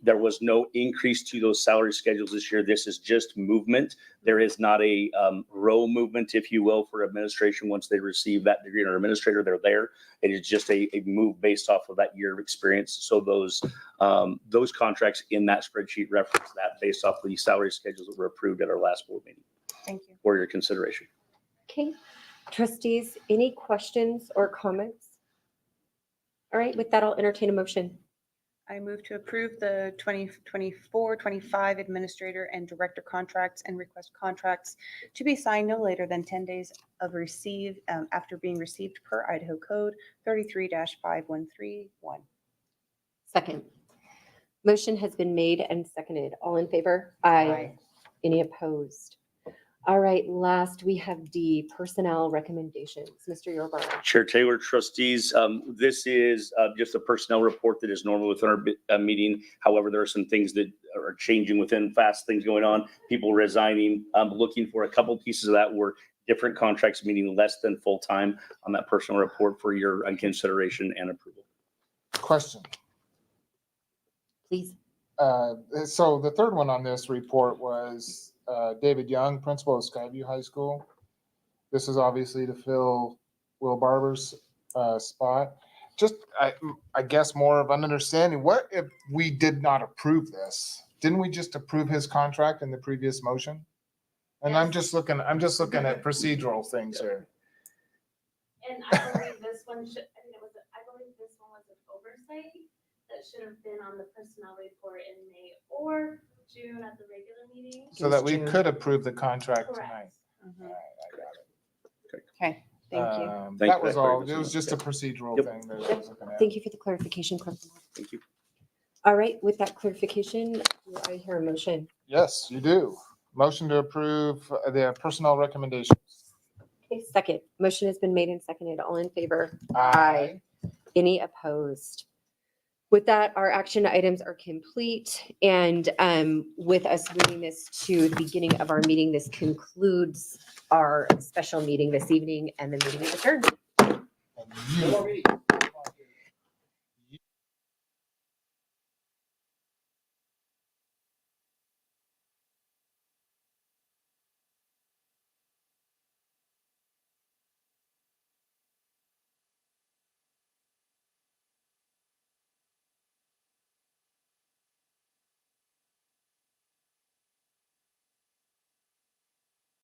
there was no increase to those salary schedules this year. This is just movement. There is not a row movement, if you will, for administration. Once they receive that degree in our administrator, they're there. It is just a move based off of that year of experience. So those contracts in that spreadsheet reference that based off the salary schedules that were approved at our last board meeting. Thank you. For your consideration. Okay, trustees, any questions or comments? All right, with that, I'll entertain a motion. I move to approve the 2024-25 administrator and director contracts and request contracts to be signed no later than 10 days of receive after being received per Idaho Code 33-5131. Second. Motion has been made and seconded. All in favor? Aye. Any opposed? All right, last we have D, Personnel Recommendations. Mr. Yarborough. Chair Taylor, trustees, this is just a personnel report that is normal within our meeting. However, there are some things that are changing within fast things going on, people resigning. I'm looking for a couple pieces of that were different contracts, meaning less than full-time on that personnel report for your consideration and approval. Question. Please. So the third one on this report was David Young, principal of Skyview High School. This is obviously to fill Will Barber's spot. just, I guess more of an understanding, what if we did not approve this? Didn't we just approve his contract in the previous motion? And I'm just looking at procedural things here. And I believe this one should, I believe this one was an oversight that should have been on the personnel report in May or June at the regular meeting. So that we June. could approve the contract Correct. tonight. Mhm. All right, I got it. Okay, thank you. Thank That you was for that all. It clarification. was just a procedural Yep. thing that I was looking at. Thank you for the clarification, Clerk. Thank you. All right, with that clarification, do I hear a motion? Yes, you do. Motion to approve the personnel recommendations. Okay, second. Motion has been made and seconded. All in favor? Aye. Any opposed? With that, our action items are complete. And with us moving this to the beginning of our meeting, this concludes our special meeting this evening, and the meeting is adjourned. And you